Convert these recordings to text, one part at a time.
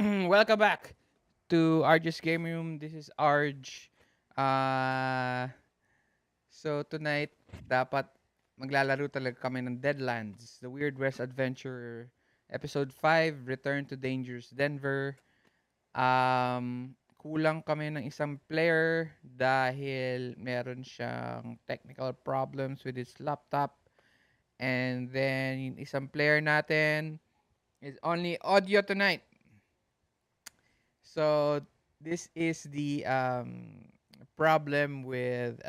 Welcome back to Arj's Game Room. This is Arj. Uh, so tonight, dapat maglalaro talaga kami ng Deadlands, The Weird West Adventure, Episode 5, Return to Dangerous Denver. Kulang kami ng isang player dahil meron siyang technical problems with his laptop. And then, yung isang player natin is only audio tonight. So this is the problem with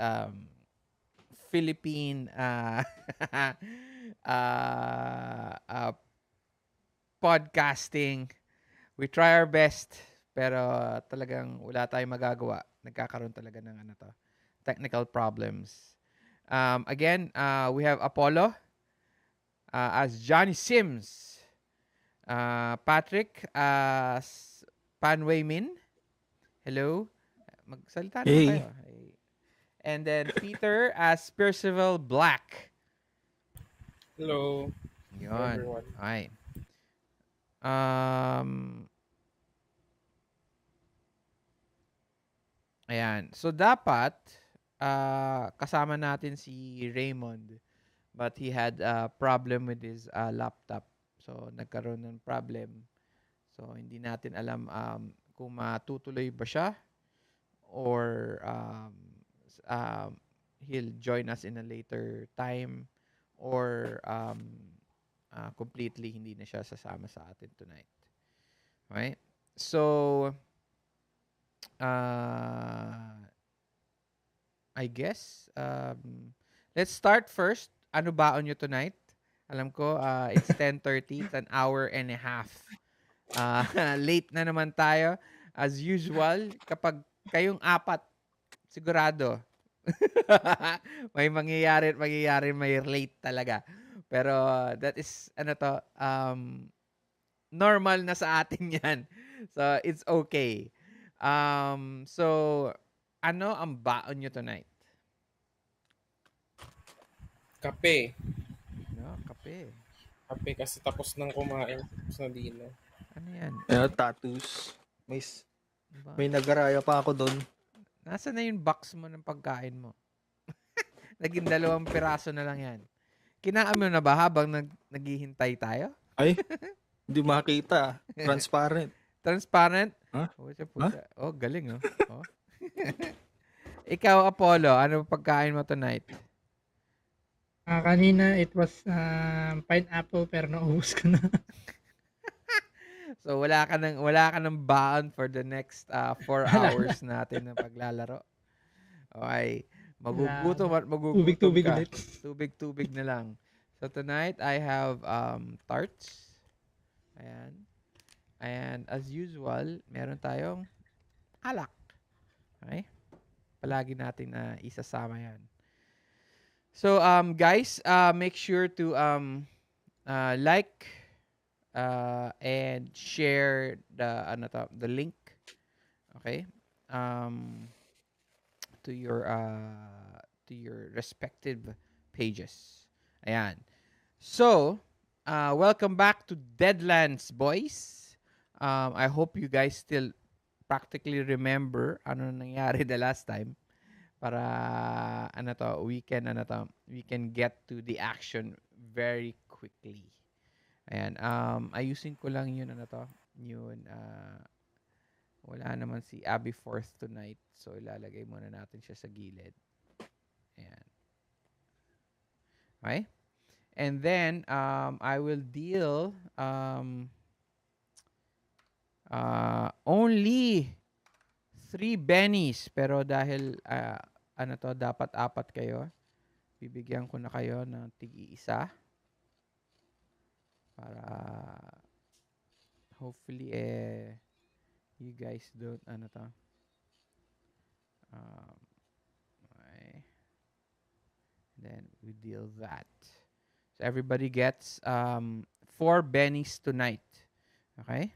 Philippine uh, podcasting. We try our best, pero talagang wala tayong magagawa. Nagkakaroon talaga ng technical problems. Again, we have Apollo as Johnny Sims, Patrick as Panway Min. Hello. Magsalita naman Hey, kayo. And then Peter as Percival Black. Hello, Yun. everyone. Okay. Um, ayan. So, dapat kasama natin si Raymond. But he had a problem with his laptop. So, nagkaroon ng problem. So, hindi natin alam kung matutuloy ba siya or he'll join us in a later time or completely hindi na siya sasama sa atin tonight. Right? So, I guess, let's start first. Ano baon nyo tonight? Alam ko, it's 10:30. It's an hour and a half. Late na naman tayo. As usual, kapag kayong apat, sigurado, may mangyayari at mangyayari, may late talaga. Pero that is, normal na sa atin yan. So, it's okay. So, ano ang baon nyo tonight? Kape. No, kape. Kape kasi tapos nang kumain. Tapos na dino. Ano yan? tattoos. Ba? May nagaraya pa ako doon. Nasaan na yung box mo ng pagkain mo? Naging 2 piraso na lang yan. Kinaan mo na ba habang naghihintay tayo? Ay, hindi makita. Transparent. Transparent? Ha? Oh, pusa. Oh, galing oh. Oh. Ikaw, Apollo, ano pagkain mo tonight? Kanina it was pineapple pero naubos ko na. So wala ka ng baon for the next 4 hours natin ng paglalaro. Okay. Magugutom at magugutom Tubig-tubig ka. ulit. Tubig-tubig na lang. So tonight I have tarts. Ayan. And as usual, meron tayong alak. Okay? Palagi natin na isasama 'yan. So guys, make sure to like and share the link, okay? To your respective pages. Ayan. So, welcome back to Deadlands, boys. I hope you guys still practically remember ano nangyari the last time para we can get to the action very quickly. Ayan, ayusin ko lang yun wala naman si Abby Forth tonight. So, ilalagay muna natin siya sa gilid. Ayan. Okay? And then, I will deal only 3 bennies. Pero dahil, dapat 4 kayo. Bibigyan ko na kayo ng tig-isa. Para, hopefully, you guys don't okay. Then we deal that. So everybody gets 4 bennies tonight. Okay?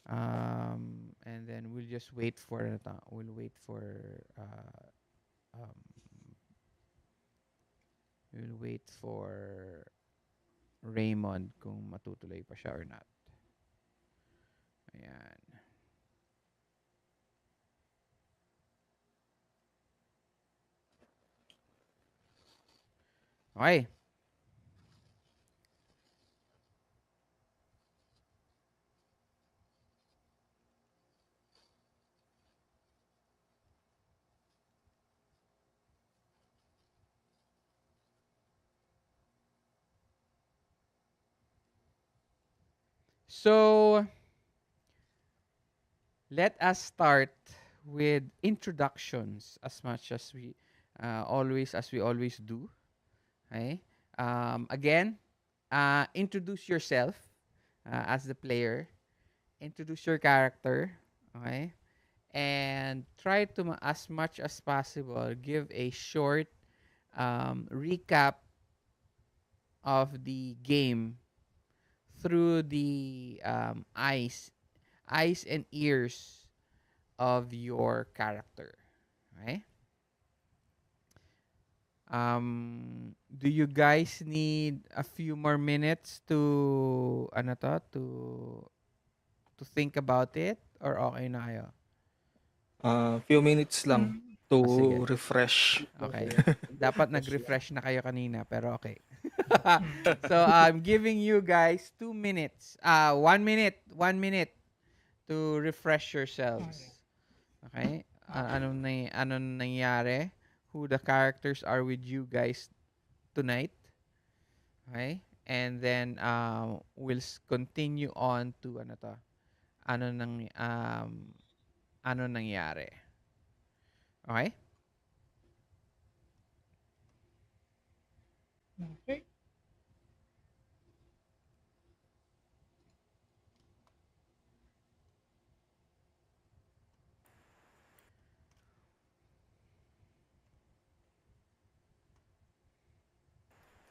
And then we'll just wait for we'll wait for um, we'll wait for Raymond kung matutuloy pa siya or not. Ayan. Okay. So, let us start with introductions as much as we always do. Okay? Again, introduce yourself as the player. Introduce your character. Okay? And try to, as much as possible, give a short recap of the game through the eyes and ears of your character. Okay? Do you guys need a few more minutes to to think about it or okay na kayo? Few minutes lang Mm. to Sige. refresh. Okay. Okay. Dapat Refresh lang. nag-refresh na kayo kanina pero okay. Mm. So I'm giving you guys 2 minutes. 1 minute. 1 minute to refresh Okay. yourselves. Okay? Okay. Anong nangyari? Who the characters are with you guys tonight? Okay? And then we'll continue on to ano nang ano nangyari. Okay? Okay.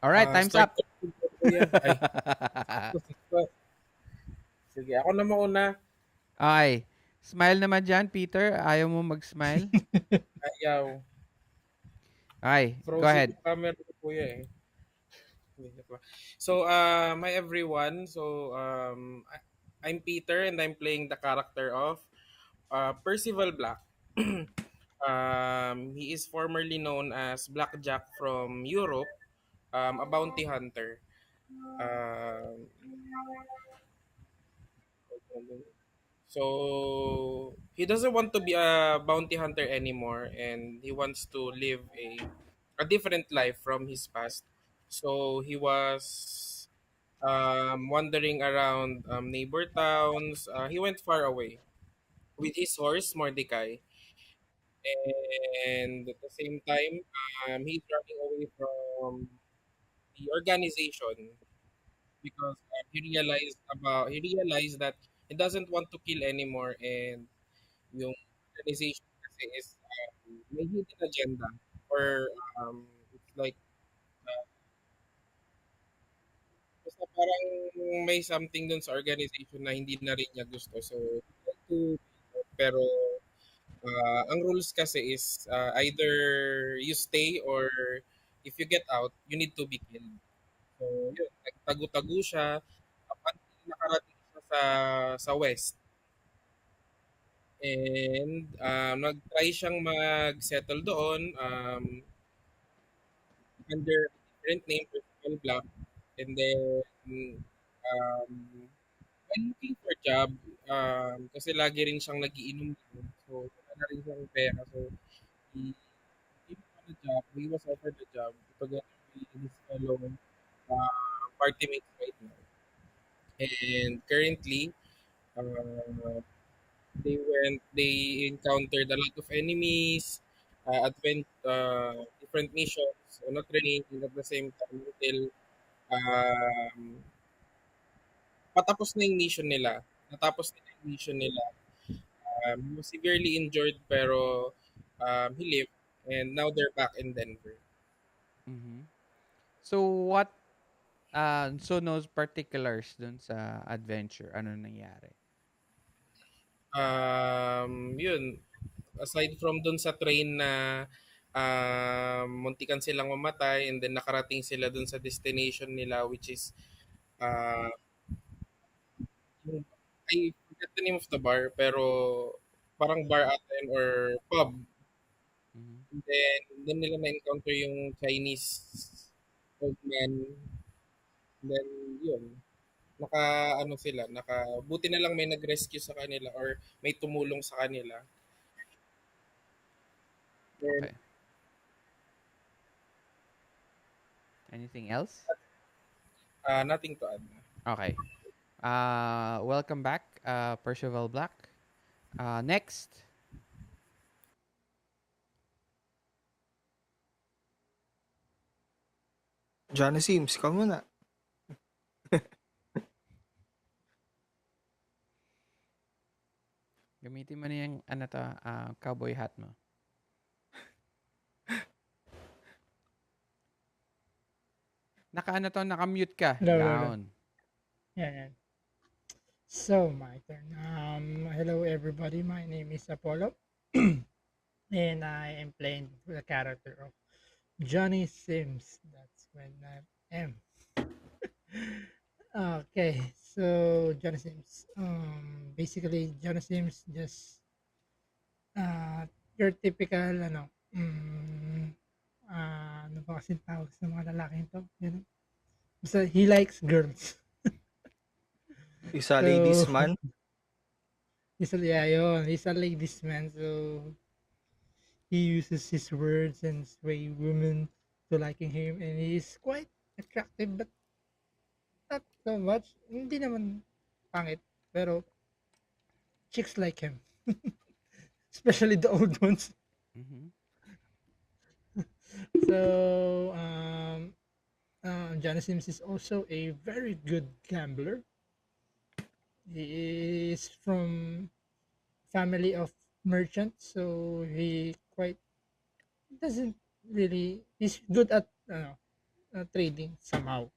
All right, time's Start up. ko kuya. Ay, sakto. Sige, ako na mauna. Okay. Smile naman dyan, Peter. Ayaw mo mag-smile? Ayaw. Okay, go Frozen ahead. yung camera ko kuya eh. So, hi everyone. So, I'm Peter and I'm playing the character of Percival Black. He is formerly known as Blackjack from Europe, a bounty hunter. Um, so he doesn't want to be a bounty hunter anymore, and he wants to live a different life from his past. So he was wandering around neighbor towns. He went far away with his horse Mordecai, and at the same time, he's running away from the organization because he realized that he doesn't want to kill anymore, and yung organization kasi is may hidden agenda, or it's like basta parang may something dun sa organization na hindi na rin niya gusto. So pero ang rules kasi is either you stay, or if you get out you need to be killed. So yun, nagtago-tago siya up until nakarating siya sa west, and nag-try siyang mag-settle doon under a different name, Percival Black. And then, um, when looking for job, kasi lagi rin siyang nagiinom din. So, wala na rin siyang pera. So, he came for the job. He was offered the job together with his fellow party mates right now. And currently, uh, they encountered a lot of enemies, different missions on a train, and at the same time until um, patapos na yung mission nila. Natapos nila yung mission nila. He was severely injured pero he lived, and now they're back in Denver. Mhm. So what so no particulars dun sa adventure, ano nangyari? Yun, aside from dun sa train na muntikan silang mamatay, and then nakarating sila dun sa destination nila, which is uh, yung, I forget the name of the bar, pero parang bar ata yun or pub. Mhm. And then, doon nila na-encounter yung Chinese old man. And then, yun. Naka, ano sila, buti na lang may nag-rescue sa kanila or may tumulong sa kanila. Then, Okay. Anything else? nothing to add. Okay. Welcome back, Percival Black. Next. Johnny Sims, ikaw muna. Gamitin mo na yung cowboy hat mo. Naka-mute ka. Hello, hello, hello. Yawn. Yan. So, my turn. Hello everybody. My name is Apollo, and I am playing the character of Johnny Sims. That's when I am. Okay, so Johnny Sims. Basically, Johnny Sims just uh, your typical ano ba kasi tawag sa mga lalaking to? Yun. Basta he likes girls. Isa So, ladies man. he's a ladies man. So he uses his words and sway women to liking him, and he's quite attractive, but not so much. Hindi naman pangit, pero chicks like him, especially the old ones. Mm-hmm. So, Johnny Sims is also a very good gambler. He is from family of merchants, so he quite doesn't really. He's good at trading somehow.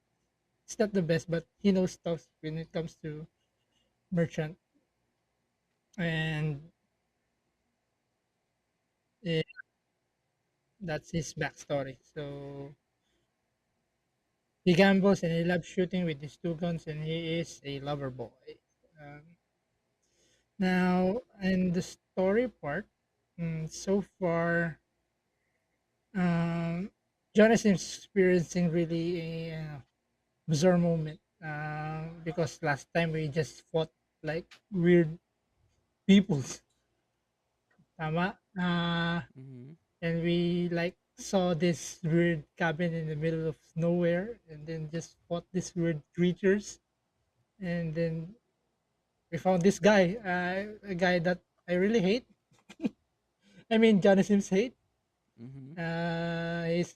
It's not the best, but he knows stuff when it comes to merchant, and eh, that's his backstory. So he gambles and he loves shooting with his two guns, and he is a lover boy. Um, Now, in the story part, so far, um, Jonas is experiencing really a bizarre moment because last time we just fought like weird peoples, tama? Mm-hmm. And we like saw this weird cabin in the middle of nowhere, and then just fought these weird creatures, and then we found this guy, a guy that I really hate. I mean, Johnny Sims hate. Mm-hmm. Is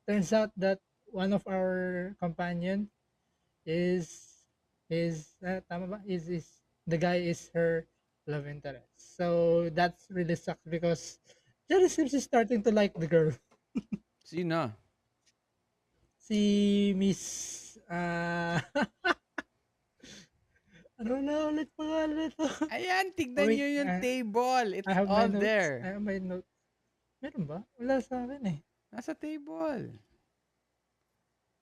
turns out that one of our companion is tama ba? Is the guy is her love interest. So that's really sucks because Johnny Sims is starting to like the girl. Sino? Si Miss ano na ulit pangalan nito? Ayan, Oh, tignan wait, nyo yung table. I It's have my all notes. I there. have my notes. Meron ba? Wala sa akin eh. Nasa table.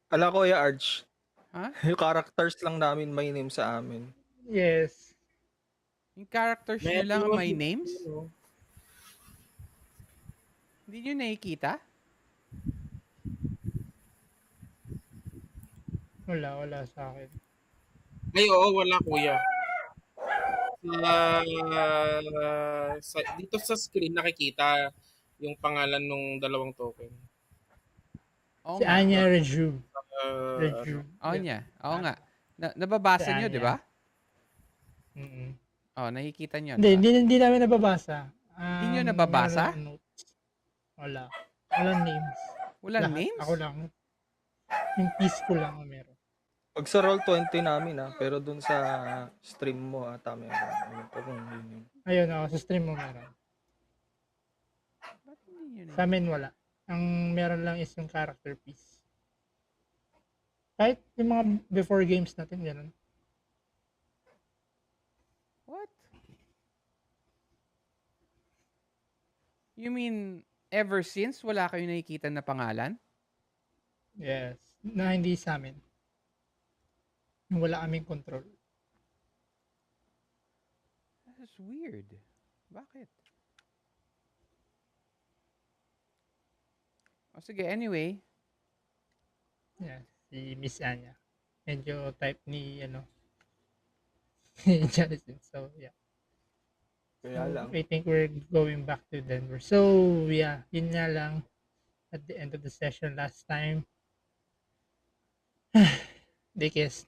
Ala ko ya Arch. Ha? Yung characters lang namin may name sa amin. Yes. Yung characters nyo lang ang Meron, may names? ano, Hindi nyo nakikita? Wala sa akin. ay, oo, wala kuya. Dito sa screen nakikita yung pangalan ng dalawang token. Oo Si nga. Anya Reju. Ano, Oo Yeah. niya. Oo nga. Nababasa Si nyo, di Anya. ba? Mm. Oh, nakikita nyo, Hindi, di ba? hindi namin nababasa. Hindi nyo Meron lang nababasa? notes. Wala. Walang names. Walang Lahat. names? Ako lang. Yung piece ko lang ang meron. Pag sa Roll20 namin pero dun sa stream mo ata meron. Ewan ko kung yun yun. Ayun, ako, sa stream mo meron. Ba't hindi nyo Sa nakikita? amin wala. Ang meron lang is yung character piece. Kahit yung mga before games natin, gano'n. What? You mean, ever since, wala kayo nakikita na pangalan? Yes. Na hindi sa amin. Yung wala kaming control. That's weird. Bakit? O sige, anyway. Yeah, si Miss Anya. Medyo type ni, ni Jonathan. So, yeah. Kaya So, lang. I think we're going back to Denver. So, yeah, yun nga lang at the end of the session last time. They kissed.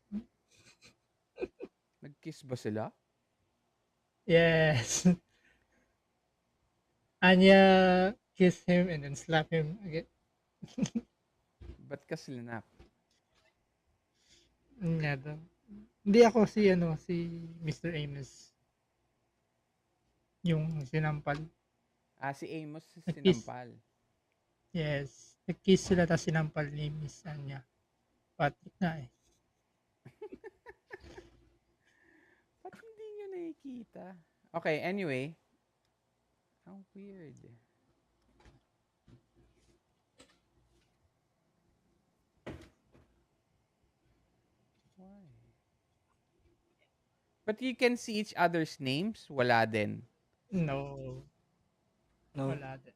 Nag-kiss ba sila? Yes. Anya kissed him and then slapped him again. Ba't ka sinap? Nga daw. Hindi ako si Mr. Amos. Yung sinampal. Si Amos Nag-kiss. sinampal. Yes. Nag-kiss sila tapos sinampal ni Miss Anya. Patrick nga eh. Ba't hindi nyo nakikita? Okay, anyway. How weird. Why? But you can see each other's names? Wala din. No. No. Wala din.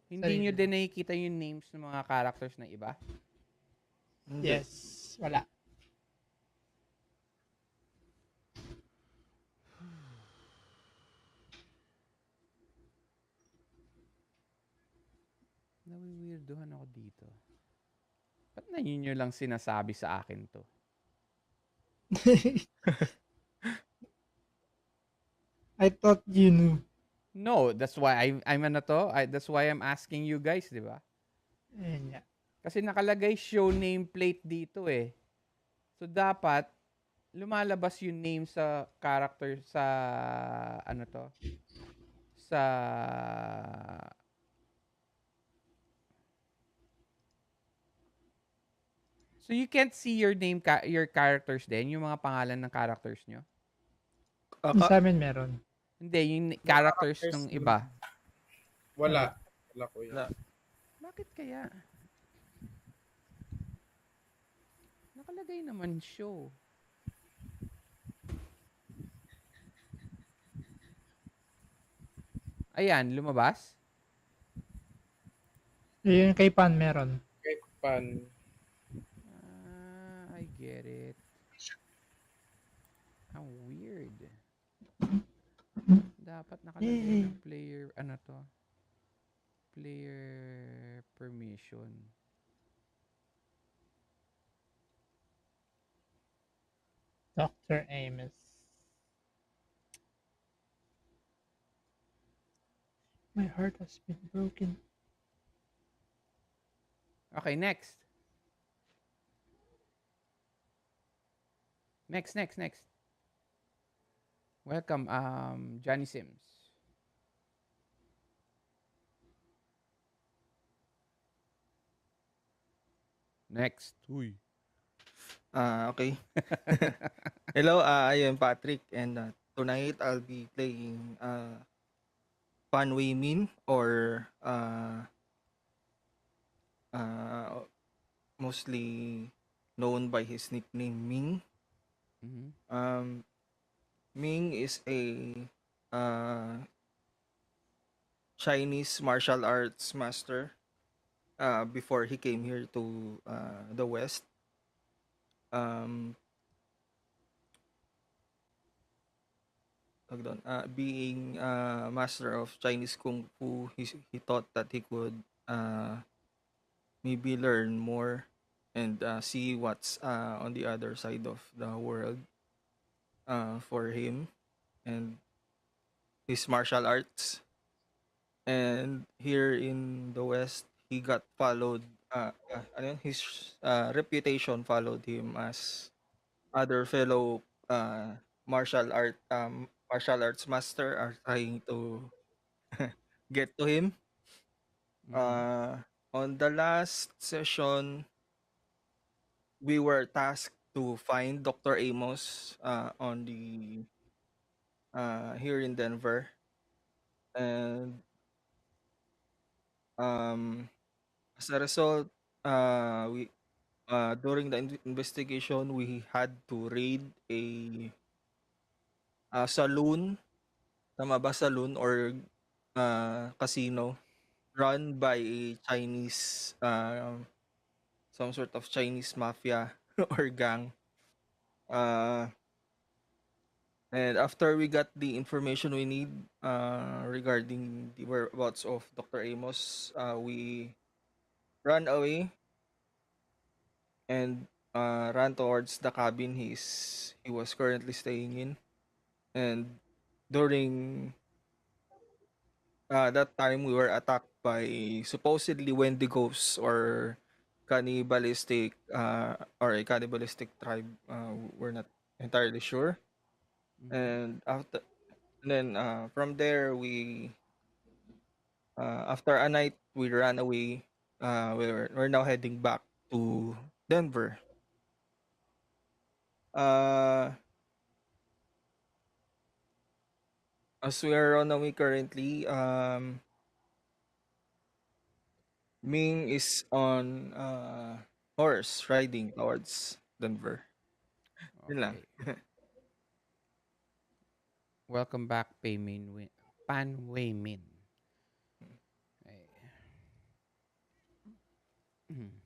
Hindi Sarili nyo din lang. nakikita yung names ng mga characters na iba? Hindi. Yes. Wala. Nawiwirdohan ako dito. Ba't na yun nyo lang sinasabi sa akin to? I thought you knew. No, that's why I'm ano to. That's why I'm asking you guys, di ba? Ayun nga. Kasi nakalagay show nameplate dito eh. So dapat lumalabas yung name sa character sa ano to? Sa So you can't see your name your characters din, yung mga pangalan ng characters nyo? Yung sa amin meron. Hindi, yung Mga characters characters ng na- iba. Wala. Wala ko yun. Wala. Bakit kaya? Nakalagay naman show. Ayan, lumabas. Yung kay Pan meron. Kahit pan. I get it. How weird. Dapat nakalagay ng player, ano to? Player permission. Dr. Amos. My heart has been broken. Okay, next. Next. Welcome, Johnny Sims. Next. Uy. Okay. Hello, I am Patrick and tonight I'll be playing Pan Wei Min or mostly known by his nickname Ming. Mhm. Ming is a Chinese martial arts master before he came here to the West. Being master of Chinese Kung Fu, he thought that he could maybe learn more and see what's on the other side of the world for him and his martial arts. And here in the West, he got followed. His reputation followed him as other fellow martial arts master are trying to get to him. On the last session, we were tasked to find Dr. Amos on the here in Denver, and as a result, we during the investigation we had to raid a saloon tama ba, saloon or casino run by a Chinese, some sort of Chinese mafia or gang. Uh, and after we got the information we need regarding the whereabouts of Dr. Amos, we ran away and ran towards the cabin he was currently staying in. And during that time, we were attacked by supposedly Wendigos or a cannibalistic tribe. We're not entirely sure. Mhm. And then from there, we after a night we ran away. We're now heading back to Denver. Uh, as we are on away currently, Ming is on horse riding towards Denver. Yun lang. Okay. Welcome back, Pan Wei Min. Okay. Mhm.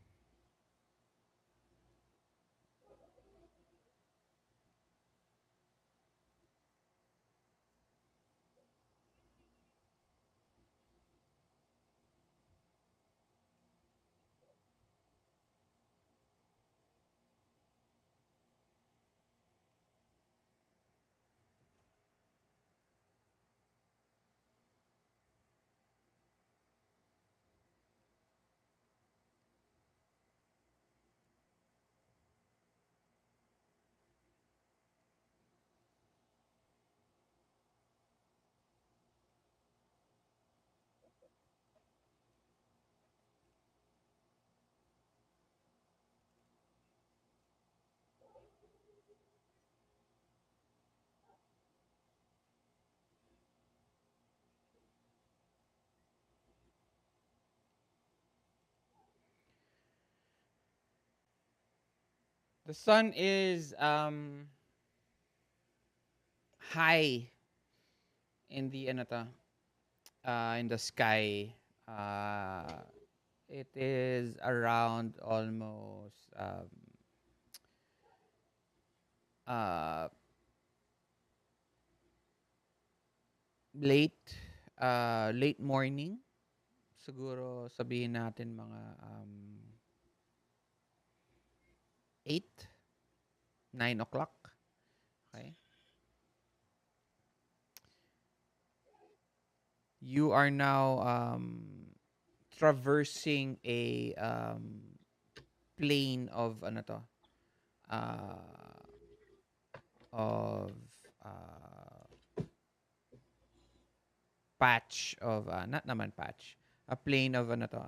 The sun is high in the in the sky. Uh it is around almost uh late late morning. Siguro sabihin natin mga 8, 9 o'clock. Okay. You are now traversing a plane of ano to uh, of patch of not naman patch, a plane of ano to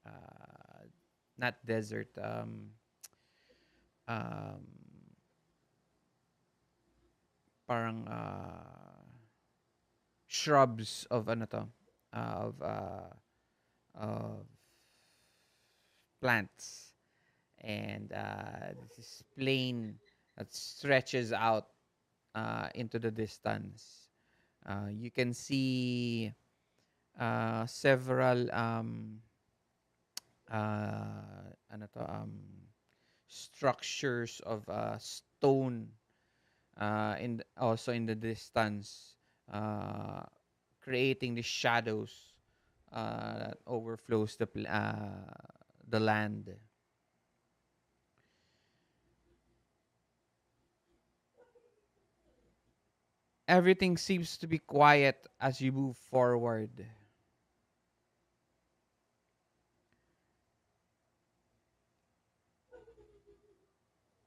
uh, not desert, um parang shrubs of ano to of plants, and this is plain that stretches out into the distance. You can see several ano to structures of stone also in the distance, uh, creating the shadows that overflows the land. Everything seems to be quiet as you move forward.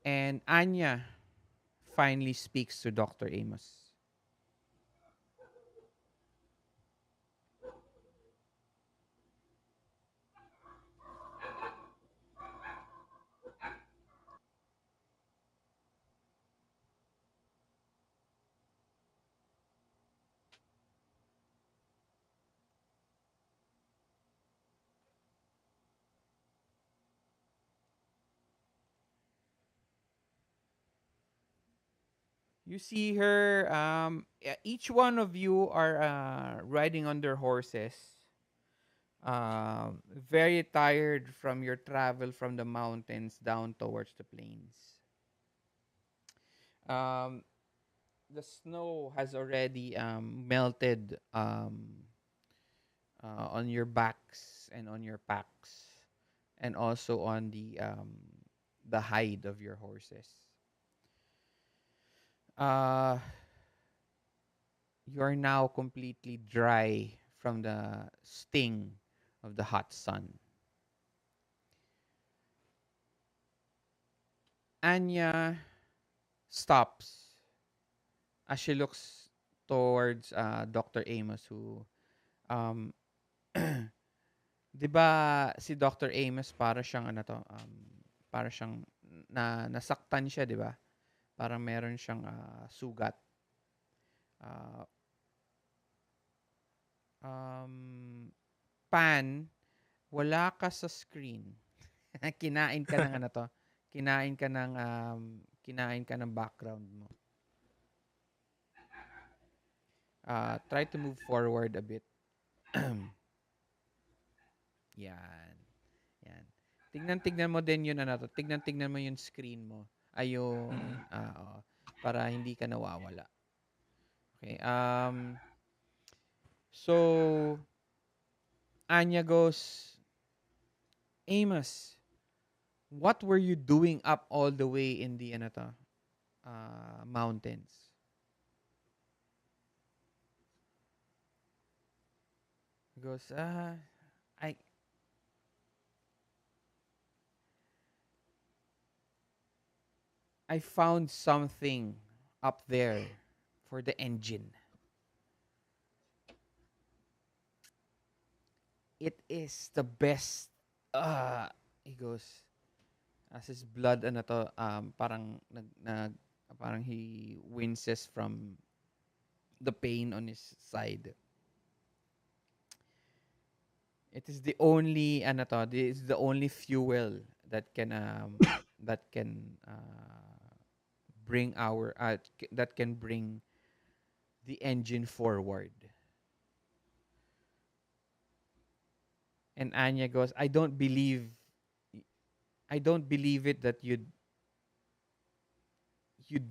And Anya finally speaks to Dr. Amos. You see her. Each one of you are riding on their horses. Very tired from your travel from the mountains down towards the plains. Um, the snow has already melted on your backs and on your packs, and also on the hide of your horses. Uh, you are now completely dry from the sting of the hot sun. Anya stops as she looks towards Dr. Amos, who um 'di ba si Dr. Amos para siyang ano to, para siyang nasaktan siya, 'di ba? Parang meron siyang sugat. Ah, um, Pan, wala ka sa screen. Kinain ka ng ano 'to, kinain ka ng background mo. Try to move forward a bit. Yan, yan. Tignan-tignan mo din yun ano 'to, tignan-tignan mo yung screen mo. Ay Mm. oo, para hindi ka nawawala. Okay, so Anya goes, "Amos, what were you doing up all the way in the ano 'to, mountains?" He goes, I I found something up there for the engine. It is the best." Uh, he goes, as his blood ano 'to, parang parang he winces from the pain on his side. It is the only ano 'to, this is the only fuel that can bring that can bring the engine forward. And Anya goes, I don't believe it that you'd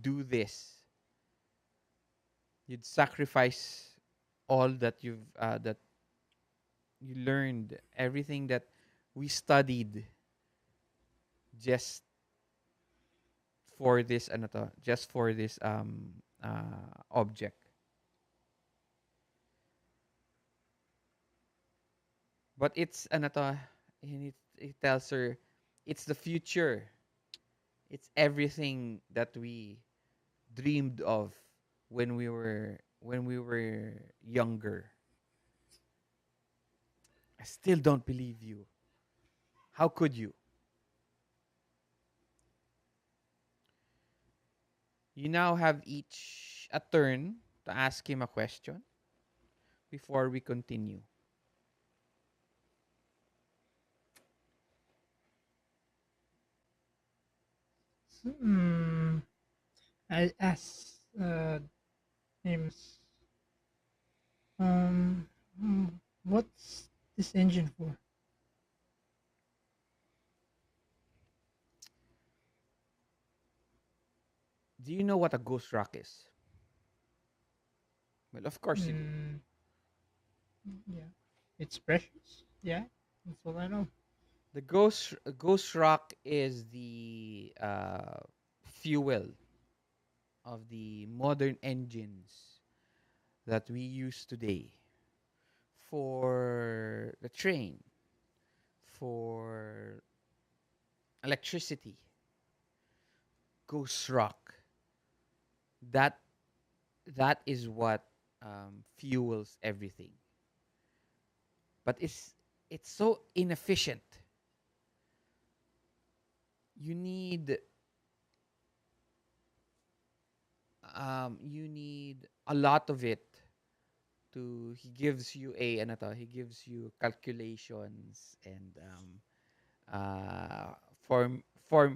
do this. You'd sacrifice all that you learned, everything that we studied just for this ano to, just for this object. But it's ano to, and it tells her it's the future. It's everything that we dreamed of when we were younger. I still don't believe you. How could you? You now have each a turn to ask him a question before we continue. Hmm. I asked him, um, hmm, what's this engine for? Do you know what a ghost rock is? Well, of course you do. Hmm. Yeah, it's precious. Yeah, that's all I know. The ghost rock is the fuel of the modern engines that we use today for the train, for electricity. Ghost rock. That that is what fuels everything. But it's so inefficient. You need a lot of it to he gives you a ano to, he gives you calculations and uh form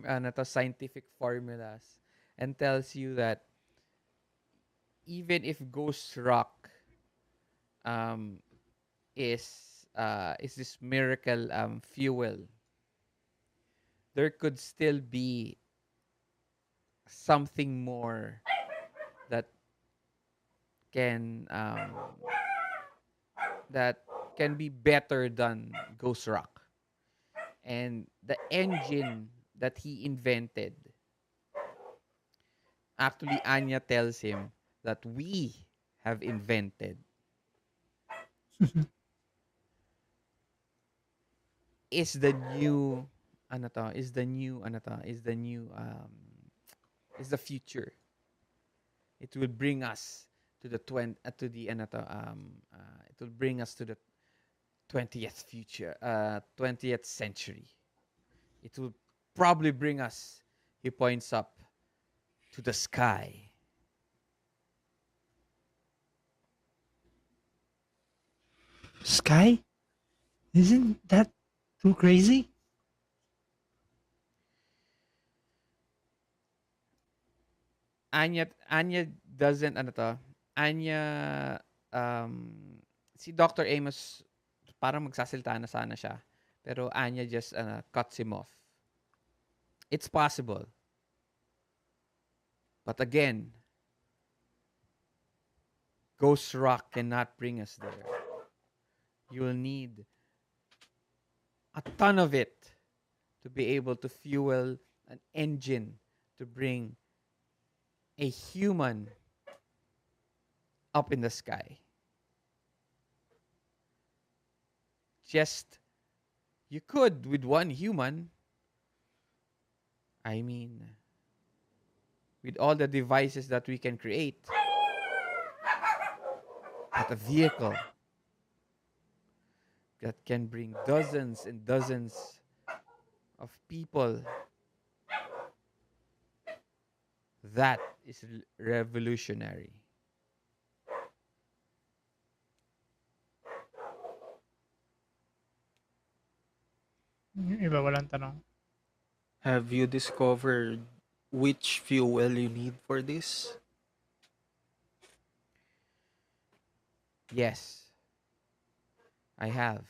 ano to, scientific formulas, and tells you that even if ghost rock um, is this miracle fuel, there could still be something more that can that can be better than ghost rock. And the engine that he invented, actually Anya tells him that we have invented, is the new ano to, is the new ano to, is the future. It will bring us to the to the ano to, it will bring us to the 20th future, 20th century. It will probably bring us, he points up, to the sky. Sky? Isn't that too crazy? Anya doesn't ano to, Anya si Dr. Amos parang magsasalita na sana siya. Pero Anya just cuts him off. It's possible. But again, Ghost Rock cannot bring us there. You will need a ton of it to be able to fuel an engine to bring a human up in the sky. Just, you could with one human. I mean, with all the devices that we can create, but a vehicle that can bring dozens and dozens of people, that is revolutionary. Yung iba walang tanong. Have you discovered which fuel you need for this? Yes, I have.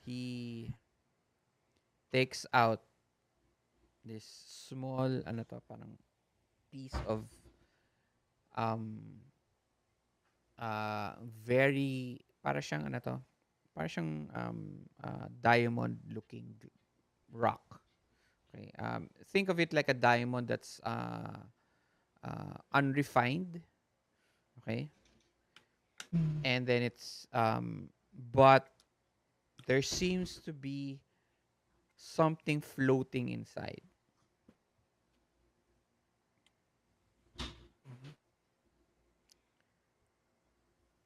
He takes out this small ano to, parang piece of um very, para siyang ano to, para siyang diamond looking rock. Okay. Think of it like a diamond that's unrefined. Okay. Mm. And then it's but there seems to be something floating inside. Mhm.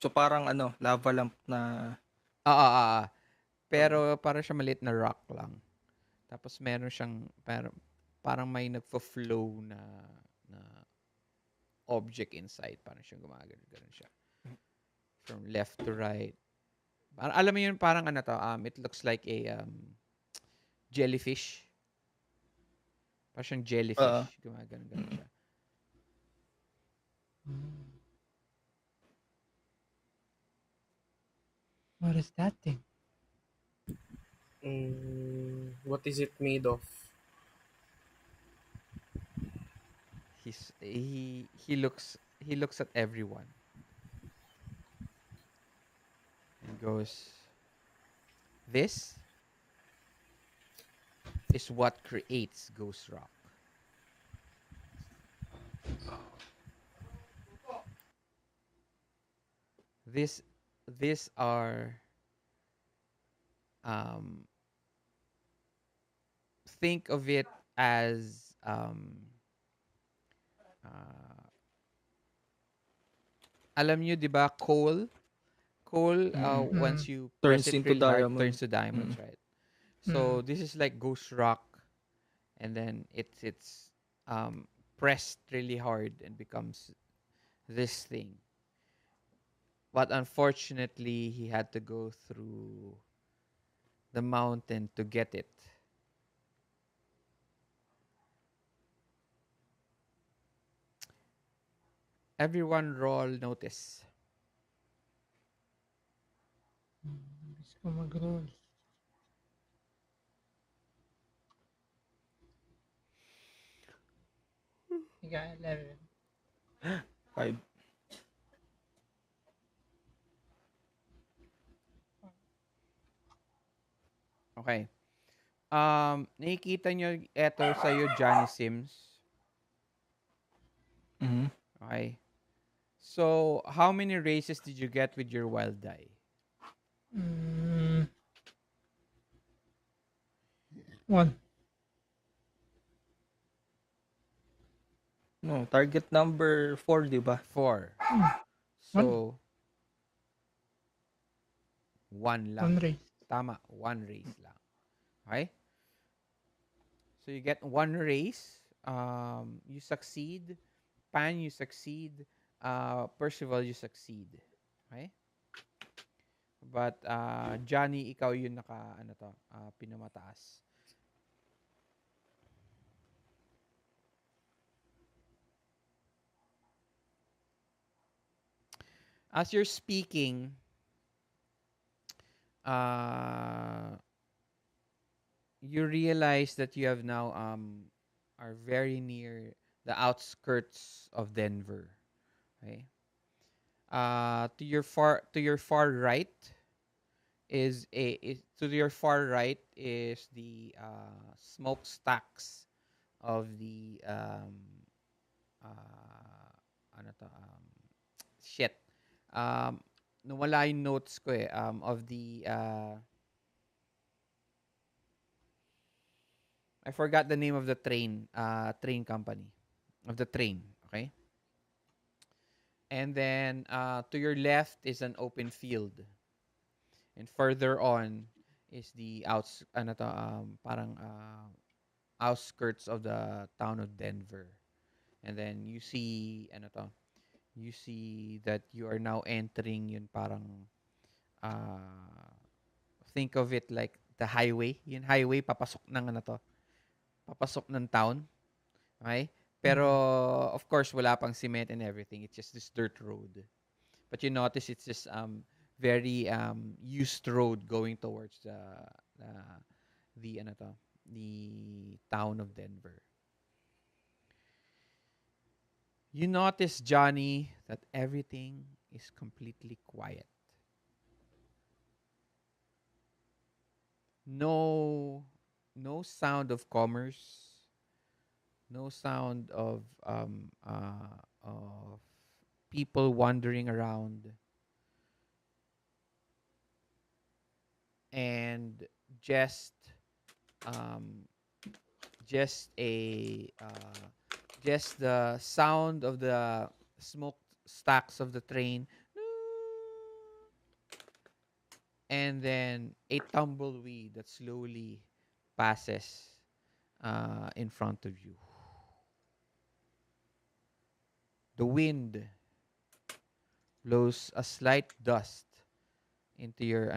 So parang ano, lava lamp na Ah, ah, ah, ah. uh, Pero para siya maliit na rock lang. Tapos meron siyang parang may nagfo-flow na object inside. Parang siyang gumagano ganun siya. From left to right. Parang, alam mo yun, parang ano to, it looks like a jellyfish. Parang siyang uh, jellyfish. Gumagano ganun mm. siya. Mm. What is that thing? What is it made of? He looks at everyone and goes, "This is what creates Ghost Rock. This these are um think of it as uh, alam nyo 'di ba coal, Mm. once Mm. you press Turns it into really hard, diamond. turns to diamonds, Mm. right? Mm. So this is like Ghost Rock, and then it's pressed really hard and becomes this thing. But unfortunately, he had to go through the mountain to get it. Everyone roll notice. Bilis ko mag-roll. I got 11. 5. Okay. Nakikita nyo eto sa'yo, Johnny Sims. Mm-hmm. Okay. So, how many races did you get with your wild die? Mm, 1. No, target number 4, di ba? 4. Hmm, 1. So, 1 lang. 1 race. Tama, 1 race lang. Okay? So, you get 1 race. You succeed. Pan, you succeed. Percival, you succeed. Okay? But, Johnny, ikaw yung pinamataas. As you're speaking, uh, you realize that you have now are very near the outskirts of Denver. Okay. To your far right is the smokestacks of the ano to shit. Nawala yung notes ko of the I forgot the name of the train company of the train. Okay. And then to your left is an open field, and further on is the parang outskirts of the town of Denver. And then you see that you are now entering yun parang uh, think of it like the highway, yun highway papasok ng town, okay? Pero Mm. of course wala pang cement and everything. It's just this dirt road. But you notice it's just very used road going towards the the town of Denver. You notice, Johnny, that everything is completely quiet. No no sound of commerce, no sound of people wandering around, and just um just a just the sound of the smoke stacks of the train, and then a tumbleweed that slowly passes in front of you. The wind blows a slight dust into your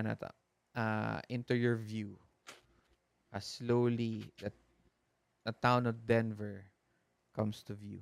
into your view as slowly the town of Denver comes to view.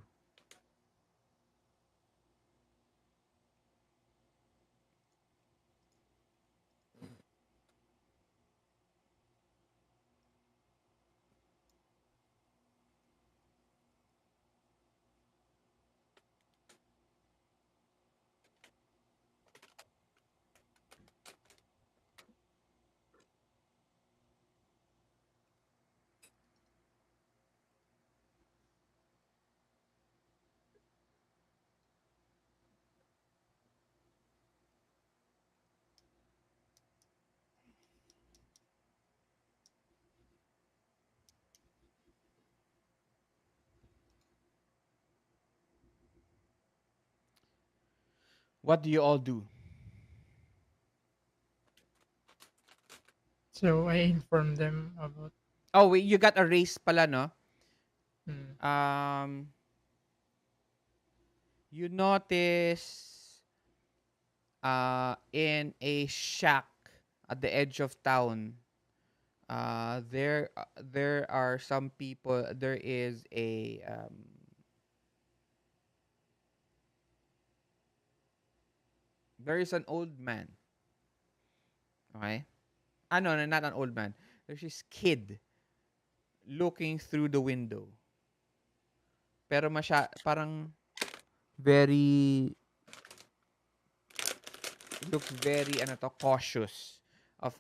What do you all do? So I informed them about. Oh, wait, you got a race pala, no? Mm. Um, you notice in a shack at the edge of town, there are some people. There is there is an old man. Okay? Ah, no, no, not an old man. There's this kid looking through the window. Pero parang very, looks very, ano to, cautious of,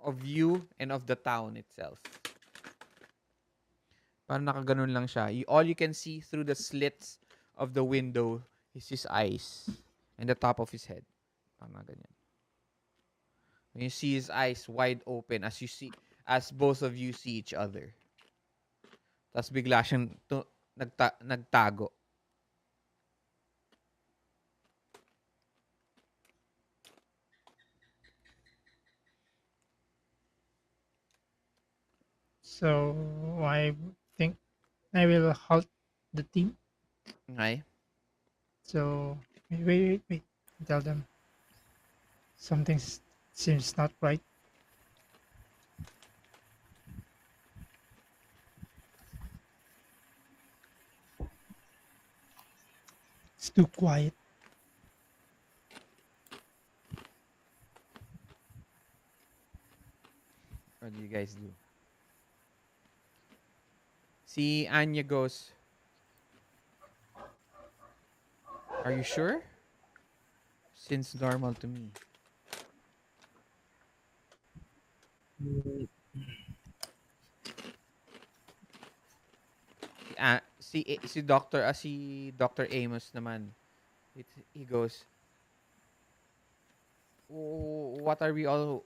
of you and of the town itself. Parang nakaganon lang siya. All you can see through the slits of the window is his eyes and the top of his head. Parang ganyan. When you see his eyes wide open as both of you see each other. Tapos bigla siyang nagtago. So I think I will halt the team. Okay? So wait. Tell them something seems not right. It's too quiet. What do you guys do? Si Anya goes, "Are you sure?" Seems normal to me. Mm, Si Dr. Amos naman. He goes, What are we all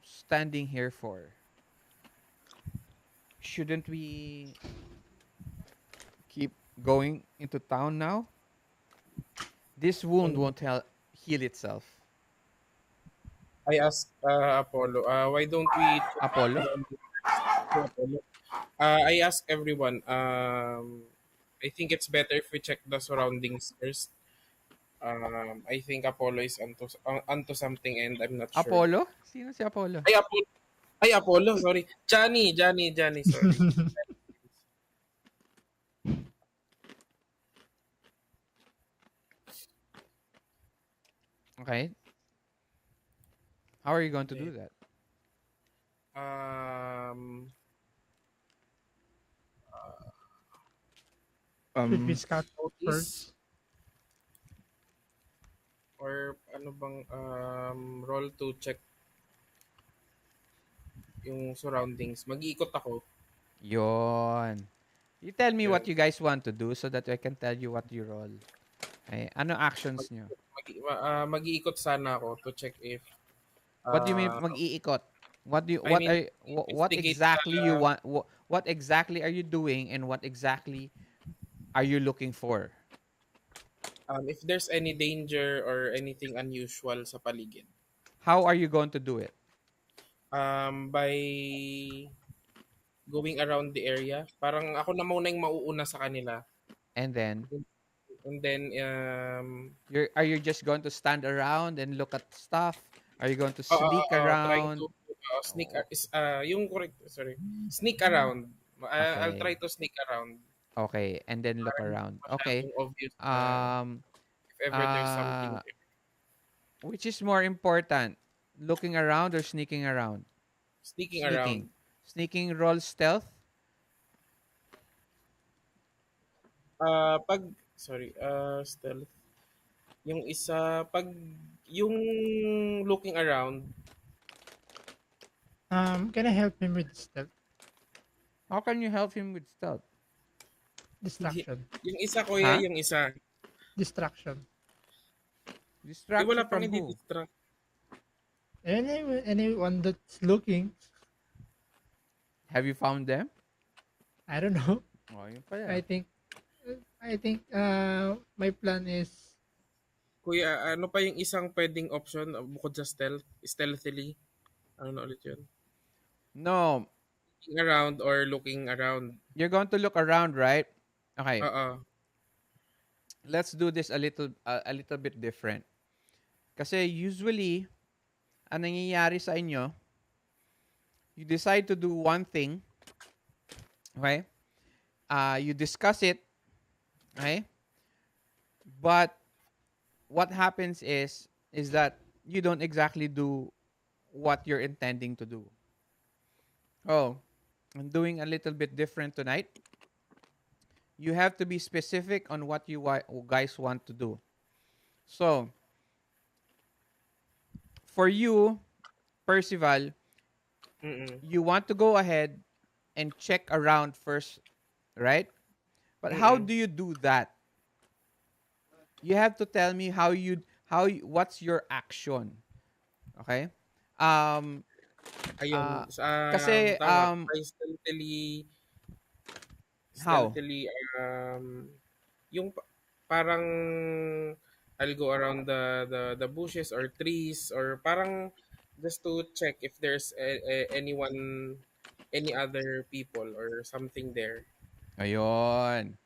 standing here for? Shouldn't we keep going into town now? This wound mm. won't heal itself." I asked Apollo, why don't we check Apollo? surroundings? Yeah, Apollo. I asked everyone. I think it's better if we check the surroundings first. I think Apollo is onto something, and I'm not sure. Apollo? Sino si Apollo? Ay, Apollo. Ay, Apollo. Sorry, Johnny. Sorry. Okay. How are you going to do Okay. that? Um. Should we Um, scout Notice first? or ano bang role to check yung surroundings. Mag-iikot ako. Yon. You tell me what Yun. you guys want to do so that I can tell you what you roll. Okay. Ano Mag, actions nyo? mag-iikot sana ako to check if What do you mean uh, mag-iikot? I mean What investigate the exactly you want? What exactly are you doing, and what exactly are you looking for? if there's any danger or anything unusual sa paligid. How are you going to do it? By going around the area. Parang ako na muna yung mauuna sa kanila. And then And then are you just going to stand around and look at stuff? Are you going to sneak trying to around? sneak Oh, is yung correct, sorry. Sneak around. I'll try okay. to sneak around Okay, and then look para hindi around. Okay. masyadong obvious na Um if ever there's something uh which is more important? Looking around or sneaking around? sneaking Sneaking. around. Sneaking roll stealth. Pag sorry, stealth. Yung isa pag yung looking around, Can I help him with stealth? How can you help him with stealth? hindi. Distraction. Yung isa kuya, Huh? yung isa. Distraction. Eh wala Distraction pang from hindi who? distract. Anyone that's looking, Have you found them? I don't know. Oh, yun pala. I think my plan is Kuya, ano pa yung isang pwedeng option bukod sa stealth? Stealthily. Ano na ulit yun? No, Looking around or looking around. you're going to look around, right? Okay, Oo. let's do this a little bit different. Kasi usually, ang nangyayari sa inyo, you decide to do one thing, okay? You discuss it, okay? But what happens is that you don't exactly do what you're intending to do. Oh, I'm doing a little bit different tonight. You have to be specific on what you guys want to do. So, for you, Percival, Mm. you want to go ahead and check around first, right? But how Mm. do you do that? You have to tell me what's your action, okay? Um Ayun, uh kasi tama. I stealthily how? stealthily, um, yung parang I'll go around the bushes or trees or parang just to check if there's anyone, any other people or something there. Ayon.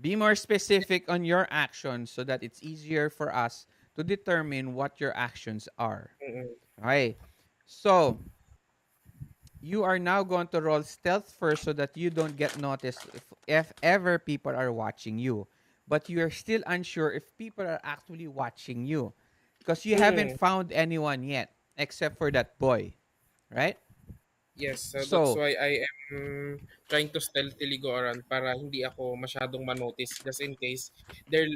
Be more specific on your actions so that it's easier for us to determine what your actions are. Mm. Okay. So, you are now going to roll stealth first so that you don't get noticed if ever people are watching you. But you are still unsure if people are actually watching you because you haven't Mm. found anyone yet except for that boy, right? Yes, so that's So, why I am trying to stealthily go around para hindi ako masyadong manotice just in case they're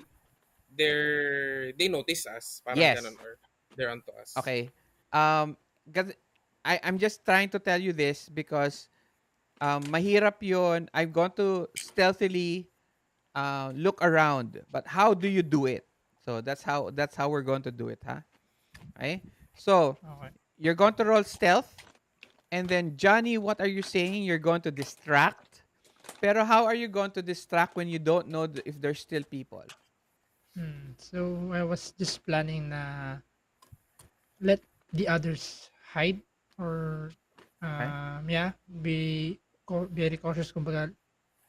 they notice us, parang ganun, yes. or they're onto us. Okay. Um, 'cause I'm just trying to tell you this because mahirap yun. I'm going to stealthily look around. But how do you do it? So that's how we're going to do it, huh? Okay. So Okay. you're going to roll stealth, and then Johnny, what are you saying? You're going to distract. Pero how are you going to distract when you don't know if there's still people? So I was just planning na let the others hide or Okay. yeah, be very cautious kumbaga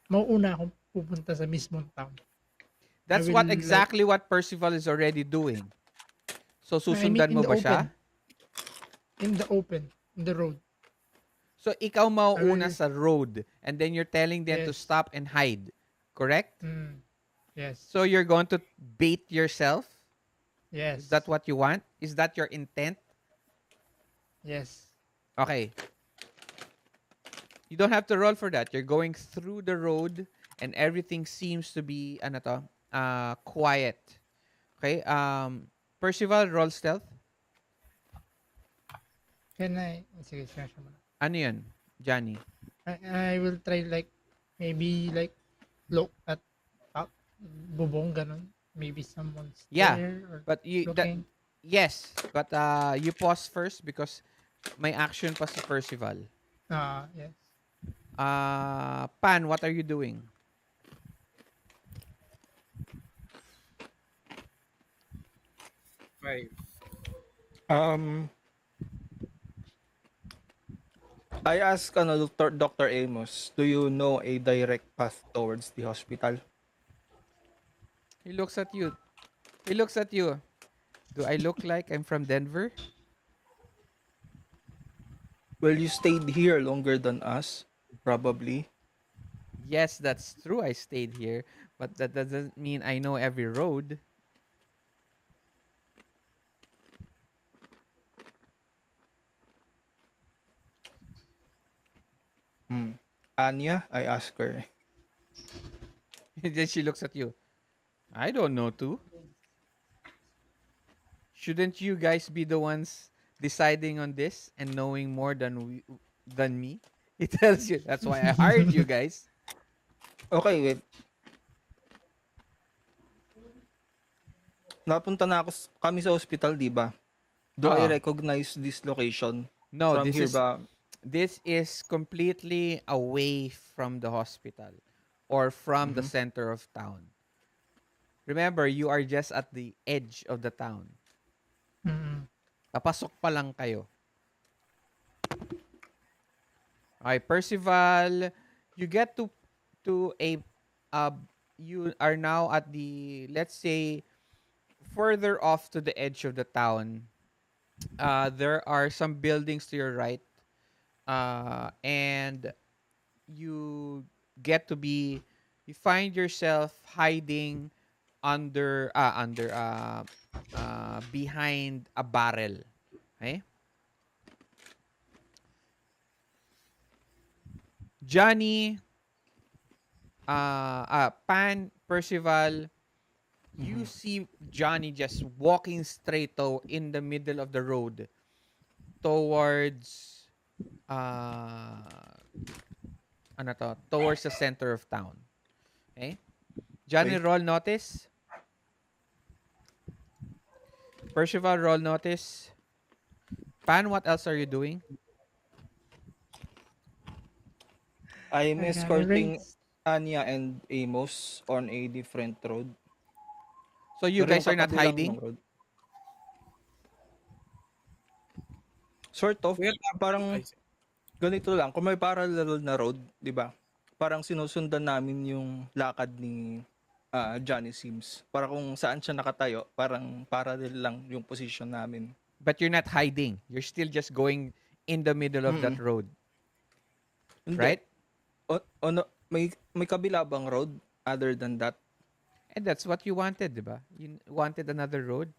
mauuna akong pupunta sa mismong town. I That's what will like exactly what Percival is already doing. So I mean susundan mo ba siya? in the open, in the road. So ikaw I mauuna will sa road and then you're telling them to yes. stop and hide. Correct? Mm, yes. So you're going to bait yourself? Is that Yes. what you want? Is that your intent? Yes. Okay. You don't have to roll for that. You're going through the road and everything seems to be ano to, quiet. Okay? Percival, roll stealth. Can I sige, share siya muna. Ano yun, Johnny? I will try like maybe like look at top bubong ganon. Maybe someone's Yeah. there or But looking. yes, but you pause first because may action pa si Percival. Yes. Pan, what are you doing? 5. Um, I asked Dr. Amos, do you know a direct path towards the hospital? He looks at you. He looks at you. Do I look like I'm from Denver? Well, you stayed here longer than us, probably. Yes, that's true. I stayed here, but that doesn't mean I know every road. Hmm. Anya, I asked her. Then she looks at you. I don't know too. Shouldn't you guys be the ones deciding on this and knowing more than me? He tells you. That's why I hired you guys. Okay, wait. Napunta na kami sa hospital, di ba? Do I Ah, recognize this location no, from here ba? this is completely away from the hospital or from the Mhm. center of town. Remember, you are just at the edge of the town. Mm, Papasok pa lang kayo. Okay, Percival, you get to a uh, you are now at the, let's say, further off to the edge of the town. There are some buildings to your right, and you get to be you find yourself hiding under behind a barrel. Okay? Johnny, Pan, Percival, you Mhm. see Johnny just walking straight in the middle of the road towards uh towards the center of town. Okay? Johnny, Okay. roll notice. Percival, roll notice. Pan, what else are you doing? I am I gotta escorting race. Anya and Amos on a different road. So you Pero yung guys are not katabi lang ng hiding? road. Sort of, Well, parang ay, ganito lang. Kung may parallel na road, di ba? Parang sinusundan namin yung lakad ni Johnny Sims. Para kung saan siya nakatayo, parang parallel lang yung position namin. But you're not hiding. You're still just going in the middle of that Mm. road, Hindi. right? May kabila bang road other than that? And that's what you wanted, diba? You wanted another road.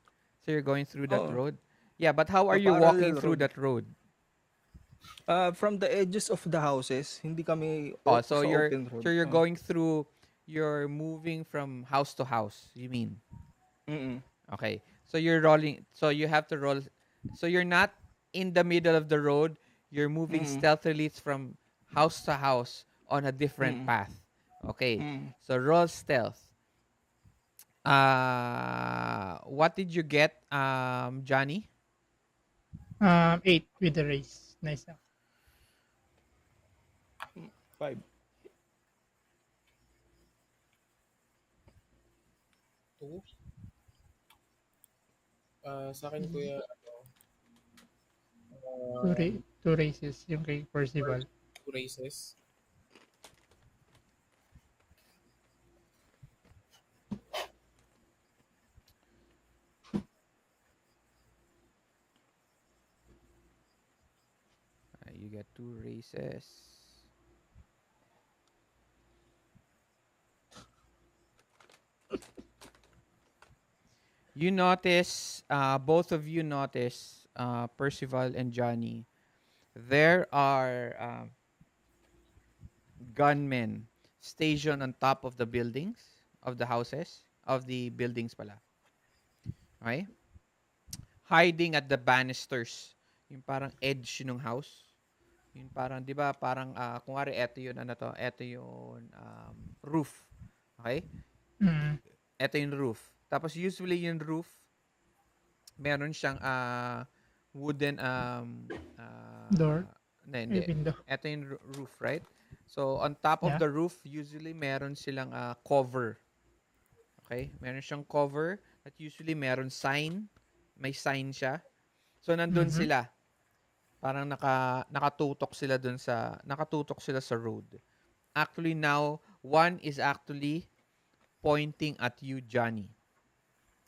So you're going through that Oo. road. Yeah, but how are you walking Parallel through road. that road? From the edges of the houses, hindi kami Oh, so sa you're open road. so you're going through you're moving from house to house, you mean? Mm-mm. Okay. So you're rolling so you have to roll so you're not in the middle of the road, you're moving Mm-mm. stealthily from house to house on a different Mm-mm. path. Okay. Mm-mm. So roll stealth. What did you get, Johnny? 8 with the race. Nice. Five. two. Sa akin, kuya, um, Two races yung kay first Percival. two races. You get two races. You notice, both of you notice, Percival and Johnny, there are gunmen stationed on top of the buildings, of the houses, of the buildings pala. Okay? Hiding at the banisters. Yung parang edge ng house. Yung parang, di ba, parang, kung wari, eto yung roof. Okay? Mm. Eto yung roof. Tapos usually yung roof, meron siyang wooden Door. hindi. Ay, window. Ito yung roof, right? So on top of Yeah. the roof, usually meron silang cover. Okay? Meron siyang cover at usually meron sign. May sign siya. So nandun Mm-hmm. sila. Parang nakatutok sila sa road. Actually now, one is actually pointing at you, Johnny.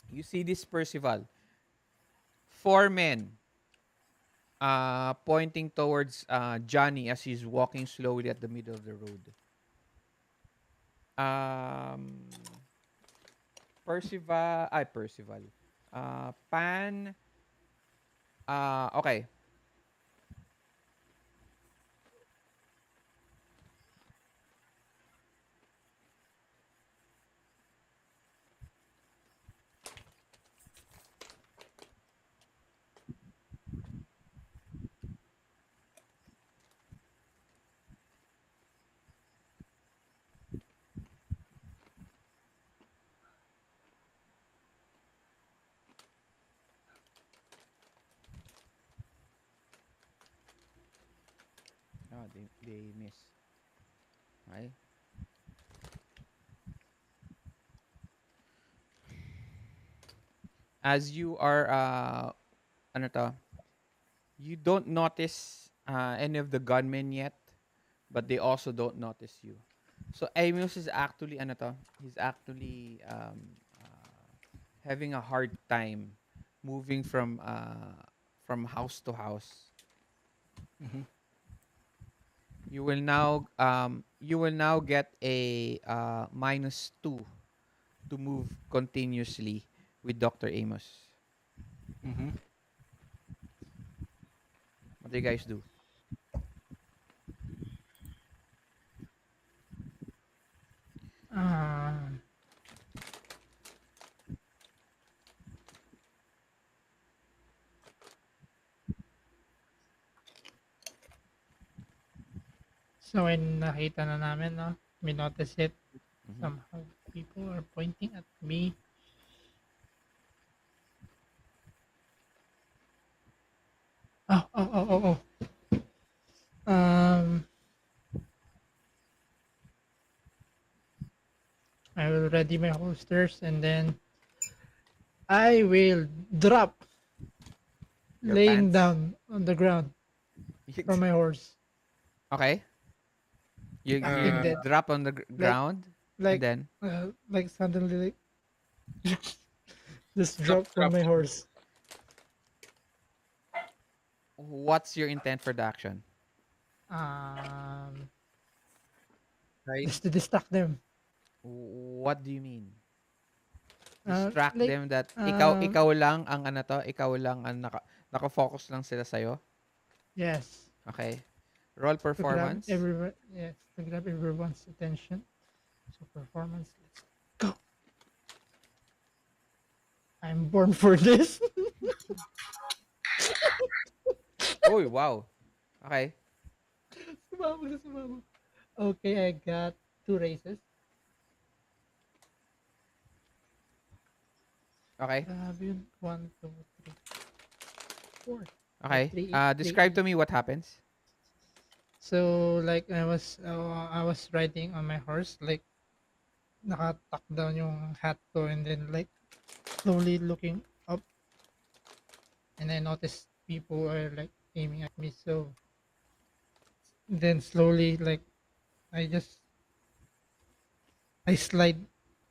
You see this Percival. Four men pointing towards Johnny as he's walking slowly at the middle of the road. Um, Percival. Pan, okay. Oh, they miss. Okay. As you are, ano to, you don't notice any of the gunmen yet, but they also don't notice you. So Amos is actually, ano to, he's actually having a hard time moving from house to house. Mhm. You will now get a -2 to move continuously with Dr. Amos. Mm-hmm. What do you guys do? Um, so when nakita na namin, no, we notice it. Mm-hmm. Somehow people are pointing at me. Oh, oh, oh, oh, oh. I will ready my holsters and then I will drop, Your laying pants. down on the ground from my horse. Okay. You And Uh, then drop on the like ground, and like then like suddenly like just stop drop from my dropping, horse. what's your intent for the action? Um, right? just to distract them. What do you mean? Distract Like them that um, ikaw lang ang ano to, ikaw lang ang naka-focus lang sila sa'yo. yes, Okay. Roll to grab performance. everyone. Yes, to grab everyone's attention. So performance. Let's go. I'm born for this. Oh, wow. Okay. Sumabog na sumabog. Okay, I got two races. Okay. Grabe yun. One, two, three, four. Got Okay. three, three Describe to ace. me what happens. So like I was riding on my horse, like nakatak down yung hat ko, and then like slowly looking up, and I noticed people are like aiming at me. So then slowly like I just I slide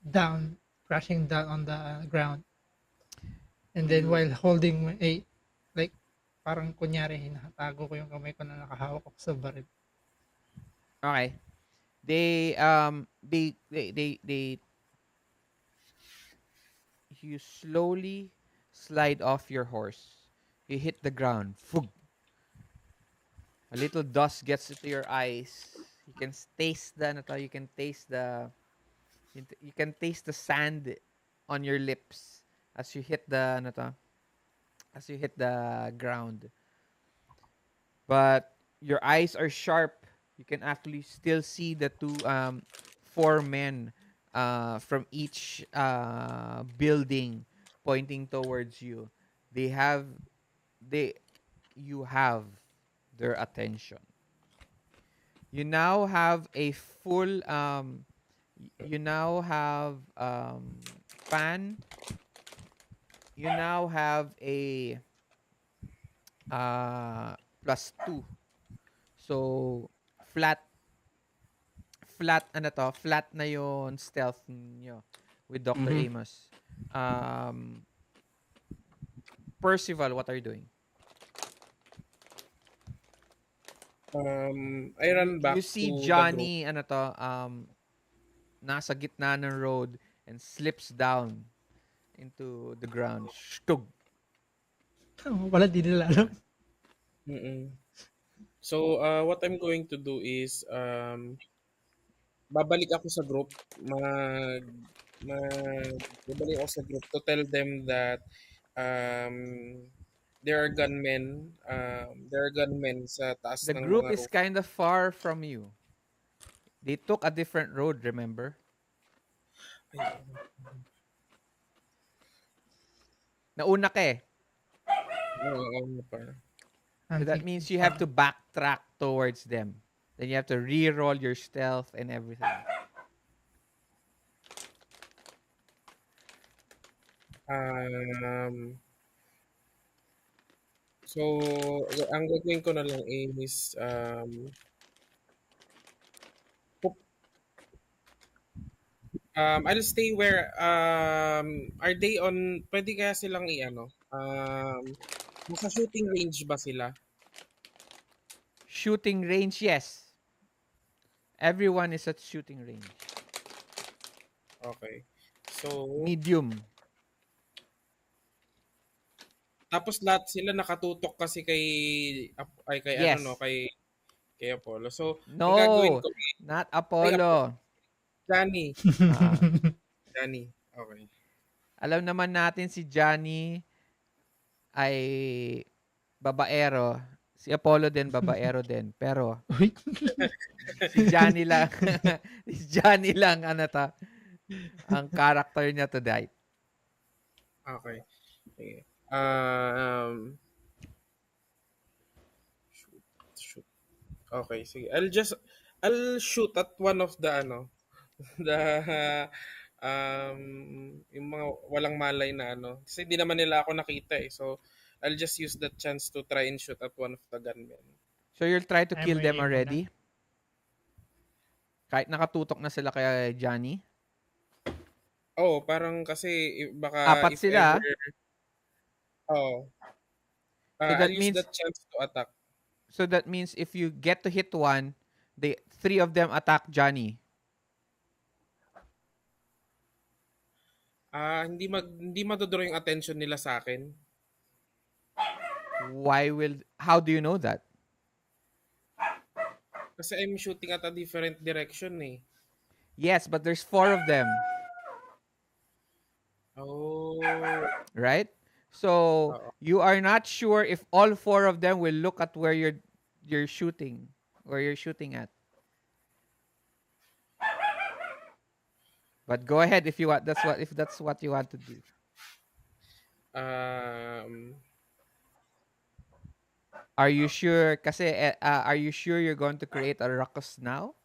down, crashing down on the ground, and then You while holding a like parang kunyari hinatago ko yung kamay ko na nakahawak ako sa baril. okay. They you slowly slide off your horse. You hit the ground. Fug. A little dust gets into your eyes. You can taste the ano to, you can taste the you can taste the sand on your lips as you hit the ano to, as you hit the ground. But your eyes are sharp. You can actually still see the four men from each building pointing towards you. They have they you have their attention. You now have a full you now have fan. You now have a uh +2. So flat flat na yon stealth niyo with Dr. Mm-hmm. Amos. Um Percival, what are you doing? I run You back see to the group. Johnny nasa gitna ng road and slips down into the ground. Shtug. Wala, di nila alam. Mm-mm. So, what I'm going to do is, babalik ako sa group, babalik ako sa group to tell them that um, there are gunmen sa taas The ng group mga is roof. kind of far from you. They took a different road, remember? Ay, Nauna ka eh. oo nga pa. So I'm that thinking means you have far. to backtrack towards them. Then you have to re-roll your stealth and everything. Um, so, ang gagawin ko na lang is, pup- I'll stay where, are they on, pwede kaya silang i-ano, nasa shooting range ba sila? Shooting range, yes. Everyone is at shooting range. Okay. So, Medium. Tapos lahat sila nakatutok kasi kay kay ano no, Yes. kay Apollo. So, ang gagawin No, ko, not ay Apollo, Apollo. Johnny. Ah, Johnny. Okay. alam naman natin si Johnny ay babaero. Si Apollo din babaero din. Pero Uy. si Johnny lang si Johnny lang ano to, ang character niya tonight. Okay. Sige. Shoot, shoot. Okay, sige. I'll shoot at one of the ano, the yung mga walang malay na ano. Kasi di naman nila ako nakita eh. So, I'll just use that chance to try and shoot at one of the gunmen. So you'll try to I'm kill them ready for that. already? Kahit nakatutok na sila kay Johnny? Oh, parang kasi baka Apat if ever, sila. oh, So I'll that use means that chance to attack. if you get to hit one, the three of them attack Johnny. Hindi madodraw yung attention nila sa akin. How do you know that? Kasi I'm shooting at a different direction eh. Yes, but there's four of them, Oh, right? So oo. you are not sure if all four of them will look at where you're shooting, where you're shooting at. But go ahead if you want. If that's what you want to do. Um, Are you sure? Kasi are you sure you're going to create a ruckus now?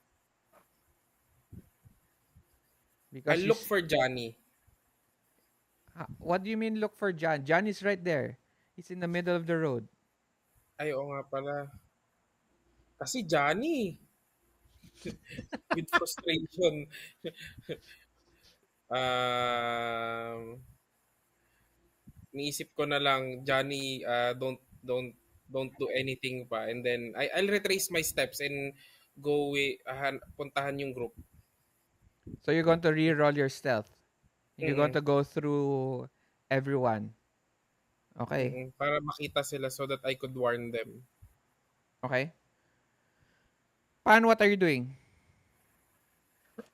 I'll Because look for Johnny. what do you mean look for John? John is right there. He's in the middle of the road. Ay, oo nga pala. Kasi Johnny, with frustration. um, Niisip ko na lang, Johnny, don't do anything pa. And then, I'll retrace my steps and puntahan yung group. So you're going to re-roll your stealth. And you're going Mm-mm, to go through everyone. Okay. para makita sila so that I could warn them. Okay. Pan, what are you doing?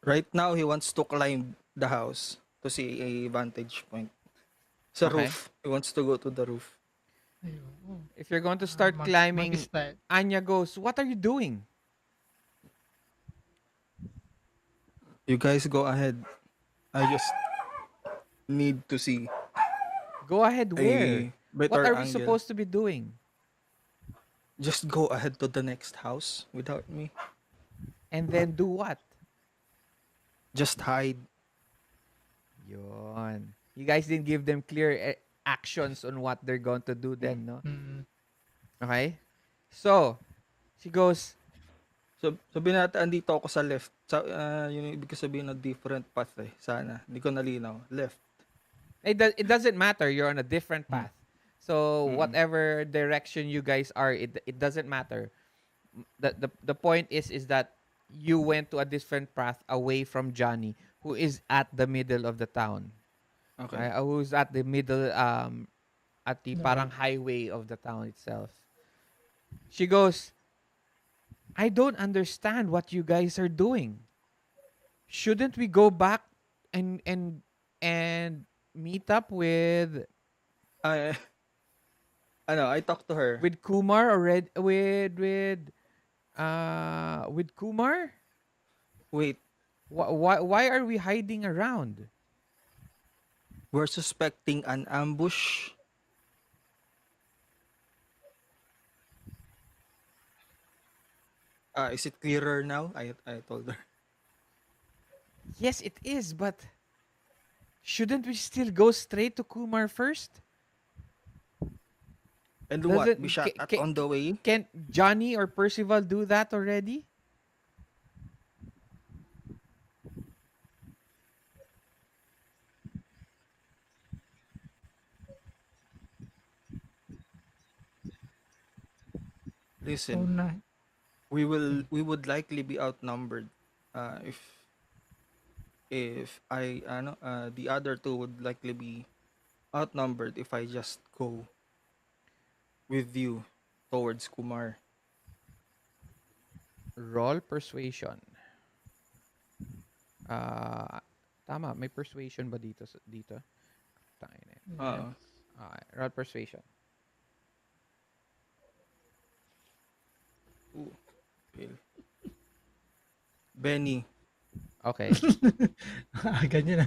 Right now, he wants to climb the house to see a vantage point. Sa Okay. roof. He wants to go to the roof. Ayun. If you're going to start Monkey climbing, style. Anya goes, what are you doing? You guys go ahead. I just need to see Go ahead where? a What better are we angle. supposed to be doing? Just go ahead to the next house without me. And then do what? Just hide. Yon. You guys didn't give them clear actions on what they're going to do then, no? Mm. Okay? So, she goes, So, sabi natin, andito ako sa left. Sa, yun yung ibig sabihin na different path eh. Sana. Hindi ko nalinaw. Left. it doesn't matter. You're on a different Mm. path. So, Mm-mm. whatever direction you guys are, it doesn't matter. The point is that you went to a different path away from Johnny, who is at the middle of the town. Okay. Okay? Who's at the middle, at the The parang road. highway of the town itself. She goes, I don't understand what you guys are doing. Shouldn't we go back and meet up I, I talked to her. with Kumar already with Kumar? Wait, Why are we hiding around? we're suspecting an ambush. Is it clearer now? I told her. Yes, it is, but shouldn't we still go straight to Kumar first? And what? Be Doesn't shot at on the way? can Johnny or Percival do that already? So Listen, na. we would likely be outnumbered. If the other two would likely be outnumbered if I just go. with you towards Kumar. Roll persuasion. Ah, tama, may persuasion ba dito dito? Tangina. Yes. Uh, Roll persuasion. ooh, fail. Benny. Okay. Ganyan na.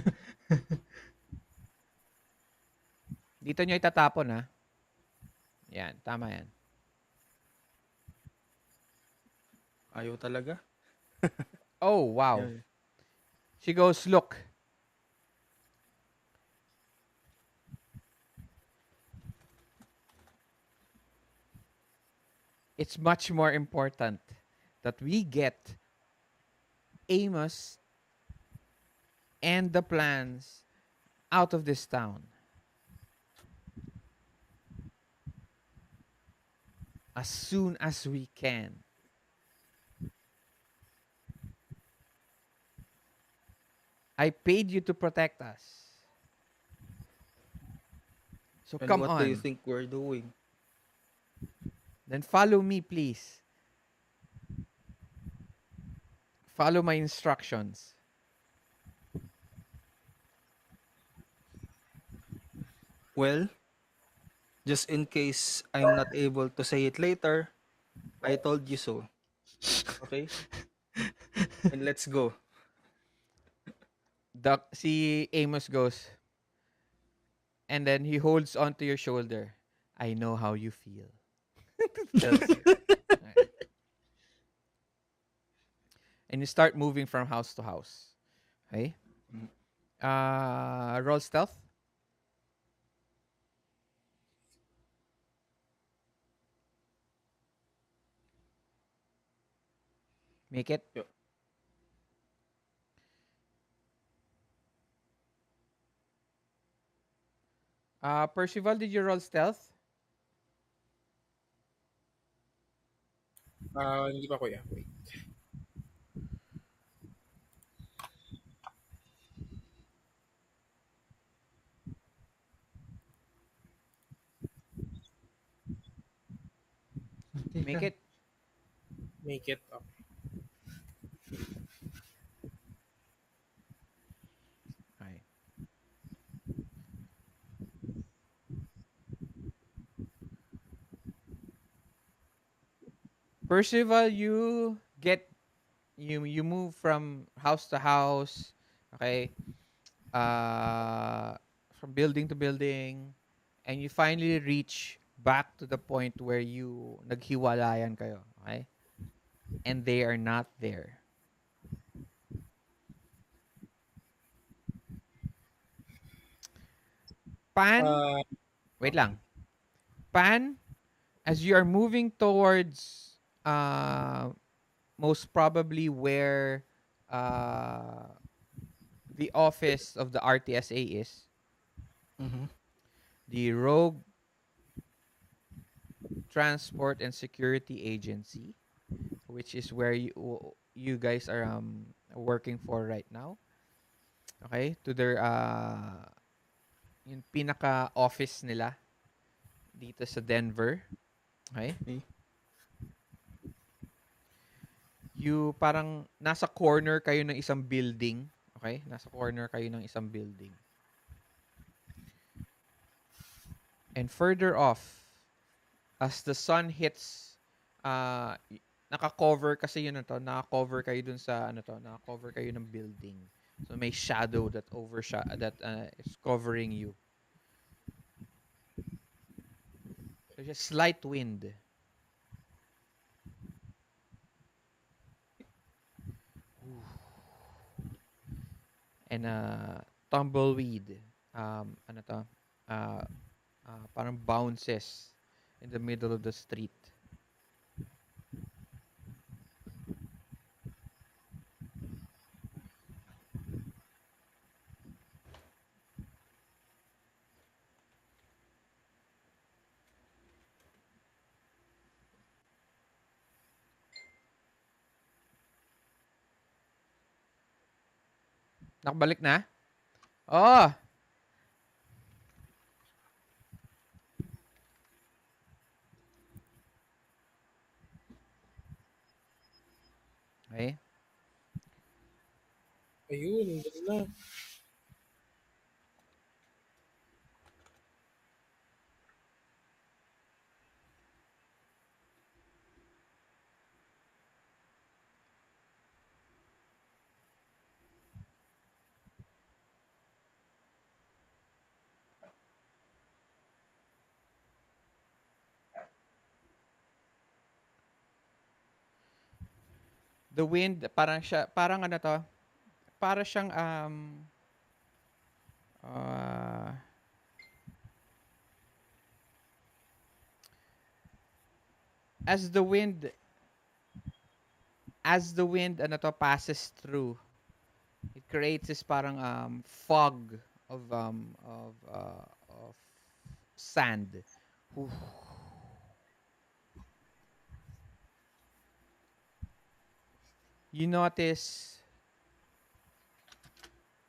Dito nyo itatapon ha. Yan, tama yan. Ayaw talaga. Oh, wow. Yeah. She goes, look. It's much more important that we get Amos and the plans out of this town as soon as we can. I paid you to protect us. So And come what do you on. think we're doing? Then follow me, please. Follow my instructions. Well, just in case I'm not able to say it later, I told you so. Okay? And let's go. Si Amos goes, and then he holds onto your shoulder. I know how you feel. Tells you. Right. And you start moving from house to house. Okay? Mhm. Roll stealth. Make it. Yo. Percival, did you roll stealth? Hindi pa kuya. Wait. Okay Make ka. it. Make it up. Okay. Percival, you move from house to house. Okay. From building to building, and you finally reach back to the point where you naghiwalayan kayo. Okay. And they are not there. Pan, Uh, wait lang. Pan, as you are moving towards most probably where uh, the office of the RTSA is, Mm-hmm. the Rogue Transport and Security Agency, which is where you guys are working for right now. Okay? To their yung pinaka office nila dito sa Denver. Okay? Okay. You parang nasa corner kayo ng isang building. Okay? Nasa corner kayo ng isang building. And further off, as the sun hits, naka-cover kasi yun na to, naka-cover kayo dun sa ano to, naka-cover kayo ng building. So may shadow that is covering you. There's a slight wind. And tumbleweed. Ano to? Uh, Parang bounces in the middle of the street. Nakabalik na? Oh! Ayun, dun na. The wind, parang ano to, para siyang, uh, as the wind, ano to, passes through, it creates this parang, fog of sand. Whew. You notice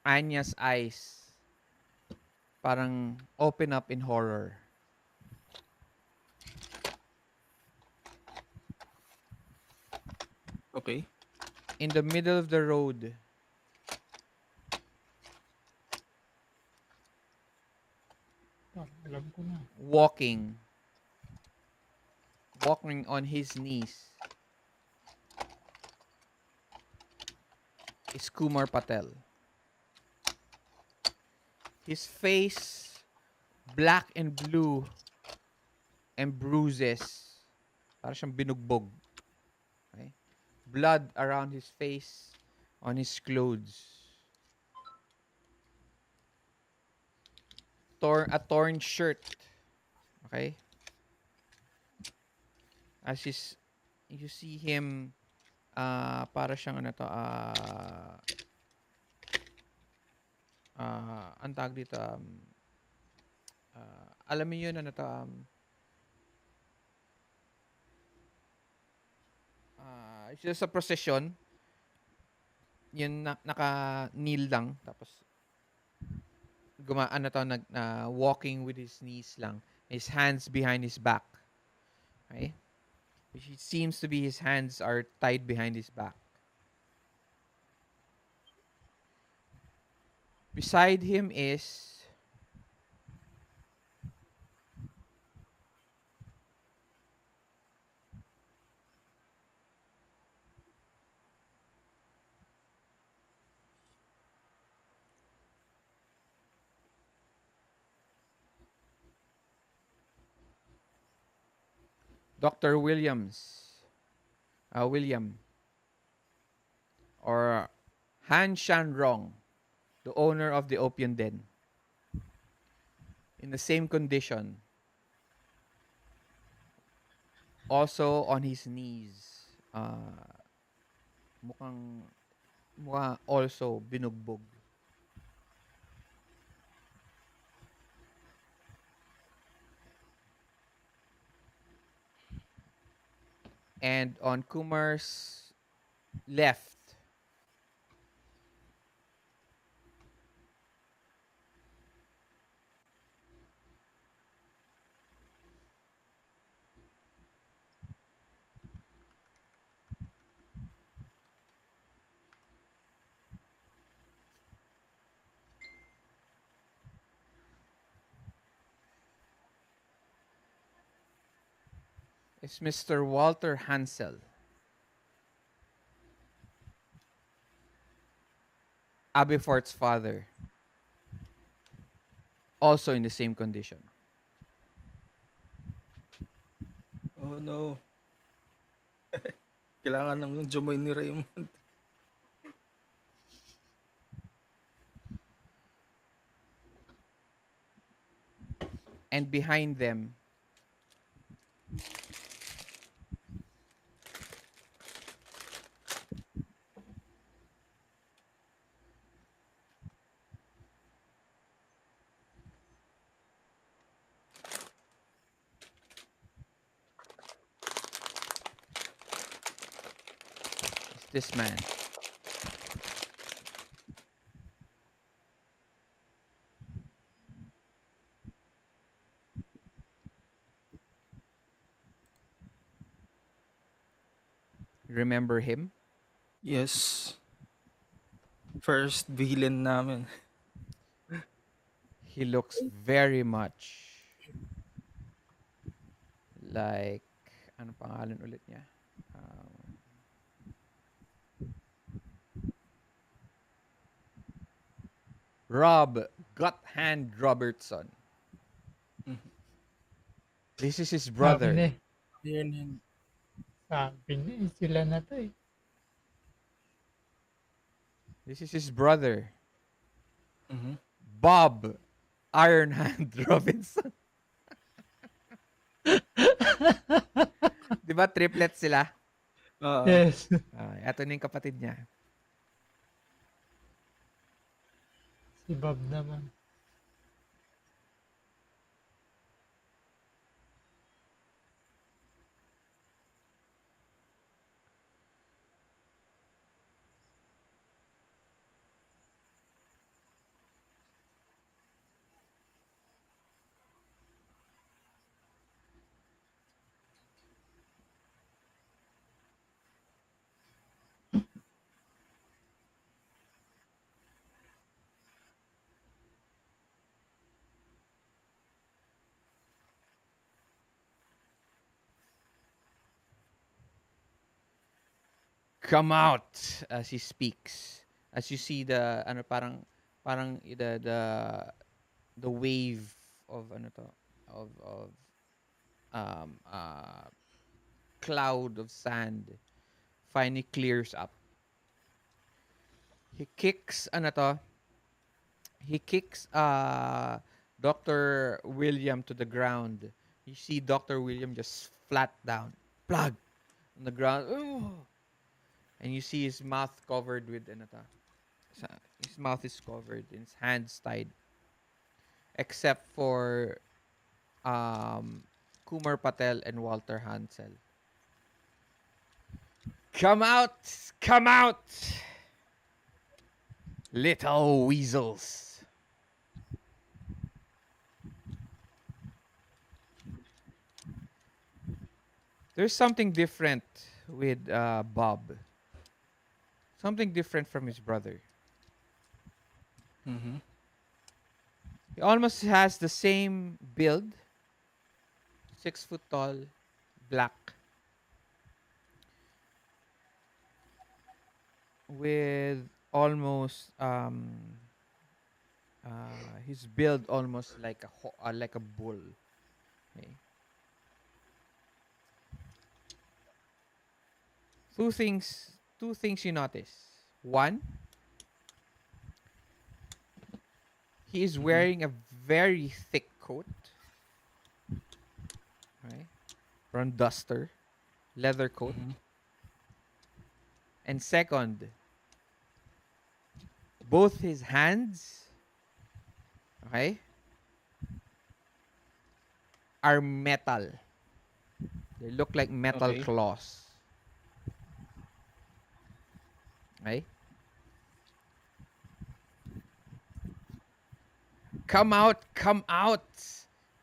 Anya's eyes parang open up in horror. Okay. In the middle of the road, Alam ko na. walking, on his knees, is Kumar Patel. His face black and blue and bruises. Parang siyang binugbog. Okay? Blood around his face, on his clothes. A torn shirt. Okay? As his, you see him, para siyang ano to, ang tawag dito, alam mo yun, ano to, it's just a procession, yun naka-kneel lang, tapos ano to, walking with his knees lang, his hands behind his back. Okay? Which it seems to be his hands are tied behind his back. Beside him is Dr. William, or Han Shanrong, the owner of the opium den, in the same condition, also on his knees, mukhang also binugbog. And on Kumar's left is Mr. Walter Hansel, Abifort's father, also in the same condition. Oh no. Kailangan nang jumoy ni Raymond. And behind them is this man. Remember him? Yes. First villain namin. He looks very much like, ano pangalan ulit niya? Um, Rob Gotthand Robertson. Mhm. This is his Sabi na brother. eh. Iron Hand. Sabi na eh. Sila na to eh. This is his brother. Mhm. Bob Iron Hand Robinson. Di ba triplets sila? Oo. Yes. Ito na yung kapatid niya. Si Bob naman. Come out as he speaks. As you see the ano parang the wave of ano to of um uh cloud of sand finally clears up. He kicks ano to he kicks Dr. William to the ground. You see Dr. William just flat down, plug on the ground. Ooh! And you see his mouth covered with ano to. His mouth is covered and his hands tied except for um Kumar Patel and Walter Hansel. Come out! Come out! Little weasels. There's something different with Bob. Something different from his brother. Mhm. He almost has the same build, 6 foot tall, black, with almost his build almost like a bull. Okay. Two things you notice. One, he is Mhm. wearing a very thick coat, right? From duster, leather coat. Mhm. And second, both his hands, okay, are metal. They look like metal Okay. claws. Okay? Come out,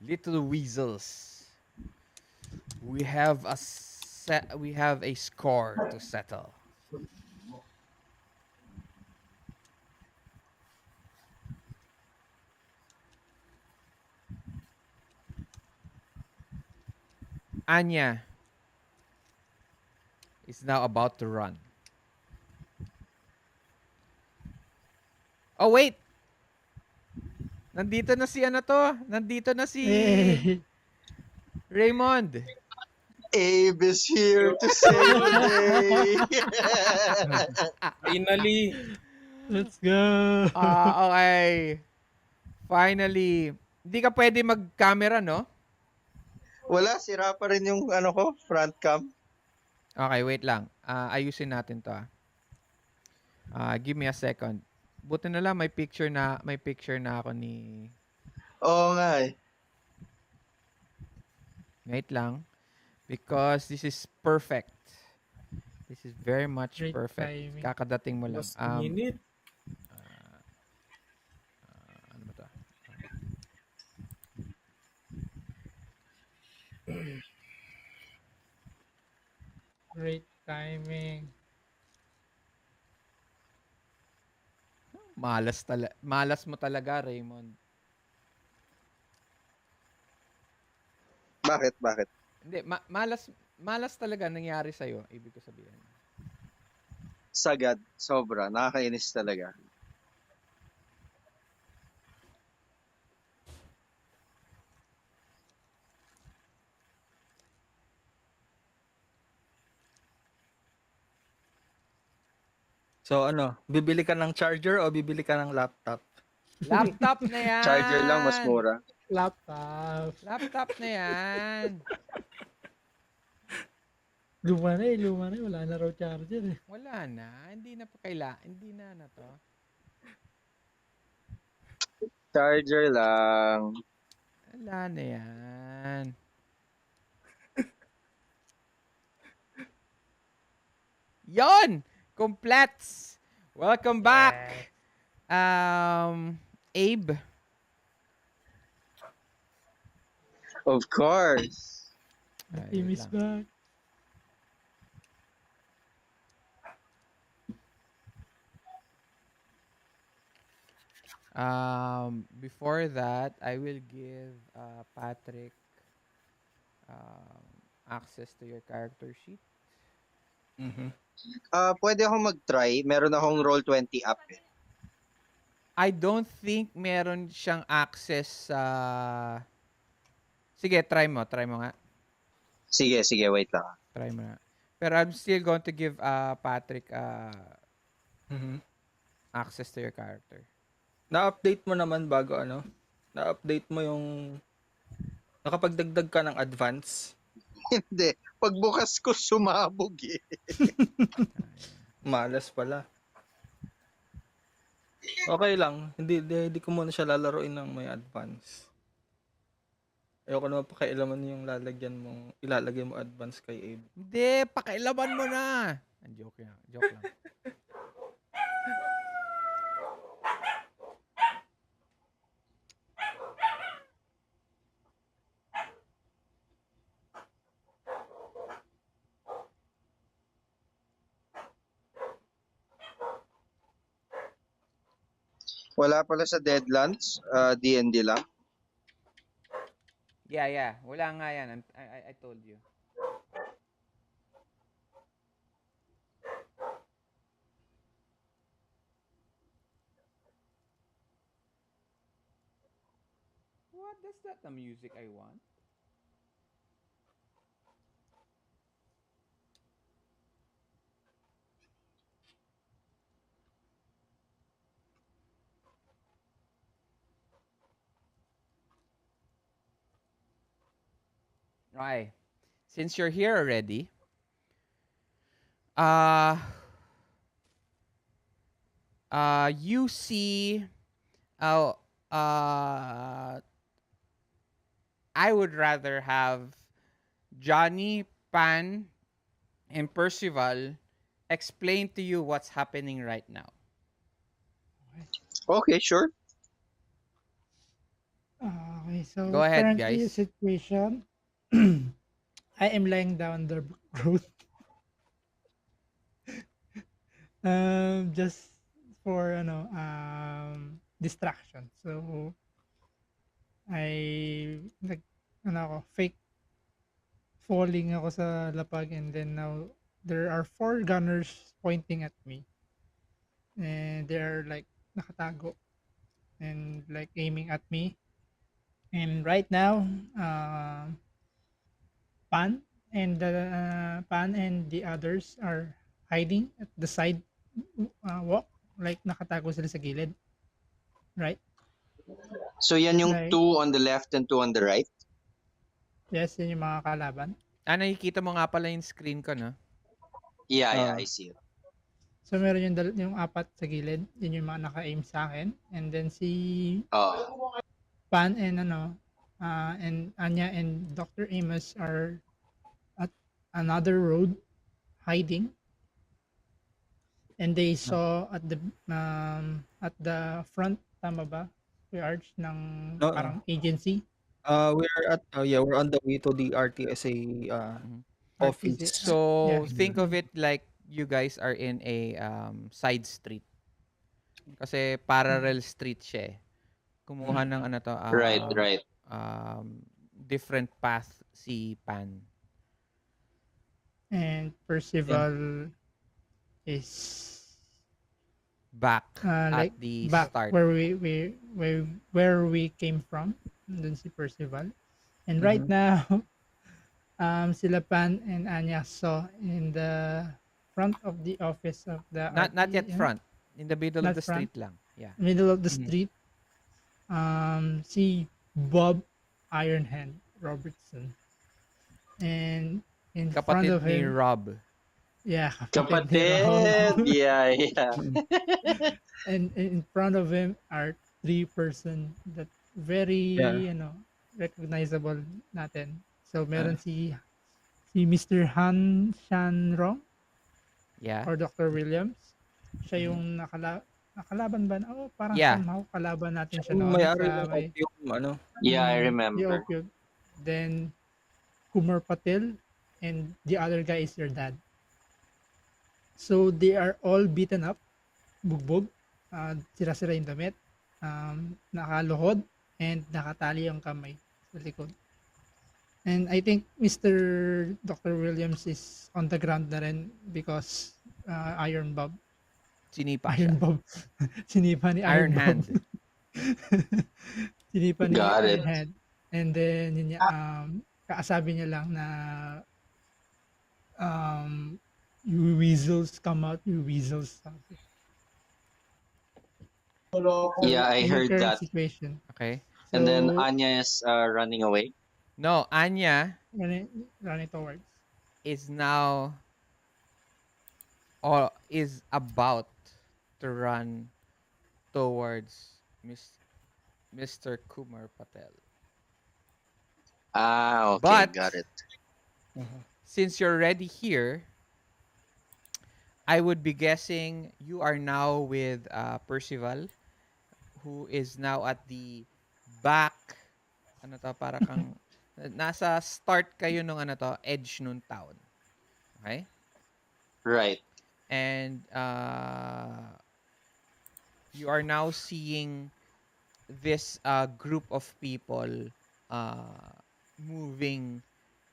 little weasels. We have a score to settle. Anya is now about to run. Oh wait, nandito na si ano to? Nandito na si Hey! Raymond. Abe is here to save the Yun! day. Finally! Let's go! Okay. Finally, hindi ka pwede mag-camera, no? Wala, sira pa rin yung ano ko, front cam. Okay, wait lang. Ayusin natin 'to. Give me a second. Buti na lang may picture na ako ni. Oo nga eh. Wait lang because this is perfect. This is very much Great perfect. timing. Kakadating mo lang. Last minute. Uh, ano ba 'to? Great timing. Malas mo talaga, Raymond. Bakit? Bakit? Hindi, malas talaga nangyari sa'yo, ibig ko sabihin. Sagad. Sobra. Nakakainis talaga. So ano, bibili ka ng charger o bibili ka ng laptop? Laptop na Charger lang, mas yan! mura. Laptop. Laptop na yan! Luma na eh, luma na eh. Wala na raw charger eh. Wala na. Hindi na to. Charger lang. Wala na yan. Yon! Complets! Welcome back! Abe. Of course. The Ay, team wait is lang. back. Before that, I will give Patrick access to your character sheet. Mhm. Pwede ako mag-try. Meron akong Roll20 app eh. I don't think meron siyang access sa... Sige, try mo nga. Sige, wait lang. Try mo na. Pero I'm still going to give Patrick Mhm. access to your character. Na-update mo naman bago ano? Na-update mo yung nakapagdagdag ka ng advance? Hindi. Pagbukas ko, sumabog eh. Malas pala. Okay lang. Hindi ko muna siya lalaroin ng may advance. Ayoko naman pakialaman yung ilalagay mo advance kay Abe. Hindi, pakailaman mo na. Joke lang. Wala pala sa Deadlands. D&D lang. Yeah. Wala nga yan. I told you. What? That's not the music I want. Okay. Since you're here already, you see, uh, I would rather have Johnny, Pan, and Percival explain to you what's happening right now. Okay, sure. Okay, so Go ahead, currently the guys. situation, I am lying down the road. Just for distraction. So I fake falling ako sa lapag, and then now there are four gunners pointing at me. And they're like nakatago and like aiming at me. And right now, Pan and the others are hiding at the side walk, like nakatago sila sa gilid, right? So yan yung Like, 2 on the left and 2 on the right? yes, yun yung mga kalaban. Nakikita mo nga pala yung screen ko, no? Yeah, I see it. So meron yung apat sa gilid, yun yung mga naka-aim sa akin. And then si Pan and and Anya and Dr. Amos are at another road hiding. And they saw at the front, tama ba? Arch ng Oo. parang agency. We're on the way to the RTSA office. So Yeah. think of it like you guys are in a side street. Kasi parallel street siya eh. Kumuha ng ano to, Right, right. different path si Pan. And Yeah. Percival is Back at like the back start. where we came from. Dun si Percival. And right Mm-hmm. now, sila Pan and Anya saw in the front of the office of the Not yet RTM, front. In the middle of not the front, street lang. Yeah. middle of the Mm-hmm. street, si Bob Ironhand Robertson, and in front Kapatid of ni him, Rob. yeah, kapatid ni Rob, Kapatid! Yeah, yeah. and in front of him are three person that Yeah. very recognizable natin. So Uh, meron si Mr. Han Shanrong Yeah. or Dr. Williams. Siya mhm. yung nakalaban ba? Oh, parang Yeah. somehow kalaban natin Siya siya yung noon may-ari sa ng may opium, ano? Yeah, I the remember. opioid. Then Kumar Patel and the other guy is your dad. So they are all beaten up, bugbog, sira-sira yung damit, nakaluhod, and nakatali ang kamay sa likod. And I think Mr. Dr. Williams is on the ground na rin because Iron Bob. Sinipa siya. Iron Bob. Sinipa ni Iron Iron Bob. Hand. Sinipa ni Got it. Iron Head. And then, yun niya, kaasabi niya lang na you weasels come out, you weasels. Yeah, So, I yun yung heard current that. situation. Okay. And then So, Anya is running away. No, Anya running towards. is now or is about to run towards Mr. Kumar Patel. Ah, okay, But got it. since you're already here, I would be guessing you are now with Percival, who is now at the back. Ano to, para kang nasa start kayo nung ano to, edge nung town. Okay? Right. And you are now seeing this group of people moving,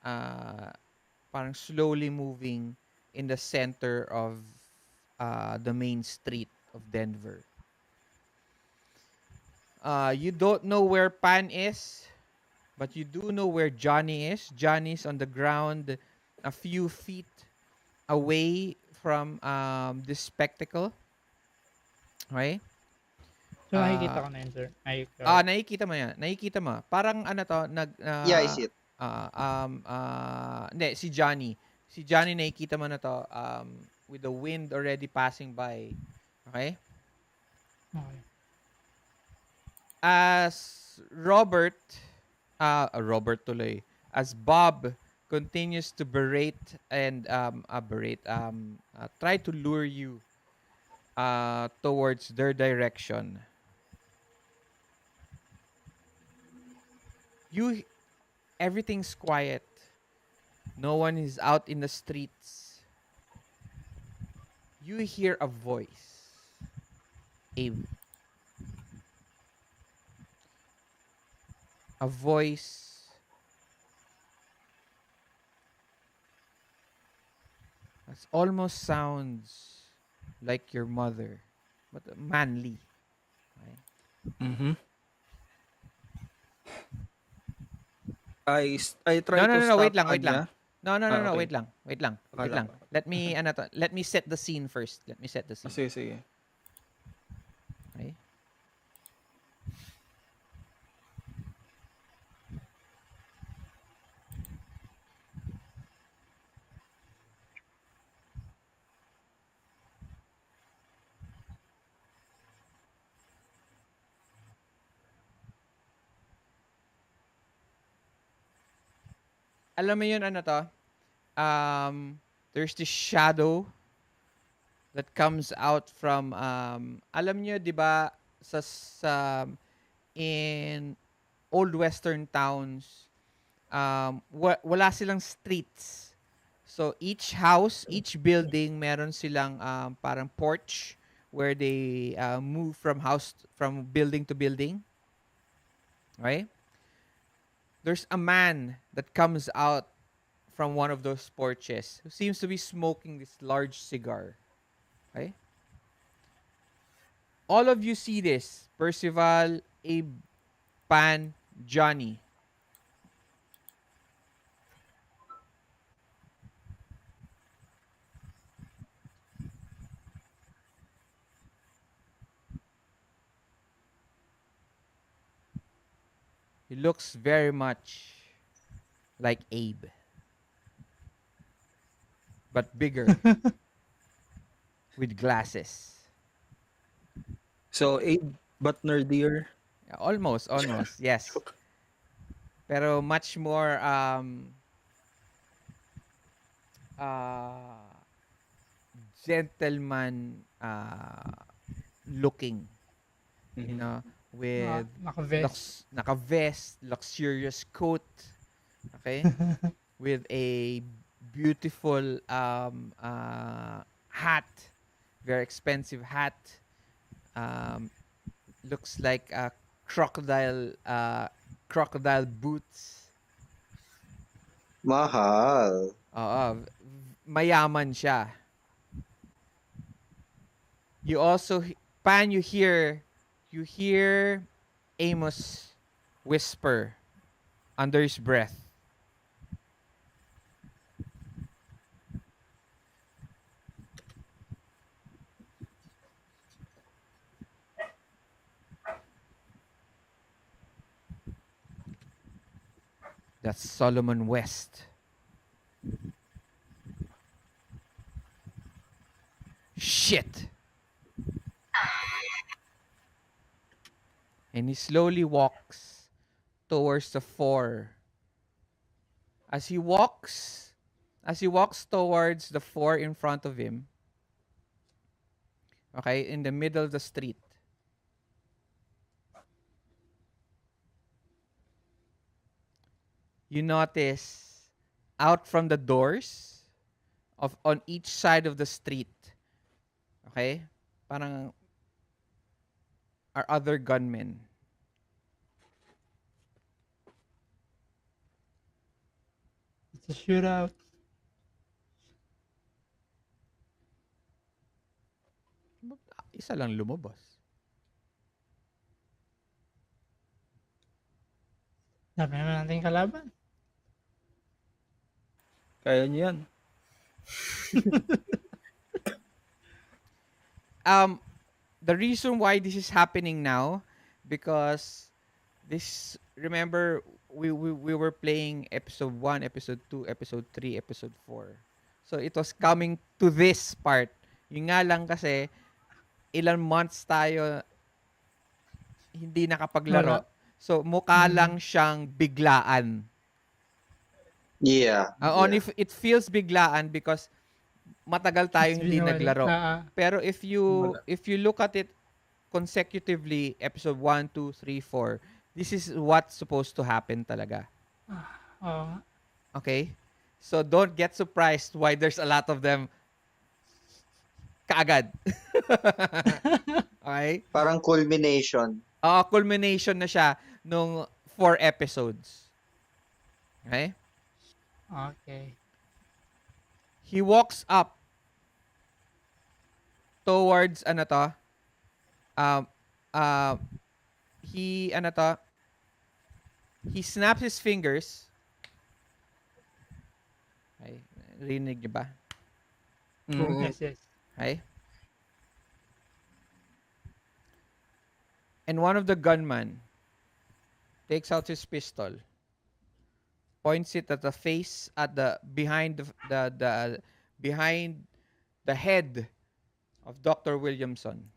parang slowly moving in the center of the main street of Denver. You don't know where Pan is, but you do know where Johnny is. Johnny's on the ground a few feet away from this spectacle. Okay? So, nakikita Ah, ko na yun, sir. nakikita mo yan. Nakikita mo. Parang ano to, Yeah, I see it. hindi, si Johnny. Si Johnny nakikita mo na to with the wind already passing by. Okay? Okay. As Robert tuloy, as Bob continues to berate and try to lure you towards their direction. Everything's quiet. No one is out in the streets. You hear a voice. A voice that almost sounds like your mother, but manly. Okay? Mm-hmm. I try No, no, to no, no, stop wait lang, wait lang. Anya. No, no, no, no, Okay. wait lang. Wait lang. Wait Akala lang. ko. Let me set the scene first. Let me set the scene. Sige, sige. Okay? Alam mo yun, ano to? There's this shadow that comes out from, alam nyo, di ba, sa in old western towns, wala silang streets. So each house, each building, meron silang parang porch where they move from building to building, right? There's a man that comes out from one of those porches who seems to be smoking this large cigar. Okay? All of you see this. Percival, Abe, Pan, Johnny. He looks very much like Abe, but bigger with glasses. So Abe, but nerdier. Almost, almost, yes. Pero much more uh, gentleman looking, you Mhm. know, with Naka-vest. naka-vest, luxurious coat, okay, with a beautiful hat, very expensive hat. Um, looks like a crocodile boots. Mahal. Oo, mayaman siya. You also Pan, you hear Amos whisper under his breath. That's Solomon West. Shit. And he slowly walks towards the four. As he walks, as he walks towards the four in front of him, okay, in the middle of the street, you notice out from the doors of on each side of the street, okay, parang are other gunmen. It's a shootout. Isa lang lumabas. Dami naman nating kalaban. Kaya niyo yan. Um, the reason why this is happening now, because this remember we were playing episode 1, episode 2, episode 3, episode 4. So it was coming to this part. Yung nga lang kasi ilang months tayo hindi nakapaglaro. Wala. So mukha Mm, lang siyang biglaan. Yeah, Only yeah. it feels biglaan because matagal it's tayong been hindi a while. naglaro. Pero Wala. if you look at it consecutively, episode 1, 2, 3, 4, this is what's supposed to happen talaga. Oo nga. Okay? So don't get surprised why there's a lot of them kaagad. Okay? Parang culmination. Culmination na siya nung 4 episodes. Okay? Okay. He walks up towards ano to? Um uh, he ano to? He snaps his fingers. Okay? Rinig niyo ba? Mhm. Oo. Yes, yes. Okay? And one of the gunmen takes out his pistol, points it at the face at the behind the head of Dr. Williamson.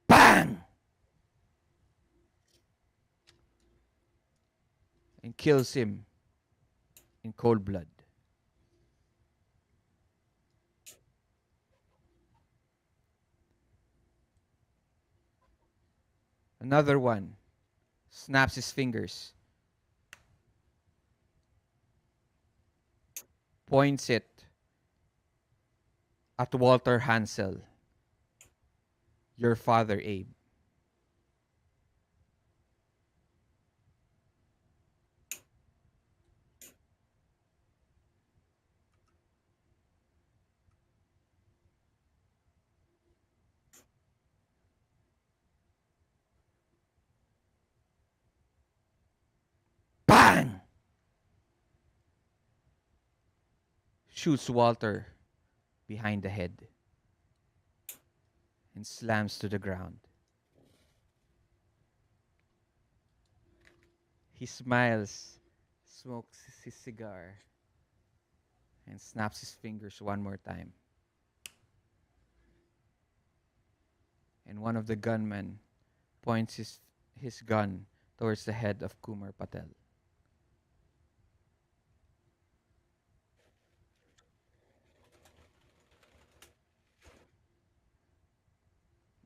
Bang! And kills him in cold blood. Another one snaps his fingers. points it at Walter Hansel, your father, Abe. Bang! Shoots Walter behind the head and slams to the ground. He smiles, smokes his cigar, and snaps his fingers one more time. And one of the gunmen points his gun towards the head of Kumar Patel.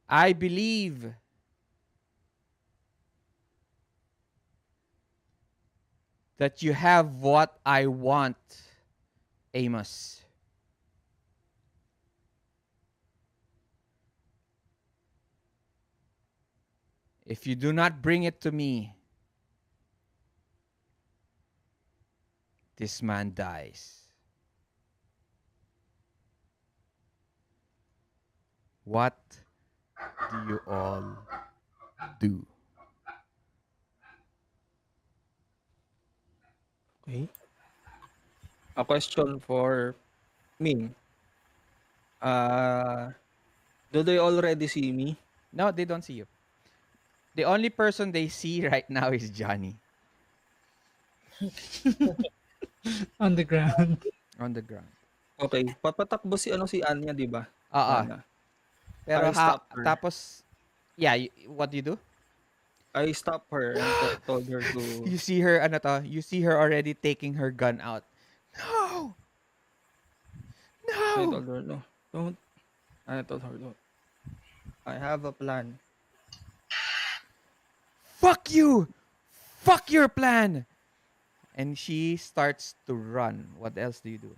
I believe that you have what I want, Amos. If you do not bring it to me, this man dies. What do you all do? Okay. A question for me. Uh, do they already see me? No, they don't see you. The only person they see right now is Johnny On the ground. on the ground. Okay. Papatakbo si Anya, di ba? Oo. Sana. Pero I stopped her. tapos, yeah, what do you do? I stopped her and told her to... You see her, you see her already taking her gun out. No! I No! told her, no, don't. I told her, don't. I have a plan. Fuck you! Fuck your plan! And she starts to run. What else do you do?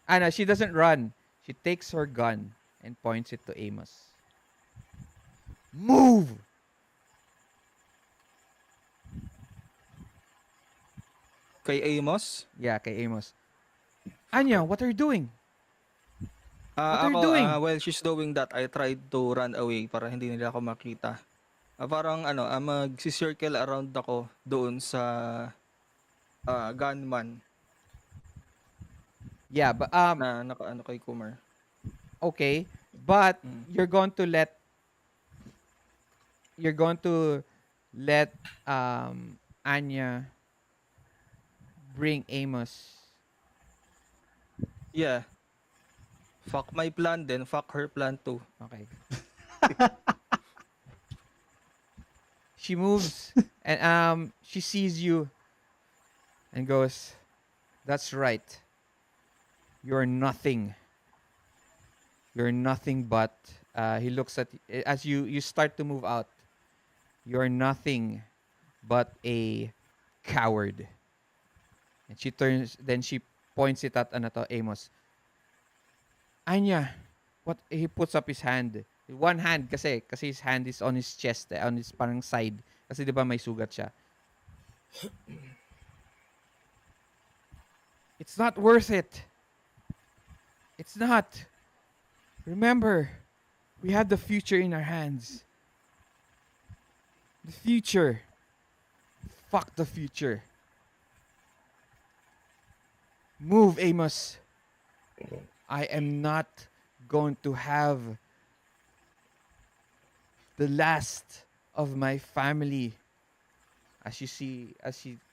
No, she doesn't run. She takes her gun and points it to Amos. Move! Kay Amos? Yeah, kay Amos. Anya, what are you doing? What are you doing? While she's doing that, I tried to run away para hindi nila ako makita. Parang mag-circle around ako doon sa gunman Yeah, but na nakaano kay Kumar. okay, but Mm. you're going to let Anya bring Amos. Yeah. Fuck my plan then, fuck her plan too. Okay. She moves and she sees you and goes, "That's right. You're nothing. You're nothing but." He looks at as you start to move out. You're nothing but a coward. And she turns. Then she points it at Amos. Anya, what? He puts up his hand. One hand kasi his hand is on his chest, on his parang side. Kasi 'di ba may sugat siya. It's not worth it. It's not. Remember, we have the future in our hands. The future. Fuck the future. Move, Amos. I am not going to have the last of my family. As she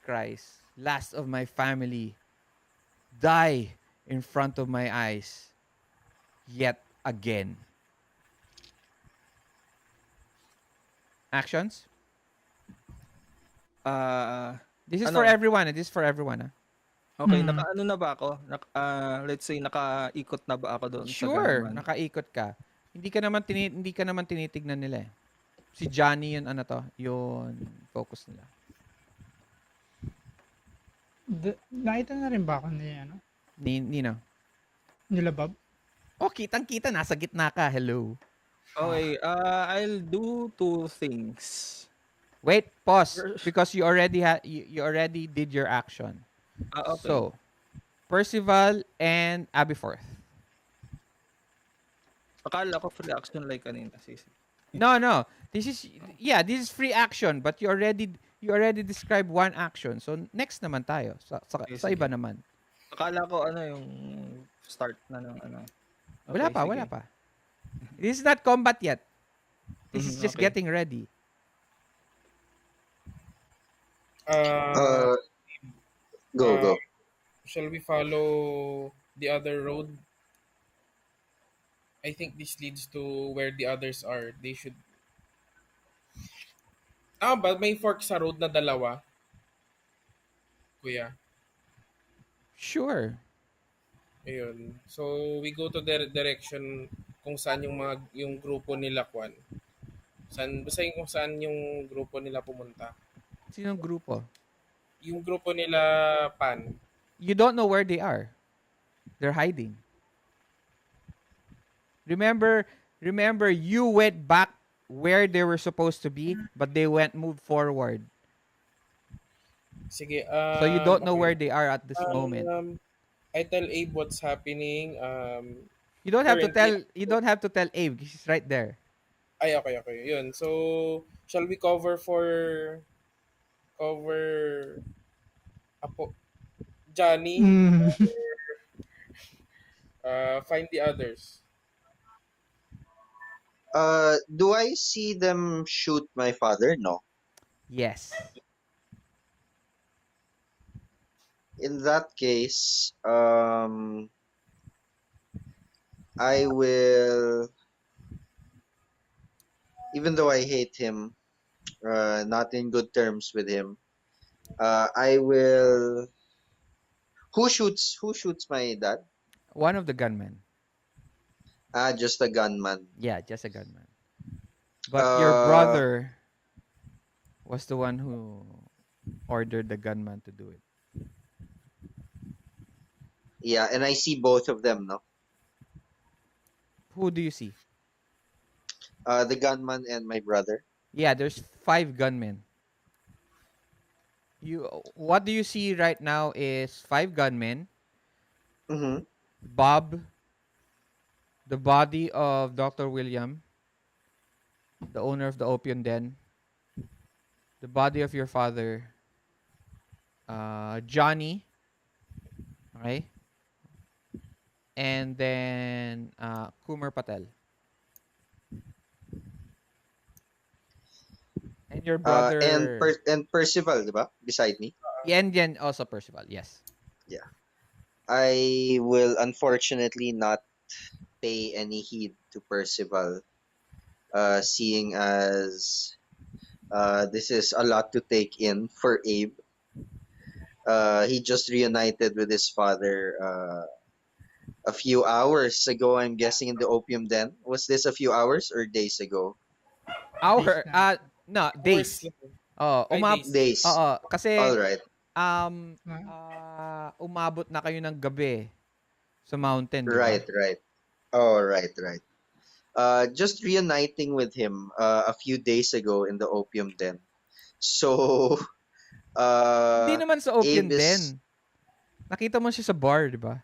cries, last of my family die in front of my eyes yet again. Actions? This is for everyone. This is for everyone. Okay, Hmm. nakaano na ba ako? Let's say nakaikot na ba ako doon sa Sure, gunman? nakaikot ka. Hindi ka naman tinitignan nila eh. Si Johnny yun yung focus nila. Nakita na rin ba ako ni, ano, Nino. nila Bob? Oh, kitang-kita. Nasa gitna ka. Hello. Ah, Okay, I'll do two things. Wait, pause. First, Because you already did your action. okay. So, Percival and Abiforth. Akala ko free action like kanina, sisi. No, no. This is free action, but you already described one action. So next naman tayo Okay, sa iba sige. naman. Akala ko ano yung start na ng ano. Wala Okay, pa, wala sige. pa. This is not combat yet. This is Mhm, just okay. getting ready. Uh, Uh, go, uh, go. shall we follow the other road? I think this leads to where the others are. They should... But may fork sa road na dalawa, kuya. Sure. Ayun. So, we go to the direction kung saan yung grupo nila Kwan. Basta yung kung saan yung grupo nila pumunta. Sinong grupo? Yung grupo nila Pan. You don't know where they are. They're hiding. Remember you went back where they were supposed to be, but they moved forward. Sige, So you don't know okay. where they are at this moment. I tell Abe what's happening. You don't have to Currently, tell Abe. He's right there. okay. Yun. So, shall we cover Apo, Johnny, mm, find the others? Do I see them shoot my father? No. Yes. In that case, I will, even though I hate him, not in good terms with him, I will. Who shoots my dad? One of the gunmen. Just a gunman. Yeah, just a gunman. But your Uh, brother was the one who ordered the gunman to do it. yeah, and I see both of them, no? Who do you see? The gunman and my brother. Yeah, there's 5 gunmen. What do you see right now is 5 gunmen, Mm-hmm. Bob, the body of Dr. William, the owner of the opium den, the body of your father, Johnny, okay, and then Kumar Patel, and your brother, And Percival, diba? Beside me. and also Percival. Yes. Yeah. I will unfortunately not pay any heed to Percival, seeing as this is a lot to take in for Abe. He just reunited with his father a few hours ago, I'm guessing, in the opium den. Was this a few hours or days ago? days Our na. no, Hours days. lang. Oh, Ay, days. Days. kasi All right. Na, umabot na kayo ng gabi sa mountain, 'di ba? Right, right. Oh, right, right. Just reuniting with him a few days ago in the opium den. So, Hindi uh, naman sa opium Abe is den. Nakita mo siya sa bar, 'di ba?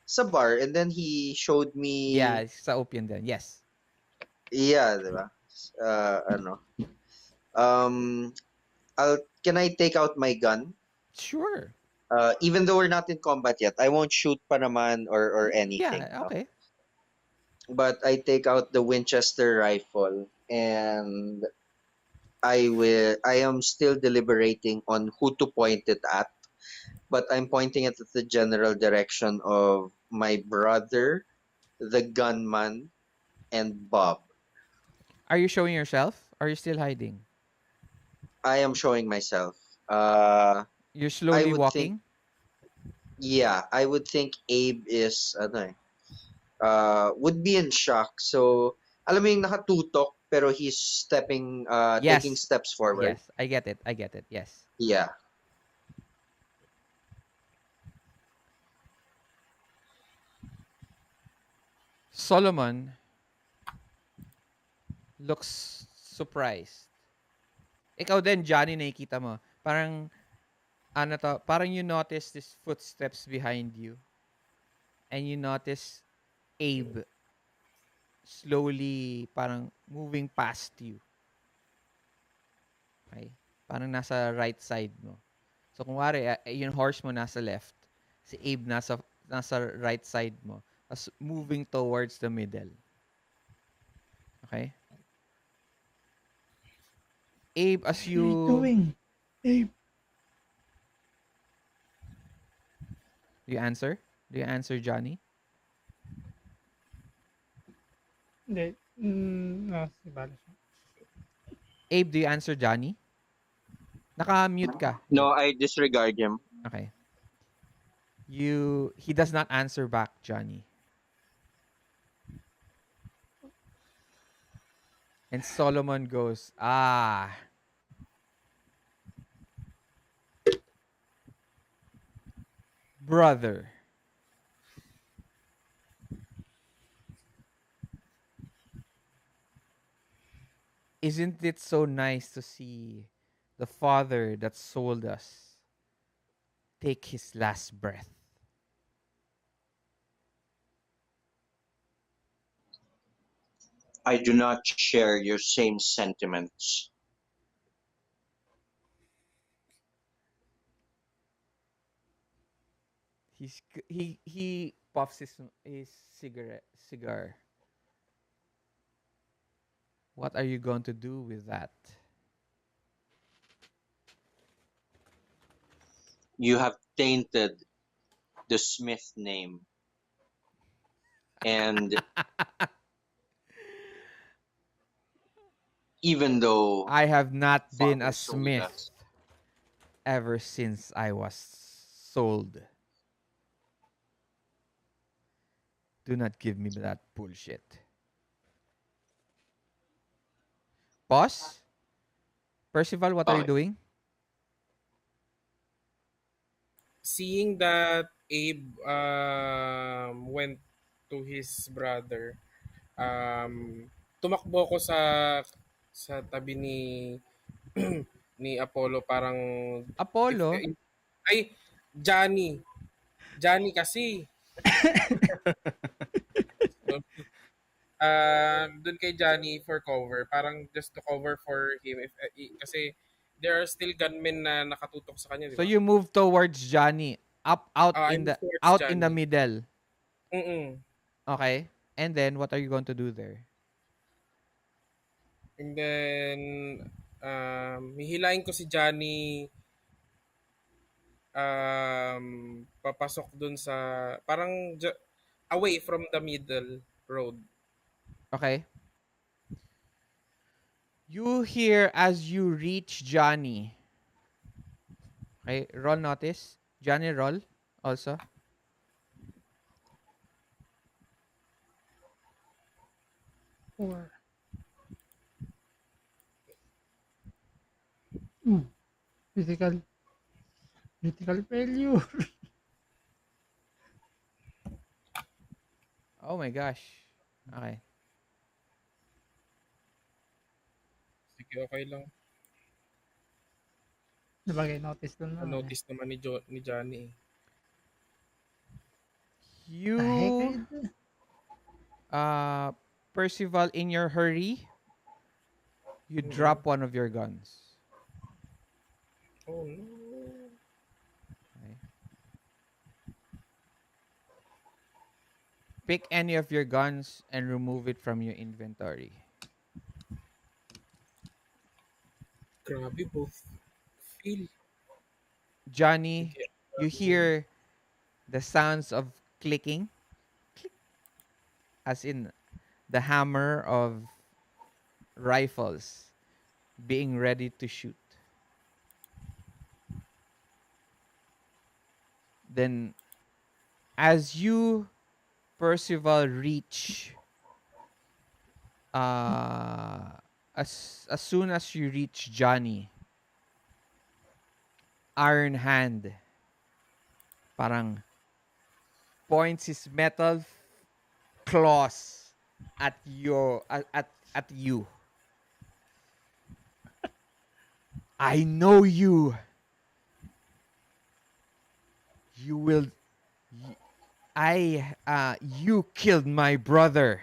sa bar, and then he showed me, Yeah, sa opium den. Yes. yeah, diba? Ano, um, can I take out my gun? Sure. Even though we're not in combat yet, I won't shoot pa naman or anything, Yeah, no? okay. But I take out the Winchester rifle, and I am still deliberating on who to point it at, but I'm pointing it at the general direction of my brother, the gunman, and Bob. Are you showing yourself? Are you still hiding? I am showing myself. Uh, You're I slowly would think, walking? yeah, I would think Abe is, ano would be in shock. So, alam mo yung nakatutok, pero he's taking Yes. steps forward. Yes, I get it. I get it. Yes. Yeah. Solomon looks surprised. Ikaw din, Johnny, nakikita mo. Parang, ano to, parang you notice these footsteps behind you. And you notice Abe slowly parang moving past you. Okay? Parang nasa right side mo. So, kung wari, yung horse mo nasa left, si Abe nasa right side mo. Tapos moving towards the middle. Okay? Abe, as What are you you... doing? Hey, Do you answer? Do you answer, Johnny? hindi. Si bala siya. Abe, do you answer, Johnny? Naka-mute ka, No, Abe. I disregard him. Okay. He does not answer back, Johnny. And Solomon goes, brother, isn't it so nice to see the father that sold us take his last breath? I do not share your same sentiments. He puffs his cigar. What are you going to do with that? You have tainted the Smith name, and even though I have not been a father sold smith us, ever since I was sold. Do not give me that bullshit. Boss? Percival, what are you okay, doing? Seeing that Abe went to his brother, um, tumakbo ko sa tabi ni ni Apollo, parang if Apollo? ay Johnny. Johnny kasi. So, doon kay Johnny for cover, parang just to cover for him if kasi there are still gunmen na nakatutok sa kanya, di So ba? you move towards Johnny, I move towards out in the Johnny. middle. Mm. Okay? And then what are you going to do there? And then hihilahin ko si Johnny papasok dun sa parang away from the middle road. Okay? You hear as you reach Johnny. Okay? Roll notice. Johnny, roll also. Or, ooh, critical, critical failure. Oh my gosh. Okay. Sige, okay lang. Sabagay, notice lang naman eh. Na-notice naman ni Johnny eh. The heck are You, you doing? Percival, in your hurry, you Mm-mm. drop one of your guns. Oh no. Okay. Pick any of your guns and remove it from your inventory. Grabe, both feel. Johnny, Sige. you hear the sounds of clicking, as in the hammer of rifles being ready to shoot. Then, as you, Percival, reach, uh, as soon as you reach Johnny, Iron Hand parang points his metal claws at you. I know you. You will. y- you killed my brother.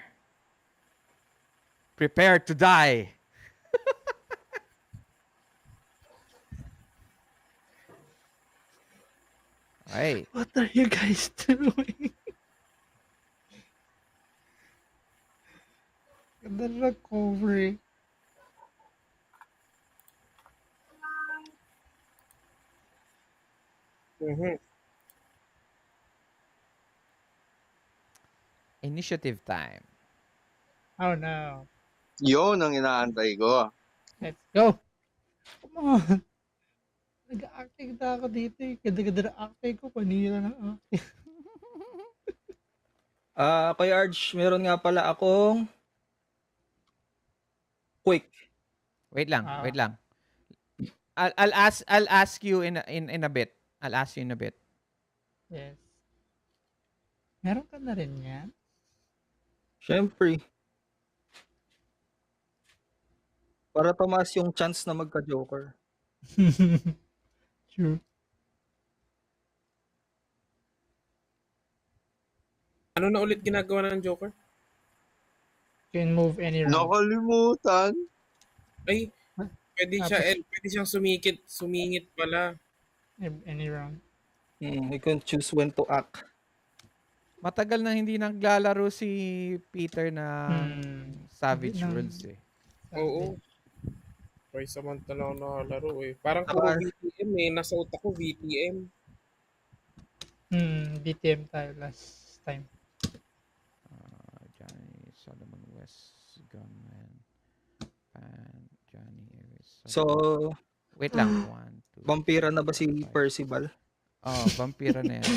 Prepare to die. Right. What are you guys doing? Ganda ng recovery. Mhm. Initiative time. Oh no. Yun ang inaantay ko. Let's go. Come on. Nag-acting na ako dito eh. Ganda-ganda ng acting ko. Panira ng acting. Kuya Arj, meron nga pala akong quick. Wait lang, wait Ah, lang. I'll ask you in a bit. I'll ask you in a bit. yes. Meron ka na rin yan? Siyempre, para tumaas yung chance na magka-joker. True. Ano na ulit ginagawa ng Joker? Can move any round. Nakalimutan. Ay, Tapos, pwede siyang sumingit pala. any round. You can choose when to act. Matagal na hindi naglalaro si Peter ng Savage Ng Worlds eh. Oo. Savage. Try samantala ako nakalaro eh. Parang puro Saka, VTM eh. Nasa utak ko VTM. DTM tayo last time. Johnny Solomon West Gunman Pan Johnny Aries so, Solomon. Wait lang. 1, 2, vampira na ba si 3, 4, 5. Percival? Oh, vampira na yan.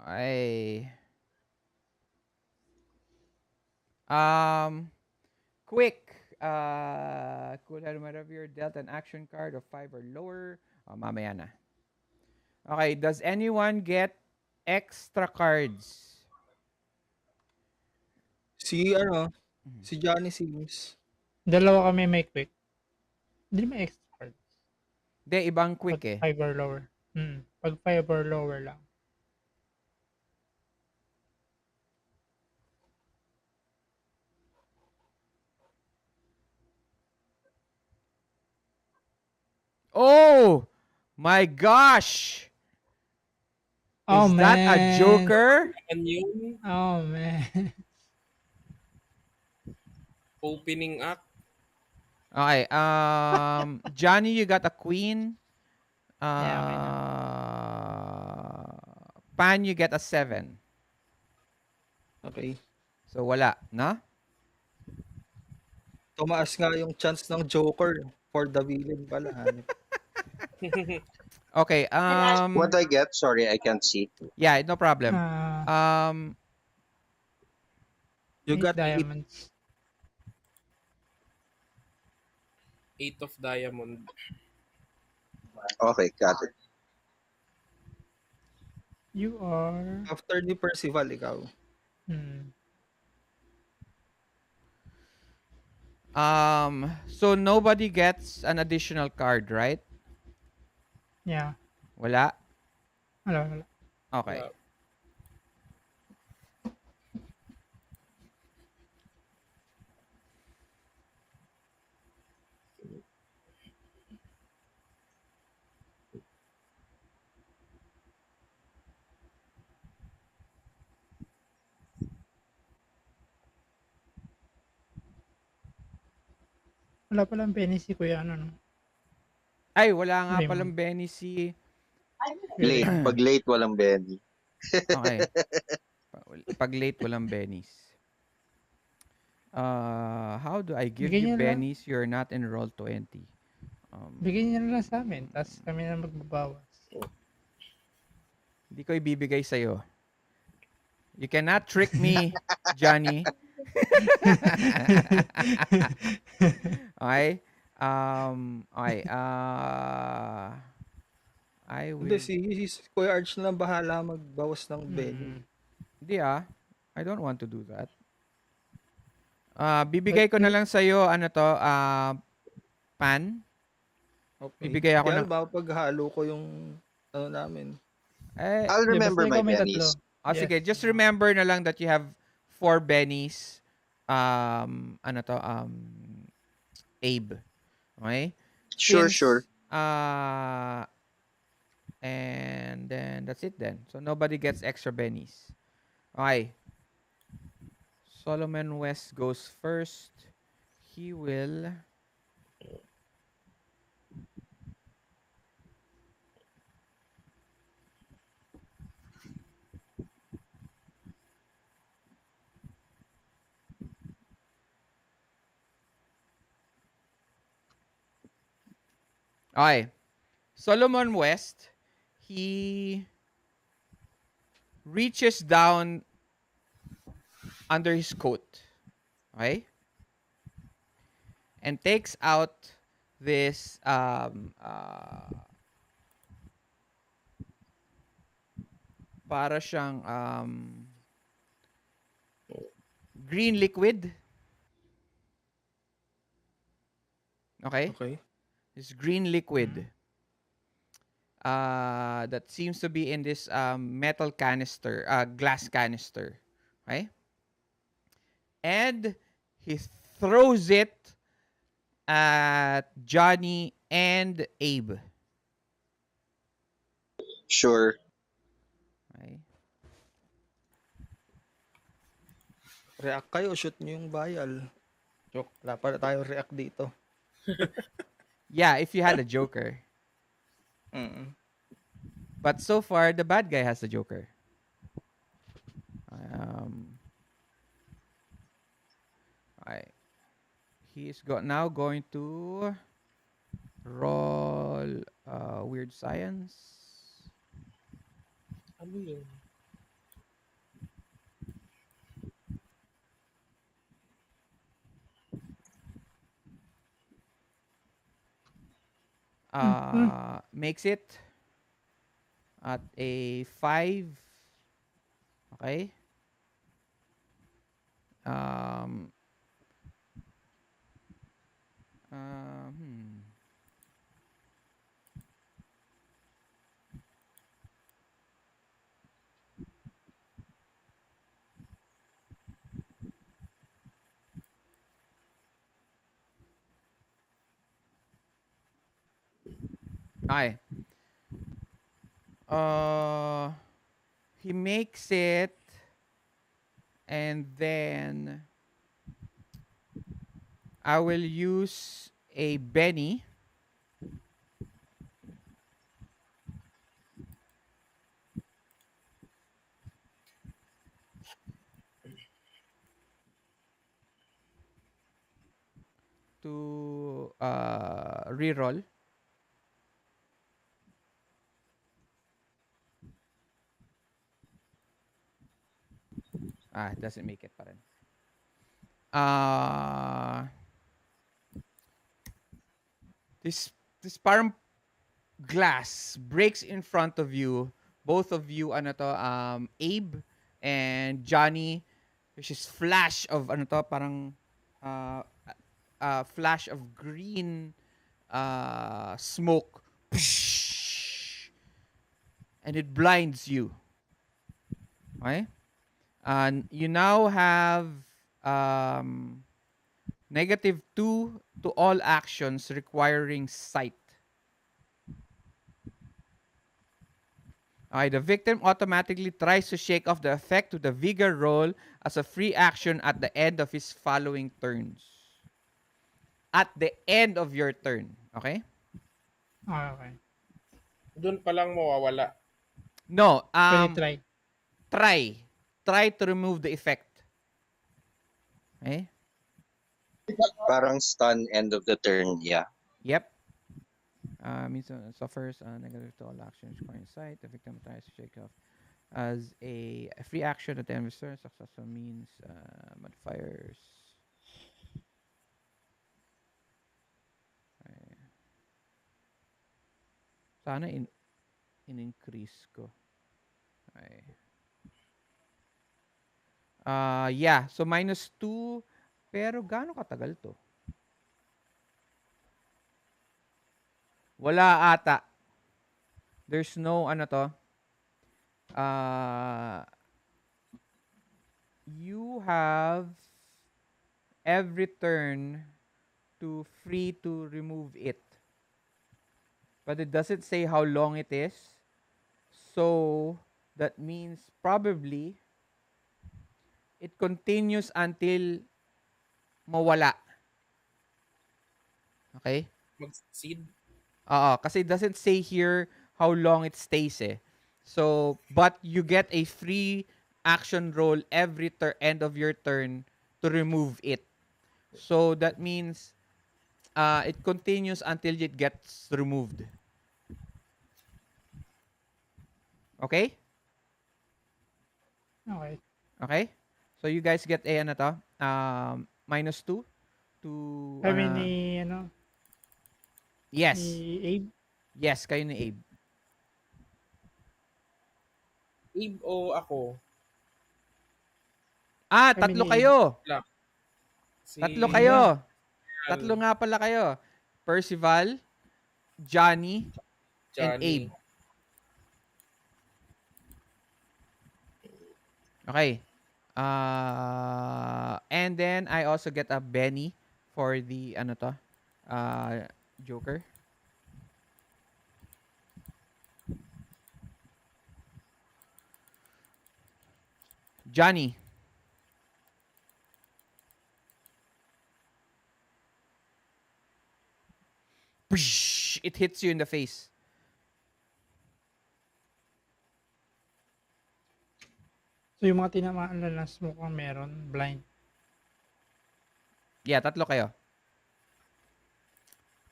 Ay. Quick. Could have whenever you're dealt an action card of 5 or lower. Oh, mamaya na. Okay, does anyone get extra cards? Si, si Johnny Sims. Dalawa kami may quick. Hindi may extra cards. Hindi, ibang Pag quick eh. 5 or lower. Pag 5 or lower lang. Oh! My gosh! Oh Is that a man. joker? Ano yun? Oh man. Opening act. Okay, Johnny, you got a queen. Yeah, okay na. Pan, you get a 7. Okay. So, wala, no? Tumaas nga yung chance ng joker for the villain pala. Okay, What I get? Sorry, I can't see. yeah, no problem. You 8 got 8. diamonds. 8 of diamond. Okay, got it. You are... After ni Percival, ikaw. So nobody gets an additional card, right? Yeah. Wala? Wala. Okay. Wala palang penny si Kuya ano, no? Ay, wala nga Raymond. palang Benny si Really? Pag late, walang Benny. Okay. Pag late, walang bennies. How do I give Bigyan you niyo na lang. bennies? You're not enrolled 20. Bigyan niyo na lang sa amin. Tapos kami na magbabawas. Hindi ko ibibigay sa'yo. You cannot trick me, Johnny. Okay? Okay. I Hindi, will... si Kuya Arch na lang bahala magbawas ng Benny. Hindi I don't want to do that. But Bibigay ko na lang sa'yo, ano to, pan. Okay. Bibigay ako Kaya ng... paghalo ko yung ano namin. Eh, I'll hindi, basta remember my ikaw may tatlo. Bennies. sige, Yes. just remember na lang that you have 4 bennies. Ano to, Abe. Okay? Sure, sure. Since, and then that's it then. So nobody gets extra bennies. Okay. Solomon West goes first. He will... Okay. Solomon West, he reaches down under his coat. Okay? And takes out this para siyang green liquid. Okay? Okay. This green liquid that seems to be in this metal canister, glass canister. Okay? And he throws it at Johnny and Abe. Sure. Okay? React kayo, shoot nyo yung vial. Joke, wala pala tayo react dito. Yeah, if you had a Joker. Mm. But so far, the bad guy has the Joker. I he is now going to roll weird science. Ano yun? Makes it at a 5. Okay. Um, hmm. Okay. He makes it, and then I will use a Benny to reroll. It doesn't make it pa rin. This parang glass breaks in front of you. Both of you, ano to, Abe and Johnny. There's this flash of, ano to, parang, flash of green smoke. And it blinds you. Okay? And you now have -2 to all actions requiring sight. Okay, the victim automatically tries to shake off the effect with the vigor roll as a free action at the end of his following turns. At the end of your turn. Okay? Okay. Doon pa lang mawawala. No, Pwede try. try. Try to remove the effect. Okay? Parang stun end of the turn, yeah. Yep. Means suffers negative to all actions scoring sight. The victim tries to shake off as a free action at the end of the turn. Successful means modifiers. Okay. Sana in-increase ko. Okay. Yeah. So, -2. Pero, gaano katagal to? Wala ata. There's no, ano to. You have every turn to free to remove it. But it doesn't say how long it is. So, that means probably it continues until mawala. Okay? Mag-succeed. Kasi it doesn't say here how long it stays eh. So, but you get a free action roll every end of your turn to remove it. So, that means it continues until it gets removed. Okay? Okay. Okay? So, you guys get a, ano to? -2 to, Kami ni, ano, yes. ni Abe. Yes, kayo ni Abe. Abe o ako? Kami Tatlo ni Abe. kayo. Si Tatlo kayo. Percival, Tatlo nga pala kayo. Percival, Johnny, and Johnny. Abe. Okay. And then I also get a Benny for the ano to? Joker. Johnny. Psh, it hits you in the face. So, yung mga tinamaan lang ng smoke ang meron, blind. Yeah, tatlo kayo.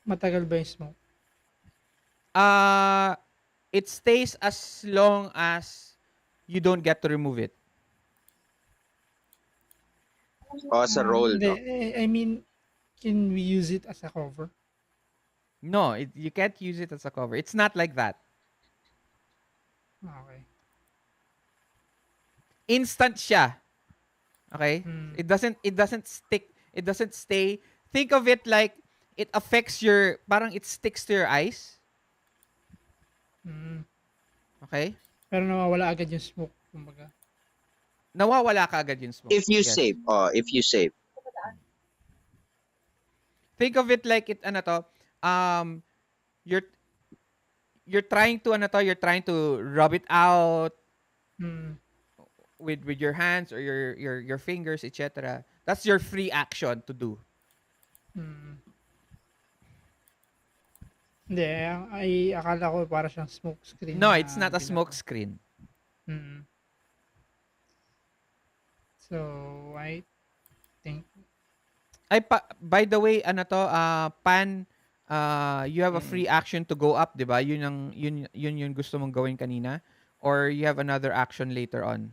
Matagal ba yung smoke? It stays as long as you don't get to remove it. As a roll, Hindi. no? I mean, can we use it as a cover? No, you can't use it as a cover. It's not like that. Okay. Instant siya. Okay? Hmm. It doesn't stick. It doesn't stay. Think of it like it affects your parang it sticks to your eyes. Hmm. Okay? Pero nawawala agad yung smoke, kumbaga. Nawawala ka agad yung smoke. If you Yes. save, if you save. Think of it like it ano to, you're trying to ano to, you're trying to rub it out Hmm. with your hands or your fingers, etc. That's your free action to do. Hmm. Hindi, ay akala ko para siyang smoke screen No, na it's not a smoke binato. screen. Hmm. So, I think, By the way, ano to, Pan, you have a Mm. free action to go up, 'di ba? Yun yung gusto mong gawin kanina, or you have another action later on.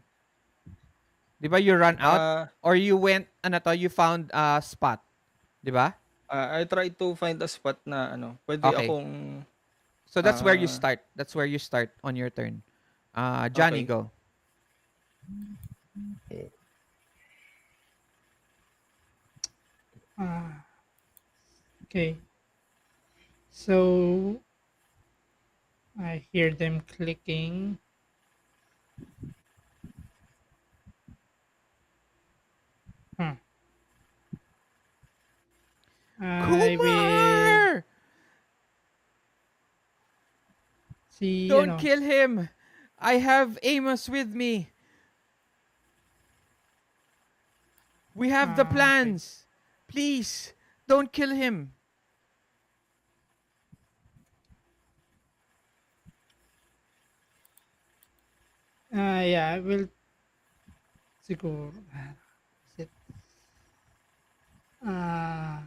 'Di ba you run out or you went ano to, you found a spot, 'di ba? I try to find a spot na ano, pwede Okay. akong So that's where you ah, start. That's where you start on your turn. Johnny, okay. go. okay. So, I hear them clicking. Huh. I will Kumar! see, Don't kill him. I have Amos with me. We have the okay. plans. Please, don't kill him. Yeah, I will siguro. Is it? Ah,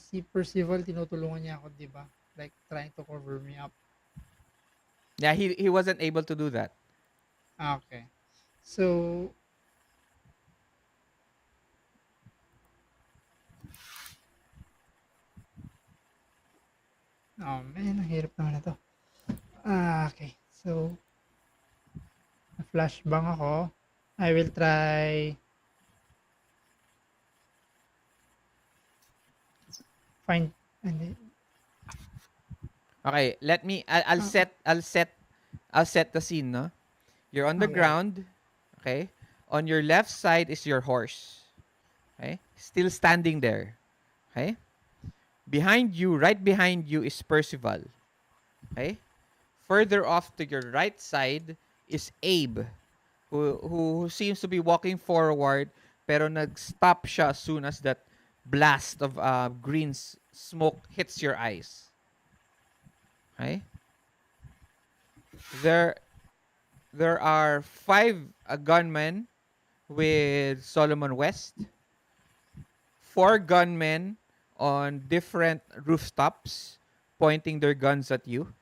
si Percival tinutulungan niya ako, 'di ba? Like trying to cover me up. Yeah, he wasn't able to do that. Okay. So, oh man, ang hirap naman ito. Okay. So, flashbang ako. I will try find hindi. Okay, let me Ah, I'll set the scene, no? You're on the okay. ground, okay? On your left side is your horse, okay? Still standing there, okay? Behind you, right behind you is Percival, okay? Further off to your right side is Abe, who seems to be walking forward pero nag-stop siya as soon as that blast of green smoke hits your eyes. Okay? There there are five gunmen with Solomon West, four gunmen on different rooftops pointing their guns at you.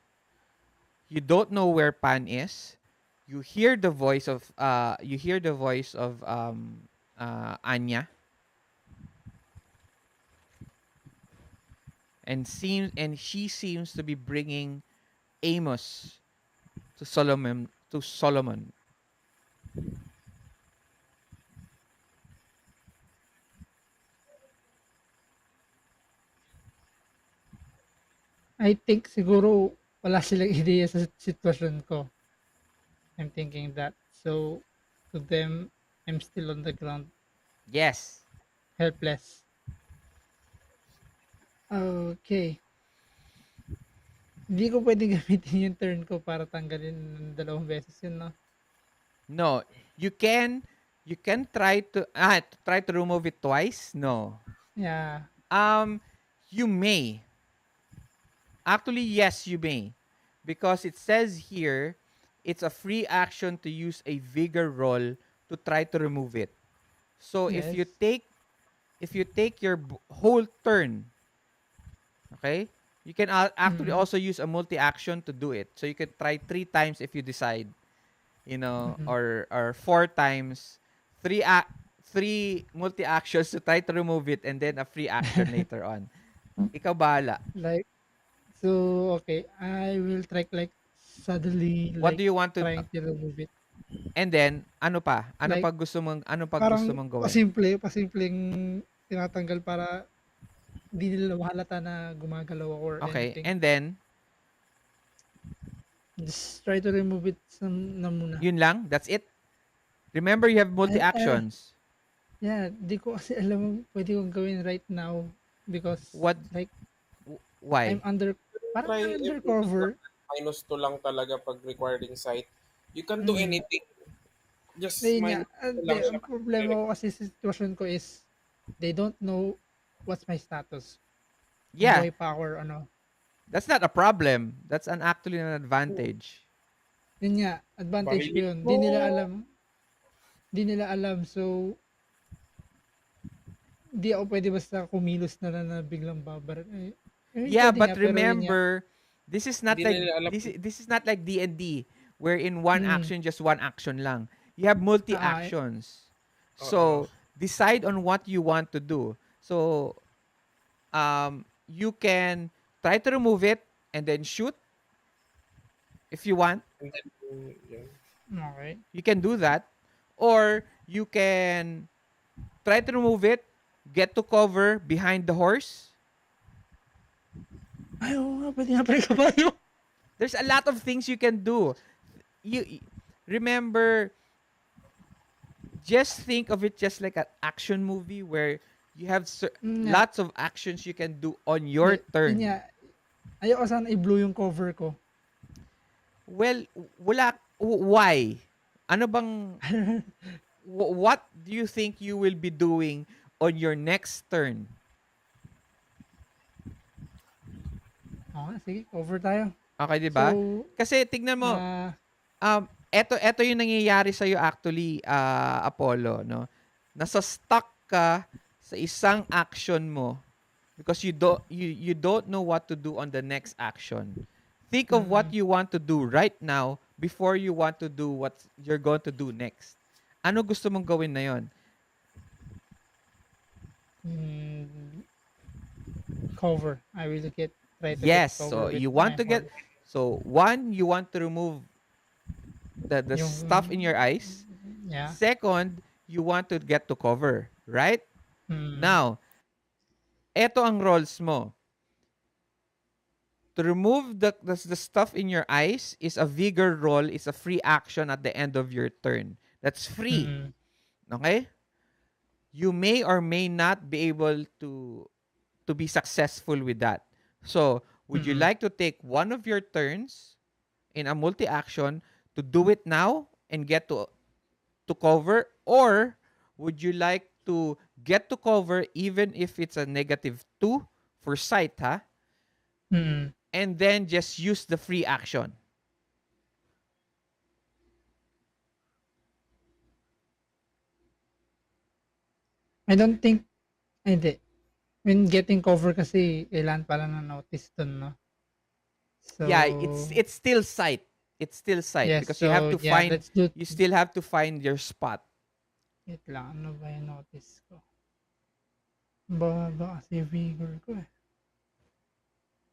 You don't know where Pan is. You hear the voice of Anya, and she seems to be bringing Amos to Solomon. I think siguro wala silang ideya sa sitwasyon ko. I'm thinking that. So, to them, I'm still on the ground, Yes. helpless. Okay. Hindi ko pwedeng gamitin yung turn ko para tanggalin ng dalawang beses yun, no? No. You can try to remove it twice. No. Yeah. Um you may. Actually, yes, you may. Because it says here it's a free action to use a vigor roll to try to remove it. So Yes. if you take your whole turn, okay? You can actually Mm-hmm. also use a multi-action to do it. So you can try 3 times if you decide, Mm-hmm. or 4 times, three multi-actions to try to remove it, and then a free action later on. Ikaw bahala. Like, so, okay. I will try like suddenly What like do you want to trying to remove it. and then ano pa? Like, Ano pa gusto parang mong gawin? pasimpleng tinatanggal para di nila mahalata na gumagalaw ako or Okay, anything. and then Just try to remove it na muna. yun lang, that's it. Remember you have I, multi-actions. yeah, di ko kasi alam mo pwede kong gawin right now because What like I'm why? parang Try everything lang. undercover. -2 lang talaga pag recording site. You can do Mm. anything. Just Ayun nga, -2 hindi, lang siya ang kasi problema ko kasi sa sitwasyon ko is they don't know what's my status. Kung Yeah, buhay pa ako or ano. that's not a problem. That's actually an advantage. Yun nga, advantage ko Barilin yun. mo. Di nila alam. So, di ako pwede basta kumilos na lang na biglang babar. I mean, Yeah, pwede but nga, pero yun nga. remember, Hindi na nila alam. this is not like D&D where in one Mm, action just one action lang. You have ah, multi-actions. Oo. So, decide on what you want to do. So, you can try to remove it and then shoot if you want. And then, yun. okay. You can do that, or you can try to remove it, get to cover behind the horse. Ay, oo nga, pwede nga pala kabayo. There's a lot of things you can do. You remember, just think of it just like an action movie where you have Nga, lots of actions you can do on di, your yun turn. nga, ayoko sana i-blue yung cover ko. Well, why? Ano bang what do you think you will be doing on your next turn? Oo nga, sige, cover tayo. Okay, 'di So, ba? Kasi tignan mo, ah, Eto yung nangyayari sa actually, Apollo, no? Nasa-stuck ka sa isang action mo because you don't know what to do on the next action. Think of what Mm, you want to do right now before you want to do what you're going to do next. Ano gusto mong gawin na yon? mm, cover. I will try to get Yes, cover so with you want my to get, horse. so one, you want to remove the Yung, stuff in your eyes. yeah. Second, you want to get to cover, right? Mm, Now, eto ang roles mo. To remove the stuff in your eyes is a vigor roll, is a free action at the end of your turn. That's free. mm, Okay? You may or may not be able to be successful with that. So, would you mm, like to take one of your turns in a multi-action to do it now and get to cover, or would you like to get to cover even if it's a -2 for sight, ha? mm. And then just use the free action. I don't think, hindi. When getting cover kasi, kailangan pala na notice dun, no? Yeah, So, it's still sight. It's still sight yes. because you have So, to yeah, find, let's do, you still have to find your spot. wait lang, ano ba yung notice ko? Baba kasi vigor ko eh.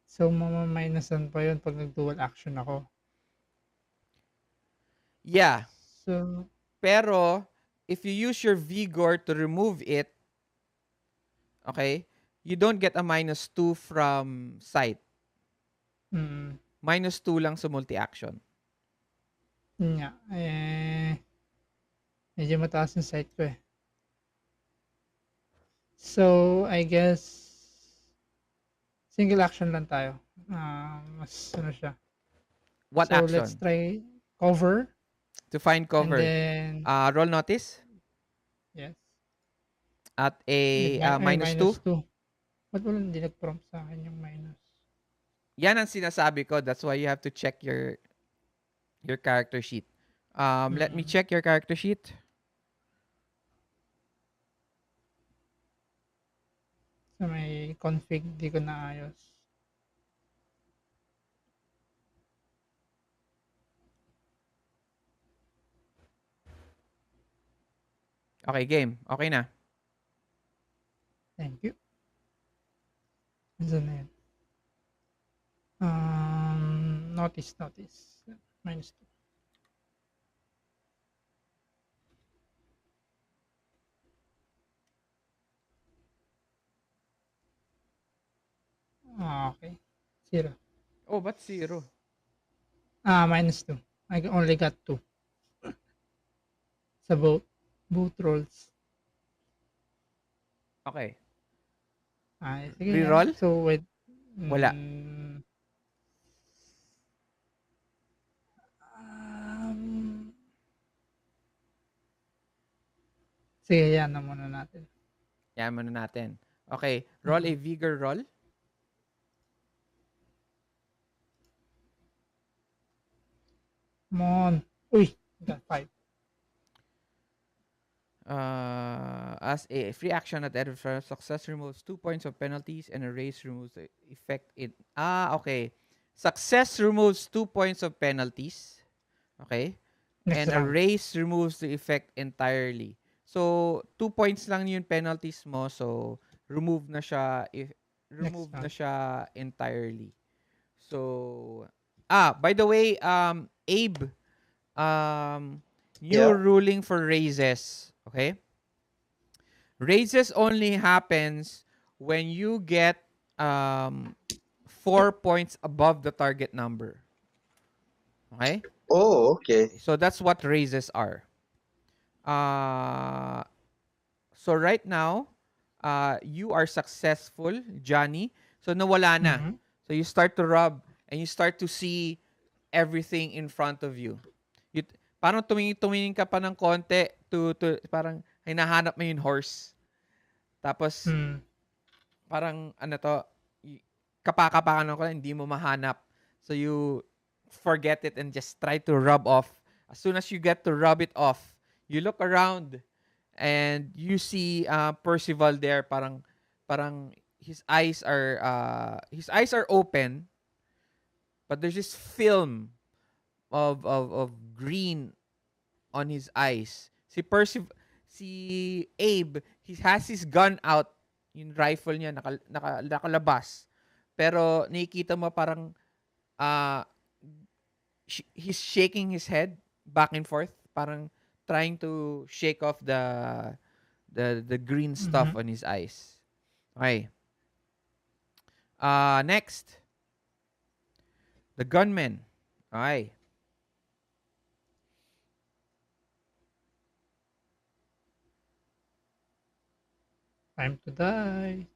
So, mamaminosan pa yun pag nag-dual action ako. Yeah, So, pero if you use your vigor to remove it, okay, you don't get a -2 from sight. mm, -2 lang sa multi-action. yun nga, medyo mataas yung sight ko eh. So, I guess, single action lang tayo. Mas ano siya. What So, let's action? try cover. To find And cover. then, Roll notice yes, at with a -2. -2. Ba't wala hindi nag-prompt sa akin yung minus? Yan ang sinasabi ko. That's why you have to check your character sheet. Let me Mm. check your character sheet. Sa may config, di ko naayos. Okay, game. Okay na. Thank you. Saan na yun? Notice. -2. Okay. 0. Oh, ba't 0? -2. I only got 2 sa both rolls. Okay. Sige nga. Reroll? So, wait. Wala. Mm, um, sige, yan na muna natin. Yan muna natin. Okay. Roll a vigor roll. Come on. Uy, got 5. As a free action at the end of the success removes 2 points of penalties and a race removes the effect in... okay. Success removes 2 points of penalties. Okay. Next And a round. race removes the effect entirely. So, 2 points lang yung penalties mo. So, remove na siya, Next remove na round. siya entirely. So, by the way, Abe, new Yeah. ruling for raises. Okay? Raises only happens when you get 4 points above the target number. Okay? Oh, okay. So that's what raises are. Uh, so right now, you are successful, Johnny. So nawala na. Mhm. So you start to rub and you start to see everything in front of you. You parang tumingin ka pa ng konti to parang hinahanap mo yung horse. Tapos Mm. parang ano to, kapakapakan ko hindi mo mahanap. So you forget it and just try to rub off. As soon as you get to rub it off, you look around and you see Percival there. Parang his eyes are open, but there's this film of green on his eyes. Si Abe, he has his gun out, yung rifle niya nakalabas. Pero nakikita mo parang uh, he's shaking his head back and forth, parang trying to shake off the green stuff Mm-hmm. on his eyes. Okay. Next, the gunman. Okay. Time to die.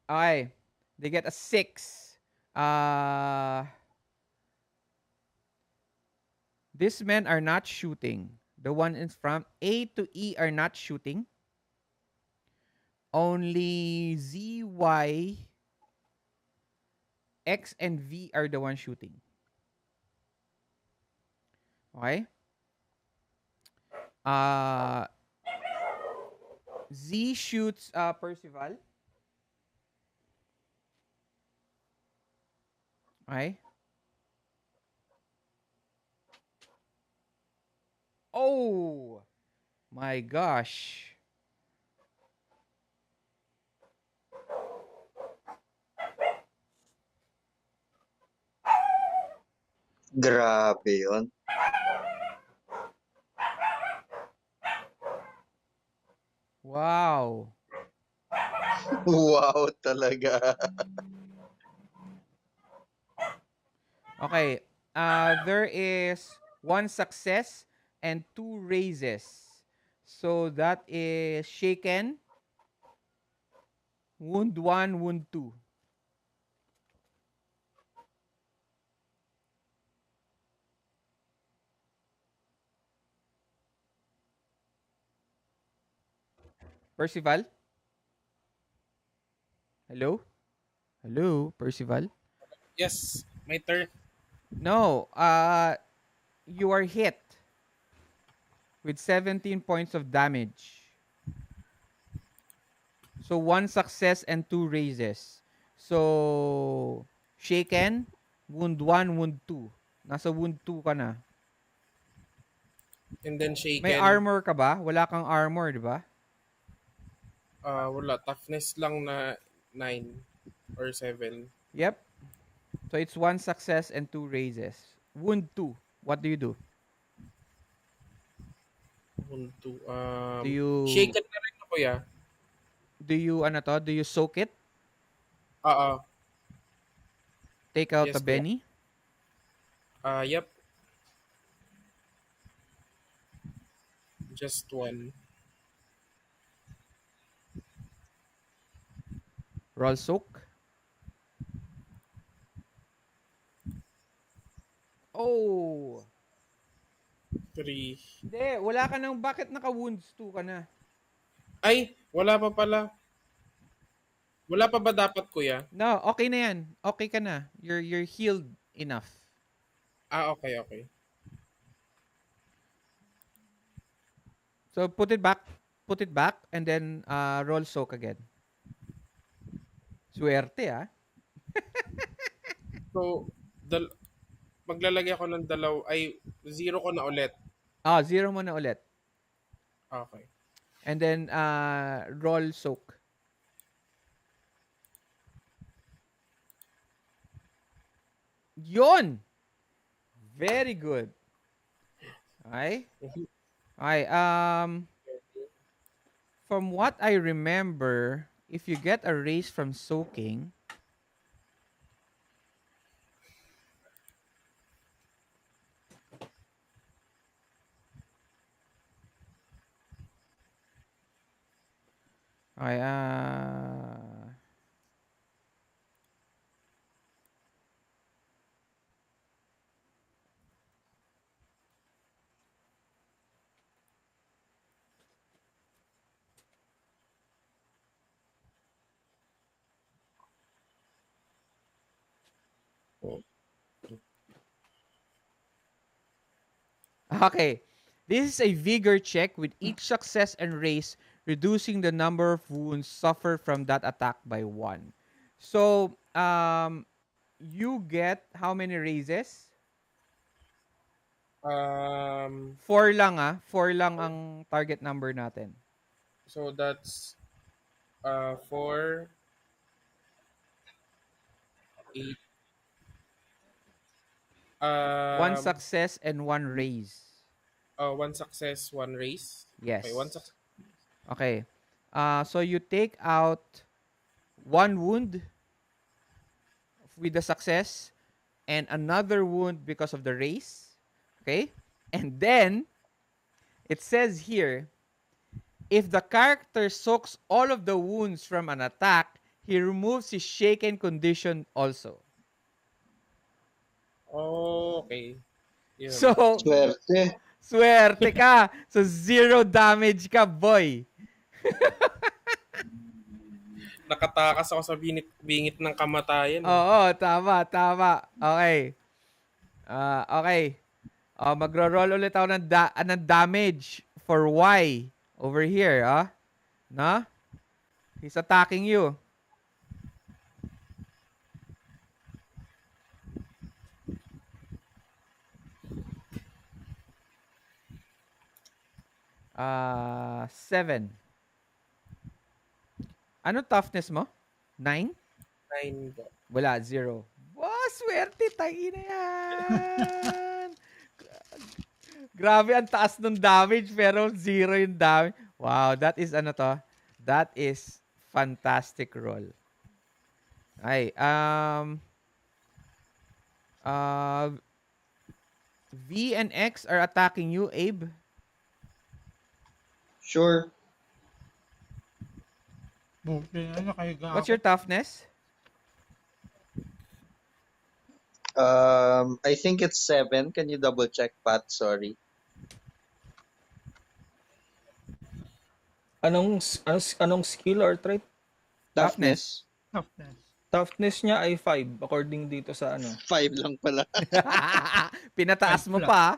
Okay. They get a 6. Uh, these men are not shooting. The one in front, A to E are not shooting. Only Z, Y, X, and V are the ones shooting. Okay? Uh, Z shoots Percival. Okay? Oh my gosh. Grabe yun. Wow. Wow talaga. Okay. There is one success and two raises. So that is shaken, wound one, wound two. Percival? Hello? Hello, Percival? Yes, my turn. No, you are hit with 17 points of damage. So one success and two raises. So shaken, wound 1, wound 2. Nasa wound 2 ka na. And then May shaken. armor ka ba? Wala kang armor, di ba? Wala. Toughness lang na 9 or 7. Yep. So it's one success and two raises. Wound 2. What do you do? 1, 2. Do you Shaken na rin ako, ya. do you soak it? Oo. Take out the Yes, kuya. Benny? Yep. Just one. Roll soak? Oh! 3. Hindi, wala ka nang, bakit naka-wounds 2 ka na? Ay, wala pa pala. Wala pa ba dapat, kuya? No, okay na yan. Okay ka na. You're healed enough. Okay, okay. So put it back, and then roll soak again. Swerte ah. So, maglalagay ako ng ay, 0 ko na ulit. Zero mo na ulit. Okay. And then roll soak. Yon! Very good. Okay? Okay, from what I remember, if you get a raise from soaking, okay, Okay. This is a vigor check with each success and raise, reducing the number of wounds suffered from that attack by one. So, you get how many raises? Um, 4 lang ah. 4 lang ang target number natin. so that's 4, 8. One Um, success and one raise. one success, one race. Okay, one Yes. success. Okay. So you take out one wound with the success and another wound because of the race. Okay? And then it says here, if the character soaks all of the wounds from an attack, he removes his shaken condition also. Oh, okay. Yun. So, Swerte. swerte ka. So, 0 damage ka, boy. Nakatakas ako sa bingit ng kamatayan eh. Oo, tama, tama. Okay. Okay. Magro-roll ulit ako ng damage for Y over here, No? He's attacking you. Seven. Ano toughness mo? 9? 9 po. Wala, 0. Wow, swerte, tayo na yan. Grabe, ang taas ng damage, pero 0 yung damage. Wow, that is ano to? That is fantastic roll. Ay, V and X are attacking you, Abe. Sure. Buti na, nakahiga What's ako. your toughness? I think it's 7. Can you double check, Pat? Sorry. Anong skill or trait? Toughness. Toughness. Toughness niya ay 5 according dito sa ano. 5 lang pala. Pinataas mo Five pa.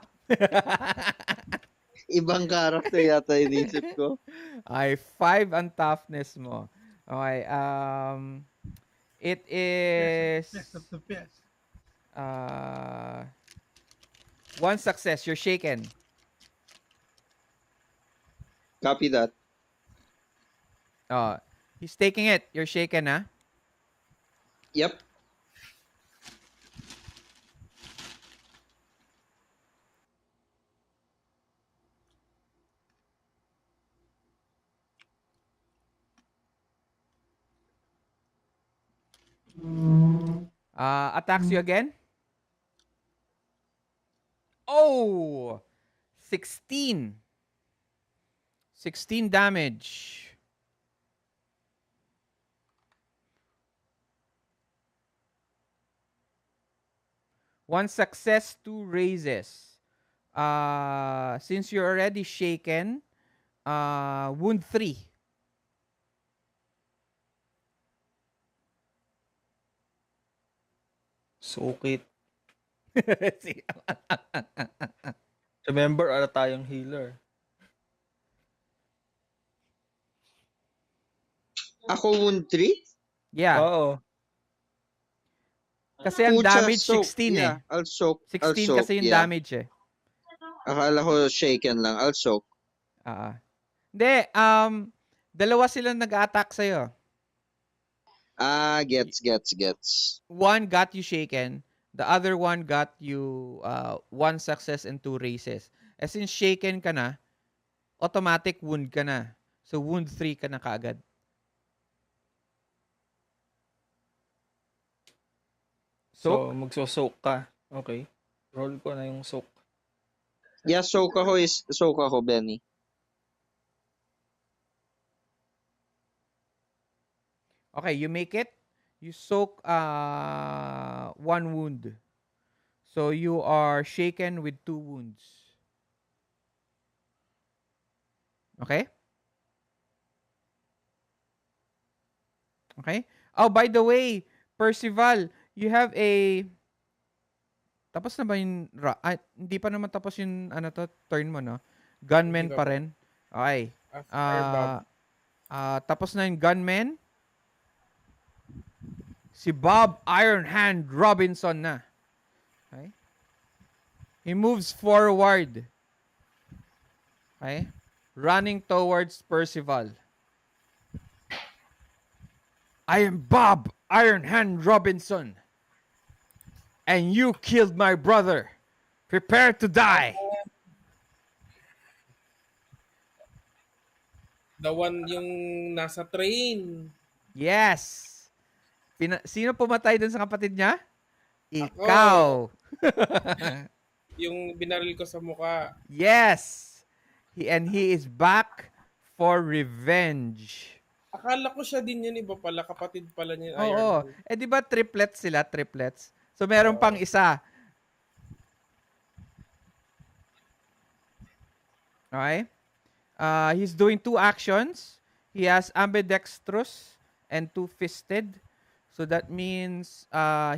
Ibang character yata inisip ko. Ay, 5 ang toughness mo. Okay, it is Best of the best. one success. You're shaken. Copy that. He's taking it. You're shaken, ha? Yep. Attacks you again. Oh! 16. 16 damage. One success, 2 raises. Since you're already shaken, wound 3. Sukit. See? Remember, ala tayong healer. Ako wound 3? Yeah. Oo. Kasi ang Pucha, damage soak. 16 eh. Yeah, I'll soak. 16 kasi yung yeah. damage eh. Akala ko shaken lang. I'll soak. Hindi, dalawa silang nag-attack sa'yo. Gets. One got you shaken. The other one got you one success and 2 raises. As in, shaken ka na, automatic wound ka na. So, wound 3 ka na kaagad. So, magso-soak ka. Okay. Roll ko na yung soak. Yeah, soak ako, Benny. Okay, you make it. You soak 1 wound. So, you are shaken with 2 wounds. Okay? Okay? Oh, by the way, Percival, you have a Tapos na ba yung hindi pa naman tapos yung turn mo, no? Hindi Gunman pa pa po. rin. Okay. Firebomb. Tapos na yung gunman. Si Bob Iron Hand Robinson na. Okay? He moves forward. Okay? Running towards Percival. I am Bob Iron Hand Robinson. And you killed my brother. Prepare to die. The one yung nasa train. Yes. Sino pumatay dun sa kapatid niya? Ako. Ikaw. Yung binaril ko sa mukha. Yes. He is back for revenge. Akala ko siya din yun, iba pala. Kapatid pala niya yung Iron Oo. Man. Di ba triplets sila? Triplets. So, meron pang isa. Okay? He's doing 2 actions. He has ambidextrous and 2-fisted. So, that means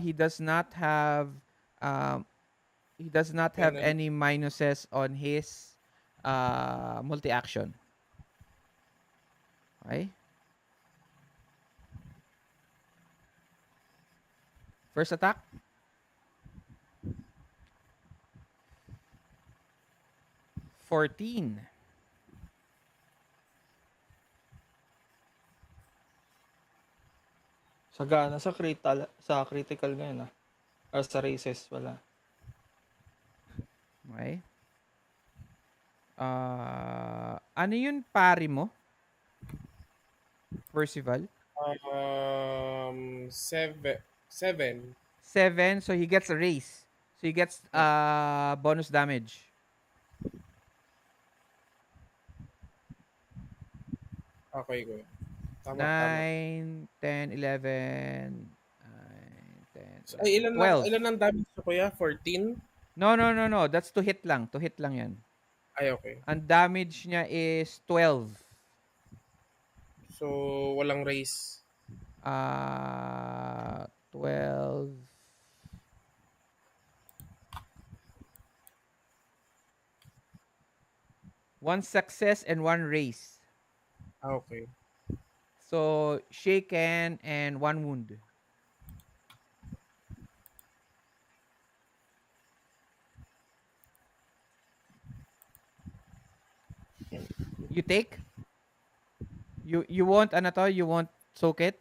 he does not have Penalty. any minuses on his multi-action. Okay? First attack. $14. Sagana sa critical ngayon ah. Or sa races wala. Okay. Ano yun pari mo? Percival? 7. 7, so he gets a raise. So he gets bonus damage. Okay ko. Tama. 9, 10, 11, 9, 10, So, ay, 12. ilan ang damage ko kuya? 14? No. That's to hit lang. To hit lang yan. Ay, okay. Ang damage niya is 12. So, walang raise. 12. One success and one raise. Okay. So, shaken and 1 wound. You take? You won't you won't soak it?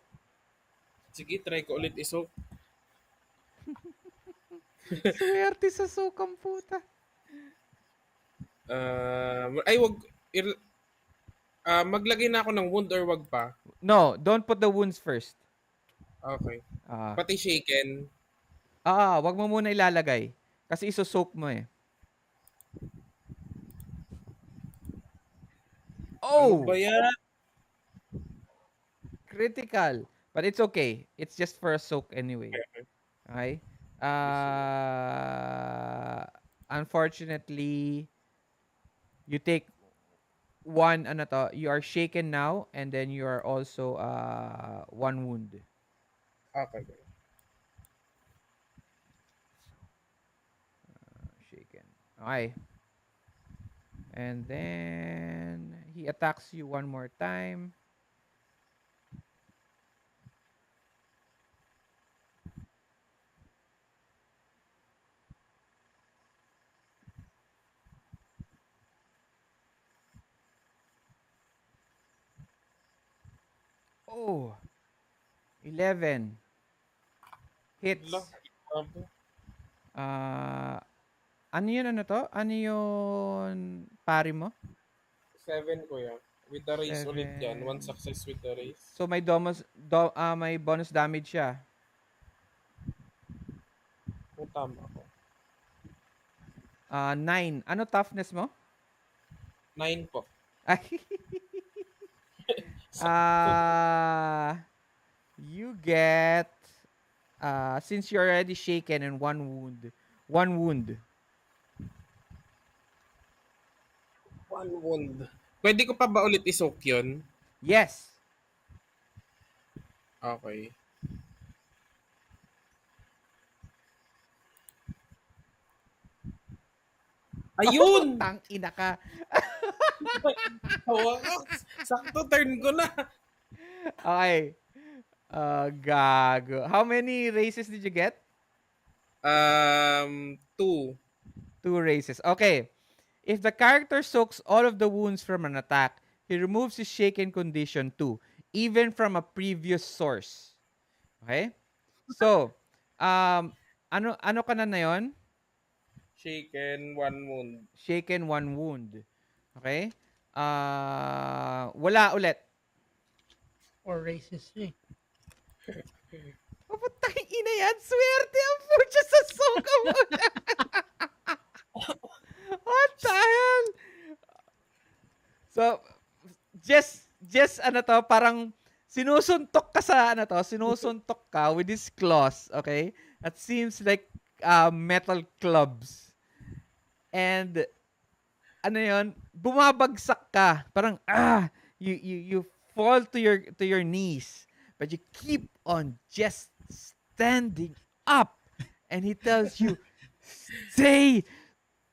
Sige, try ko ulit isok. Swerte sa sukang puta. Wag. Maglagay na ako ng wound or wag pa? No, don't put the wounds first. Okay. Ah, Pati shaken. wag mo muna ilalagay. Kasi isosoak mo eh. Ano Oh! ba yan? Critical. But it's okay. It's just for a soak anyway. Okay? Unfortunately, you take one, you are shaken now, and then you are also 1 wound. Okay. Shaken. Okay. And then he attacks you one more time. Oh. 11. Hits. Ano yun Ano yun pari mo? 7 kuya. With the race ulit yan. 1 7. success with the race. So may may bonus damage siya. Kung tama ko. 9. Ano toughness mo? 9 po. You get since you're already shaken and 1 wound. 1 wound. 1 wound. Pwede ko pa ba ulit isok yun? Yes. Okay. Oh, Ayun! tang ina ka. Sa wakas, sakto turn ko na. Okay. Gago. How many races did you get? 2. 2 races. Okay. If the character soaks all of the wounds from an attack, he removes his shaken condition too, even from a previous source. Okay? So, ano ka na yon? Shaken, 1 wound. Shaken 1 wound. Okay? Wala ulit. Or racist eh. Puputang ina yan. Swerte ang pucha sa soka mo. What the hell? So, just ano to, parang sinusuntok ka sa ano to, sinusuntok ka with his claws, okay? That seems like metal clubs. And ano yon, bumabagsak ka. Parang you fall to your knees, but you keep on just standing up. And he tells you, "Stay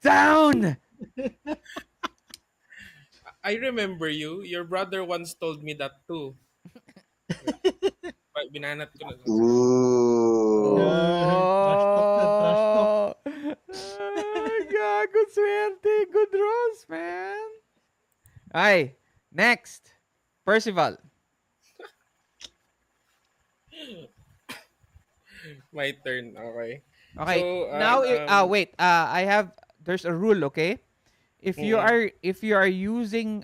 down." I remember you. Your brother once told me that too. Binanat ko na lang. Ooh. Trash talk na, trash talk. Oh! Gago swerte. Good rolls, man. Ay, next. Percival. My turn, okay. Okay. So, Now, wait. There's a rule, okay? mm, If you are using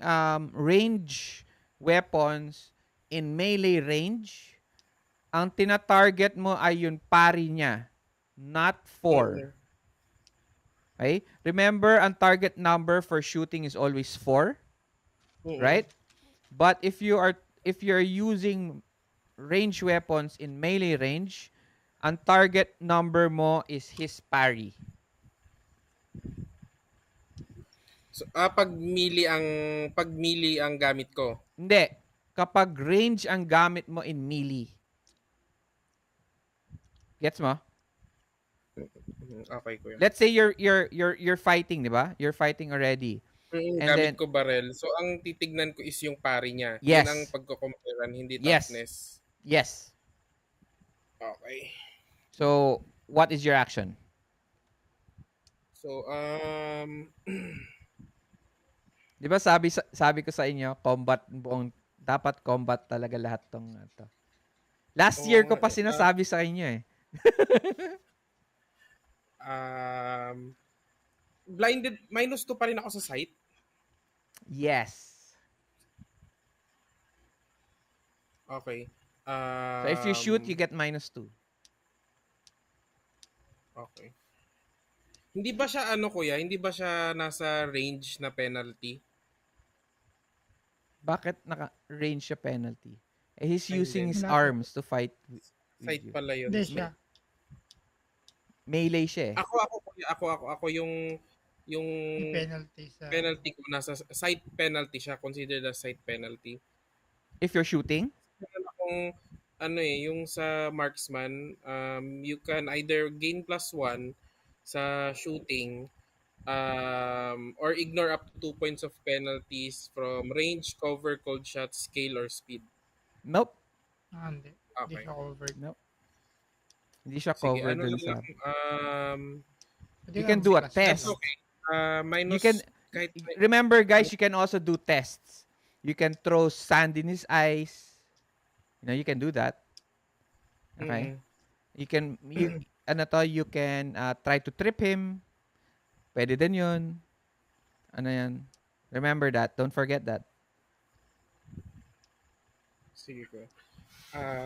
range weapons in melee range, ang tina-target mo ay yung pari niya, not mm, 4. Okay? Remember, ang target number for shooting is always 4, mm. right? But if you're using range weapons in melee range, ang target number mo is his parry. So, pag melee ang gamit ko. Hindi. Kapag range ang gamit mo in melee. Gets mo? Okay, kuya. Let's say you're fighting, 'di ba? You're fighting already. And Gamit then ko barrel. So, ang titignan ko is yung pari niya. Yun ang yes. pagkukumparan, hindi Yes. toughness. Yes. Okay. So, what is your action? So, 'Di ba sabi ko sa inyo, dapat combat talaga lahat tong to. Last oo year ko nga pa eh. sinasabi sa inyo eh. Blinded, -2 pa rin ako sa sight. Yes. Okay. So if you shoot, you get -2. Okay. Hindi ba siya kuya? Hindi ba siya nasa range na penalty? Bakit naka-range siya penalty? Eh, he's Ay, using hindi. his Wala. arms to fight with Sight you. pala yun. Hindi siya. Melee siya eh. Ako kuya, ako yung Yung penalty sa... penalty ko nasa sight penalty siya, considered as sight penalty. If you're shooting? Meron akong yung sa marksman, you can either gain +1 sa shooting, or ignore up to 2 points of penalties from range, cover, cold shot, scale, or speed. Nope. Hindi. Hindi Okay. siya covered. Nope. Hindi siya Sige, covered dun lang sa... Pwede You ka can do a mag-plus test. that's okay. You Minus can... kahit Remember guys, you can also do tests. You can throw sand in his eyes. You can do that. Okay? Mm. You can... you can try to trip him. Pwede din yun. Ano yan? Remember that. Don't forget that. Sige ko.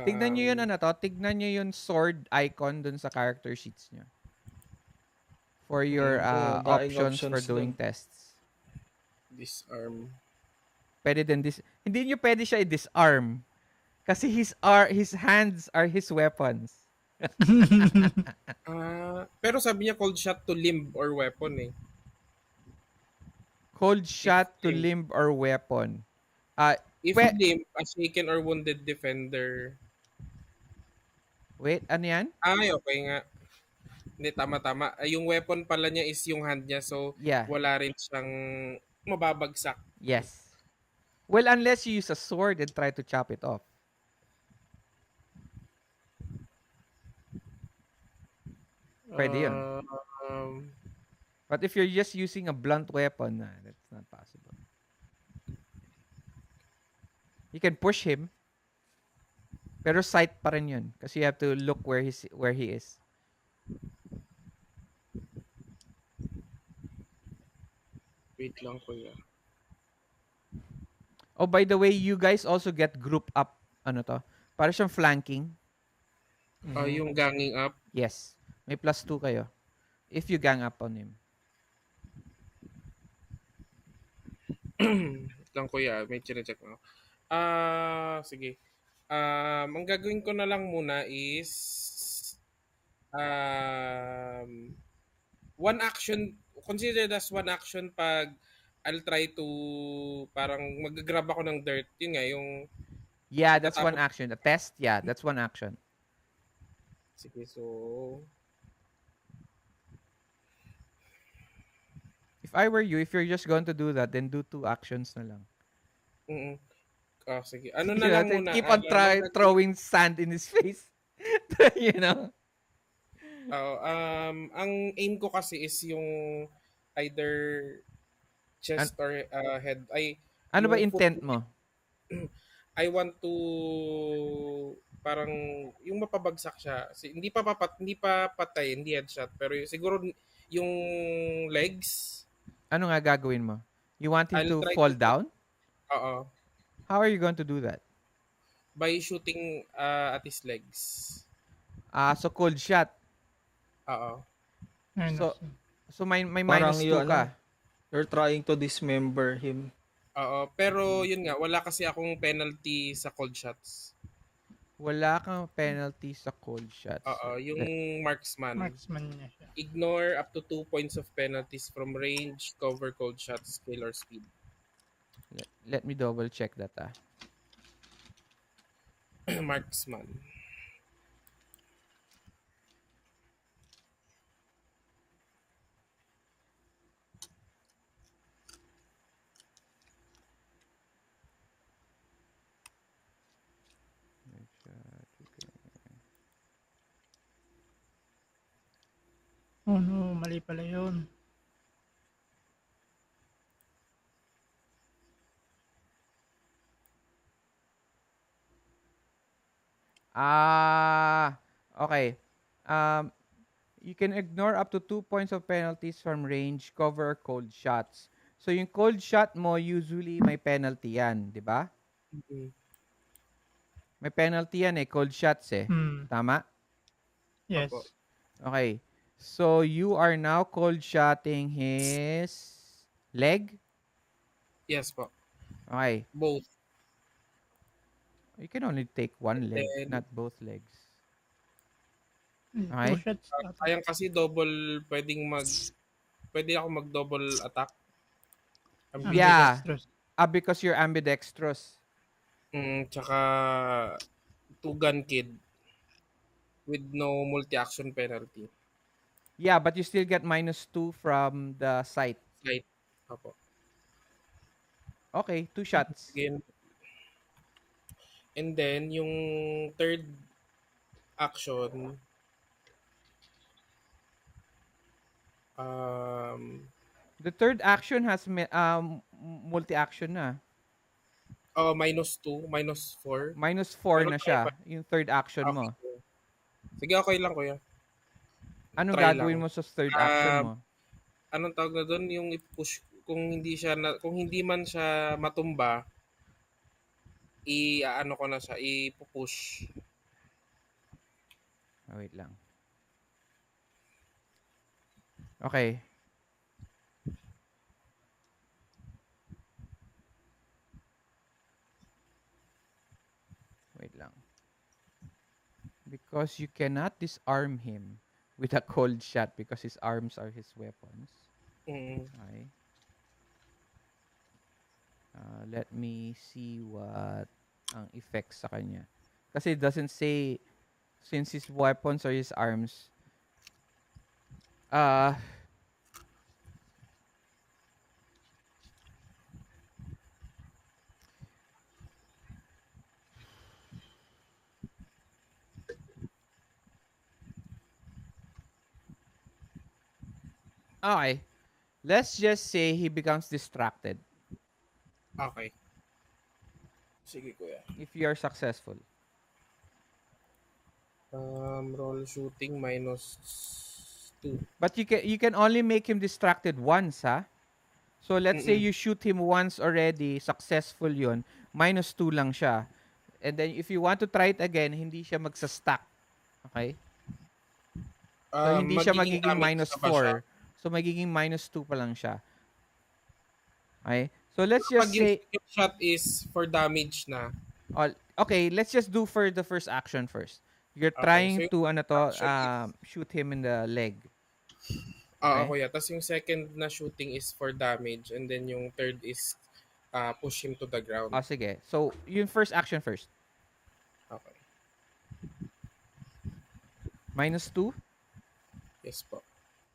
Tignan nyo yun, tignan nyo yung sword icon dun sa character sheets nyo. For your Daing options for options doing dun. tests. Disarm. Pwede din hindi nyo pwede siya i-disarm. Kasi his hands are his weapons. Pero sabi niya cold shot to limb or weapon eh. Cold shot to limb. limb or weapon. If limb, a shaken or wounded defender. Wait, ano yan? Ay, okay nga. Hindi, tama-tama. Yung weapon pala niya is yung hand niya. So, Yeah. wala rin siyang mababagsak. Yes. Well, unless you use a sword and try to chop it off. Pwede yun. Uh, um, But if you're just using a blunt weapon, nah, that's not possible. You can push him, pero sight pa rin yun. Kasi you have to look where he is. wait lang, kuya. Oh, by the way, you guys also get group up. Ano to? Para siyang flanking. Mhm. Yung ganging up. Yes. May +2 kayo. If you gang up on him. Wait lang, kuya. May chinecheck ako. Sige. Ang gagawin ko na lang muna is um, one action, consider as one action pag I'll try to parang mag-grab ako ng dirt. Yun nga, yung Yeah, that's one pagkatapos. action. A test, yeah, that's one action. Sige, so If I were you, if you're just going to do that, then do 2 actions na lang. mm sige. Ano You na know, lang muna, keep on throwing sand in his face. You know? ang aim ko kasi is yung either An- chest or head. Ay, ano ba yung intent mo? I want to parang yung mapabagsak siya. Hindi pa patay, hindi headshot, pero siguro yung legs, Ano nga gagawin mo? You want him I'll to try fall to shoot. down? Oo, How are you going to do that? by shooting at his legs. So cold shot. Oo. So, Minus. so may Parang -2 yun, ka. you're trying to dismember him. Oo, pero yun nga, wala kasi akong penalty sa cold shots. Wala kang penalty sa cold shots. Oo, yung marksman. Marksman niya siya. Ignore up to 2 points of penalties from range, cover, cold shots, skill, or speed. Let me double check that. Marksman. Oh no, mali pala yun. Okay. Um, you can ignore up to 2 points of penalties from range, cover, or cold shots. So, yung cold shot mo, usually may penalty yan, di ba? Mm-hmm. May penalty yan cold shots Tama? Yes. Opo. Okay. So, you are now cold shotting his leg? Yes po. Okay. Both. You can only take one leg, Then, not both legs. Two Okay. shots. ata. sayang kasi pwede ako mag-double attack. Yeah. Ambidextrous. Because you're ambidextrous. Tsaka two-gun kid with no multi-action penalty. Yeah, but you still get -2 from the sight. Sight. Opo. Okay, 2 shots. Again. And then, yung third action, The third action has multi-action na. -2, -4. -4 Pero na try siya, pa. yung third action mo. Okay. Sige, okay lang, kuya. Anong Try gagawin lang. mo sa third action mo? Anong tawag na doon? Yung i-push, kung hindi man siya matumba, ano ko na siya, i-push. Wait lang. Okay. Wait lang. Because you cannot disarm him with a cold shot because his arms are his weapons. Okay. Let me see what ang effects sa kanya. Kasi it doesn't say since his weapons are his arms. Uh, okay. Let's just say he becomes distracted Okay. Sige, kuya. if you are successful. Roll shooting minus 2. But you can only make him distracted once, ha? So let's say Mm-mm. you shoot him once already, successful yun, minus 2 lang siya. And then if you want to try it again, hindi siya magsa-stack. Okay? So hindi siya Magiging magiging damage minus na ba siya? 4. So magiging minus 2 pa lang siya. Okay? So let's Pag just yung say, second shot is for damage na. okay, let's just do for the first action first. You're Okay, so trying yung to action is, shoot him in the leg. oo Okay? kuya. Tapos yung second na shooting is for damage and then yung third is push him to the ground. Oh, sige. So, yung first action first. Okay. Minus 2. Yes po.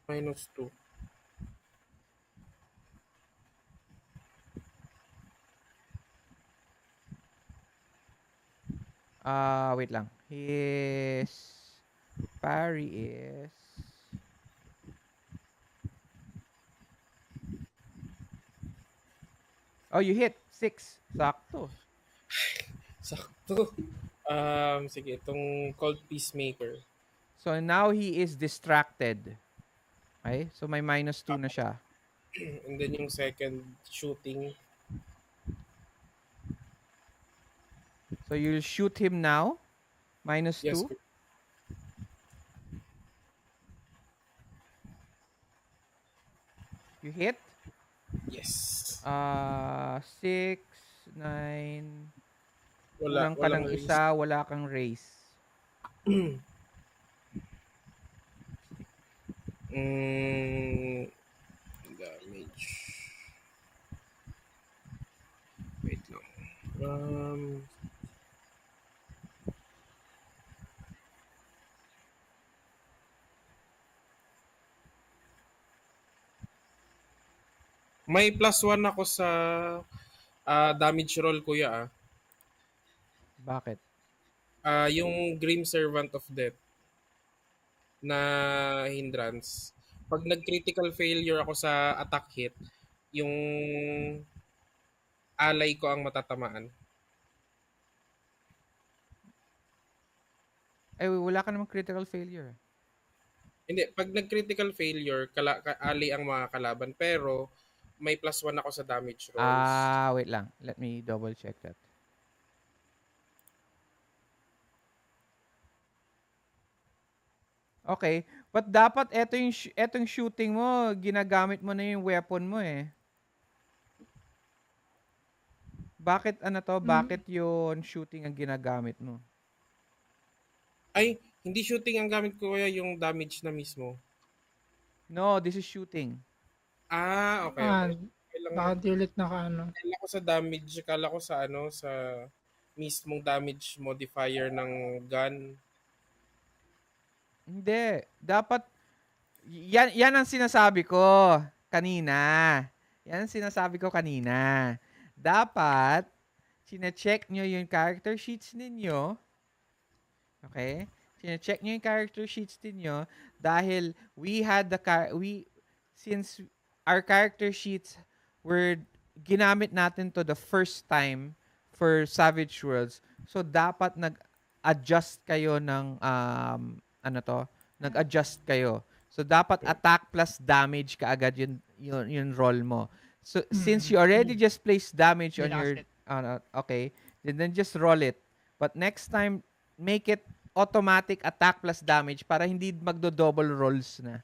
Minus 2. Wait lang. His parry is... Oh, you hit. 6. Sakto. Sakto. Sige, itong Cold Peacemaker. So, now he is distracted. Okay? So, may minus 2 na siya. And then yung second shooting, So, you'll shoot him now. Minus yes, 2. You hit. yes. 6, 9. Wala, Kulang ka walang ng raise. isa. Wala kang raise. Damage. Wait lang. May +1 ako sa damage roll, kuya. Bakit? Yung Grim Servant of Death na hindrance. Pag nag-critical failure ako sa attack hit, yung ally ko ang matatamaan. Ay, wala ka namang critical failure. Hindi, pag nag-critical failure, ally ang mga kalaban. Pero, may +1 ako sa damage rolls. Wait lang. Let me double check that. Okay. But dapat etong shooting mo, ginagamit mo na yung weapon mo eh. Bakit Mm, Bakit yung shooting ang ginagamit mo? Ay, hindi shooting ang gamit ko, kaya yung damage na mismo. No, this is shooting. Okay, okay. baka di ulit naka Kala ko sa damage, kala ko sa sa mismong damage modifier ng gun. Hindi. Dapat, yan ang sinasabi ko kanina. Yan ang sinasabi ko kanina. Dapat, sine-check nyo yung character sheets ninyo. Okay? Sine-check nyo yung character sheets ninyo dahil since our character sheets were ginamit natin to the first time for Savage Worlds, so dapat nag-adjust kayo ng nag-adjust kayo. So dapat attack plus damage kaagad yung roll mo. So since you already just placed damage Hindi on your nakaset. okay, then just roll it. But next time make it automatic attack plus damage para hindi magdo-double rolls na.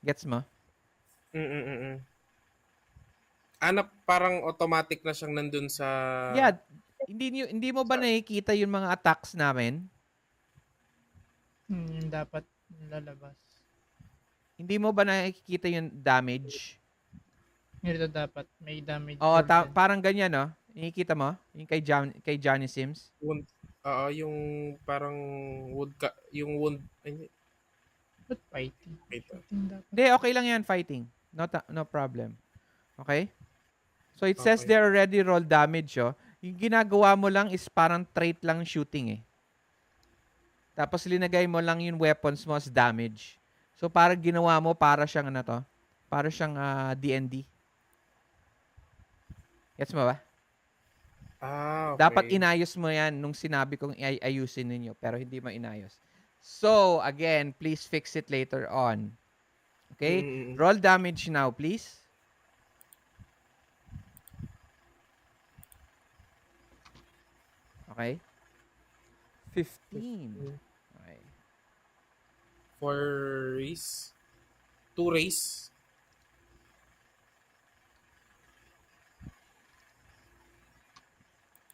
Gets mo? Mm. Parang automatic na siyang nandun sa... Yeah, hindi mo ba nakikita yung mga attacks namin? Yung dapat lalabas. Hindi mo ba nakikita yung damage? Ganito dapat. May damage. Oo, roll din. parang ganyan, no? Nakikita mo? Yung kay Johnny Sims? Wound, yung parang yung wound... Ay, But fighting. Ito. Shooting dapat. Hindi, okay lang yan, fighting. No problem. Okay? So, it says Okay. there already roll damage, oh. Yung ginagawa mo lang is parang trait lang shooting, eh. Tapos, linagay mo lang yung weapons mo as damage. So, parang ginawa mo para siyang ano to? Para siyang D&D. Gets mo ba? Dapat Okay. inayos mo yan nung sinabi kong ayusin ninyo, pero hindi mo inayos. So, again, please fix it later on. Okay? Mm-mm. Roll damage now, please. Okay? 15. Okay. For race. 2 race.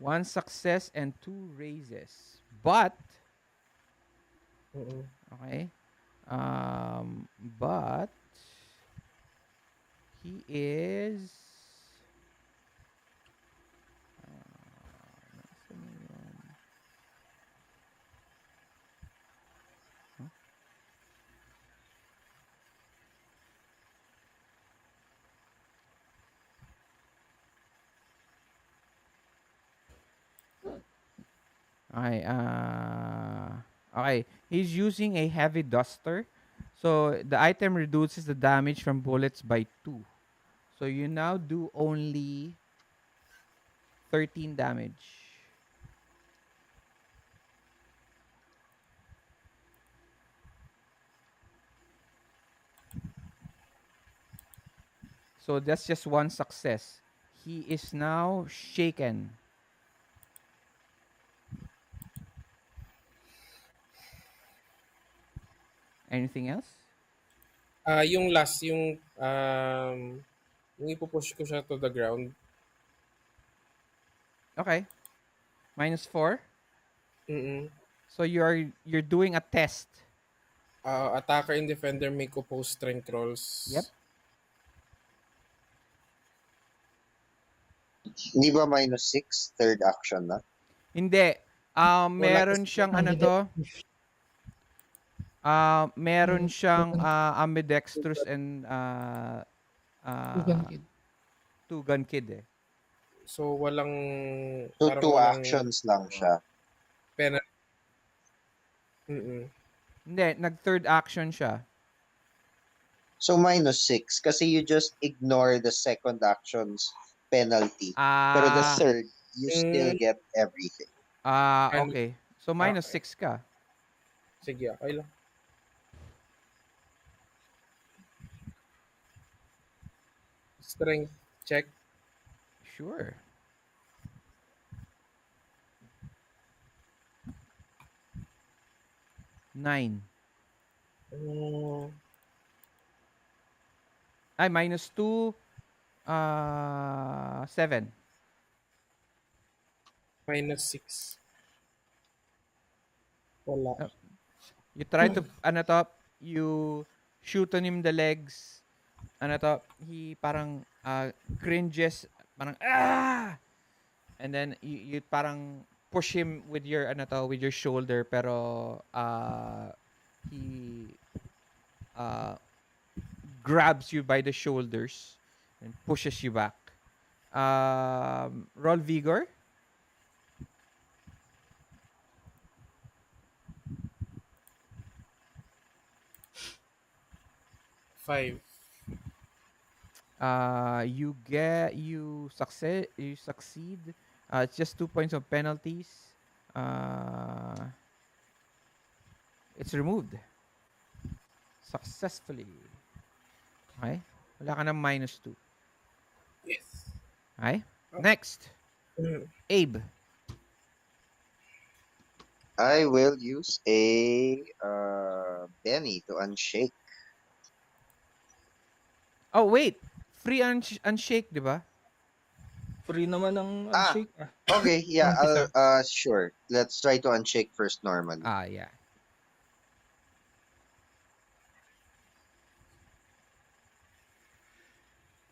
One success and 2 raises. But, Mm-mm. okay? But, he is... nasaan na yun? Huh? Okay, okay. He's using a heavy duster. So, the item reduces the damage from bullets by 2. So, you now do only 13 damage. So, that's just one success. He is now shaken. Anything else? Yung last, yung ipupush ko siya to the ground. Okay. -4. Mm-mm. So, you're doing a test. Attacker and defender make opposed strength rolls. Yep. Hindi ba -6? Third action na? Hindi. Meron kasi siyang ano Hindi to. push. Meron Mm, siyang second- ambidextrous and second kid. two-gun kid eh. So, walang... So, parang 2 walang actions lang siya. penalty. Mm-mm. Hindi, nag-third action siya. So, -6 kasi you just ignore the second action's penalty. Pero the third, you still get everything. Okay. So, -6 ka. Sige, okay lang. Strength check. Sure. Nine. Ay, -2. 7. -6. Wala. You try to, ano to, you shoot on him the legs. Ano to, he parang cringes. Parang, ah! And then, you parang push him with your, ano to, with your shoulder. Pero, he grabs you by the shoulders and pushes you back. Roll vigor. 5. You succeed. It's just 2 points of penalties. It's removed successfully. Okay? Wala ka ng -2. Yes. Okay? Next. Abe. I will use a Benny to unshake. Oh, wait. Free unshake, di ba? Free naman ang Ah. unshake. Okay, yeah, Umpisa. sure. Let's try to unshake first normally. Yeah.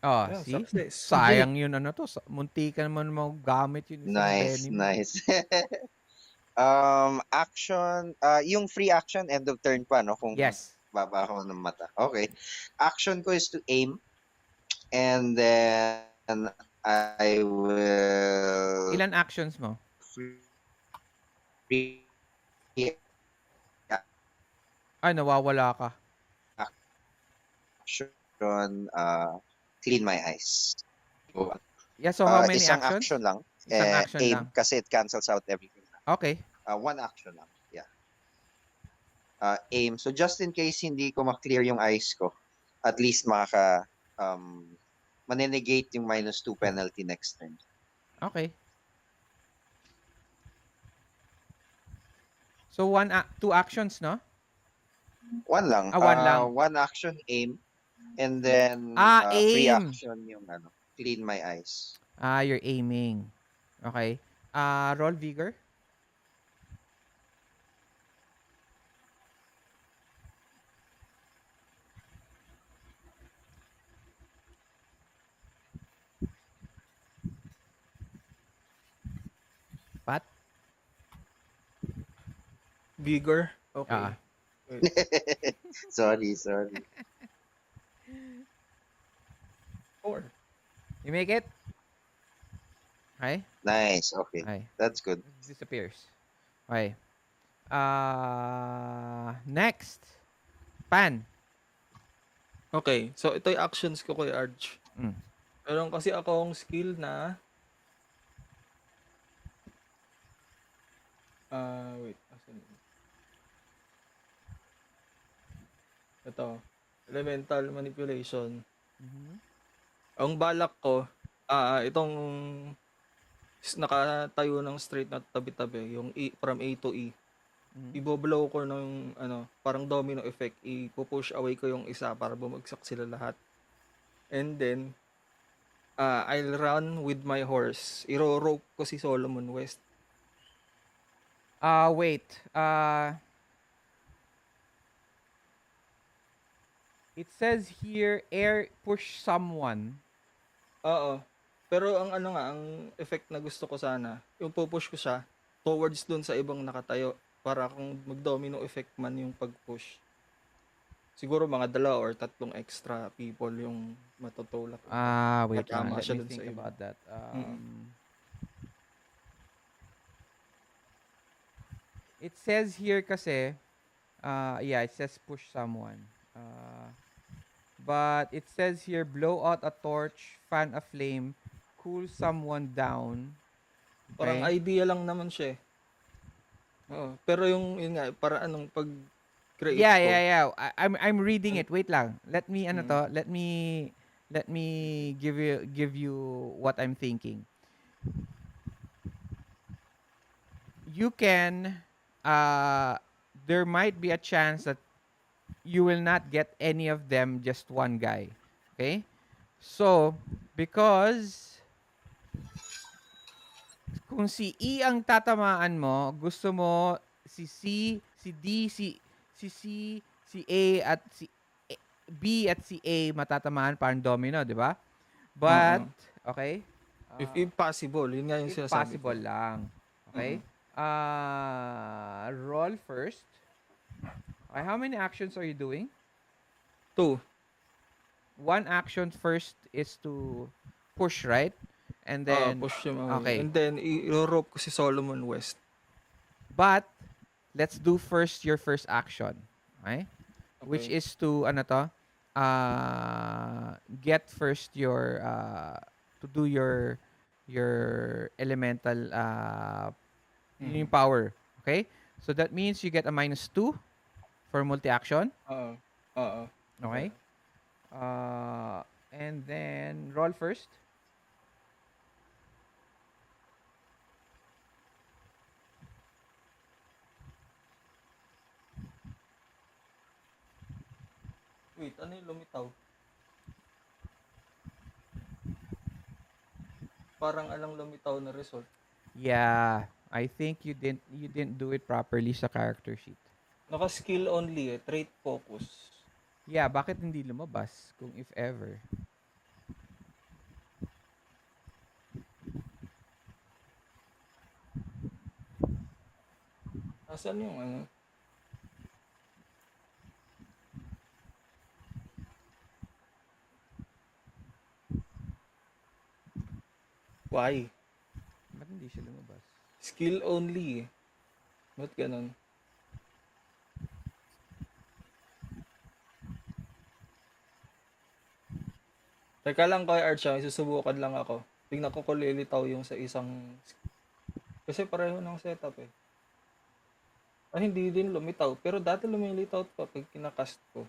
Oh, Yeah, see? success. Sayang yun, ano to. Munti ka naman magamit yun. Isang Nice, Benny mo. nice. Action, yung free action, end of turn pa, no? Kung Yes. baba ako ng mata. Okay. Action ko is to aim, and then I will Ilan actions mo? free Ay, nawawala ka. action clean my eyes. So, Yeah, so how many isang actions? action lang. Isang action lang. Aim kasi it cancels out everything. Okay. One action lang. Yeah. Aim. So just in case hindi ko ma-clear yung eyes ko, at least um manenegate yung -2 penalty next turn. Okay. So two actions, no? One lang. One lang. One action aim, and then free Aim. action yung clean my eyes. You're aiming. Okay. Roll vigor. Pat. Vigor. Okay. Ah. Wait. sorry. 4. You make it? Okay. Nice. Okay. Okay. That's good. It disappears. Okay. Next. Pan. Okay. So, ito yung actions ko kay Arch. Mm. Meron kasi akong skill na wait. Asan yun? Ito. Elemental manipulation. Mhm. Ang balak ko, itong nakatayo ng straight na tabi-tabi, yung from A to E. Mhm. Iboblow ko ng parang domino effect. I-push away ko yung isa para bumagsak sila lahat. And then, I'll run with my horse. Iro-rope ko si Solomon West. Wait. It says here, air push someone. Oo. Pero ang effect na gusto ko sana, yung pupush ko siya towards dun sa ibang nakatayo para kung mag-domino effect man yung pag-push. Siguro mga 2 or 3 extra people yung matutulak. Wait lang. Tatama Let siya me dun sa think iba. about that. It says here kasi, yeah, it says push someone. But it says here, blow out a torch, fan a flame, cool someone down. Parang Okay? idea lang naman siya eh. Oo. Pero yun nga, para anong pag-create Yeah, ko. yeah, yeah. I'm reading it. Wait lang. Let me ano Mm. to? Let me give you what I'm thinking. You can there might be a chance that you will not get any of them, just one guy. Okay? So, because kung si E ang tatamaan mo, gusto mo si C, si D, si C, si A at si B at si A matatamaan parang domino, di ba? Oo. But, okay? If possible, yun nga yung If sinasabi ko. possible lang. Okay? Mm. Roll first. Okay, how many actions are you doing? 2. One action first is to push, right? And then, Push him away. okay. And then, i-rope ko si Solomon West. But, let's do first your first action. Okay? Which Okay. is to, ano to? Get first your, to do your elemental, yung Mhm. power. Okay? So, that means you get a -2 for multi-action. Oo. Oo. Okay? And then, roll first. Wait, ano yung lumitaw? Parang alang lumitaw na result. Yeah, I think you didn't do it properly sa character sheet. Naka-skill only eh. Trait focus. Yeah, bakit hindi lumabas kung if ever? Nasaan yung ano? Why? Ba't hindi siya lumabas? Skill only eh. Ba't ganun? Teka lang kay Arch, susubukan lang ako. Tingnan ko kung lilitaw yung sa isang... Kasi pareho ng setup eh. Ah, hindi din lumitaw. Pero dati lumilitaw pa pag kinakast ko.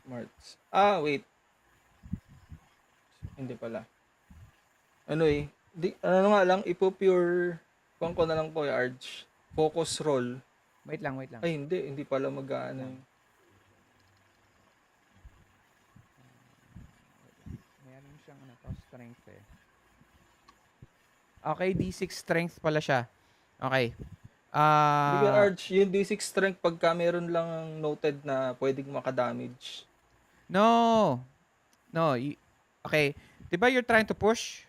Smarts. Ah, wait. Hindi pala. Ano eh. Ano nga lang, ipo-pure... Kung ko na lang ko Arch. Focus roll. Wait lang, wait lang. Ay, hindi. Hindi pala mag-ano Lang. eh. Meron siyang ano to, strength eh. Okay, D6 strength pala siya. Okay. Hindi ka Ah, Arch, yung D6 strength pagka meron lang noted na pwedeng makadamage. no. No, okay. 'Di ba you're trying to push?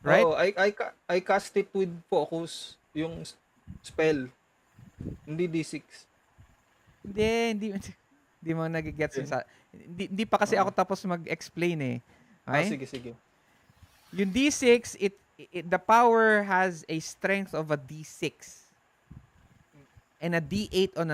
Right? Oo, I cast it with focus. Yung spell. Hindi D6. Hindi hindi mo nagigets yung Eh, sa hindi pa kasi oo. ako tapos mag-explain eh. Ah, Okay? sige, sige. Yung D6, the power has a strength of a D6 and a D8 on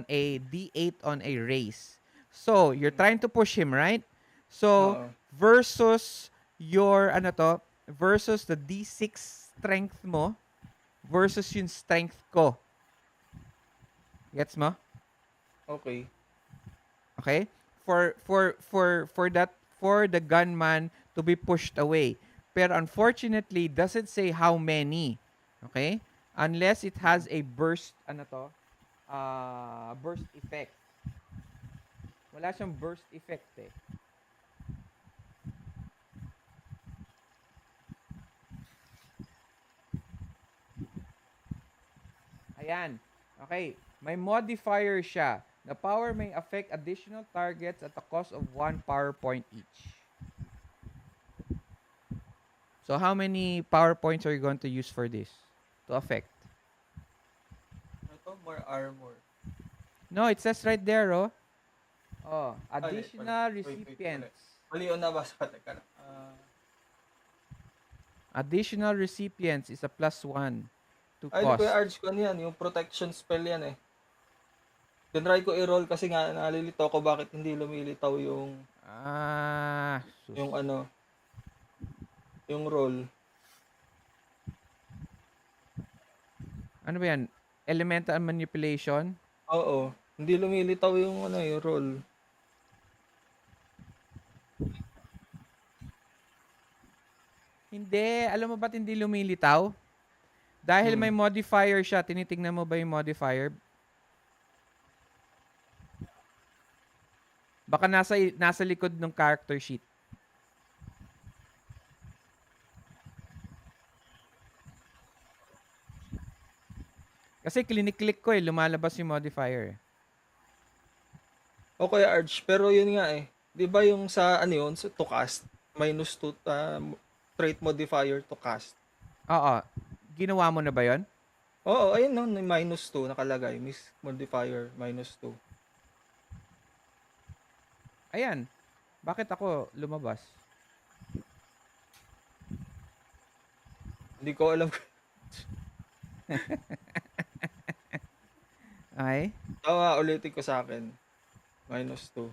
a D8 on a race. So, you're trying to push him, right? So, Oo. versus your ano to, versus the D6 strength mo versus yung strength ko. Gets mo? Okay. Okay? For the gunman to be pushed away. Pero unfortunately, doesn't say how many. Okay? Unless it has a burst ano to, burst effect. Wala siyang burst effect eh. Ayan. Okay. May modifier siya. The power may affect additional targets at the cost of 1 power point each. So how many power points are you going to use for this to affect? Ito, more armor. No, it says right there, oh. Oh, Ay, pala. additional Wait, mali. recipients. Mali yung nabasa ko. Teka lang. Additional recipients is a +1 to Ay, hindi ko yung cost. urge ko ano yan. Yung protection spell yan eh. Tinry ko i-roll kasi nga nalilito ko bakit hindi lumilitaw Ah, sus. yung ano, yung roll. Ano ba yan? Elemental manipulation? Oo. Hindi lumilitaw yung ano, yung roll. Hindi. Alam mo ba't hindi lumilitaw? Dahil may modifier siya. Tinitingnan mo ba yung modifier? Baka nasa likod ng character sheet. Kasi klinik-click ko eh. Lumalabas yung modifier eh. Okay, Arch. Pero yun nga eh. Di ba yung sa ano yun, sa to cast, -2 trait modifier to cast. Oo. Ginawa mo na ba yon? Oo, ayun no, -2 nakalagay. Miss modifier, -2. Ayan. Bakit ako lumabas? Hindi ko alam. Okay. Tawa, ulitin ko sa akin. -2.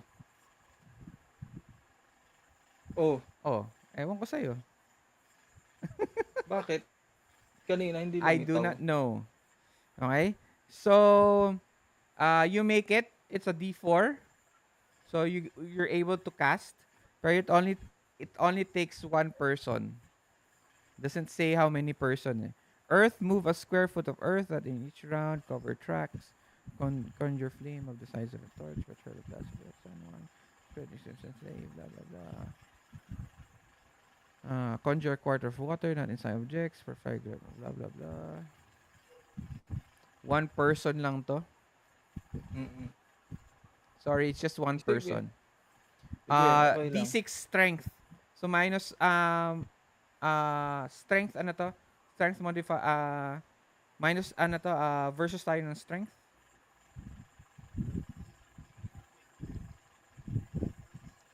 Oh, Oh, ewan ko sa'yo. bakit? Kanina hindi I do lumitaw. not know. Okay? So, you make it. It's a D4. So, you're able to cast. Pero it only takes one person. Doesn't say how many person eh. Earth, move a square foot of earth that in each round cover tracks. Conjure flame of the size of a torch, but hurl a blast of someone. Spread extension slave, blah blah blah. Conjure a quarter of water, not inside objects, for 5 blah blah blah. One person lang to. Mm-mm. Sorry, it's just one Sige. person. Sige, okay lang. D6 strength. So minus strength ano to? Strength modify minus ano to versus tayo ng strength.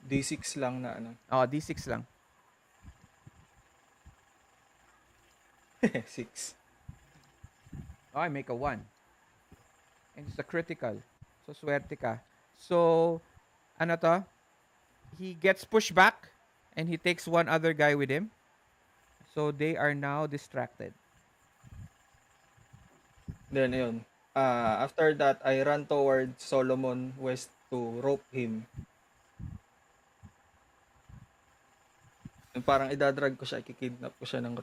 D6 lang na ano. Oh, D6 lang. Six. Oh, I make a 1. And it's a critical. So, swerte ka. So, ano to? He gets pushed back and he takes one other guy with him. So, they are now distracted. Then ayun. After that, I ran toward Solomon West to rope him. Yung parang idadrag ko siya, ikikidnap ko siya ng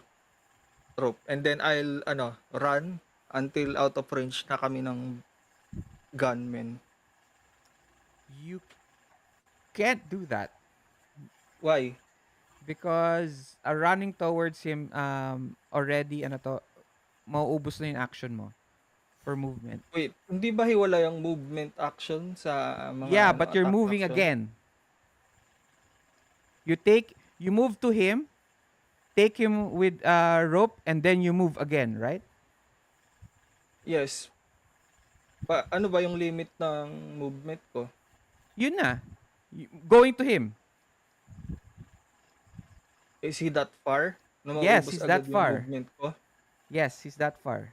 rope. And then I'll run until out of range na kami ng gunmen. You can't do that Why? because running towards him already ano to, mauubos na yung action mo for movement. Wait, hindi ba hiwalay ang movement action sa Yeah, mga but you're attack moving action? again. You move to him, take him with a rope, and then you move again, right? Yes. Ano ba yung limit ng movement ko? Yun na. Going to him. Is he that far? Na Yes, maubos he's agad that yung far. movement ko? Yes, he's that far.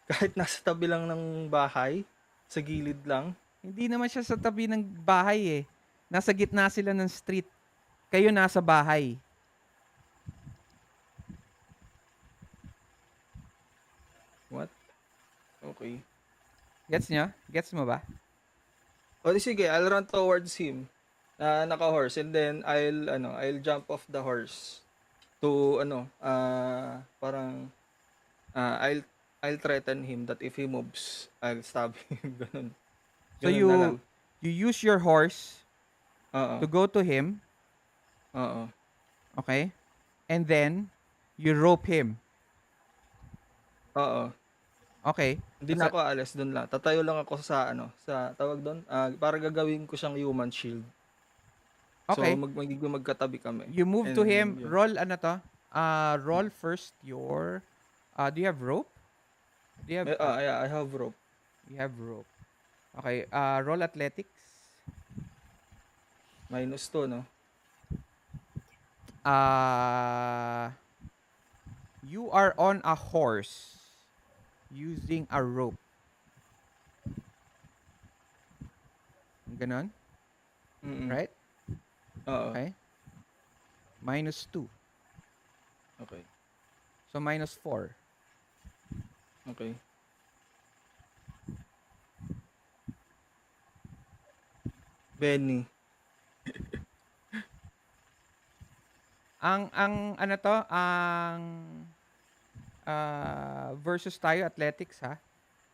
Kahit nasa tabi lang ng bahay, sa gilid lang. Hindi naman siya sa tabi ng bahay eh. Nasa gitna sila ng street. Kayo nasa bahay. What? Okay. Gets niyo? Gets mo ba? O di sige, I'll run towards him na naka-horse, and then I'll jump off the horse to parang I'll threaten him that if he moves, I'll stab him. Ganun. So Ganun na lang. you use your horse Oo. to go to him, Oo. okay? And then you rope him. Oo. Okay? Hindi na ako aalis doon lang. Tatayo lang ako sa sa tawag doon, para gagawin ko siyang human shield. So Okay. magkatabi kami. You move to And him, yun. roll ano to? Roll first your do you have rope? Do you have Yeah, I have rope. you have rope. Okay, roll athletics. -2, no? Uh you are on a horse using a rope. Ganon, Mm. right? Oo. Okay. -2. Okay. So -4. Okay. Benny. Ang ano to, ang versus tayo athletics ha.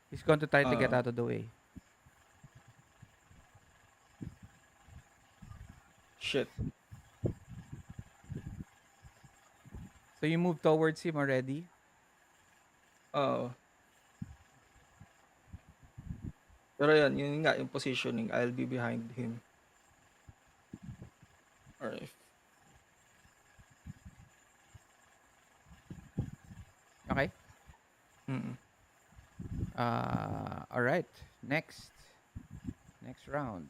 He's going to try to get Oo. out of the way. Shit. So you move towards him already. Oo. Pero yun nga, yung positioning, I'll be behind him. Alright. Okay? Mm. All right. Next round.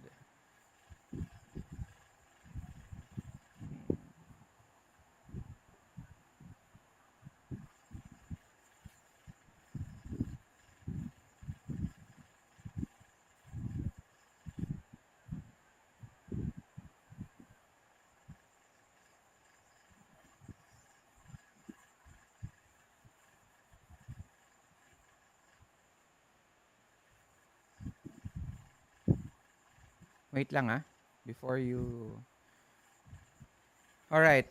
Wait lang ah. Before you... Alright.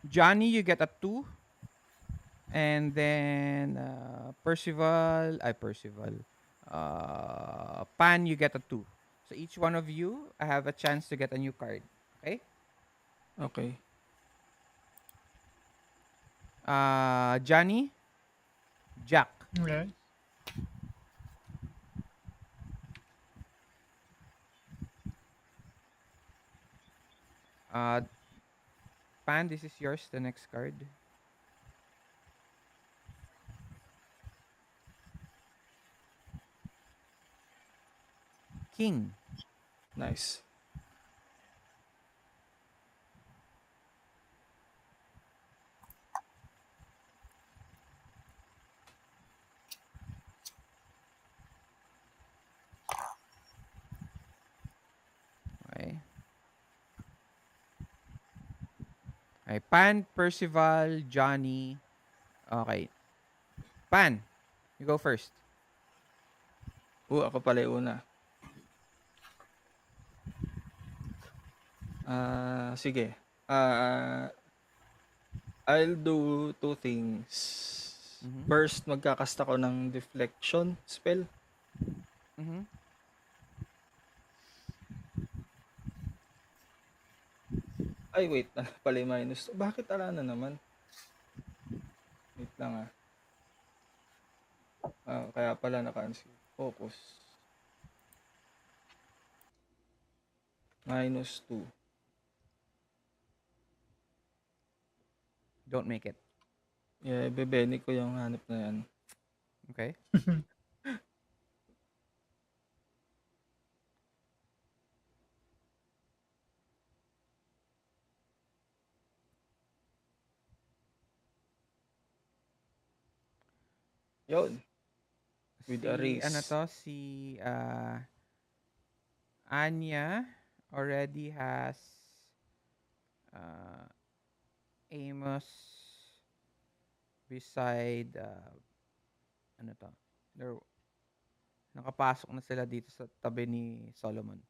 Johnny, you get a 2. And then Percival... Pan, you get a 2. So each one of you, I have a chance to get a new card. Okay? Okay. Johnny, Jack. Right. Uh, Pan, this is yours, the next card. King. Nice. Okay, Pan, Percival, Johnny. Okay. Pan, you go first. Ako pala yung una. Sige. I'll do two things. Mhm. First, magkakasta ko ng deflection spell. Mhm. Ay, wait. Pala yung minus. Bakit ala na naman? Wait lang kaya pala naka-cancel. Focus. -2. Don't make it. Yeah, bebeni ko yung hanap na yan. Okay. Yun. With a raise. Si Anya already has Amos beside ano to? Nakapasok na sila dito sa tabi ni Solomon.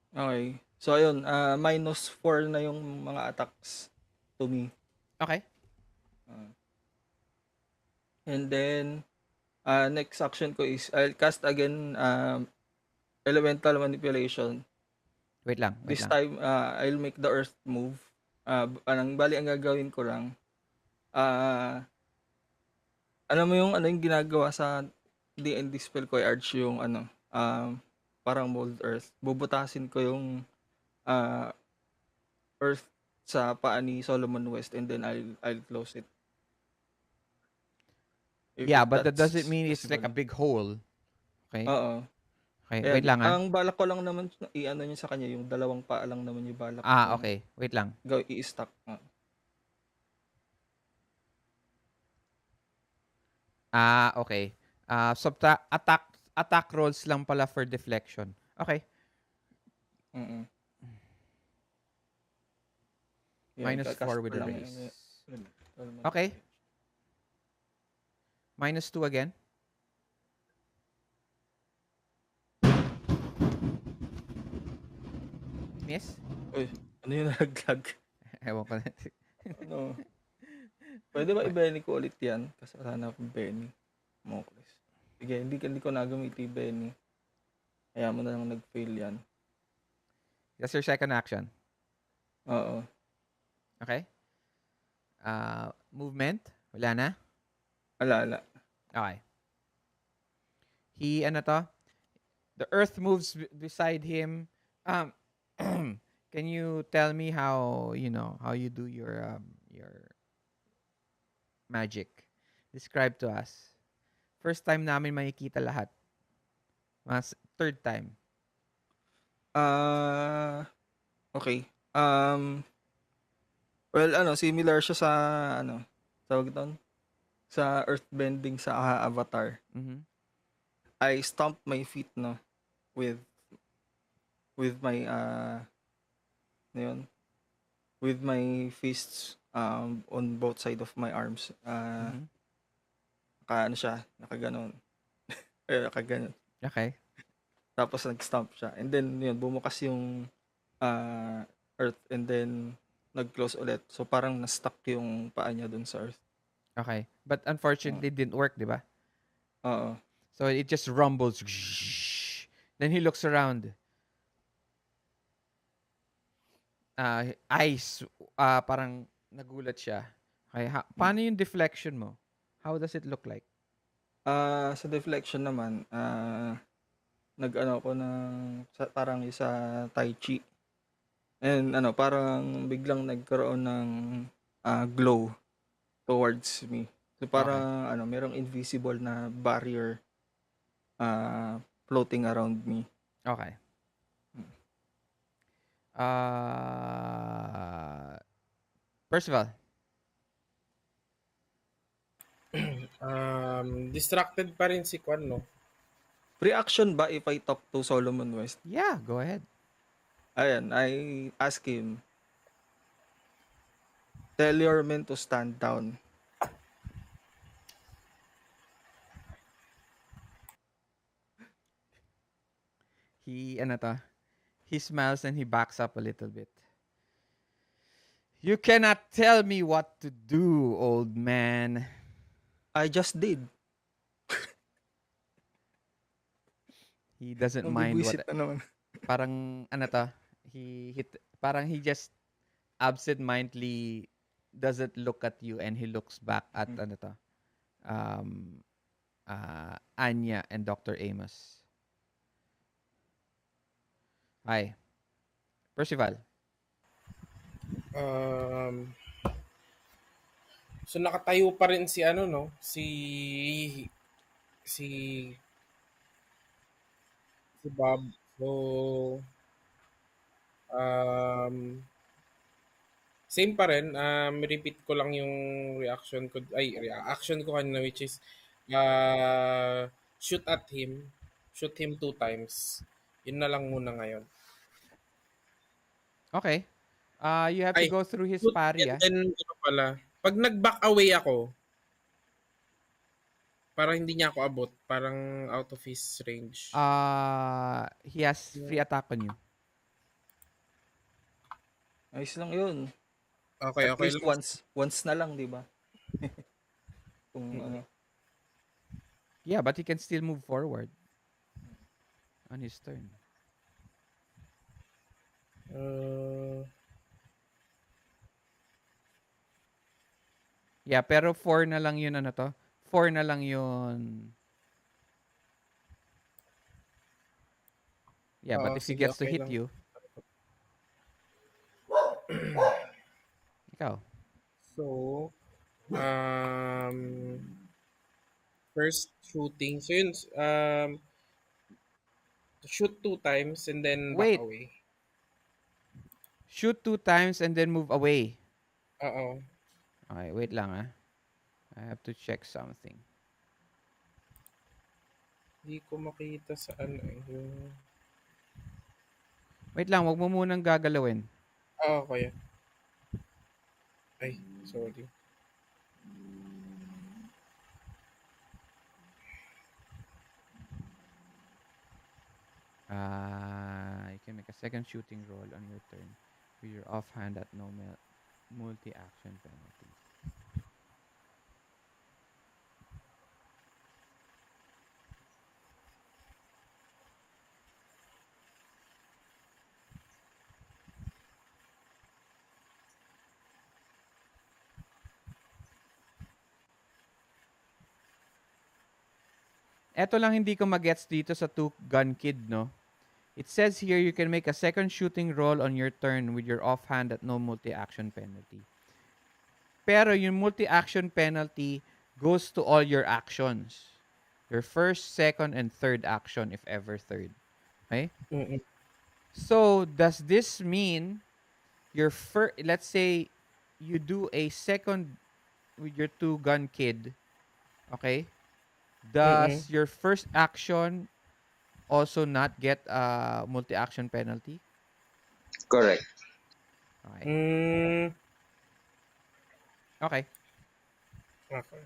Okay. So, ayun. -4 na yung mga attacks to me. Okay. And then, next action ko is, I'll cast again Elemental Manipulation. Wait lang. This time, I'll make the earth move. Ang gagawin ko lang, alam mo yung ginagawa sa D&D spell ko, Arch, yung parang mold earth. Bubutasin ko yung earth sa paa ni Solomon West, and then I'll close it. Yeah, but that doesn't mean it's like a big hole. Okay? Oo. Okay, Ayan, wait lang ang balak ko lang naman niya sa kanya, yung dalawang paa lang naman yung balak ko. Okay. Wait lang. I-stack. Okay. Attack rolls lang pala for deflection. Okay. Mm-mm. -4 with a lang raise. yan. Okay. -2 again. Miss? Uy, ano yung nalaglag? Ewan ko na. Ano? Pwede ba i-Benny ko ulit yan? Kasi wala na akong Benny. Mokles. Sige, hindi ko nagamit yung Benny. Kaya mo na lang nag-fail yan. That's your second action. Oo. Okay. Movement? Wala na? Ala. Okay. The earth moves beside him. Can you tell me how you do your magic? Describe to us. First time namin makikita lahat. Third time. Okay. Well, similar siya sa tawag doon? Sa earthbending sa Avatar. Mhm. I stomp my feet with my with my fists on both side of my arms. Mhm. Nakaganon. Nakaganon. Okay. Tapos nag-stomp siya. And then bumukas yung earth, and then nag-close ulit. So parang na-stuck yung paa niya dun sa earth. Okay. But unfortunately, it didn't work, di ba? Oo. So it just rumbles. Then he looks around. Eyes, parang nagulat siya. Okay, paano yung deflection mo? How does it look like? Sa deflection naman, nag-ano ako parang sa Tai Chi. And parang biglang nagkaroon ng glow towards me. So parang merong invisible na barrier floating around me. Okay. Percival. Distracted pa rin si Kwan, no? Free action ba if I talk to Solomon West? Yeah, go ahead. Ayan, I ask him, Tell your men to stand down. Ano to, he smiles and he backs up a little bit. You cannot tell me what to do, old man. I just did. He doesn't mind what, Nabibwisit na naman. parang, ano to, parang he just absent-mindedly doesn't look at you and he looks back at, Mm. ano to, Anya and Dr. Amos. Hi. Percival. Um, so nakatayo pa rin si ano no, si si Bob. So um same pa rin, repeat ko lang yung reaction ko kanina, which is shoot at him. Shoot him 2 times. Yun na lang muna ngayon. Okay. You have to Ay, go through his shoot parry, and ah. then ano pala, pag nag-back away ako, parang hindi niya ako abot. Parang out of his range. He has free attack on you. Ayos lang yun. Okay, At okay least lang. once na lang, di ba? Kung ano. Yeah, but he can still move forward on his turn. Yeah, pero 4 na lang yun, ano to? 4 na lang yun. Yeah, but if he sige, gets to okay hit lang. you, ikaw. So, first shooting. So yun, shoot 2 times and then back Wait, away. shoot 2 times and then move away. Oo. Okay, wait lang, ah. I have to check something. Hindi ko makita sa ano eh. Yung... Wait lang, wag mo munang gagalawin. Okay. Ay, sorry. You can make a second shooting roll on your turn with your offhand at no multi-action penalty. Eto lang hindi ko magets dito sa two-gun kid, no? It says here you can make a second shooting roll on your turn with your offhand at no multi-action penalty. Pero yung multi-action penalty goes to all your actions. Your first, second, and third action, if ever third. Okay? Mm-mm. So, does this mean your first, let's say, you do a second with your two-gun kid, okay? Mm-mm. Does your first action also not get a multi-action penalty? Correct. Okay. Mm, Okay. okay.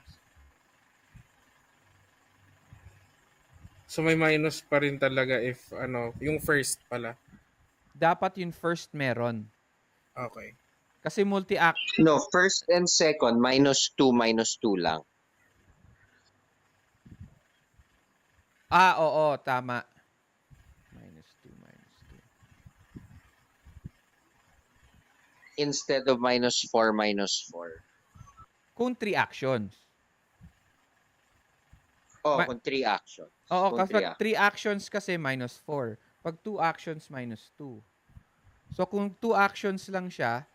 So may minus pa rin talaga if ano, yung first pala. Dapat yung first meron. Okay. Kasi multi-act. No, first and second, minus two lang. Oo, tama. -2. Instead of -4. Kung 3 actions. Oh, Ma- kung 3 actions. Oo, Kung kapag 3 three actions kasi -4. Pag 2 actions, -2. So, kung 2 actions lang siya,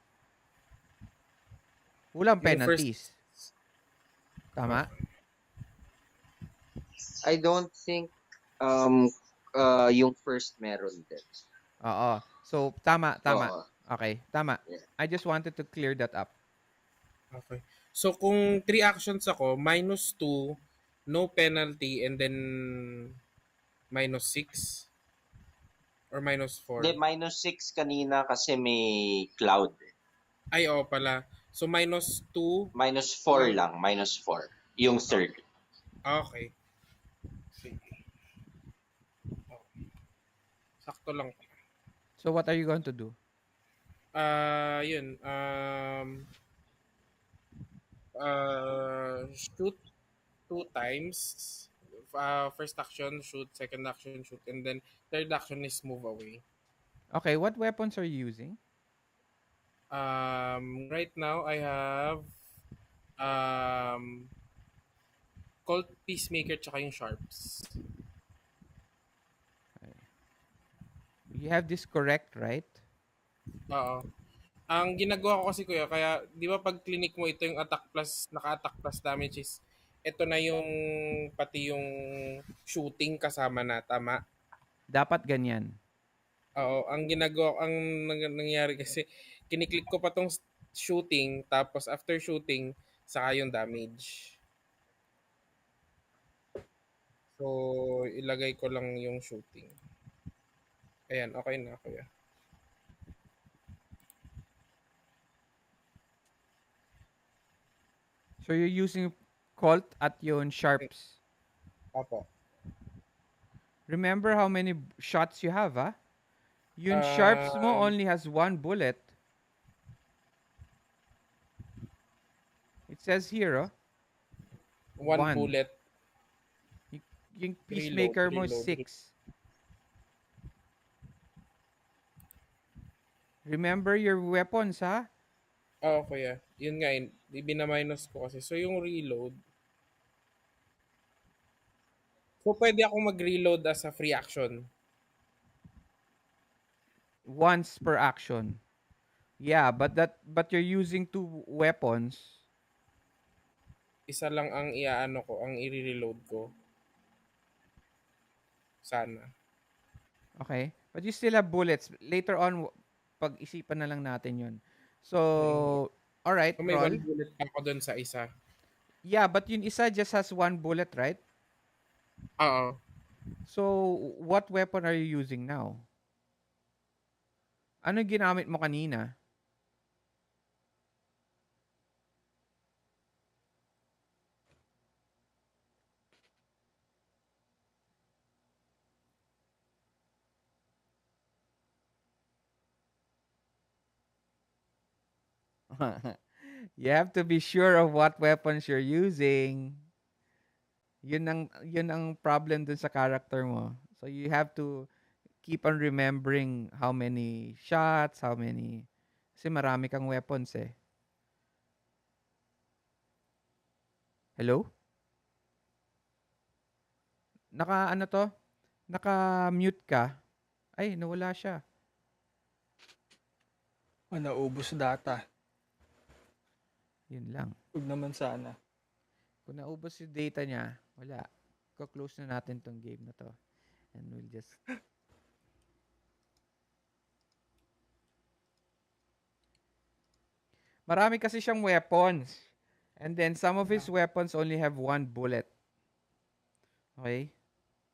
walang Yung first, penalties. Tama? I don't think yung first meron din. Oo. So, tama. Oo. Okay, tama. Yeah. I just wanted to clear that up. okay. So kung 3 actions ako, -2, no penalty, and then -6 or Hindi, -4. -6 kanina kasi may cloud. Ay, oo pala. So, -2 -4 yung... lang, -4. Yung third. Okay. Sige. Okay. Sakto lang. So what are you going to do? Yun. Shoot 2 times. First action, shoot. Second action, shoot. And then, third action is move away. Okay, what weapons are you using? Right now, I have um, Colt Peacemaker tsaka yung Sharps. Okay. You have this correct, right? Oo. Ang ginagawa ko kasi kuya, kaya di ba pag clinic mo ito yung attack plus, naka-attack plus damage is, ito na yung pati yung shooting kasama na, tama? Dapat ganyan. Oo, ang ginagawa, nangyari kasi, kiniklik ko pa tong shooting, tapos after shooting, saka yung damage. So, ilagay ko lang yung shooting. Ayan, okay na kuya. So you're using Colt at yung Sharps. Apo. Remember how many shots you have, ah? Yung Sharps mo Um, only has 1 bullet. It says here, oh. one 1. bullet, Yung reload, Peacemaker mo reload. 6. Remember your weapons, ha? Oo, kuya. Yun nga, binaminus ko kasi. So, yung reload. So, pwede ako mag-reload as a free action. Once per action. Yeah, but you're using 2 weapons. Isa lang ang iaano ko, ang i-reload ko. Sana. Okay? But you still have bullets. Later on, pag-isipan na lang natin yun. Mm. So, alright, So, may one roll. bullet pa ako dun sa isa. Yeah, but yun isa just has 1 bullet, right? Oo. So, what weapon are you using now? Ano ginamit mo kanina? You have to be sure of what weapons you're using. Yun ang problem dun sa character mo. So you have to keep on remembering how many shots, how many kasi marami kang weapons eh. Hello? Ano to? Naka-mute ka. Ay, nawala siya. Naubos data. Yun lang. Huwag naman sana. Kung naubos yung data niya, wala. Ko-close na natin tong game na to. And we'll just... Marami kasi siyang weapons. And then some of his weapons only have 1 bullet. Okay?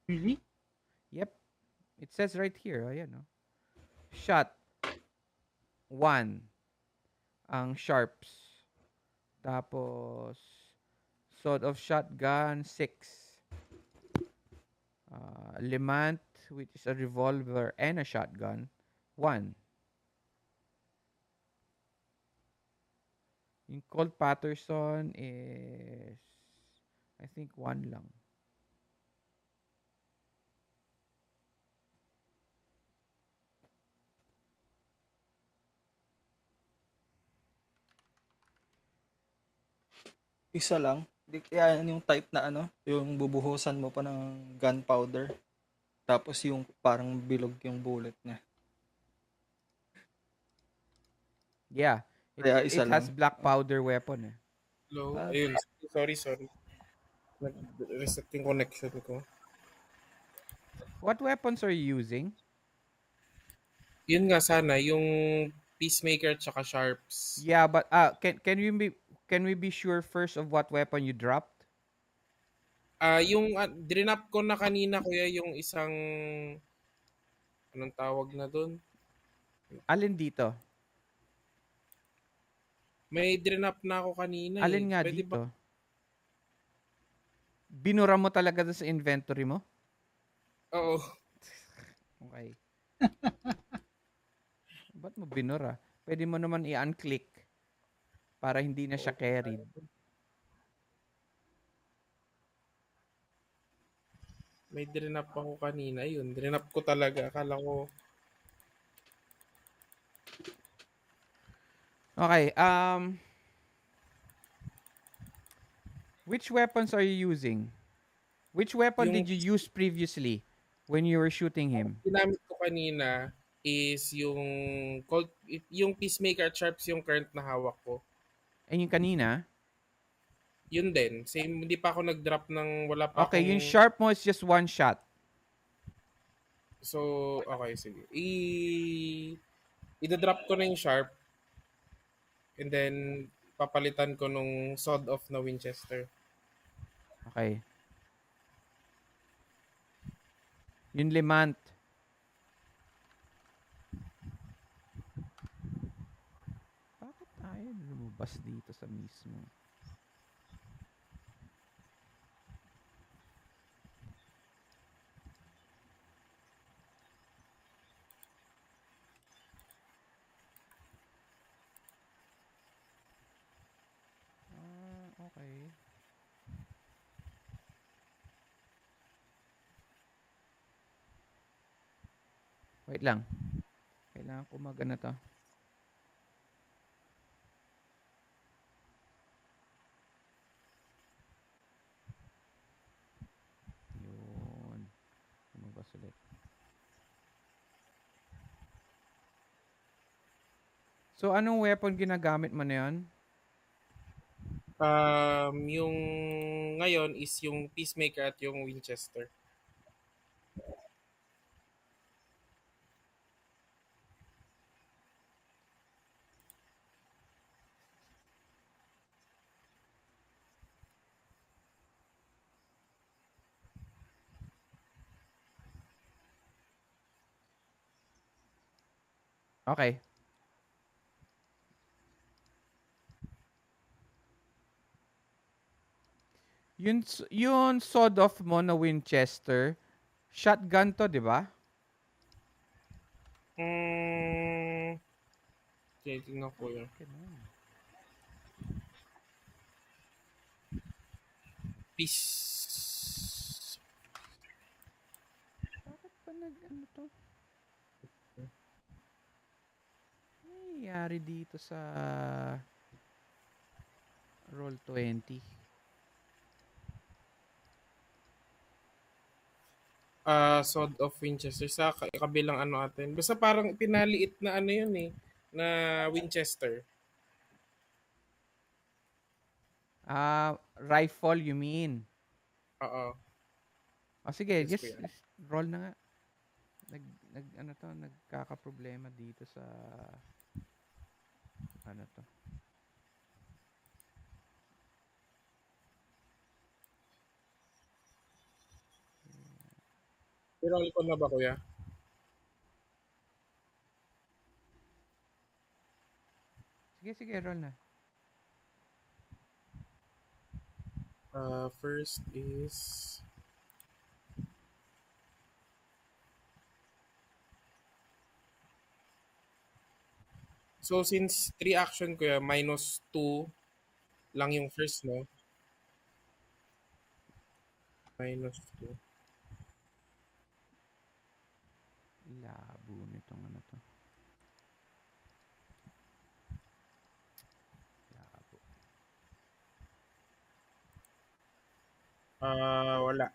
Really? Yep. It says right here. Ayan, no? Shot. 1. Ang sharps. Tapos, sword of shotgun, 6. Limant, which is a revolver and a shotgun, 1. Yung Colt Patterson is, I think, 1 lang. Isa lang. Yan yung type na ano, yung bubuhusan mo pa ng gunpowder. Tapos yung parang bilog yung bullet niya. Yeah. Kaya isa It has lang. black powder weapon eh. Hello? Ayun. Sorry. Nag-reset yung connection ko. What weapons are you using? Yun nga sana, yung Peacemaker tsaka Sharps. Yeah, but can we be sure first of what weapon you dropped? Yung drinap ko na kanina kuya yung isang anong tawag na doon? Alin dito? May drinap na ako kanina Alin eh. nga Pwede ba? dito? Binura mo talaga dun sa inventory mo? Oo. Okay. Ba't mo binura? Pwede mo naman i-unclick para hindi na siya Oo. carried. May drinap ako kanina. Yun, drinap ko talaga. Akala ko, Okay, which weapons are you using? Which weapon yung did you use previously when you were shooting him? ginamit ko kanina is yung yung Peacemaker at Sharps yung current na hawak ko. And yung kanina? Yun din. Same, hindi pa ako nag-drop ng wala pa Okay, yung akong... sharp mo is just one shot. So, okay, sige. I-drop ko na yung Sharp and then papalitan ko nung Sword off na Winchester. Okay. Yung limant. Bakit tayo lumabas dito sa mismo? Okay. Wait lang. Kailangan ko mag-ano to. Yun. Lumabas ulit. So, anong weapon ginagamit mo na yun? Yung ngayon is yung Peacemaker at yung Winchester. Okay. Yun sawed off mo na Winchester, shotgun to, di ba? Okay, tingnan ko yun. Peace. Bakit pa nag-ano to? Ano nangyayari dito sa Roll20? Sword of Winchester sa kabilang ano atin. Basta parang pinaliit na ano yun eh, na Winchester. Rifle, you mean? Oo. O sige, Yes, just kuya. roll na nga. Ano to, nagkaka-problema dito sa ano to. Roll ko na ba kuya? Sige, roll na. First is so since 3 action ko yan, minus 2 lang yung first, no? Minus 2. Labo nitong ano to. Labo. Wala.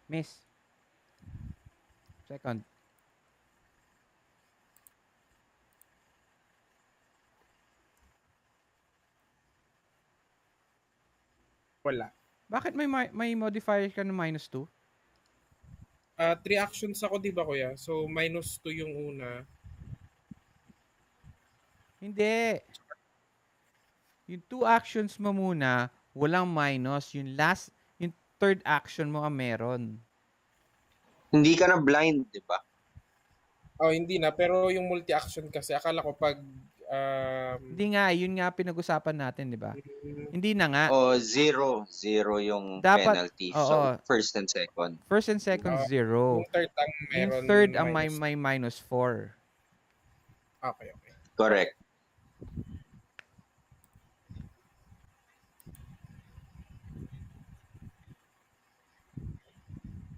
Miss. Second. Wala. Bakit may modifier ka ng -2? 3 actions ako, di ba kuya? So minus 2 yung una. Hindi. Yung 2 actions mo muna, walang minus. Yung third action mo ang meron. Hindi ka na blind, di ba? Oh, hindi na. Pero yung multi-action kasi, akala ko pag, Hindi nga, yun nga pinag-usapan natin, 'di ba? mm, Hindi na nga. O zero. Zero yung Dapat, penalty. So, oo, first and second. first and second, ah, yung 0. third ang Yung meron third ang may, minus. may -4. Okay, okay. Correct.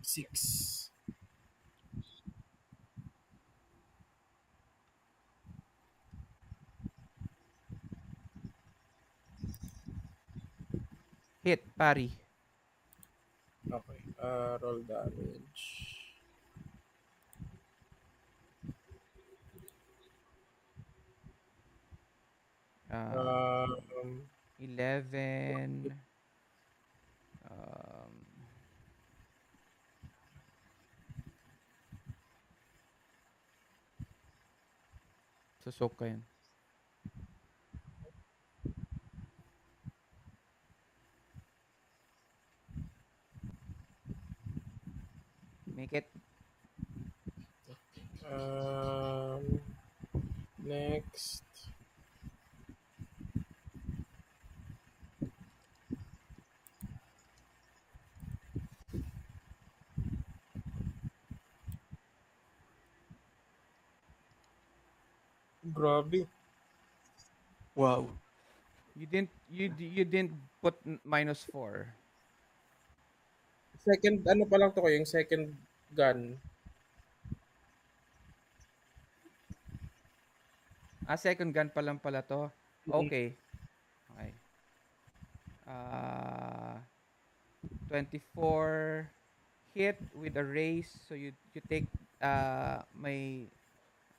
6. Hit, pari. Okay. Roll damage. Um, 11. Um, susok ka yan. Make it. um, next. Grabe. Wow. You didn't put -4. Second, ano pa lang to ko, yung second gun. Second gun pa lang pala to. Mm. Okay. Okay. Uh, 24 hit with a raise, so you take may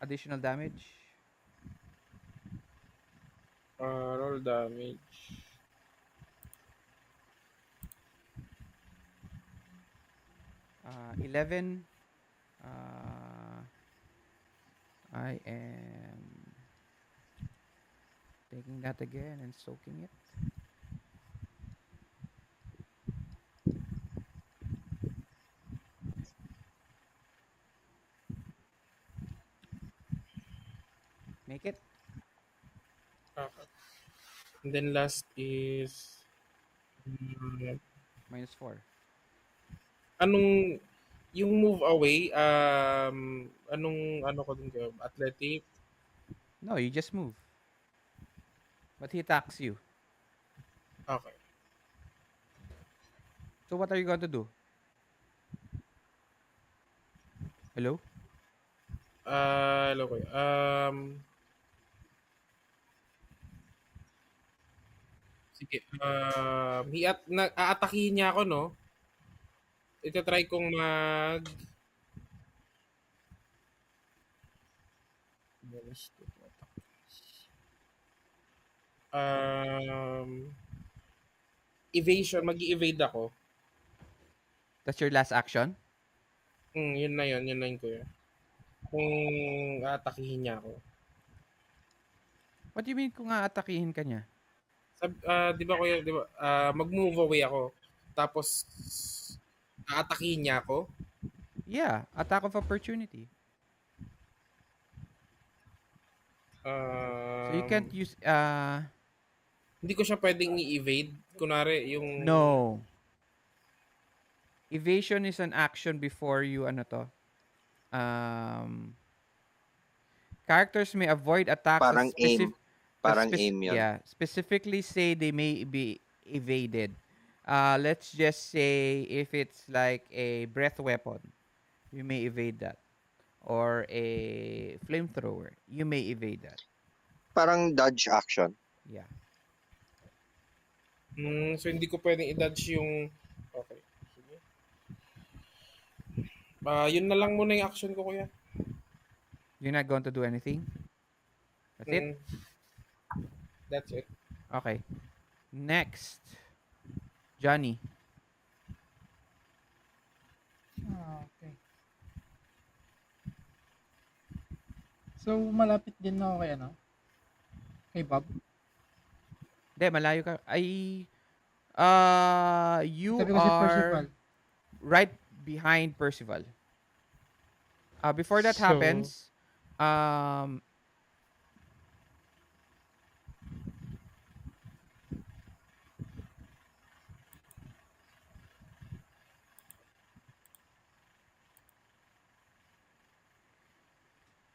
additional damage. Roll damage. 11. I am taking that again and soaking it. Make it. Okay. And then last is mm, -4. anong yung move away, anong ano ko dun kayo? Athletic? No, you just move. But he attacks you. Okay. So what are you going to do? Hello? Hello kayo. Sige. Aatakihin niya ako, no? Ita-try kong um, evasion, mag-evade ako. That's your last action? Yun na yun kuya. Kung aatakihin niya ako. What do you mean kung aatakihin ka niya? Di ba kuya, di ba, mag-move away ako. Tapos, aatakihin niya ako. Yeah, attack of opportunity. So you can't Um, use Hindi ko siya pwedeng i-evade. Kunwari, yung... no. Evasion is an action before you ano to. Characters may avoid attacks that Parang aim. Parang aim yun. yeah, specifically say they may be evaded. Let's just say if it's like a breath weapon, you may evade that. Or a flamethrower, you may evade that. Parang dodge action. Yeah. So, hindi ko pwedeng i-dodge yung... Okay. Sige. Yun na lang muna yung action ko, kuya. You're not going to do anything? That's it? Mm, that's it. Okay. Next. Johnny. Okay. So, malapit din ako kay ano? Kay Bob. Hindi, malayo ka. You Sabi ko si Percival. are right behind Percival. Before that So, happens, Um,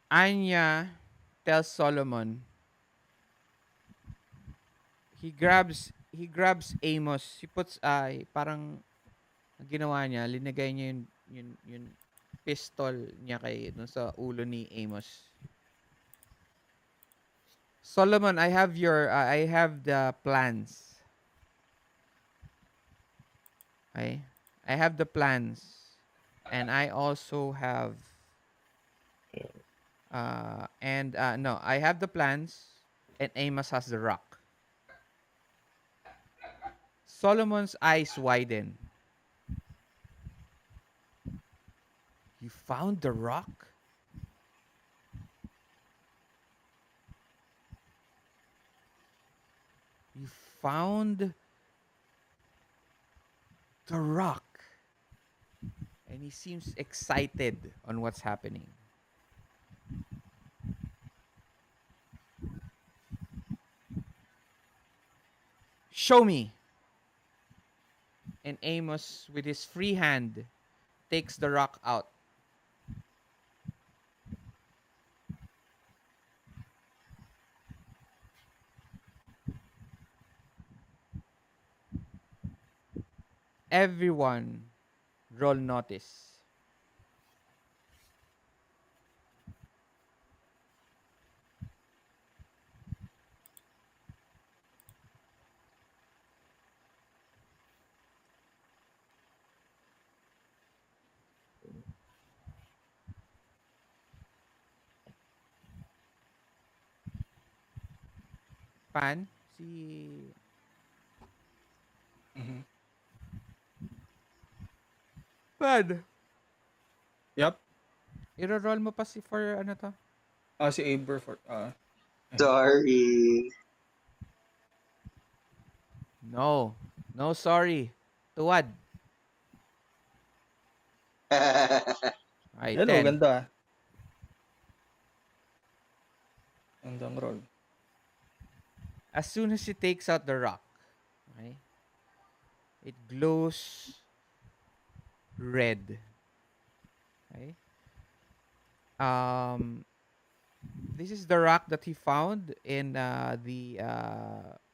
Anya tells Solomon, he grabs Amos. He puts parang ang ginawa niya, linagay niya yung pistol niya kay dun sa ulo ni Amos. Solomon, I have the plans. Okay? I have the plans. And I also have and no, I have the plans and Amos has the rock. Solomon's eyes widen. You found the rock? You found the rock. And he seems excited on what's happening. Show me. And Amos, with his free hand, takes the rock out. Everyone roll notice. Pan, si... Mhm. Pan, Yep. iro-roll mo pa si for ano to? Si Aber for ayan. Sorry. No. No, sorry. Tuwad. Ay, Yan oh, 10. ganda. Gandang roll. As soon as he takes out the rock, okay, it glows red. Okay? Um, this is the rock that he found in the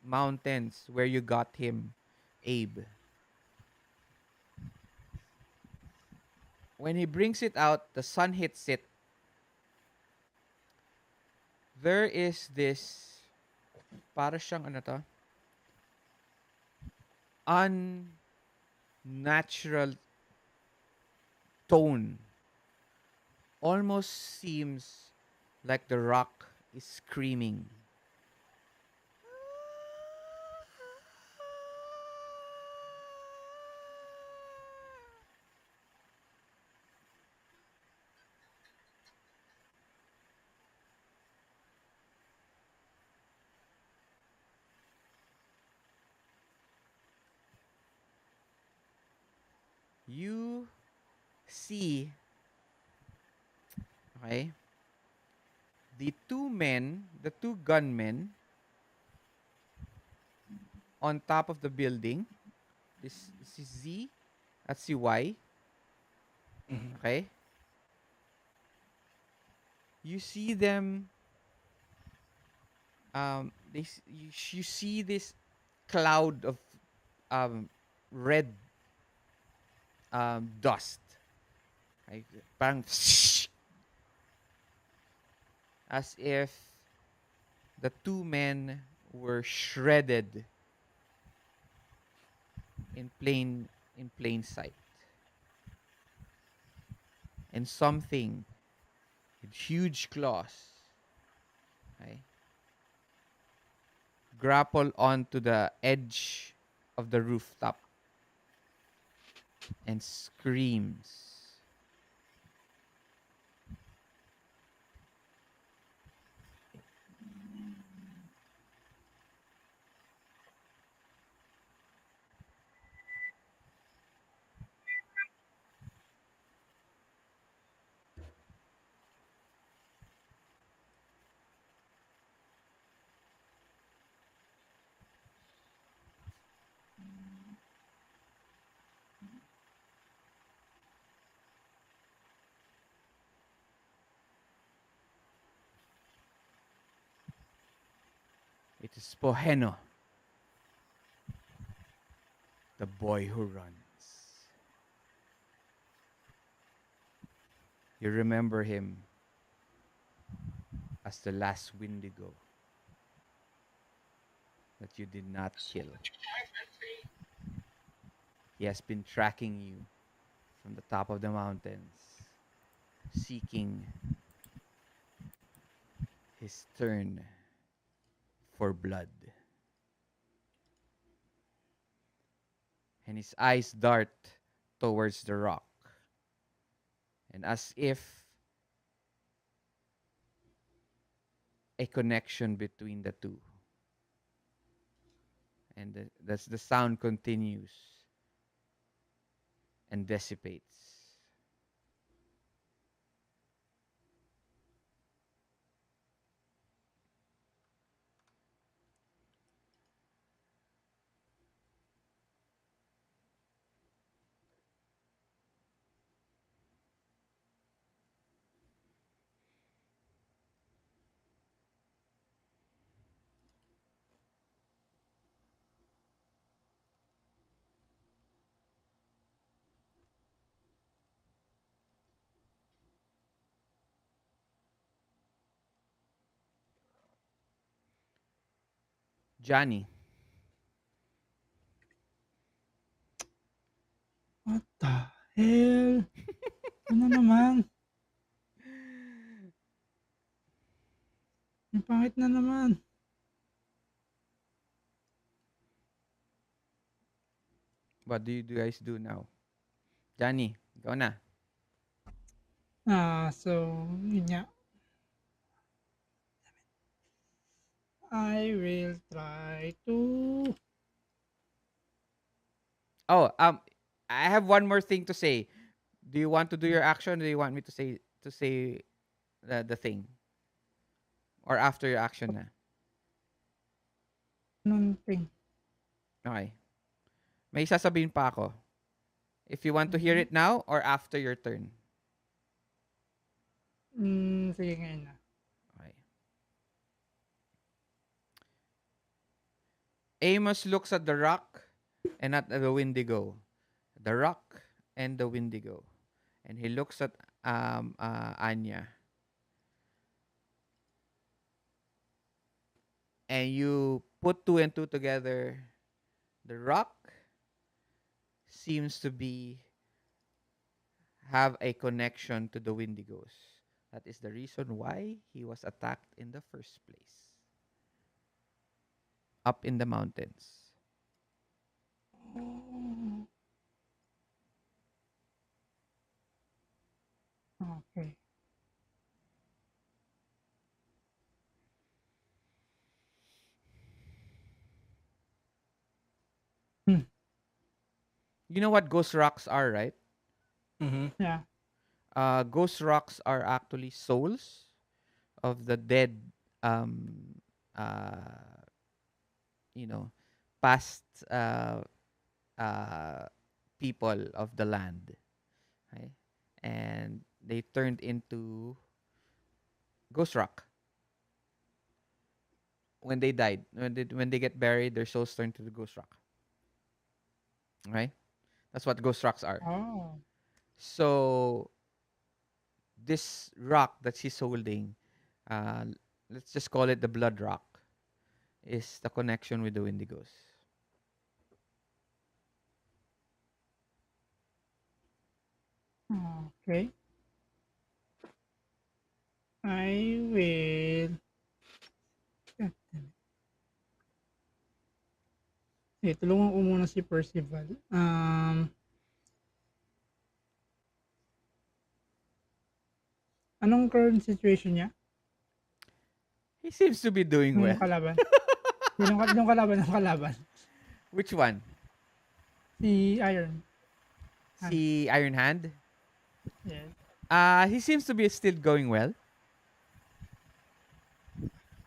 mountains where you got him, Abe. When he brings it out, the sun hits it. There is this para siyang ano to? Unnatural tone. Almost seems like the rock is screaming. You see, okay, the two gunmen on top of the building. This is Z at si Y. Mhm. Okay, you see them. You see this cloud of um red dust. Like, parang as if the two men were shredded in plain sight. And something with huge claws, okay, grapple onto the edge of the rooftop and screams. It is Poheno, the boy who runs. You remember him as the last Windigo that you did not kill. He has been tracking you from the top of the mountains, seeking his turn for blood. And his eyes dart towards the rock. And as if a connection between the two. And that's the sound continues and dissipates. Johnny, What the hell? Ano naman? Ang pangit na naman. what do you guys do now? Johnny, go na. So, yun nga. I will try to... Oh, I have one more thing to say. Do you want to do your action? Or do you want me to say the thing or after your action na? Anong thing? Okay. May sasabihin pa ako. If you want to hear Mhm. it now or after your turn. Sige ngayon na. Okay. Amos looks at the rock and at the Windigo. The rock and the Windigo. And he looks at Anya. And you put two and two together. The rock seems to be have a connection to the Windigos. That is the reason why he was attacked in the first place. Up in the mountains. Oh, okay. Hmm. You know what ghost rocks are, right? Mm-hmm. Yeah. Ghost rocks are actually souls of the dead, um, uh, you know, past uh, people of the land. Okay? And they turned into ghost rock when they died. When they get buried, their souls turn to the ghost rock. Right? That's what ghost rocks are. Oh. So this rock that she's holding, uh, let's just call it the blood rock, is the connection with the Wendigos. Okay. I will... God damn it. Sige, tulungan ko muna si Percival. Anong current situation niya? He seems to be doing Nung well. kalaban? Yung kalaban ng kalaban. Which one? Si Iron Hand. Si Iron Hand? Yes. He seems to be still going well.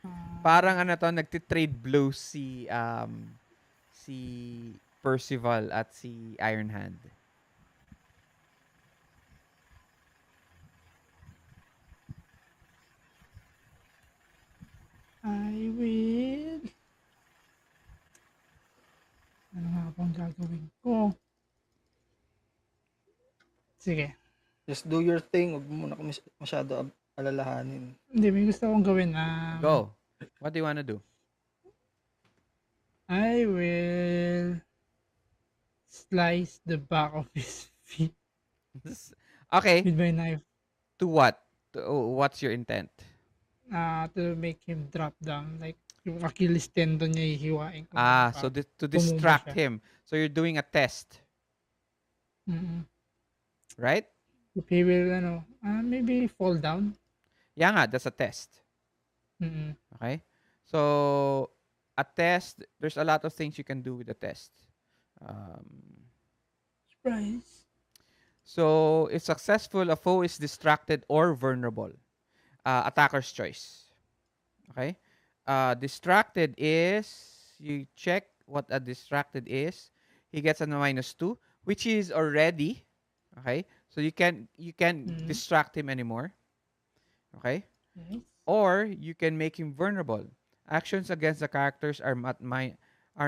Um, Parang ano to, nagtitrade blows si Percival at si Iron Hand. I will... Ano nga bang gagawin ko? Sige. Just do your thing. Huwag mo muna kami masyado alalahanin. Hindi, may gusto akong gawin. Go. What do you wanna do? I will slice the back of his feet Okay. with my knife To what? What's your intent? to make him drop down. Like, yung Achilles tendon niya hihiwain ko doon Ah, so para to tumumba distract siya. him. So you're doing a test, Mm-mm. right? If he will, maybe fall down. Yeah nga, that's a test. Mm-mm. Okay? So a test, there's a lot of things you can do with a test. Um, Surprise. so if successful, a foe is distracted or vulnerable. Attacker's choice. Okay? Distracted is, you check what a distracted is. He gets a -2, which is already, okay? So you can Mm-hmm. distract him anymore. Okay? Nice. Or you can make him vulnerable. Actions against the characters are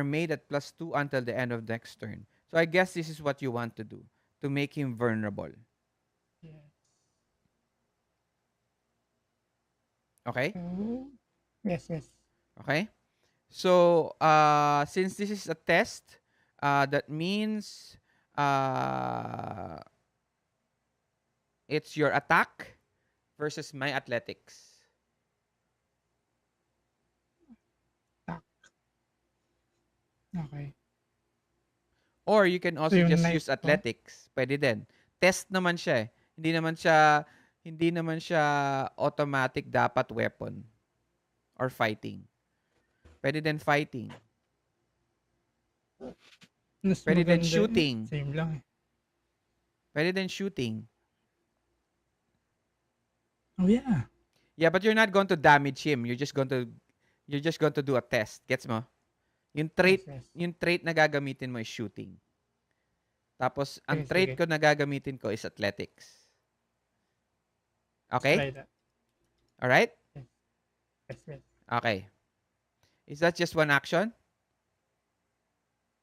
made at +2 until the end of next turn. So I guess this is what you want to do, to make him vulnerable. Yeah. Okay? So, yes, yes. Okay? So since this is a test, that means uh, it's your attack versus my athletics. Tak. Okay. Or you can So, also yung just knife use ko, athletics. Pwede din. Test naman siya eh. Hindi naman siya automatic dapat weapon or fighting. Pwede din fighting. mas Pwede din maganda, shooting. same lang eh. Pwede din shooting. Oh, yeah. Yeah, but you're not going to damage him. You're just going to do a test. Gets mo? Yung Yes, trait, yes. yung trait na gagamitin mo is shooting. Tapos, ang Sige, trait sige. ko na gagamitin ko is athletics. Let's Okay? try that. Alright? Yes, yes, yes. Okay. Is that just one action?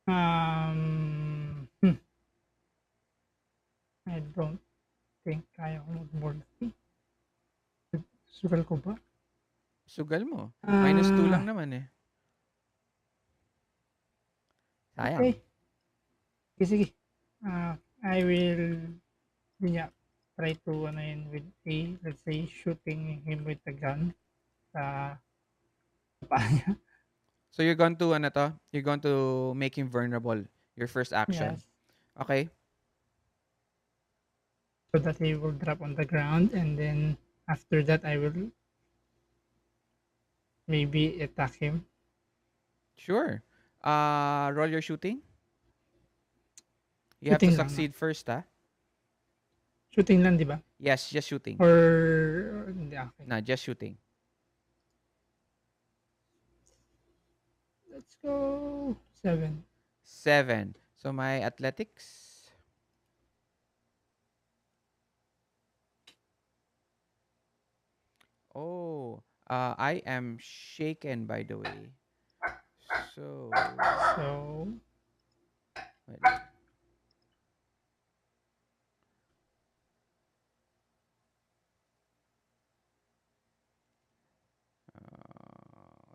Um, I don't think kaya ko mag-board. Sugal ko ba? Sugal mo. -2 lang Ah, naman eh. Sayang. okay. Sige, sige. I will, yun nga, try to, with let's say, shooting him with a gun sa paa niya. So you're going to, ano to? You're going to make him vulnerable. Your first action. Yes. Okay? So that he will drop on the ground, and then after that, I will maybe attack him. Sure. Roll your shooting. You have to Shooting lang, no? succeed first, ah. Shooting lang, di ba? Yes, just shooting. Or, hindi, okay. No, just shooting. Let's go 7. 7. So my athletics. Oh, I am shaken, by the way. So, So, wait lang.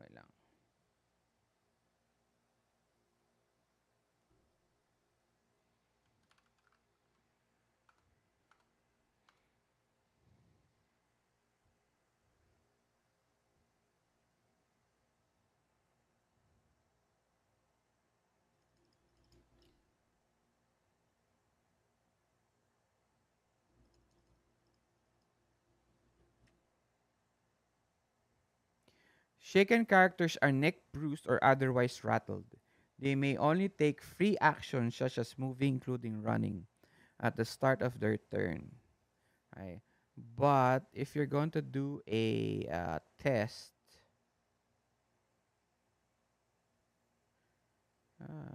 Wait lang. Shaken characters are neck bruised or otherwise rattled. They may only take free actions such as moving, including running, at the start of their turn. Okay. But if you're going to do a test,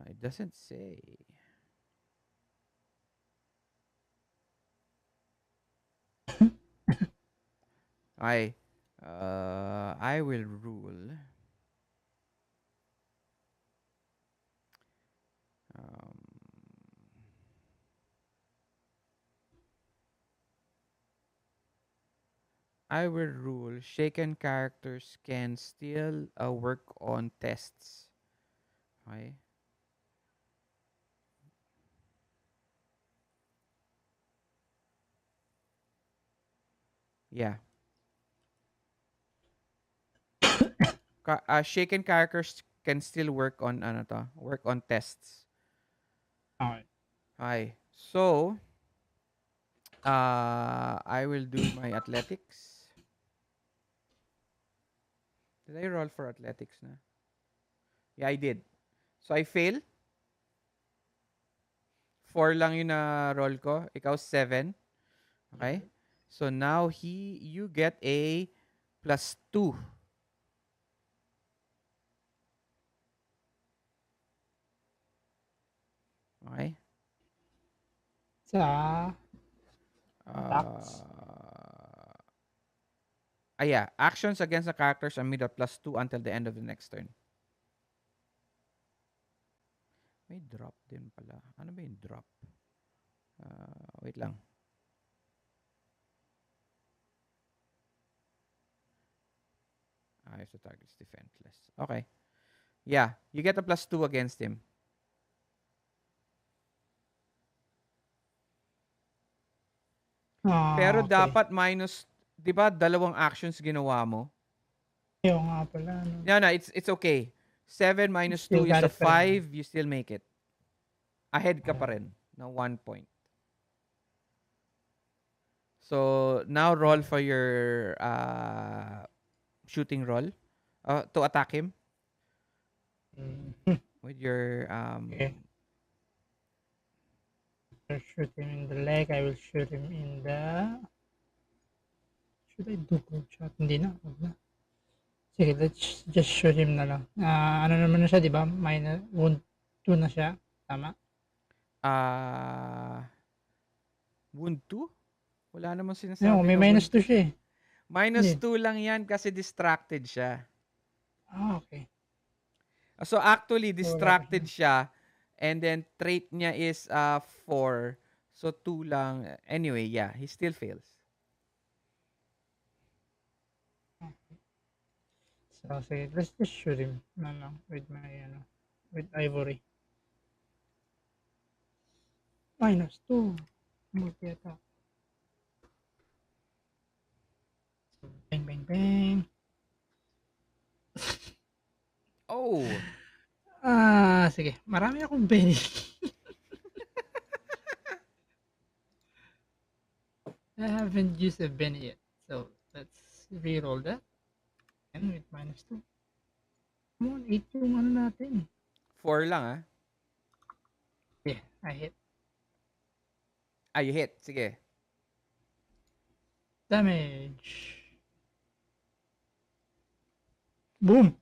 it doesn't say. I will rule. I will rule shaken characters can still work on tests. Okay? Yeah. Shaken characters can still work on ano to, work on tests. Okay. Okay. So, I will do my athletics. Did I roll for athletics na? Yeah, I did. So I fail. 4 lang yung na roll ko. Ikaw 7. Okay? Mhm. So now you get a +2. Okay? Sa attacks. Uh, yeah. Actions against the characters are made at +2 until the end of the next turn. May drop din pala. Ano ba yung drop? Wait lang. If the target's defenseless. Okay. Yeah. You get a +2 against him. Pero Okay. dapat minus, 'di ba, dalawang actions ginawa mo? Yung nga pala, no? No, no, it's okay. 7 You minus still 2 is got a it pa rin naman. 5, you still make it. Ahead ka pa rin na 1 point. So, now roll for your shooting roll to attack him Mm. with your Okay. I'll shoot him in the leg. I will shoot him in the... Should I do group shot? Hindi na. Wag na. Sige, let's just shoot him na lang. Ano naman na siya, di ba? Minor wound 2 na siya. Tama? uh, wound 2? Wala namang Ayun, sinasabi may na wound minus 2 2. siya eh. Minus Hindi. 2 lang yan kasi distracted siya. Okay. So actually So, wala pa siya. distracted siya and then trait niya is 4. So 2 lang. Anyway, yeah, he still fails. So, sige, let's just shoot him na lang with my, with ivory. Minus 2. Multi-attack. So, bang, bang, bang. Oh, Sige. Marami akong penny. I haven't used a penny yet. So, let's reroll that. And with minus 2. Come on, 8 yung ano natin. 4 lang ah. Yeah, I hit. You hit. Sige. Damage. Boom!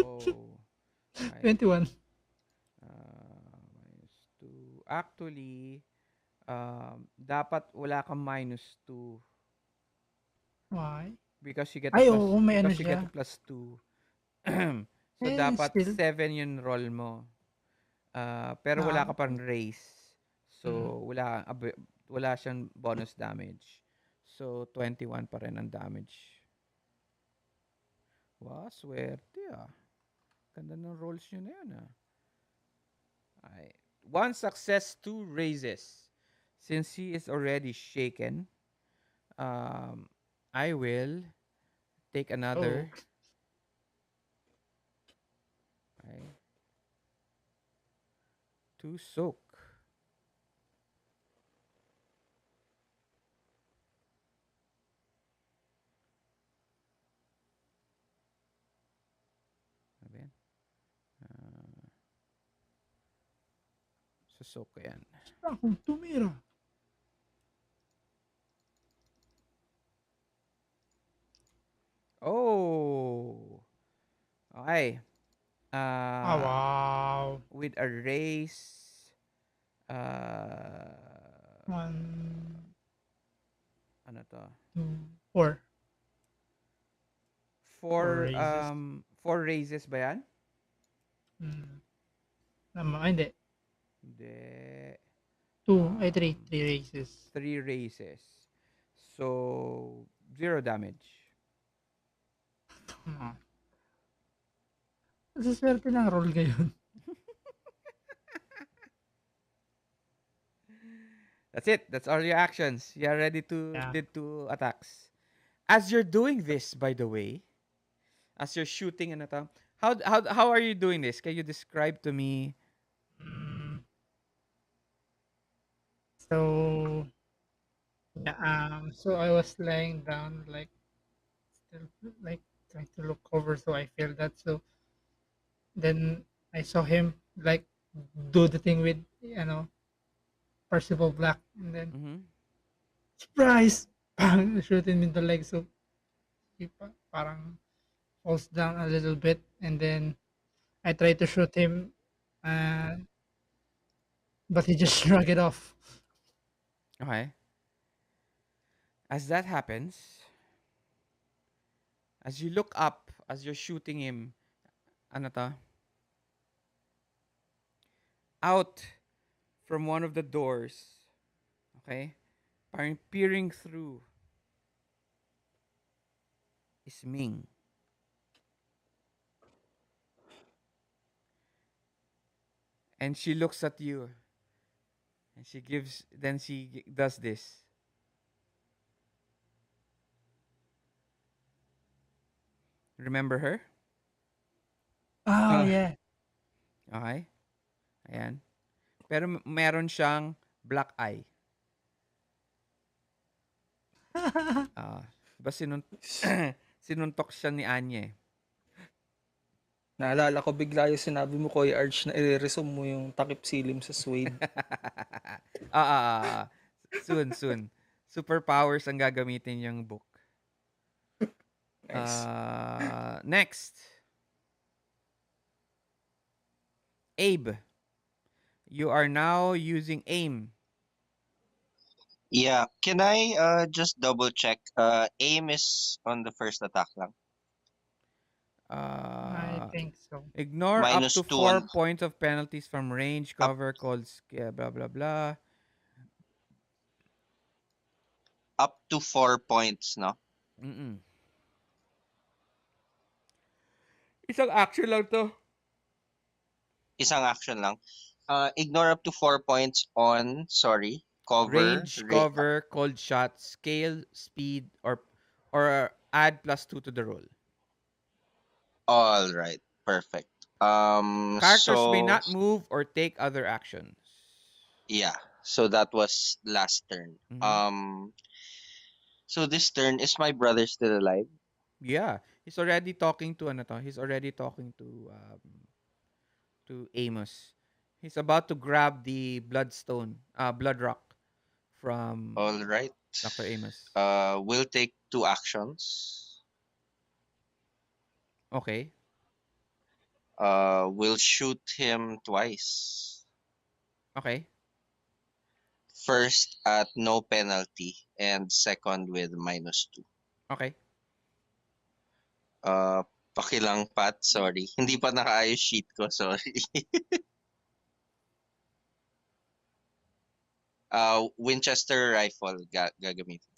Wow. Okay. 21. -2. Actually, dapat wala kang -2 Why? because you get a Ay, plus oo, may ano because you get a siya. +2. So Eh, dapat still. 7 yung roll mo. Pero wala ka pang Okay. raise. Mm. So wala siyang bonus damage. So 21 pa rin ang damage. Wow, swerte ah. Ganda ng rolls nyo na yun ah. Ay. One success, two raises. Since he is already shaken, um, I will take Oh. another. Okay. To soak. Ano ba yan? Soak ko yan. Akong tumira. Oh! Okay. Wow. With a raise, uh, 1, ano to? 2, 4. Four Four, raises. 4 raises ba yan? Hindi. Hindi. 2, ay 3. 3 raises. 3 raises. So, Zero damage. Hmm. Swerte ng roll ngayon. That's it. That's all your actions. You are ready to Yeah. did two attacks. As you're doing this, by the way, as you're shooting and how are you doing this? Can you describe to me? Mm, so yeah, so I was lying down, like still like trying to look over, so I feel that. So then I saw him like do the thing with Percival Black, and then Mm-hmm. surprise, bang, shoot him in the leg. So he parang falls down a little bit, and then I try to shoot him, uh, but he just shrugged it off. Okay. As that happens, as you look up, as you're shooting him, ano to? Out from one of the doors, okay? Parang peering through is Ming. And she looks at you and she does this. Remember her? Oh Ah, yeah. Okay? Ayan. Pero meron siyang black eye. Ah, diba sinuntok siya ni Anya eh. naalala ko bigla yung sinabi mo, Kuya Arch, na i-resume mo yung takip silim sa Suede. ah, ah, ah, ah. Soon, soon. Superpowers ang gagamitin yung book. Nice. Next. Abe. You are now using aim. Yeah, can I just double check? Aim is on the first attack lang. I Uh, think so. ignore up Minus to two 4 on points of penalties from range up cover called blah blah blah. up to 4 points, no? Mm-mm. Isang action lang to. Isang action lang. Ignore up to 4 points on, sorry, cover. Range, cover, cold shot, scale, speed, or add +2 to the roll. All right, perfect. Characters may So not move or take other actions. yeah, so that was last turn. Mm-hmm. So this turn, is my brother still alive? Yeah, he's already talking to ano to. He's already talking to Amos. He's about to grab the blood rock from All right. Dr. Amos. We'll take two actions. Okay. We'll shoot him twice. Okay. First at no penalty and second with -2. Okay. Uh, pakilang Pat, sorry. Hindi pa nakaayos sheet ko, sorry. Winchester rifle gagamitin.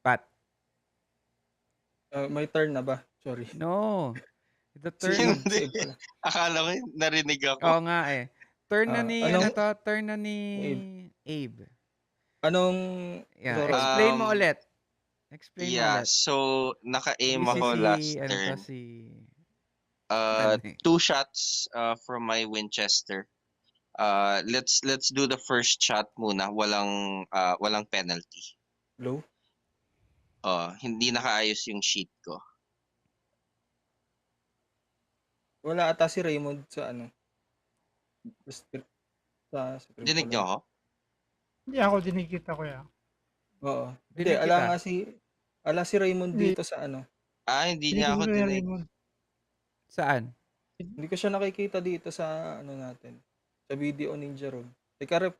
Pat. May turn na ba? Sorry. No. The Si turn. Abe, Hindi. si Abe pala. Akala ko narinig ako. Oo nga eh. Turn na ni ano Anong to? Turn na ni Abe? Abe. Anong Yeah, iro-roll? explain mo ulit. Explain mo Yeah, ulit. so naka-aim Busy ako si last ano to turn. si ano eh. Two shots from my Winchester. Let's do the first shot muna. Walang penalty. Low? Hindi nakaayos yung sheet ko. Wala ata si Raymond sa ano, sa script, sa script ko Dinig niyo lang. ako? Hindi ako dinikita ko ya. Oo. Hindi, Dinig kita. ala si Raymond Hindi, dito sa ano. Hindi niya dinikita ako ko yung dinig. Raymond. Saan? Hindi ko siya nakikita dito sa ano natin. Sa video Ninja Room. Teka,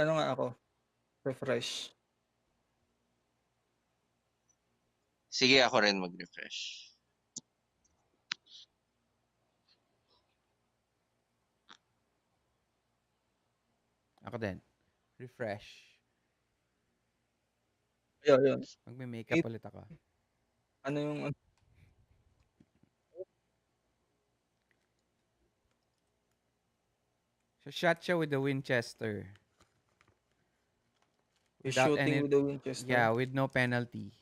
ano nga ako, refresh. Sige, ako rin mag-refresh. Ako din. Refresh. Ayun, yun. Magme-makeup Eight, ulit ako. ano yung, So, shot siya with the Winchester. yung Without shooting any... with the Winchester. Yeah, with no penalty.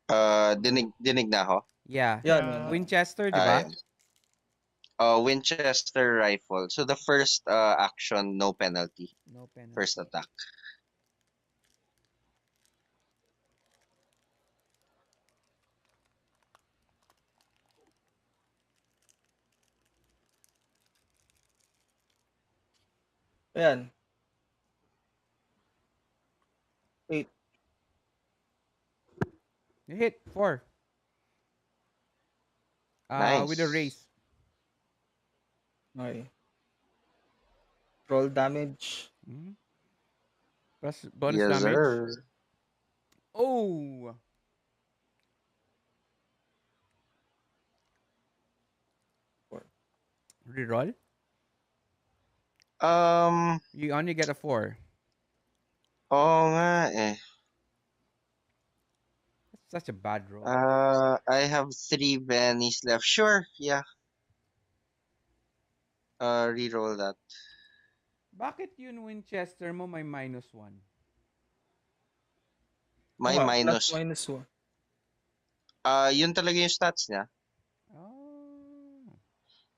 Dinig na ako? Yeah. Yan, yan. Yeah, Winchester, di ba? Ayun. Winchester rifle. So the first action, no penalty. No First penalty. attack. Ayan. 8. You hit 4. With a Nice. race. Okay. Roll damage. Mhm. Plus bonus Yes, damage. sir. Oh! Four. Reroll? Um, You only get a 4. Oo nga eh. That's such a bad roll. I have 3 bennies left. Sure, yeah. Reroll that. Bakit yun Winchester mo may -1? May Plus minus. minus 1. Yun talaga yung stats niya. Oh.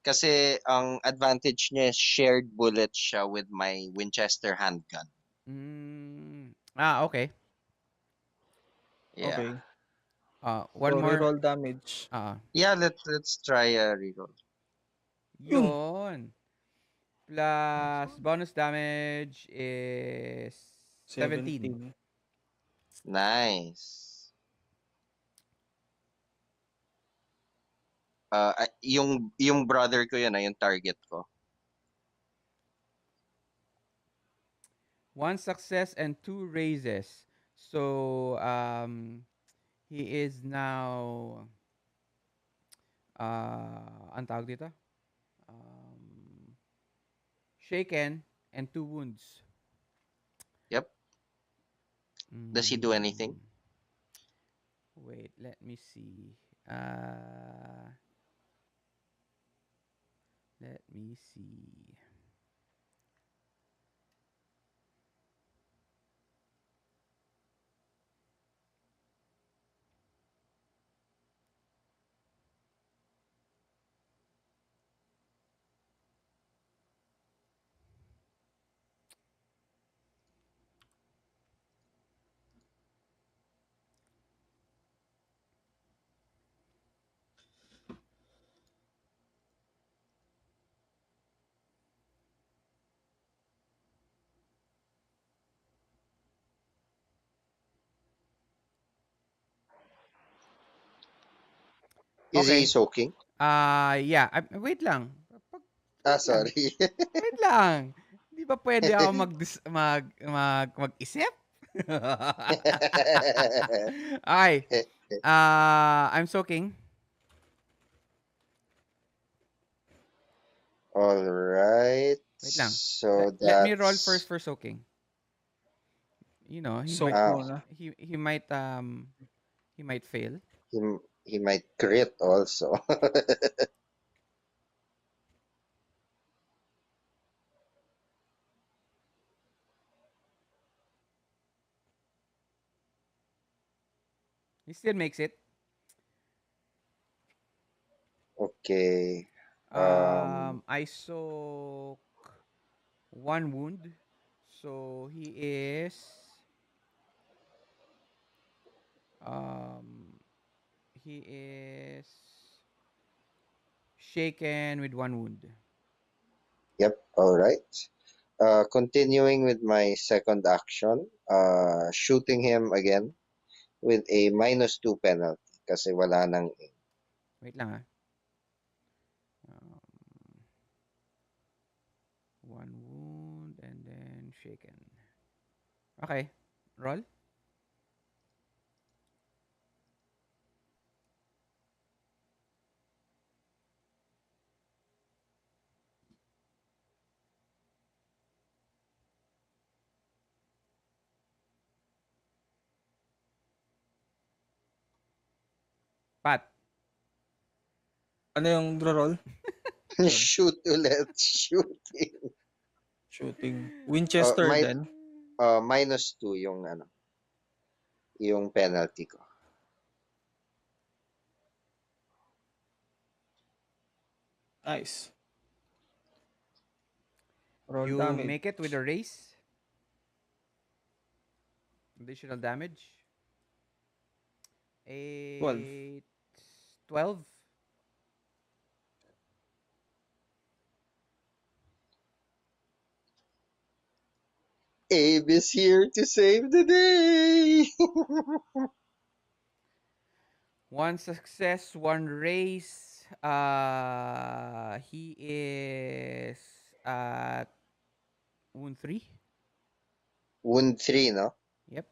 Kasi ang advantage niya is shared bullet siya with my Winchester handgun. Okay. Yeah. Okay. One So, more. reroll damage. Yeah, let's try a reroll. Yun. Yun. Plus bonus damage is 17. 17. Nice. Yung brother ko yun, yung target ko. 1 success and 2 raises. So, he is now, ang tawag dito? Shaken and 2 wounds. Yep. Does he do anything? Wait, let me see. Let me see. Is he Okay. soaking? Yeah. Wait lang. Wait lang. Sorry. Wait lang. Hindi ba pwede ako mag-isip? Okay. I'm soaking. All right. Wait lang. So Let me roll first that's for soaking. You know, Soak Ah, muna. he might fail. he he might crit also. He still makes it. Okay. I soak 1 wound. So um he is Shaken with 1 wound. Yep. All right. Continuing with my second action, shooting him again with a -2 penalty kasi wala nang aim. Wait lang ah. 1 wound and then shaken. Okay. Roll. Pat. Ano yung roll? Sorry. Shoot ulit. Shooting. Shooting. Uh, Winchester my, then. -2 yung ano, yung penalty ko. Nice. Roll You damage. make it with a race. Additional damage. 12. 12. Abe is here to save the day. One success, one race. He is at wound 3. Wound 3, no? Yep.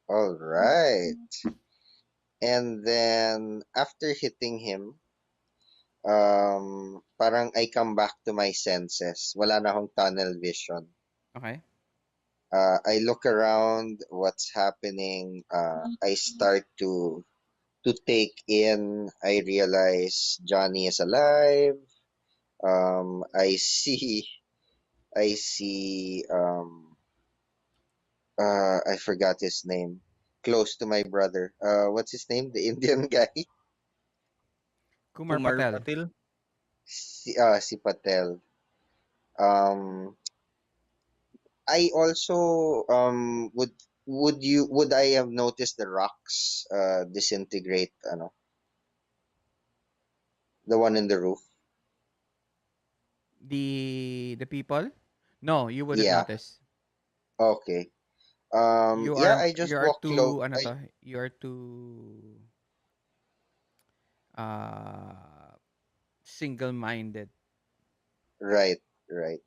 All right. And then after hitting him, parang I come back to my senses. Wala na akong tunnel vision. Okay. I look around what's happening. I start to take in. I realize Johnny is alive. I see I forgot his name. Close to my brother. What's his name? The Indian guy. Kumar Kumar Patel. Patel. Si Patel. Um, I also would I have noticed the rocks disintegrate, ano, the one in the roof? The people? No, you wouldn't Yeah. notice. Okay. You Yeah, are I you just are walk close. too ano I to? You are too uh single-minded. Right, right.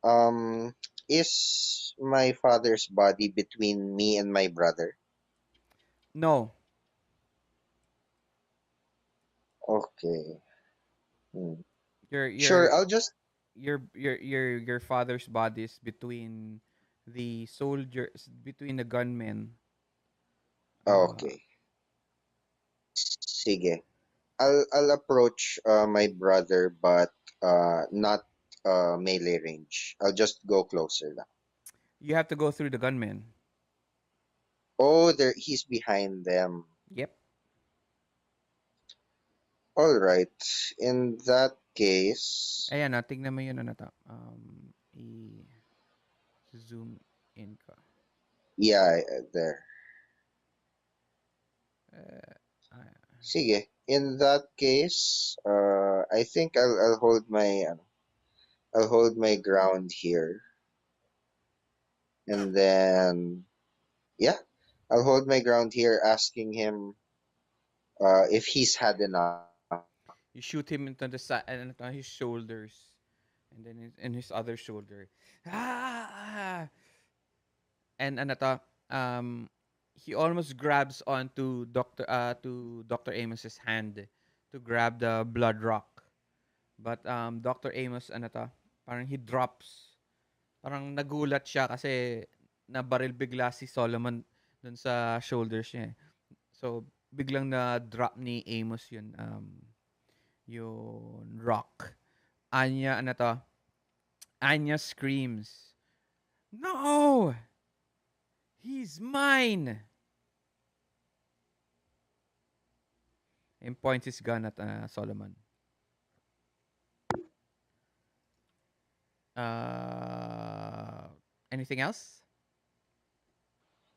Um, is my father's body between me and my brother? No, Okay. Hmm. your Sure, your I'll just your father's body is between the soldiers, between the gunmen. Uh, okay. Sige. I'll approach my brother, but not melee range. I'll just go closer lang. you have to go through the gunmen. Oh, there he's behind them. Yep. All right. In that case, Ayan na, tingnan mo yun ano to. I-zoom in ka. yeah, there. Uh, ah, Sige. In that case, I think I'll hold my I'll hold my ground here, and then yeah, I'll hold my ground here, asking him if he's had enough. you shoot him into the side and his shoulders, and then in his other shoulder. Ah! And ano to, he almost grabs onto Dr. Amos's hand to grab the blood rock. But Dr. Amos ano to, parang he drops. Parang nagulat siya kasi nabaril bigla si Solomon dun sa shoulders niya. So biglang na drop ni Amos yun rock. Anya ano to? Anya screams, "No! He's mine!" And points his gun at Solomon. Uh, Anything else?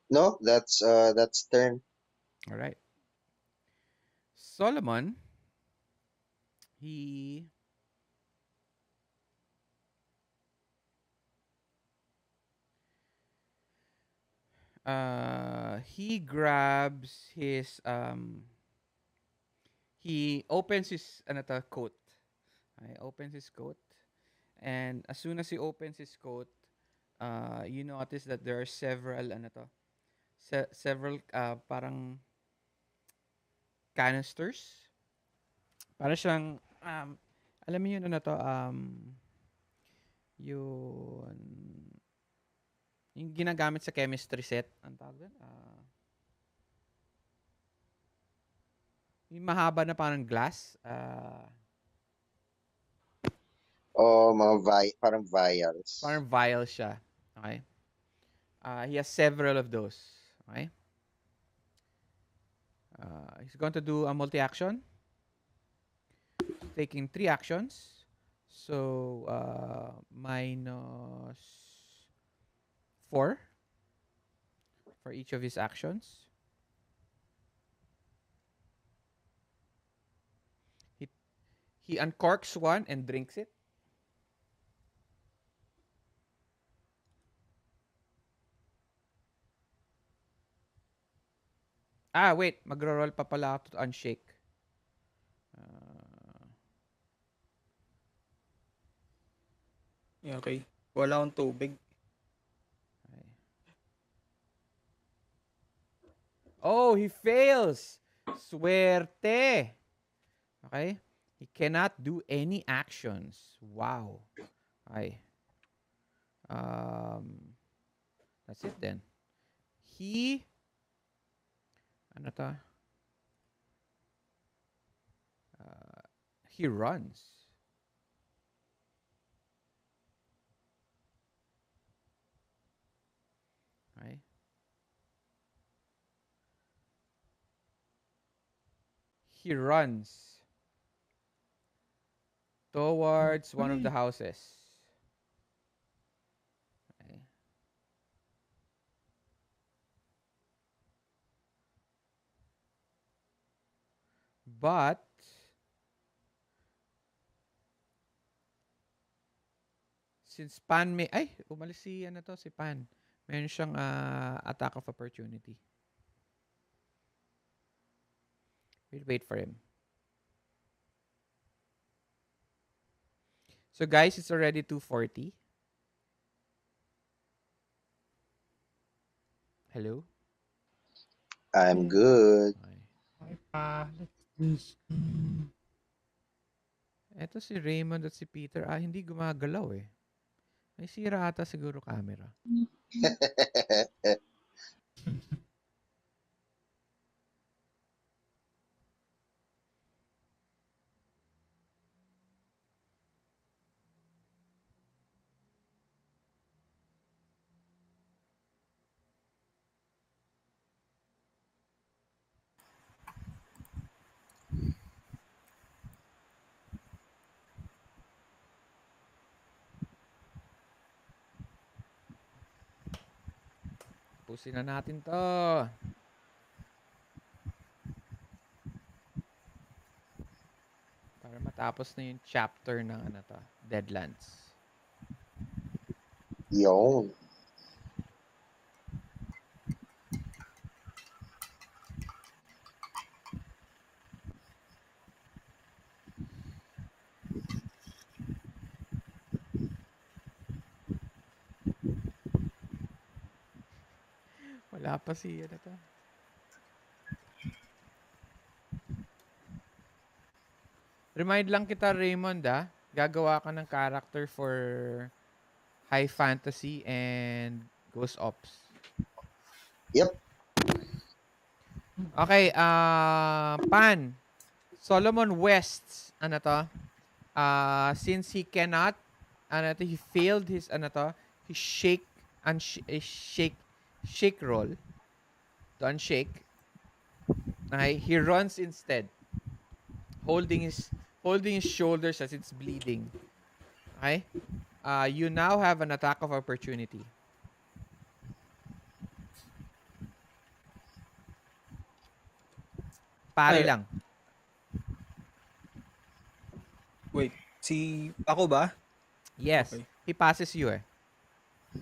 No, that's turn. All right. Solomon He he grabs his he opens his coat. Okay, opens his coat, and as soon as he opens his coat, you notice that there are several several parang canisters. Para siyang alam mo yun yun yung ginagamit sa chemistry set, ang tawag doon? Yung mahaba na parang glass, Mga parang vials. parang vial siya. Okay? He has several of those. Okay? He's going to do a multi-action. Taking 3 actions. So, minus 4 for each of his actions. He he uncorks one and drinks it. Wait. Magro-roll pa pala ako to unshake. Yeah, okay. Wala akong tubig. Okay. Oh, he fails! Suerte! Okay? He cannot do any actions. Wow. Okay. That's it then. He ano to? He runs. Okay? He runs towards one of the Hopefully, houses. Okay. But since Pan may umalis si Pan. Meron siyang attack of opportunity. We'll wait for him. So guys, it's already 2:40. Hello? I'm yeah. good. Okay. Okay, let's do some. Eto si Raymond at si Peter, hindi gumagalaw eh. May sira ata siguro camera. Tapusin na natin to. Para matapos na yung chapter ng Deadlands. Yun. Wala pa si Remind lang kita, Raymond, gagawa ka ng character for high fantasy and ghost ops. Yep. Okay, Pan. Solomon West, since he cannot, he failed his, his shake roll to unshake. Okay, he runs instead, holding his shoulders as it's bleeding. Okay? You now have an attack of opportunity. Pare Ay, lang. Wait, si ako ba? Yes, Okay. he passes you eh.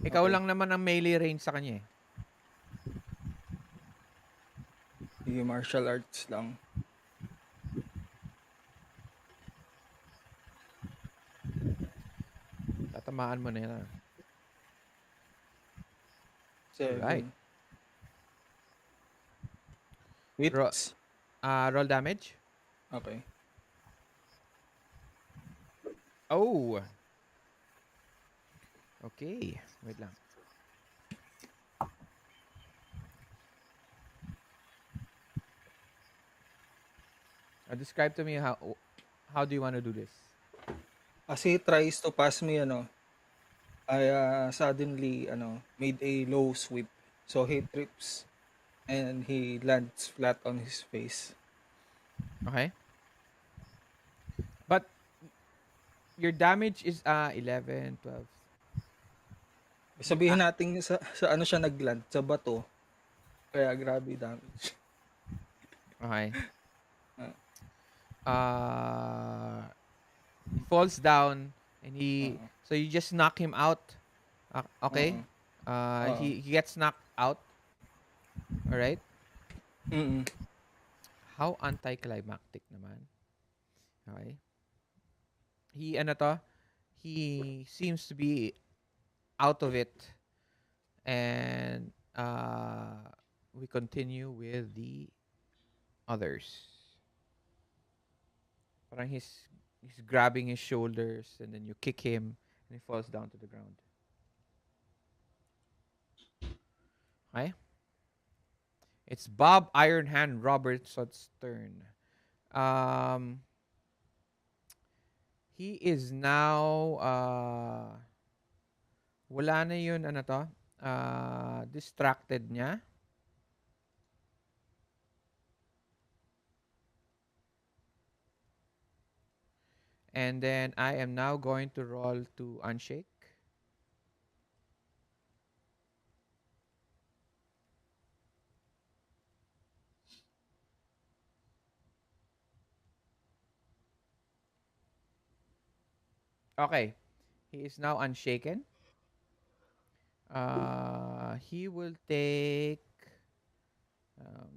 Ikaw Okay. lang naman ang melee range sa kanya eh. Sige, martial arts lang. Tatamaan mo na yan. Right. 7 Ro- hits. roll damage. Okay. Oh. Okay. Wait lang. Describe to me how do you want to do this? As he tries to pass me, I suddenly, made a low sweep. So he trips and he lands flat on his face. Okay. But your damage is 11, 12. Sabihin natin sa ano siya nagland, sa bato. Kaya grabe damage. Okay. Ah, He falls down and Oo. so you just knock him out. Okay? Oo. Oo. He gets knocked out. All right? Mm. How anticlimactic naman. Okay? He ano to? He seems to be out of it, and we continue with the others. Parang he's grabbing his shoulders and then you kick him and he falls down to the ground. Okay? It's Bob Iron Hand Robertson's turn. Um, he is now wala na yun ano to? Distracted niya. And then I am now going to roll to unshake. Okay. He is now unshaken. He will take um,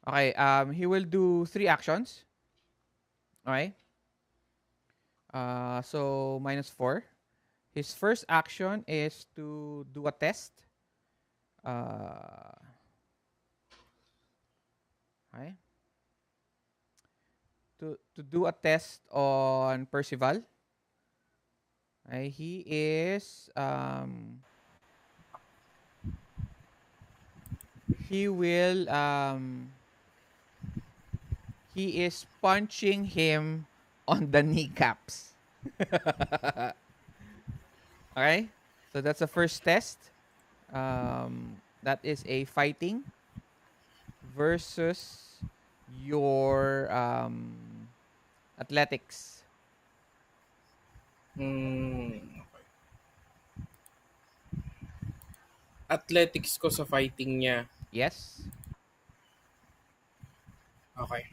okay, he will do 3 actions. Okay. So minus 4. His first action is to do a test. Uh, okay. To do a test on Percival. Okay, he will he is punching him on the kneecaps. Okay? So that's the first test. That is a fighting versus your athletics. Okay. Athletics ko sa fighting niya. Yes. Okay.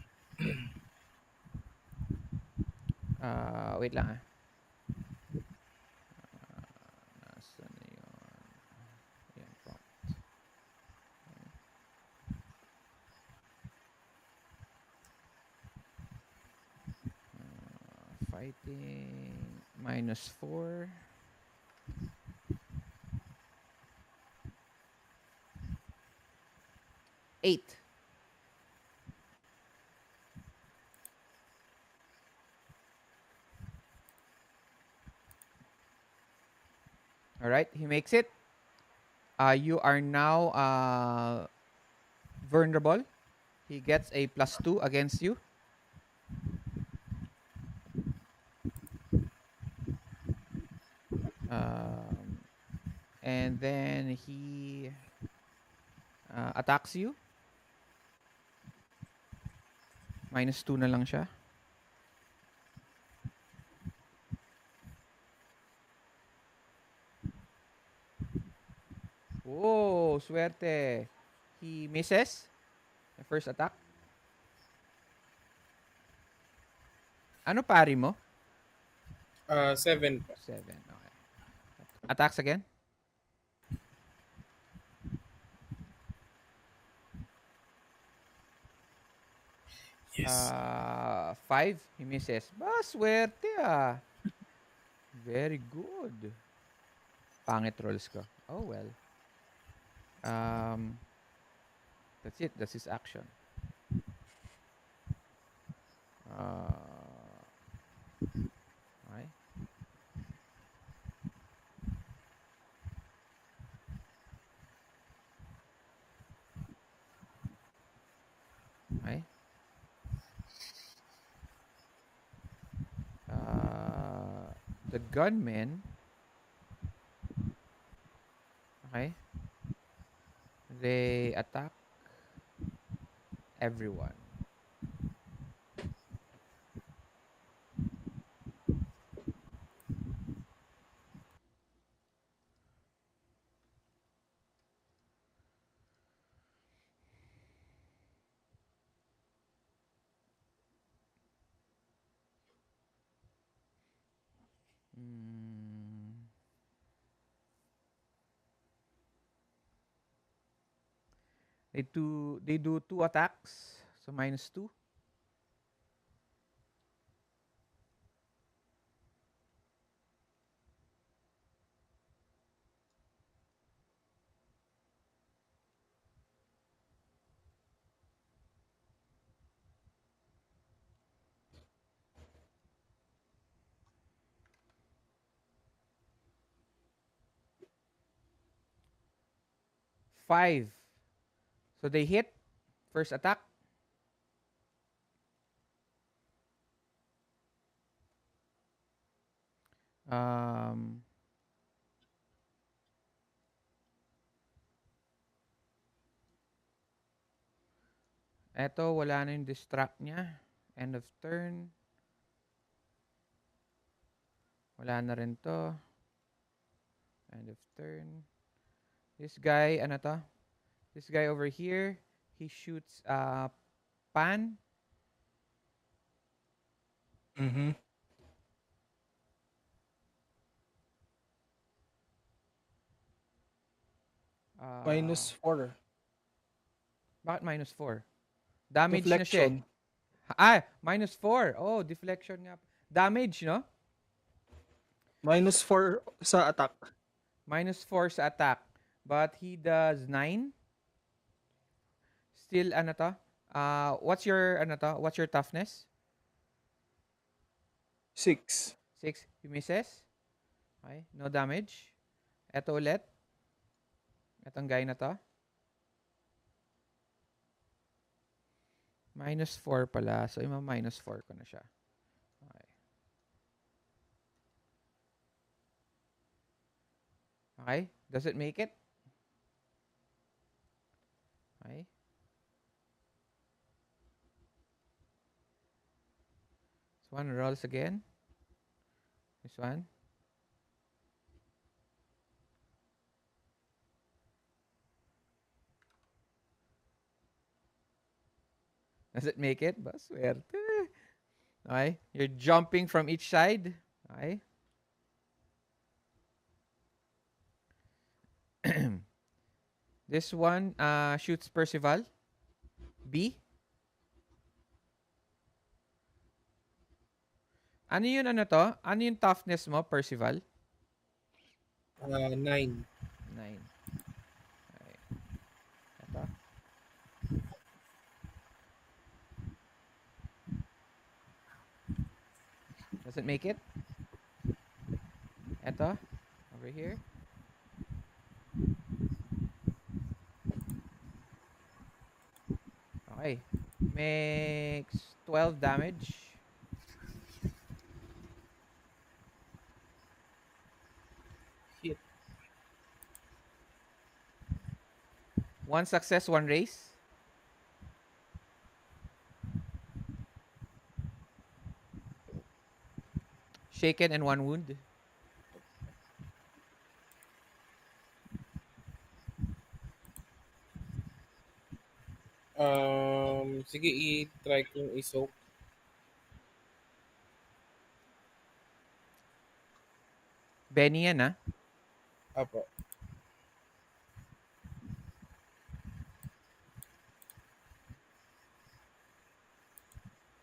Wait lang ah. Nasaan na yun? Ayan, prompt. Fighting minus 4. 8. All right, he makes it. You are now vulnerable. He gets a +2 against you. Um, and then he attacks you. -2 na lang siya. Oh, swerte. He misses the first attack. Ano pari mo? 7 po. 7. Okay. Attacks again. Yes. 5. He misses. Ba, swerte ah. Very good. Pangit rolls ko. Oh well. Um, that's it. That's his action. Okay. Okay. The gunmen, okay, they attack everyone. Mm, they do two attacks, so -2. 5. So they hit first attack. Um, eto wala na yung distract niya. End of turn. Wala na rin to. End of turn. This guy, ano to? This guy over here, he shoots pan. Mm-hmm. Uh, -4. bakit -4? Damage na siya eh. Deflection. -4. Oh, deflection nga. Damage, no? -4 sa attack. -4 sa attack. But he does 9. Still, ano to? What's your, ano to? What's your toughness? 6. 6. He misses. Okay, no damage. Eto ulit. Etong guy na to. -4 pala. So, -4 ko na siya. Okay. Okay. Does it make it? Okay. This one rolls again. This one. Does it make it? Ba, swerte. Okay. You're jumping from each side. Okay. This one shoots Percival. B. Ano yun, ano to? Ano yung toughness mo, Percival? 9. 9. Okay. Ito. Does it make it? Ito. Over here. Okay. Makes 12 damage. Hit. One success, one raise. Shaken and 1 wound. Sige, i-try kong i-soak. Benny yan, ah. Apo.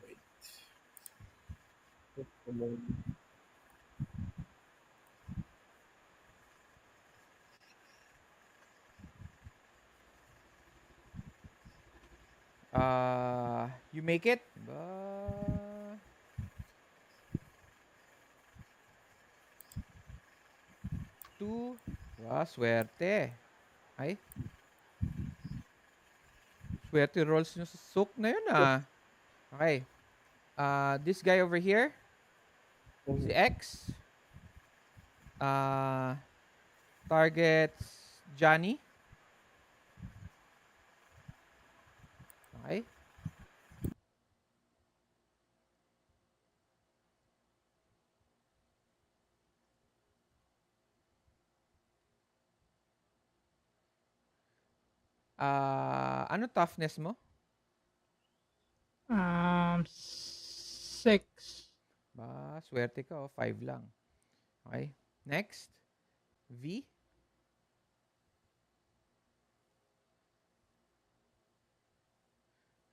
Wait. Soak ko muna. You make it? 2. Swerte. Ay, swerte rolls nyo sa soak na yun, ah. Okay. This guy over here, si X, uh, targets Johnny. Okay. Ano toughness mo? 6. Swerte ka, oh. 5 lang. Okay. Next. V.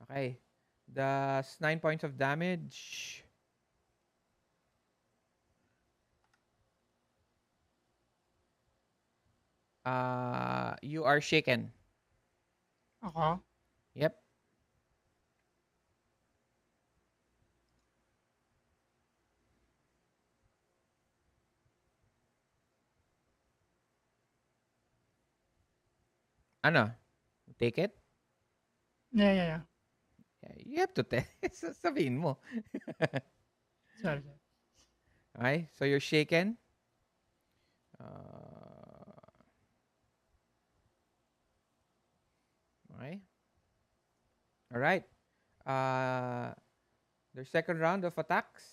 Okay. That's 9 points of damage. You are shaken. Ako? Yep. Ano? Take it? Yeah. Yeah, you have to tell. Sabihin mo. Sorry. Okay. So you're shaken. Uh, okay. All right. Their second round of attacks.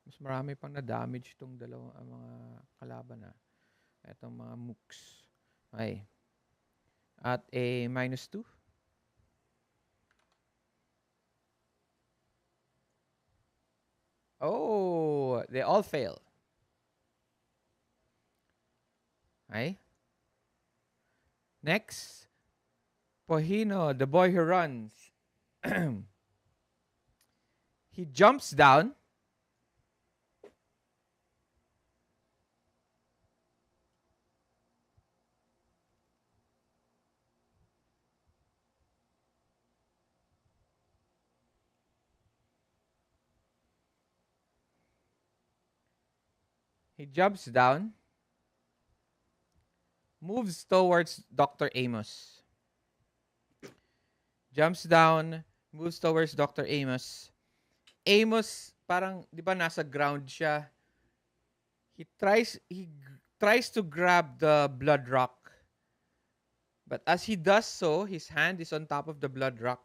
Mas marami pang na-damage itong dalawang mga kalaban na. Itong mga mooks. Okay. At a -2. Oh, they all fail. Okay. Next, Pohino, the boy who runs. He jumps down. He jumps down, moves towards Dr. Amos. Jumps down, moves towards Dr. Amos. Amos, parang, di ba nasa ground siya? He tries to grab the blood rock. But as he does so, his hand is on top of the blood rock.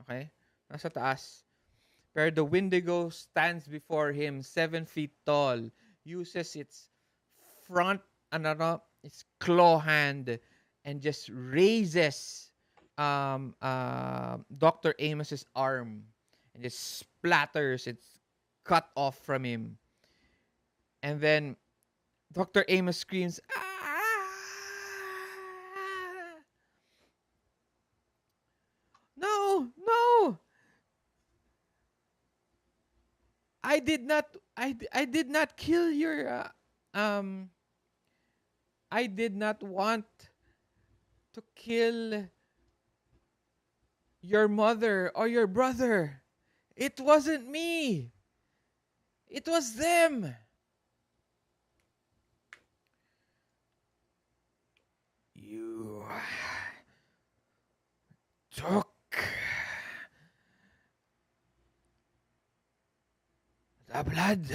Okay? Nasa taas. Pero the Wendigo stands before him, 7 feet tall, uses its front, its claw hand, and just raises Dr. Amos's arm and just splatters. It's cut off from him. And then Dr. Amos screams, "Ah! No, no! I did not kill your um I did not want to kill your mother or your brother. It wasn't me. It was them. You took the blood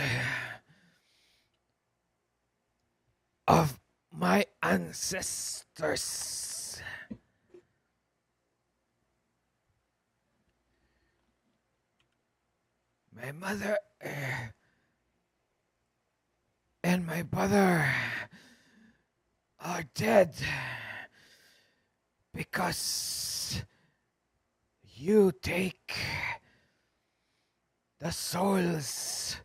of my ancestors. My mother and my brother are dead because you take the souls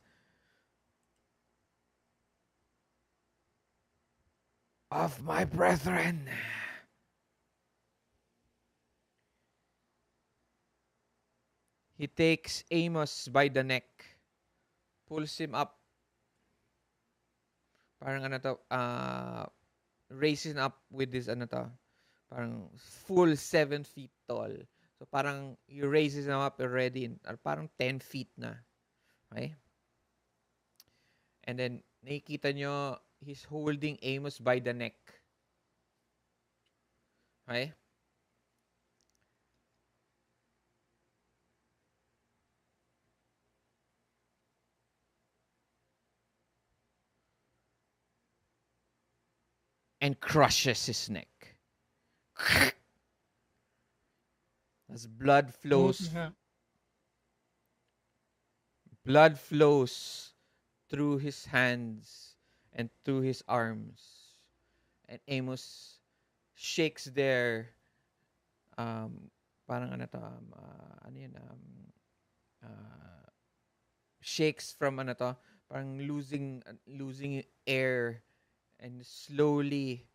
of my brethren. He takes Amos by the neck, pulls him up, parang ano to, raises him up with this ano to, parang full 7 feet tall. So parang he raises him up already, parang 10 feet na. Okay? And then nakikita nyo, he's holding Amos by the neck. Okay? And crushes his neck. As Yeah. blood flows through his hands and through his arms. And Amos shakes there, um, parang ano to, ano yun, uh, shakes from ano to, parang losing air, and slowly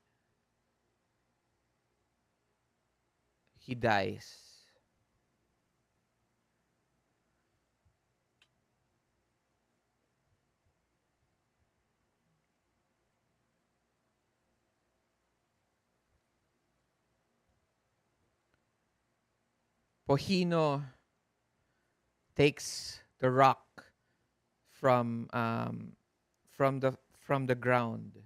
he dies. Pohino takes the rock from from the ground,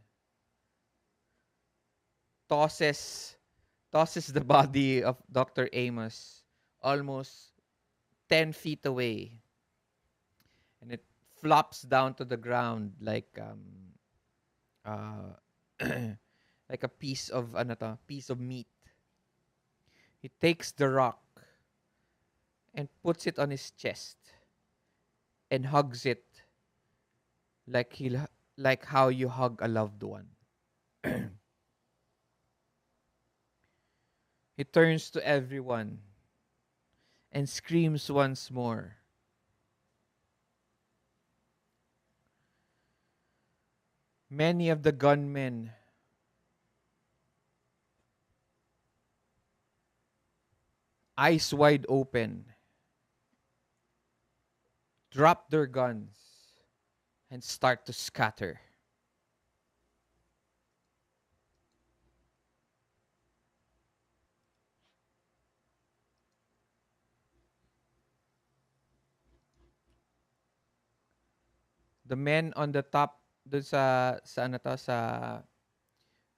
tosses tosses the body of Dr. Amos almost 10 feet away, and it flops down to the ground uh like a piece of ano to, piece of meat. He takes the rock and puts it on his chest and hugs it like he like how you hug a loved one. He turns to everyone and screams once more. Many of the gunmen, eyes wide open, drop their guns and start to scatter. The men on the top, dun sa ano to,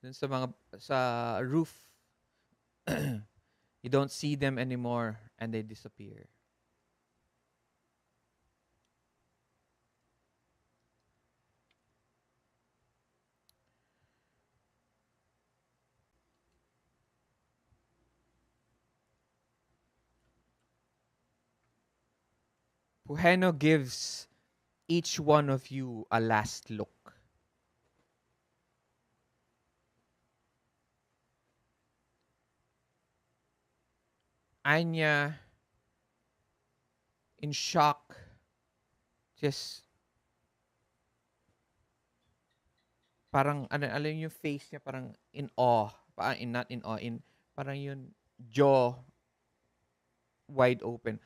dun sa mga sa roof, you don't see them anymore and they disappear. Puheno gives each one of you a last look. Anya, in shock, just parang ano, alam yung face niya parang in awe, parang in, not in awe, in parang yun jaw wide open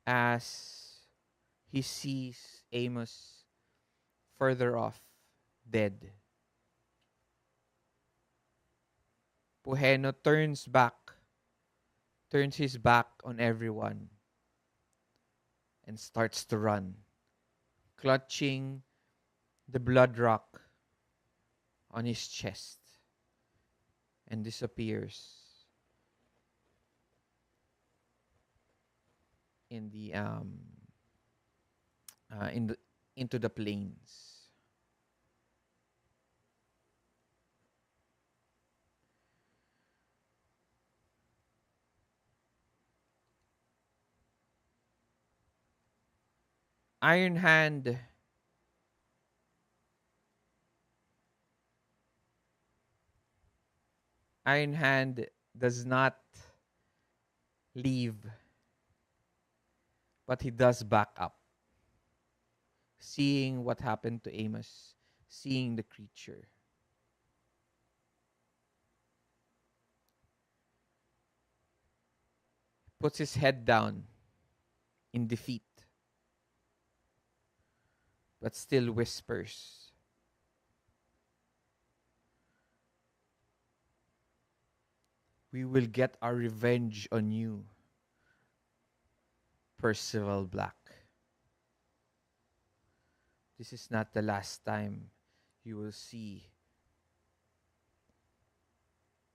as he sees Amos further off, dead. Puheno turns his back on everyone and starts to run, clutching the blood rock on his chest, and disappears in the in the into the plains. Iron Hand Iron Hand does not leave, but he does back up, seeing what happened to Amos, seeing the creature. Puts his head down in defeat, but still whispers, "We will get our revenge on you, Percival Black. This is not the last time you will see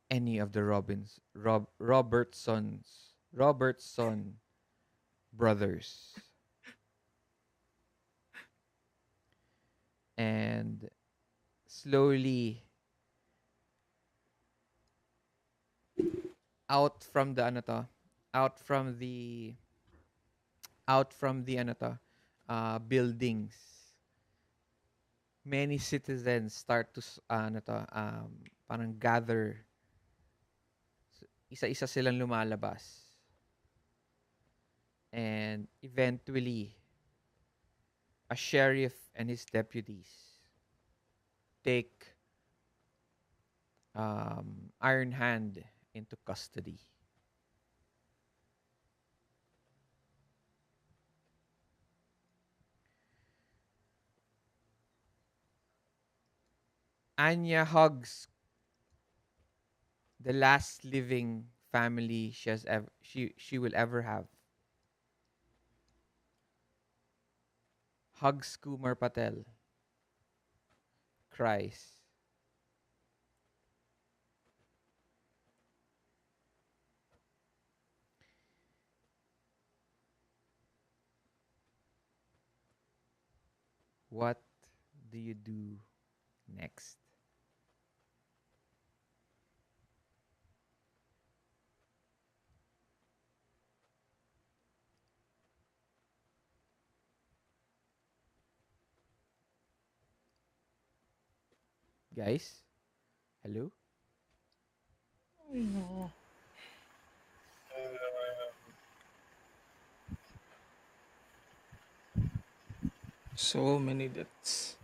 any of the Robertson brothers." And slowly out from the ano to, out from the ano to, buildings, many citizens start to ano to, parang gather. Isa-isa silang lumalabas. And eventually, a sheriff and his deputies take Iron Hand into custody. Anya hugs the last living family she will ever have. Hugs Kumar Patel, cries. What do you do next? Guys? Hello? No. Uh, So many deaths.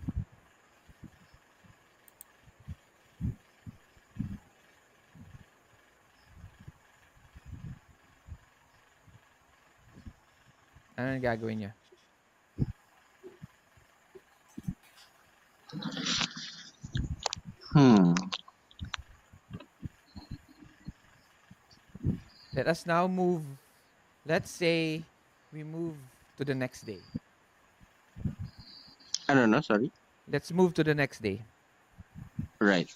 Ano gagawin niya? Hmm. Let us now move. Let's say we move to the next day. I don't know. Sorry. Let's move to the next day. Right.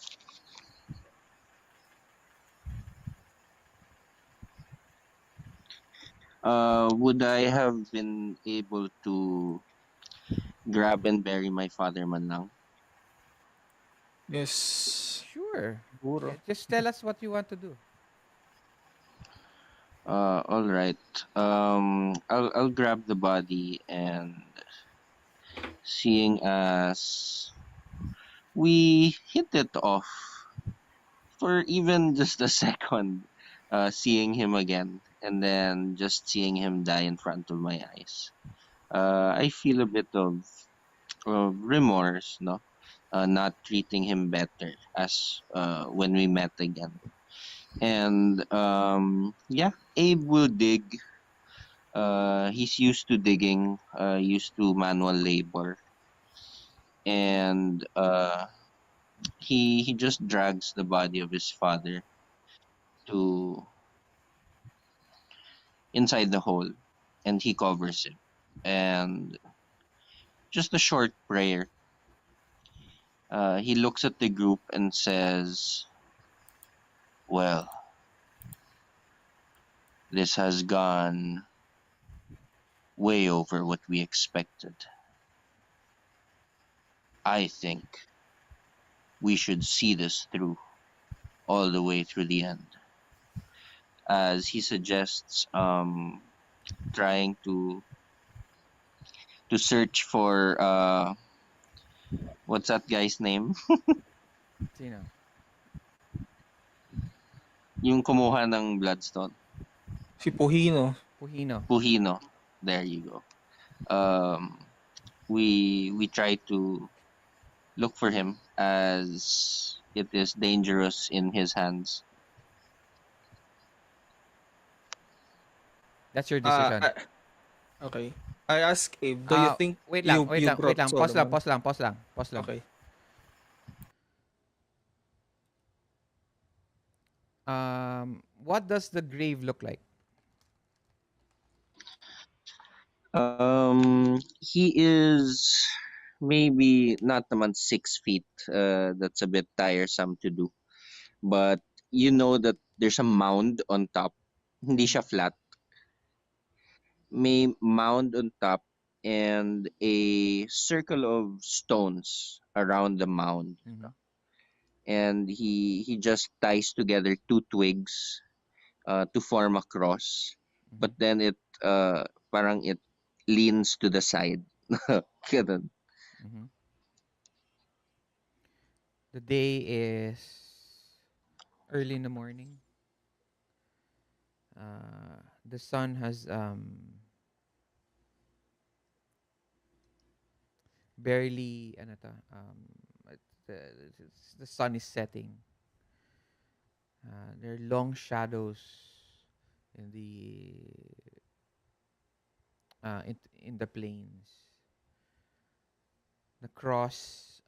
Would I have been able to grab and bury my father man lang? Yes. Sure. Siguro. Just tell us what you want to do. All right. I'll grab the body, and seeing as we hit it off for even just a second, seeing him again and then just seeing him die in front of my eyes, I feel a bit of remorse, no, not treating him better as when we met again. And yeah, Abe will dig. He's used to digging, used to manual labor, and he just drags the body of his father to inside the hole, and he covers him. And just a short prayer. He looks at the group and says, "Well, this has gone way over what we expected. I think we should see this through all the way through the end." As he suggests, trying to search for what's that guy's name? Sino? Yung kumuha ng bloodstone. Si Puhino. Puhino. Puhino. There you go. We try to look for him as it is dangerous in his hands. That's your Ah, decision. I- okay. I ask Abe, do you think Wait lang, you wait you lang, wait brought lang. Pause lang, Solomon? pause lang, pause lang, pause lang. Okay. What does the grave look like? He is maybe not naman 6 feet. That's a bit tiresome to do. But you know that there's a mound on top. Hindi siya flat. May mound on top and a circle of stones around the mound. Mm-hmm. And he just ties together two twigs to form a cross. Mm-hmm. But then parang it leans to the side. Ganun. Mm-hmm. The day is early in the morning. The sun has barely ano to, the, the sun is setting. There are long shadows in the plains. The cross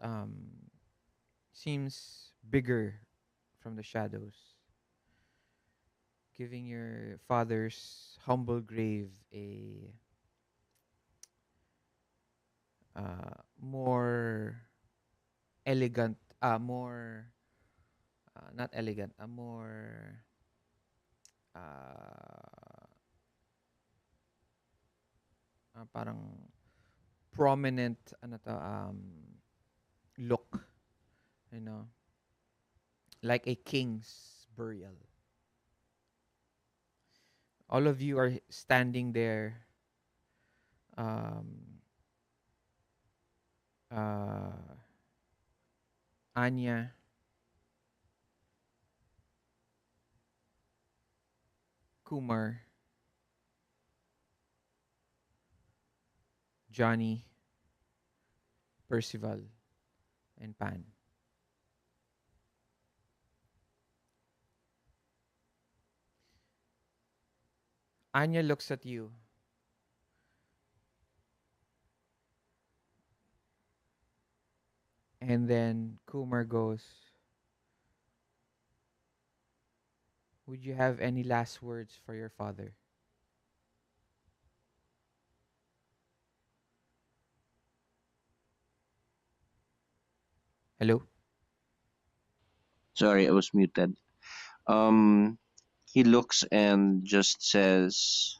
seems bigger from the shadows, giving your father's humble grave a more elegant, more not elegant, a more uh, parang prominent ano to, look, you know, like a king's burial. All of you are standing there, um, uh, Anya, Kumar, Johnny, Percival, and Pan. Anya looks at you, and then Kumar goes, "Would you have any last words for your father?" Hello? Sorry, I was muted. He looks and just says,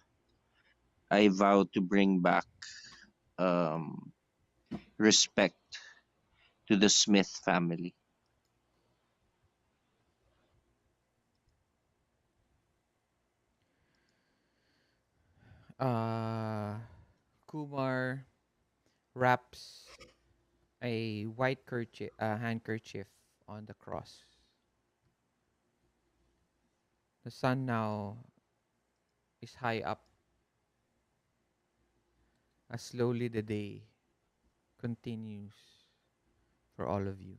"I vow to bring back um, respect to the Smith family." Uh, Kumar wraps a white handkerchief on the cross. The sun now is high up as slowly the day continues for all of you.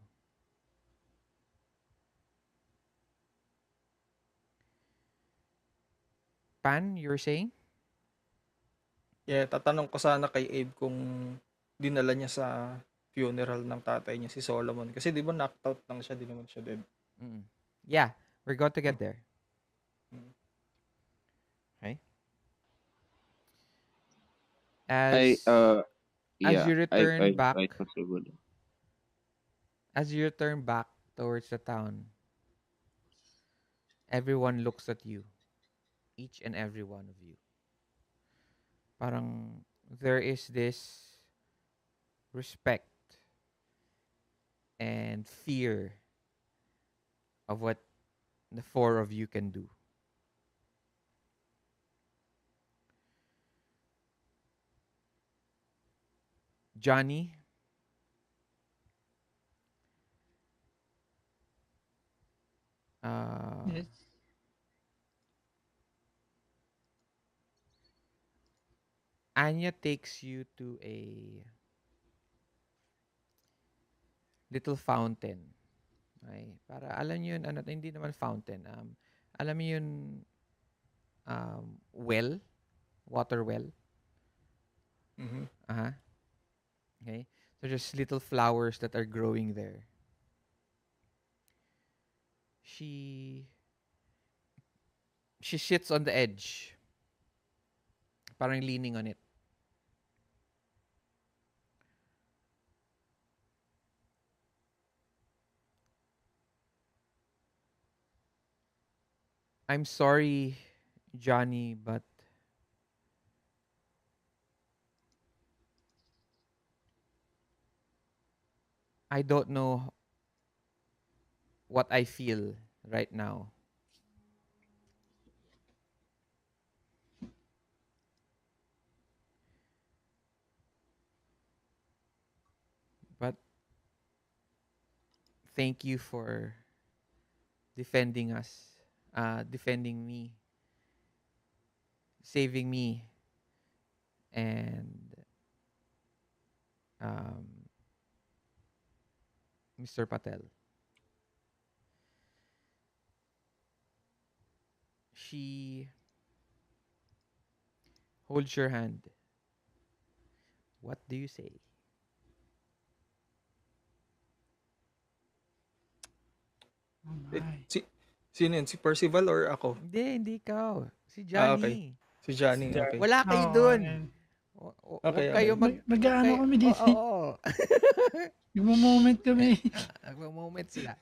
Pan, you were saying? Yeah, tatanong ko sana kay Abe kung dinala niya sa funeral ng tatay niya si Solomon. Kasi di ba knocked out lang siya, di naman siya dead. Mm. Yeah, we're going to Hmm. get there. Hmm. Okay. I As yeah, you return back, I also would. as you return back towards the town, everyone looks at you, each and every one of you. Parang there is this respect and fear of what the four of you can do. Johnny, uh, Yes. Anya takes you to a little fountain. Okay? Para alam niyo yun, ano, hindi naman fountain. Alam niyo yun, well, water well. Mhm. Uh-huh. Okay? So there's little flowers that are growing there. She she sits on the edge, parang leaning on it. I'm sorry, Johnny, but I don't know what I feel right now. But thank you for defending us, defending me, saving me, and um, Mr. Patel. She holds your hand. What do you say? Oh Eh, my. sino yun? Si Percival or ako? Hindi ikaw. Si Okay. Johnny. Si Si Johnny, Jan. okay. Wala kayo Oo, dun. and Huwag Okay, kayo okay. huwag mag-ano kayo, kami dito eh. oo. Nagmo-moment kami. Nagmo-moment sila.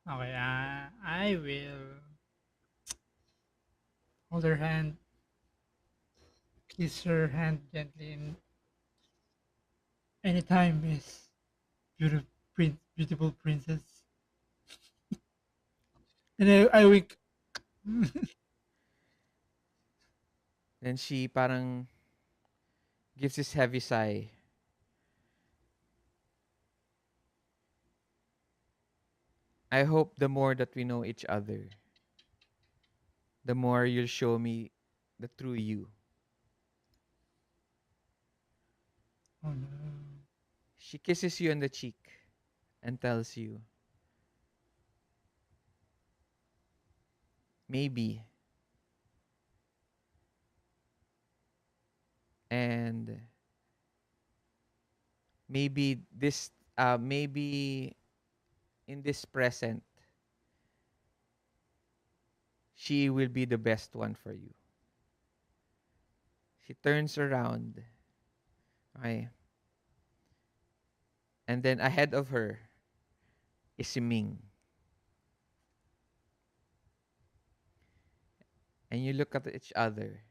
Okay, I will hold her hand, kiss her hand gently, and anytime, Miss beautiful, beautiful princess. And I wink. Then she parang gives this heavy sigh. I hope the more that we know each other, the more you'll show me the true you. Oh no. She kisses you on the cheek and tells you, maybe. And maybe in this present, she will be the best one for you. She turns around, okay, and then ahead of her is si Ming. And you look at each other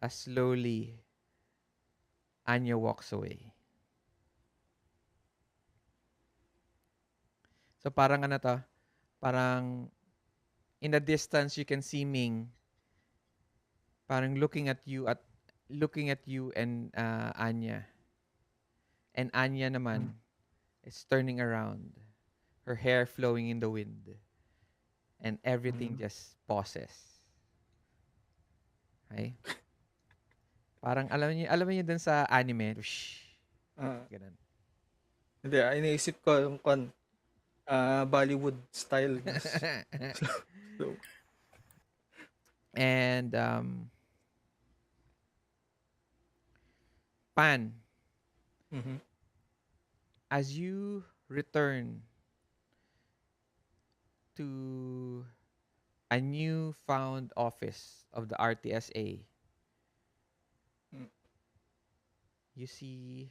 as slowly Anya walks away. So parang ano to, parang in the distance you can see Ming parang looking at you and Anya. And Anya naman is turning around, her hair flowing in the wind, and everything Mhm. just pauses. Okay? Parang alam niyo dun sa anime, whoosh, Ah, ganun. hindi, iniisip ko yung Bollywood style na slow. And Pan, Mhm. as you return to a new found office of the RTSA, Mm. you see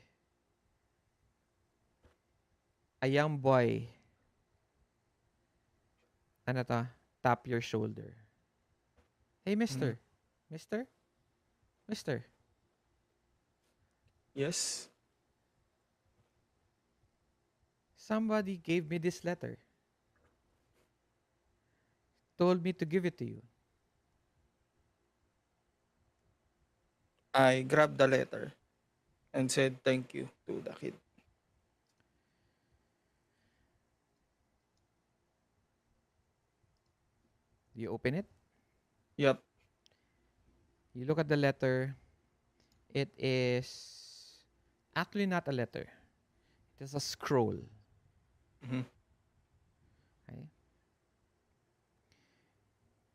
a young boy, ano to, tap your shoulder. Hey, Mhm. mister. Mister? Mister, Yes. somebody gave me this letter. Told me to give it to you. I grabbed the letter and said thank you to the kid. Do you open it? Yep. You look at the letter. It is actually not a letter. It is a scroll. Mhm. Okay?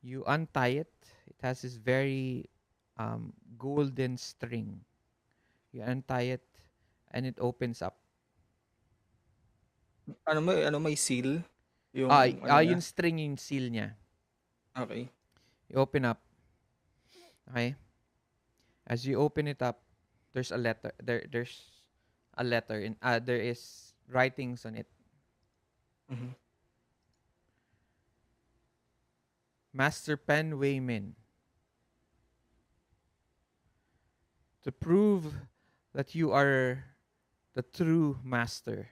You untie it. It has this very golden string. You untie it, and it opens up. Ano may seal yung ano Yung niya? string yung seal niya. Okay. You open up. Okay? As you open it up, there's a letter. There's a letter in. There is writings on it. Mhm. Master Pen Waymin, to prove that you are the true master,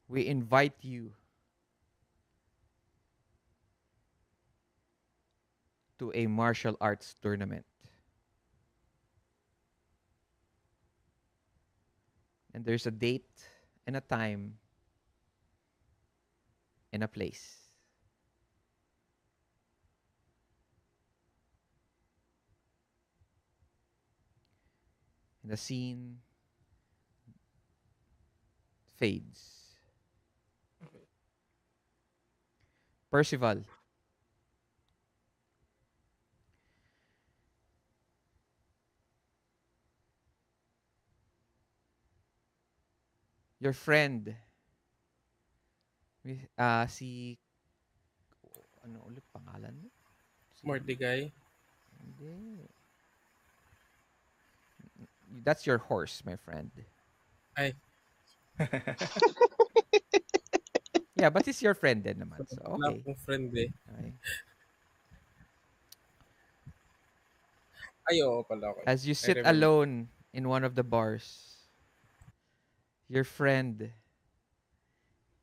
we invite you to a martial arts tournament. And there's a date and a time and a place. And the scene fades. Percival, your friend, si, ano ulit pangalan mo? Si, Mordecai. hindi. That's your horse, my friend. Ay, Yeah, but he's your friend din naman. So, wala okay. akong friend eh. Okay. Ay, oo pala, okay. As you I sit remember. alone in one of the bars, your friend,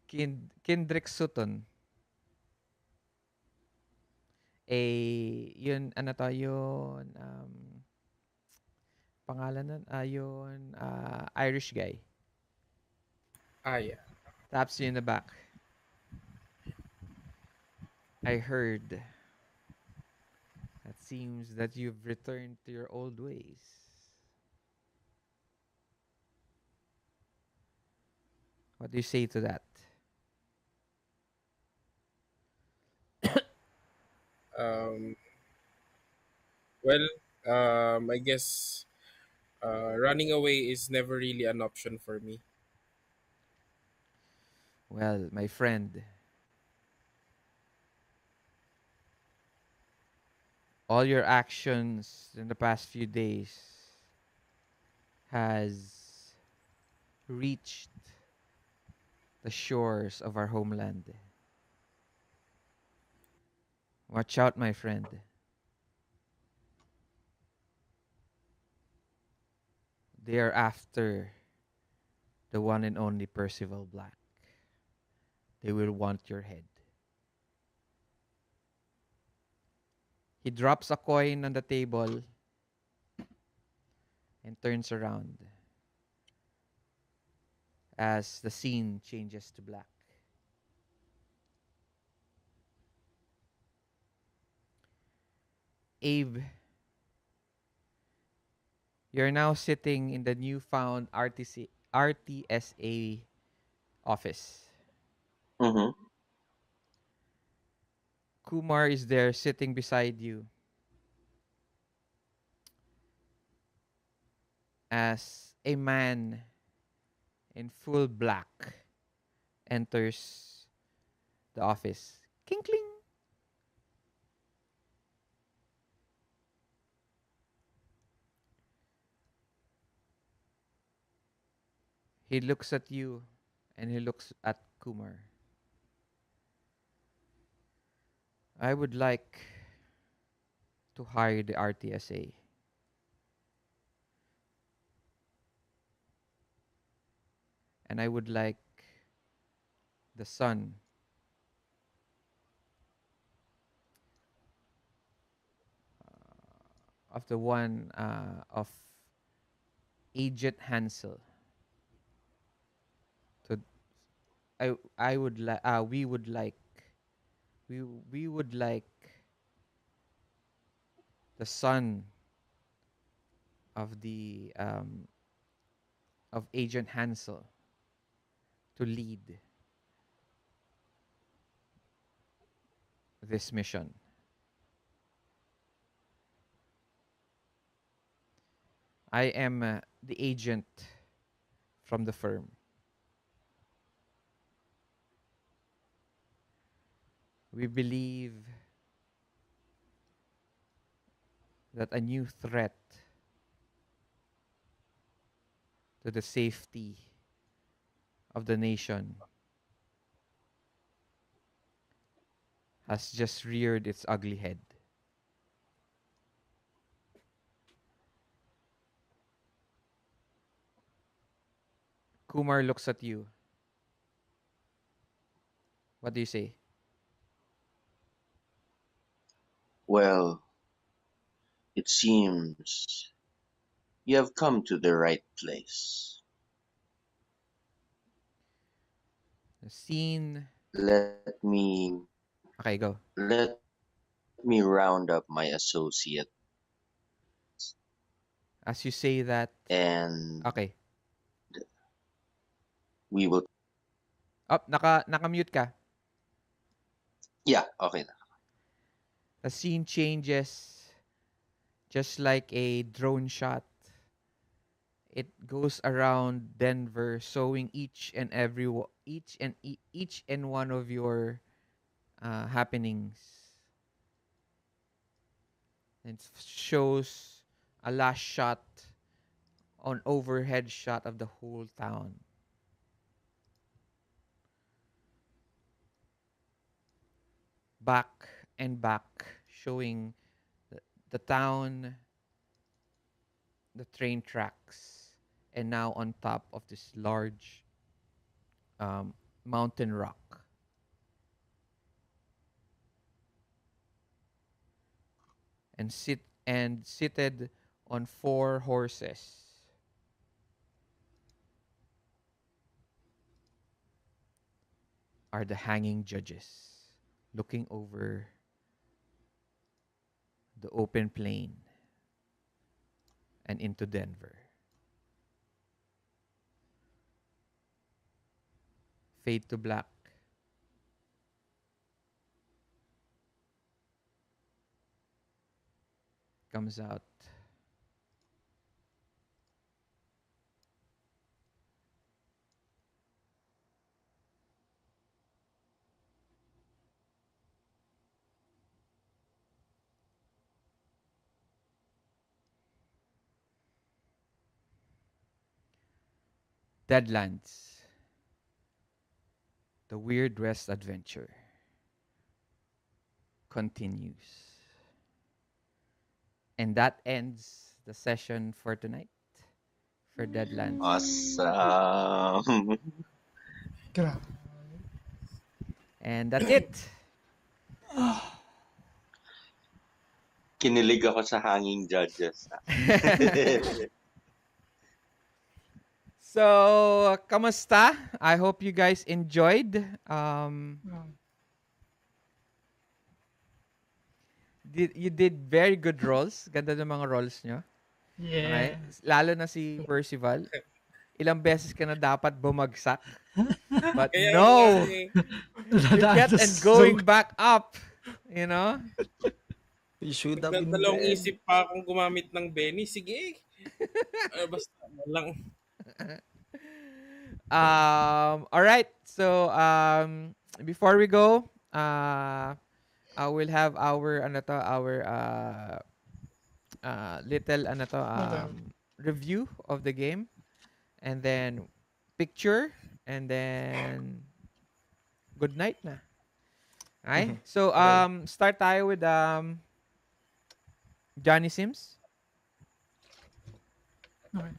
Kendrick Sutton, yun, ano to, yun, pangalan nun, yun, Irish guy. Ah, yeah. Taps you in the back. I heard that seems that you've returned to your old ways. What do you say to that? Um, well, I guess running away is never really an option for me. Well, my friend, all your actions in the past few days has reached the shores of our homeland. Watch out, my friend. They are after the one and only Percival Black. They will want your head. He drops a coin on the table and turns around as the scene changes to black. Abe, you're now sitting in the newfound RTSA office. Mm-hmm. Kumar is there sitting beside you as a man in full black enters the office. Kling kling. He looks at you and he looks at Kumar. I would like to hire the RTSA, and I would like the son of the one of Agent Hansel to I would like we would like we would like the son of the of Agent Hansel to lead this mission. I am the agent from the firm. We believe that a new threat to the safety of the nation has just reared its ugly head. Kumar looks at you. What do you say? Well, it seems you have come to the right place. The scene. Let me Okay, go. let me round up my associate As you say that, and okay. we will. Up, naka-mute ka. Yeah, okay na. The scene changes just like a drone shot. It goes around Denver, showing each and one of your happenings. It shows a last shot on overhead shot of the whole town. Back and back, showing the, the town, the train tracks, and now on top of this large um, mountain rock. And seated on four horses are the hanging judges looking over the open plain and into Denver. Fade to black. Comes out. Deadlands. The Weird West adventure continues. And that ends the session for tonight for Deadlands. Awesome. Grabe. And that's it. Kinilig ako sa hanging judges. So, kamusta? I hope you guys enjoyed. You did very good rolls. Ganda ng mga rolls nyo. Okay? Yeah. Lalo na si Percival. Ilang beses ka na dapat bumagsak. But Kaya nga no! eh. You kept and going back up. You know? You should have been Nagdadalawang dead. isip pa akong gumamit ng Benny. Sige. Basta lang. All right. So, before we go, I will have our little review of the game, and then picture, and then good night na. Ay? So, Okay. start tayo with Johnny Sims. Okay.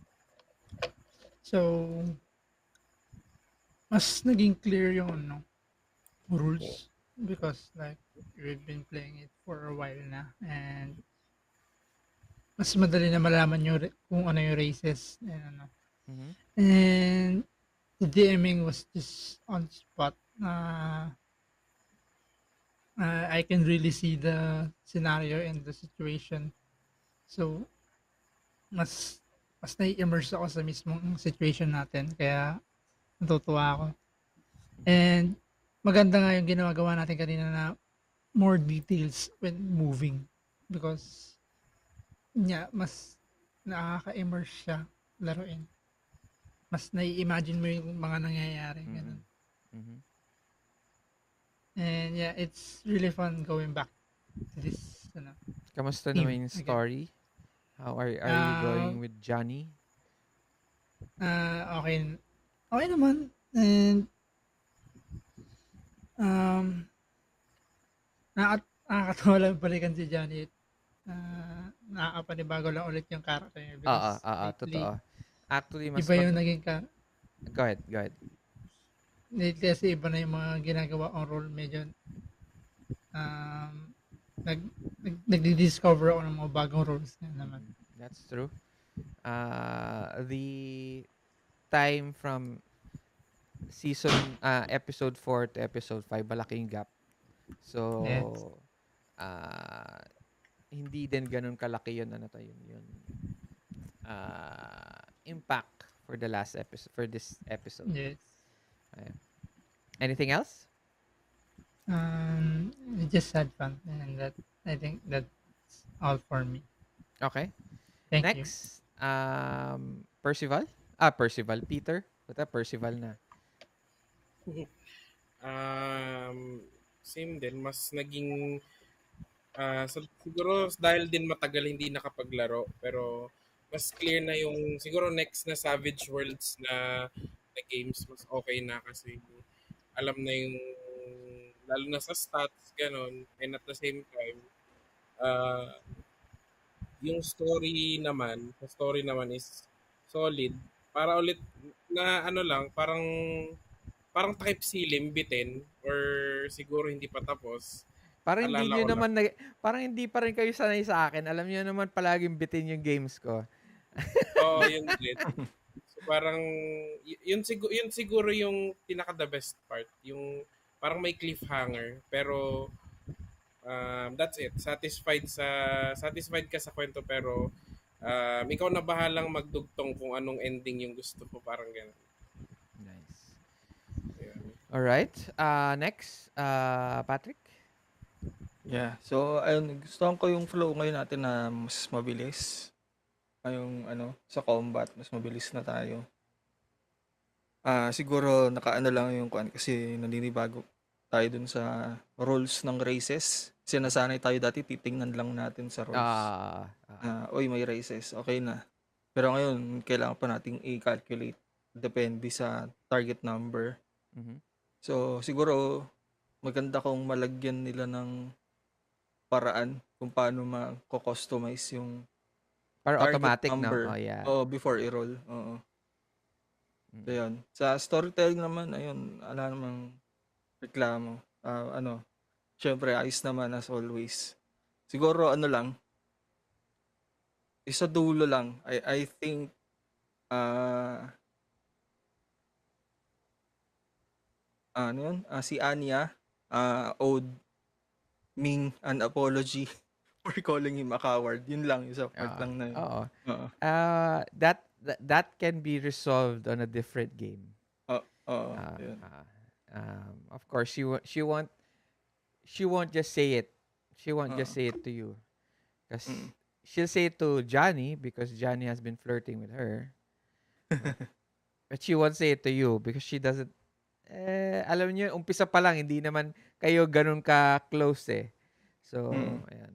So, mas naging clear yung rules because like we've been playing it for a while na and mas madali na malaman yung kung ano yung races and Mm-hmm. And the DMing was just on spot. I can really see the scenario and the situation. So, mas mas nai-immerse ako sa mismong situation natin kaya natutuwa ako. Mhm. And maganda nga yung ginagawa natin kanina na more details when moving because mas nakaka-immerse siya laruin. Mas nai-imagine mo yung mga nangyayari, Mm. ganun. Mhm. And yeah, it's really fun going back to this Kamusta theme naman yung again. story? How are you Uh, going with Johnny? okay. Okay naman. And nakakatawa lang balikan si Johnny. Nakakapanibago lang ulit yung character niya Oo, because oo, lately, totoo. Actually, iba yung naging Go ahead, go ahead. lately kasi iba na yung mga ginagawa kong role. Medyo um, nagdi-discover ako ng mga bagong roles na naman. That's true. The time from episode 4 to episode 5, malaking gap. Yes. So, ah, hindi din ganun kalaki yun, ano to yun, impact for the last episode, for this episode. Yes. Ayan. Anything else? We just had fun, and I think that's all for me. Okay. Thank you. Next, Percival? Percival. Peter? Puta, Percival na. Um, Same din, mas naging siguro dahil din matagal hindi nakapaglaro pero mas clear na yung siguro next na Savage Worlds na games mas okay na kasi alam na yung lalo na sa stats ganun and at the same time uh, yung story naman is solid para ulit na ano lang parang takip silim bitin or siguro hindi pa tapos Parang hindi alala nyo ko lang naman, parang hindi pa rin kayo sanay sa akin. Alam nyo naman palaging bitin yung games ko. oo yun din. So parang yun siguro yung pinaka the best part, yung parang may cliffhanger pero that's it. Satisfied ka sa kwento pero ikaw na bahalang magdugtong kung anong ending yung gusto mo, parang ganun. Nice. Ayun. Alright. Next, Patrick? Yeah. So, ayun, gustuhan ko yung flow ngayon natin na mas mabilis. Yung sa combat, mas mabilis na tayo. Siguro nakaano lang yung kuan kasi naninibago tayo dun sa rules ng races. Kasi nasanay tayo dati, titingnan lang natin sa rules. Oy, may races, okay na. Pero ngayon, kailangan pa nating i-calculate. Depende sa target number. Mhm. So, siguro, maganda kung malagyan nila ng paraan kung paano ma-customize yung Para target automatic, no? Oh, number yeah. before i-roll. Oo. So, Mm. yun. Sa storytelling naman, ayun, wala namang reklamo. Syempre, ayos naman as always. Siguro, lang, isa dulo lang. I think, yun? Si Anya, owed Ming an apology for calling him a coward. Yun lang, isa part lang na yun. Oo. Oo. That can be resolved on a different game. Oo, Uh, yun. of course, she won't just say it. She won't Oo. just say it to you. Because Mm. she'll say it to Johnny because Johnny has been flirting with her. But she won't say it to you because she doesn't, alam niyo, umpisa pa lang, hindi naman kayo ganun ka-close eh. So, Mm. ayan.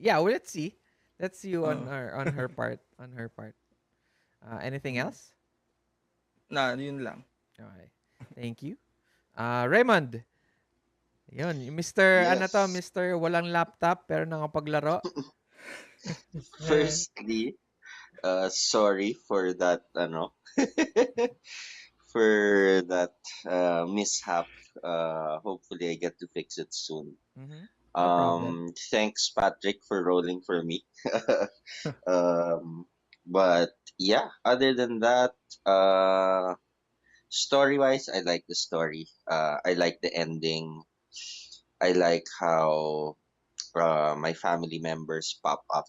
Yeah, well, let's see. Let's see on Oo. her part. On her part. Anything Mm. else? Yun lang. Okay. Thank you. Raymond. Yun, Mr. Ano to, Yes. Mr. Walang laptop pero nakapaglaro. Firstly, sorry for that, for that mishap. Hopefully, I get to fix it soon. Mhm. No problem. Thanks, Patrick, for rolling for me. But yeah, other than that, story wise, I like the story. I like the ending. I like how my family members pop up.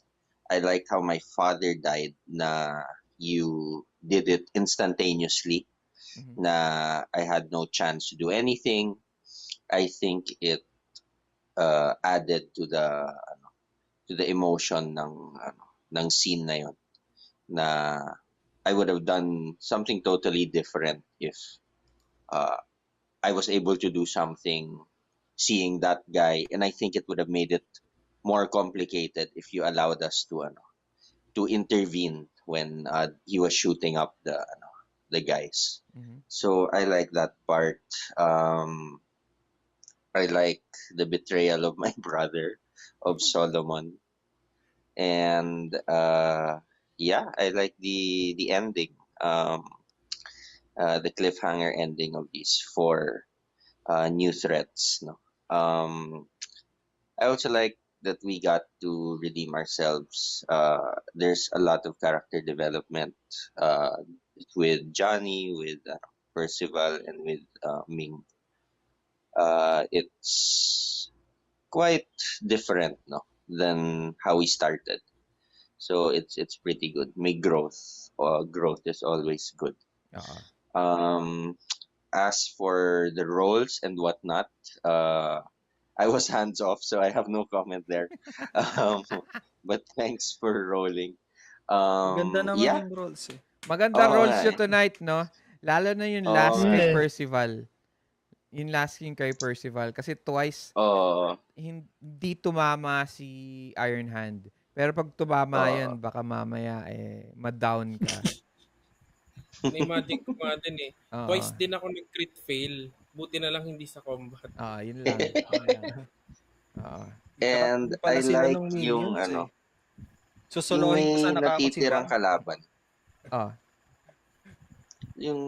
I like how my father died na you did it instantaneously, Mhm. na I had no chance to do anything. I think it added to the emotion ng scene na yon, na I would have done something totally different if uh, I was able to do something seeing that guy, and I think it would have made it more complicated if you allowed us to intervene when he was shooting up the guys. Mhm. So I like that part. I like the betrayal of my brother, of Solomon, and yeah, I like the ending, the cliffhanger ending of these four new threats. No, I also like that we got to redeem ourselves. There's a lot of character development uh, with Johnny, with Percival, and with Ming. It's quite different, no, than how we started. So it's pretty good. May growth. Growth is always good. Oo. Um, as for the roles and whatnot, uh, I was hands off, so I have no comment there. Um, but thanks for rolling. Ganda naman Yeah. yung roles eh. Maganda Oo roles nga yun eh. tonight, no? Lalo na yung Oo last nga kay eh. Yes. Percival. Yung last king kay Percival. Kasi twice, Oo. hindi tumama si Iron Hand. Pero pag tumama Oo. yan, baka mamaya ma-down ka. Na-imagine ko nga din eh. Oo. Twice din ako nag-crit fail. Buti na lang hindi sa combat. Oo, yun lang. Yun lang. Oo. And Nakatabi pala I sila like ng yung minions eh. yung Susolohin ko may sana kako si natitirang Bang. kalaban. Oo. Yung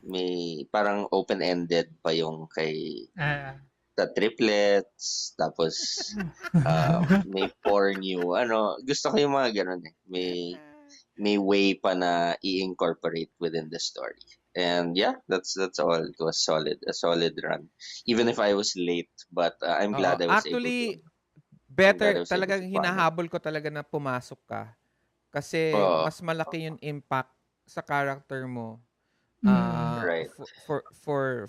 may parang open-ended pa yung kay Ah. sa triplets, tapos may four new gusto ko yung mga ganun eh. May way pa na i-incorporate within the story. And yeah, that's all. It was a solid run. Even if I was late, but I'm Oo. glad I was able to. Actually, I'm glad better, I was able to talagang follow. hinahabol ko talaga na pumasok ka. Kasi Oh, mas malaki yung impact sa character mo Mm. right.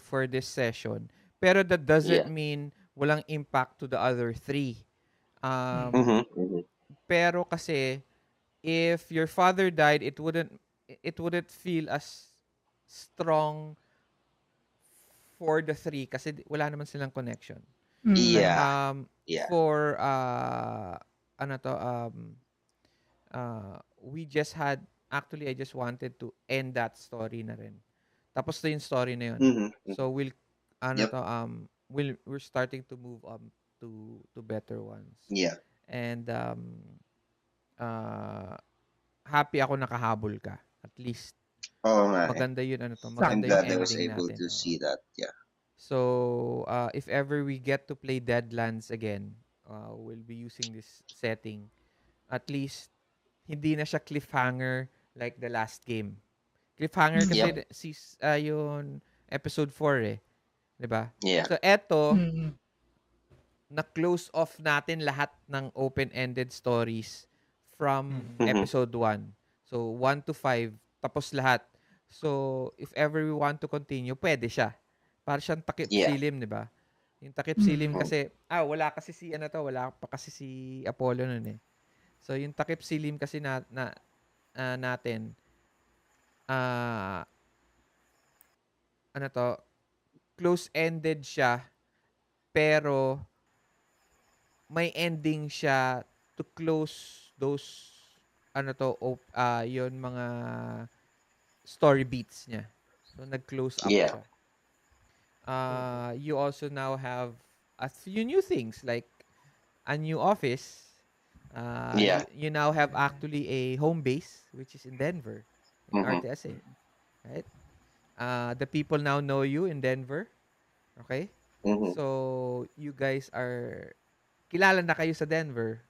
for this session. Pero that doesn't Yeah. mean walang impact to the other three. Mm. Um, Mm-hmm. pero kasi if your father died, it wouldn't feel as strong for the three kasi wala naman silang connection. But Mm. Yeah. Yeah. for ano to we just had actually I just wanted to end that story na rin. Tapos na yung story na yun. Mm-hmm. So ano Yep. to we're starting to move to better ones. Yeah. And uh happy ako nakahabol ka. At least Oh, nga eh. maganda yun I'm maganda yung glad Sakto. I was ending able natin. to Oo. see that. Yeah. So, if ever we get to play Deadlands again, we'll be using this setting. At least, hindi na siya cliffhanger like the last game. Cliffhanger kasi Mm. Yep. yung episode 4 eh. 'Di ba? Yeah. So, eto, Mm. na-close off natin lahat ng open-ended stories from Mm. Mm-hmm. episode 1. So, 1 to 5, tapos lahat. So, if ever we want to continue, pwede siya. Para siyang takip Yeah. silim, di ba? Yung takip silim Mm. Mm. kasi, wala kasi wala pa kasi si Apollo nun eh. So, yung takip silim kasi natin, ah, ano to, close-ended siya, pero may ending siya to close those yon mga story beats niya. So nag-close up Yeah. siya. You also now have a few new things like a new office. Yeah. You now have actually a home base which is in Denver in Mm-hmm. RTSA, right? The people now know you in Denver, okay? Mm-hmm. So you guys are kilala na kayo sa Denver.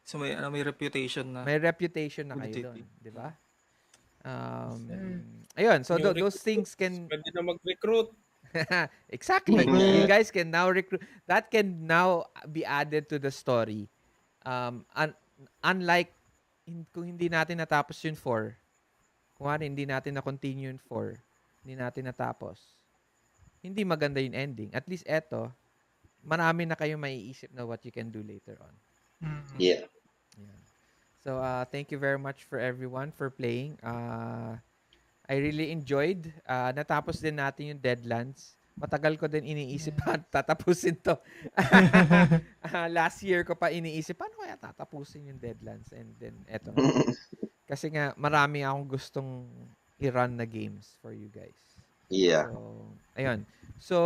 So may reputation na May reputation na with the kayo doon, city. 'di ba? Sir. Ayun, so New those things recruits. can Pwede na mag-recruit. Exactly. You Yeah. guys can now recruit. That can now be added to the story. Unlike kung hindi natin natapos yung 4, kung ano, hindi natin na-continue yung 4, hindi natin natapos, hindi maganda yung ending. At least eto, marami na kayong maiisip na what you can do later on. Mm. Yeah. Yeah. So, thank you very much for everyone for playing. I really enjoyed. Natapos din natin yung Deadlands. Matagal ko din iniisip pa Yes. tatapusin to. Last year ko pa iniisip, paano kaya tatapusin yung Deadlands? And then, eto nga. Kasi nga, marami akong gustong i-run na games for you guys. Yeah. So, ayun. So,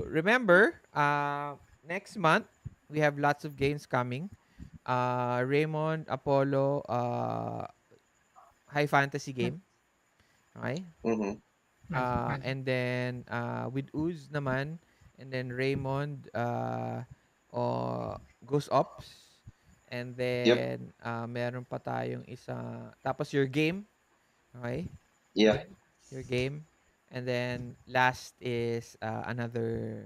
remember, next month, we have lots of games coming. Raymond, Apollo, high fantasy game. Okay? Mm-hmm. Magic. And then, with Uz naman, and then Raymond, Ghost Ops. And Yep. then, meron pa tayong isa. Tapos your game. Okay? Yeah. Your game. And then, last is another,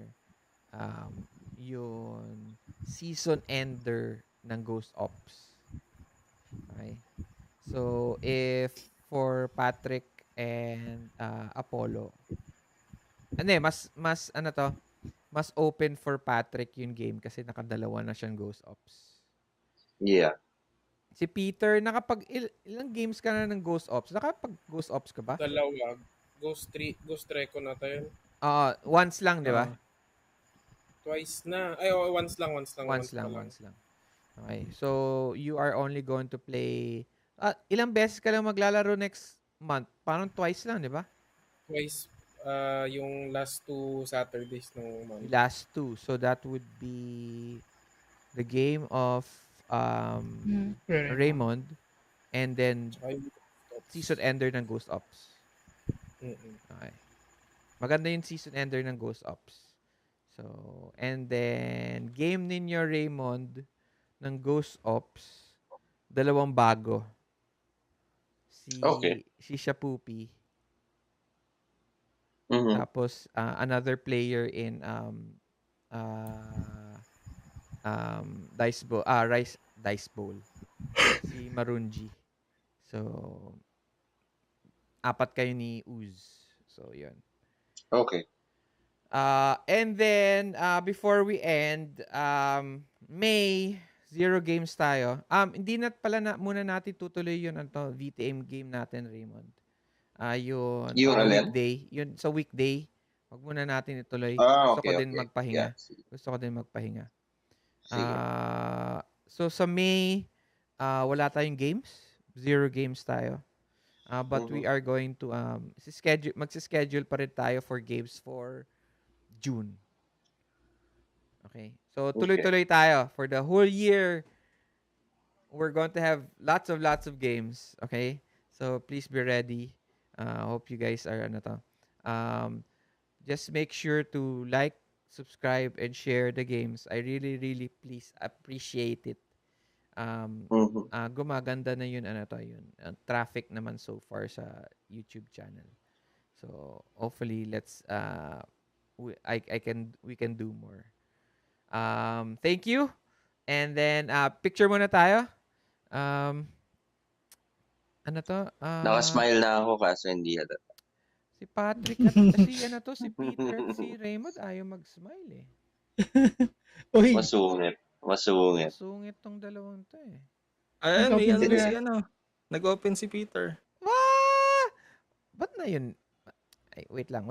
yung season ender ng Ghost Ops. Okay? So, if for Patrick and Apollo, ano mas ano to, mas open for Patrick yung game kasi nakadalawa na siyang Ghost Ops. Yeah. Si Peter, ilang games ka na ng Ghost Ops? Nakapag Ghost Ops ka ba? Dalawa. Ghost Recon na tayo. Once lang, di ba? Twice na. Ay, oh, once pa lang. Once lang. Okay. So, you are only going to play, ilang beses ka lang maglalaro next month? Parang twice lang, di ba? Twice, yung last 2 Saturdays ng month. Last 2. So, that would be the game of Very Raymond and then Tsaka yung Ghost Ops. season ender ng Ghost Ops. Mm-mm. Okay. Maganda yung season ender ng Ghost Ops. So, and then game ninyo Raymond ng Ghost Ops, dalawang bago. Okay. Si Shapupi, Mm-hmm. tapos another player in uh, Dice Bowl. Si Marunji. So, 4 kayo ni Uz. So, yun. Okay. And then, before we end, May, 0 games tayo. Hindi na pala muna natin tutuloy yun, VTM game natin, Raymond. Yun, Yung alin? weekday. Yun, sa weekday, wag muna natin ituloy. Gusto ko Okay, din okay. magpahinga. Yeah. Sige. Gusto ko din magpahinga. Sige. So, sa May, wala tayong games. 0 games tayo. But we are going to magsischedule pa rin tayo for games for June. Okay. So tuloy-tuloy tayo for the whole year. We're going to have lots of games, okay? So please be ready. Hope you guys are just make sure to like, subscribe and share the games. I really please appreciate it. Gumaganda na yun yun. Traffic naman so far sa YouTube channel. So hopefully we can do more. Thank you. And then picture muna tayo. Ano to? Nakasmile na ako kaso hindi halata. Si Patrick at si Peter at si Raymond ayaw mag-smile eh. Uy, Masungit. Masungit. Masungit tong dalawang to eh. Ayan, may Nag-open ano sila. si Nag-open si Peter. Ba't na yun? Ay, wait lang.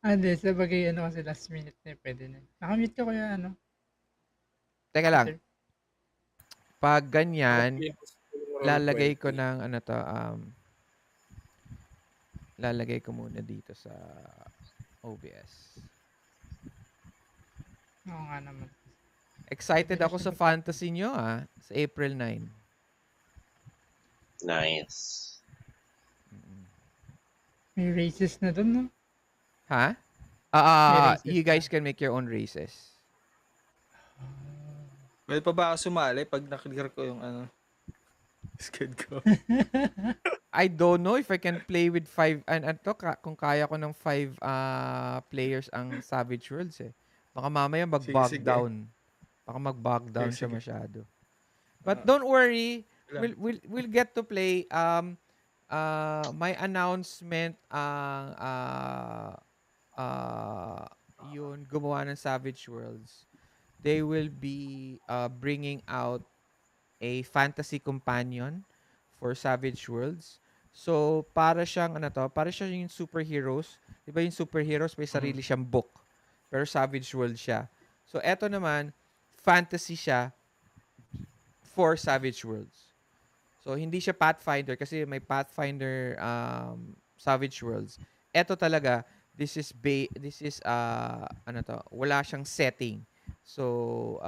Hindi, sa bagay kasi last minute na pwede na. Nakamute ko kaya Teka lang. Peter. Pag ganyan, Roll lalagay 20. ko ng lalagay ko muna dito sa OBS. Oo nga naman. Excited ako sa fantasy nyo sa April 9. Nice. May races na dun, no? Ha? May races You na. guys can make your own races. Pwede pa ba ako sumali pag naklear ko yung Skid ko. I don't know if I can play with 5 and 'to kung kaya ko ng 5 players ang Savage Worlds, eh. Baka mamaya Sige, mag-bog sige. down. Baka mag-bog Sige, down siya sige. masyado. But Ah, don't worry, lang. we'll get to play my announcement ang yun gumawa ng Savage Worlds. They will be bringing out a fantasy companion for Savage Worlds. So, para siyang ano to, para siya yung superheroes. 'Di ba yung superheroes may Mhm. sarili siyang book, pero Savage World siya. So, eto naman fantasy siya for Savage Worlds. So, hindi siya Pathfinder kasi may Pathfinder Savage Worlds. Eto talaga, this is ano to, wala siyang setting. So,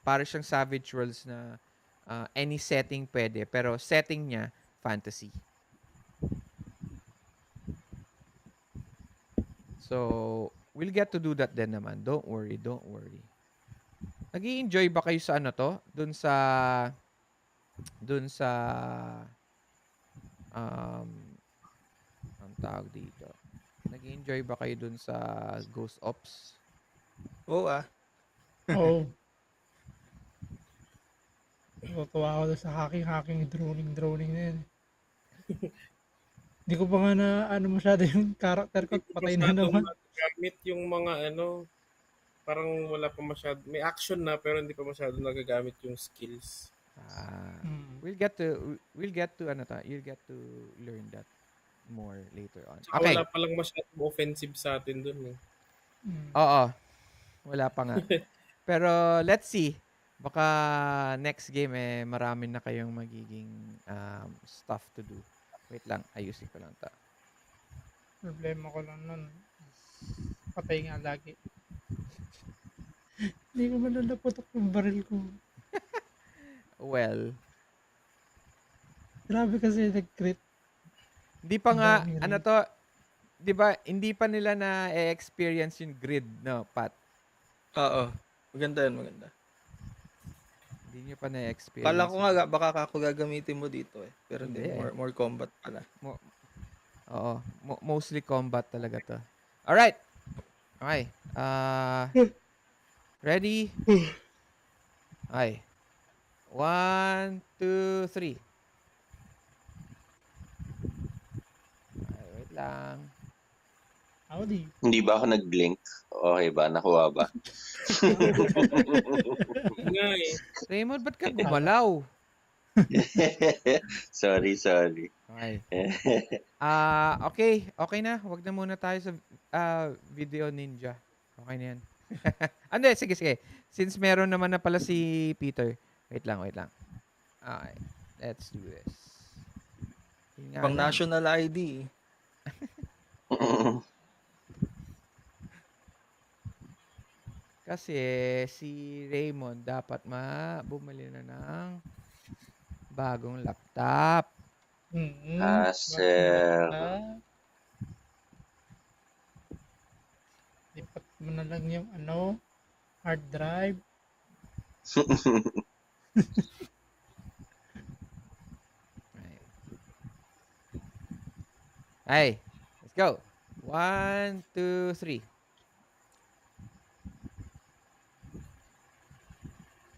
para siyang Savage Worlds na any setting pwede, pero setting niya fantasy. So, we'll get to do that din naman. Don't worry, don't worry. Nag-i-enjoy ba kayo sa ano to? Dun sa um ang tawag dito. Nag-enjoy ba kayo dun sa Ghost Ops? Oo ah. Oo. Natutuwa ako doon sa hacking, droning na yun. Hindi ko pa nga na ano masyado yung character ko Hindi at ko patay na masyadong naman. nagagamit yung mga ano, parang wala pa masyado. May action na pero hindi pa masyado nagagamit yung skills. Ah, Hmm. we'll get to ano ta, you'll get to learn that more later on. Tsaka wala Okay. pa lang masyadong offensive sa atin dun eh. Hmm. Oo, wala pa nga. Pero let's see. Baka next game eh marami na kayong magiging stuff to do. Wait lang, ayusin ko lang 'to. Problema ko lang nun is patay nga lagi. Hindi ko malalapotok yung baril ko. Well, Grabe kasi nag-crit. hindi pa Ang nga daming ano rank. 'to, 'di ba? Hindi pa nila na experience yung grid, no, Pat? Oo. Maganda yan, maganda. Hindi niyo pa Kala ko na-experience yung nga grid. baka ako gagamitin mo dito eh. Pero hindi, Hindi eh. more combat pala. Mo Oo, mostly combat talaga 'to. All right. Okay. Ready? Okay. 1, 2, 3. Ay, wait lang. Howdy. Hindi ba ako nag-blink? Okay ba? Nakuha ba? Yun nga eh. Raymond, ba't ka Tama. gumalaw? Sorry, sorry. Okay. Okay. Okay na. Wag na muna tayo sa video ninja. Okay na yan. Hindi, sige, sige. Since meron naman na pala si Peter. Wait lang, wait lang. Okay. Let's do this. Yun nga Pang lang. national ID. Kasi si Raymond dapat bumili na ng bagong laptop. Bakit Hassle. lipat mo na lang yung ano, hard drive. Right. Hey, let's go. 1, 2, 3.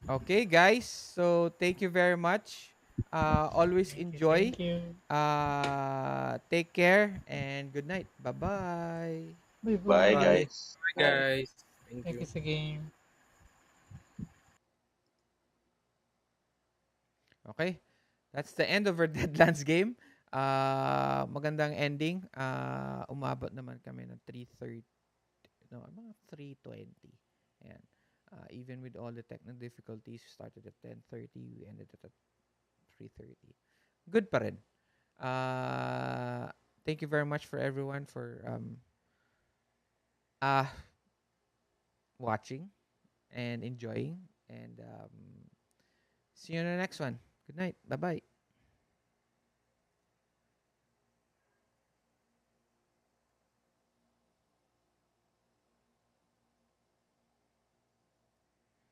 Okay, guys. So, thank you very much. Always Thank you, enjoy. thank you. Take care and good night. Bye-bye. Bye, Bye-bye. Bye. guys. Bye Bye. guys. Thank Thank you. you sa game. Okay. That's the end of our Deadlands game. Magandang ending. Umabot naman kami ng 3:30. No, mga 3:20. Ayan. Even with all the technical difficulties, we started at 10:30. We ended at 3:30. Good pa rin. Thank you very much for everyone for uh, watching and enjoying. And see you in the next one. Good night. Bye-bye.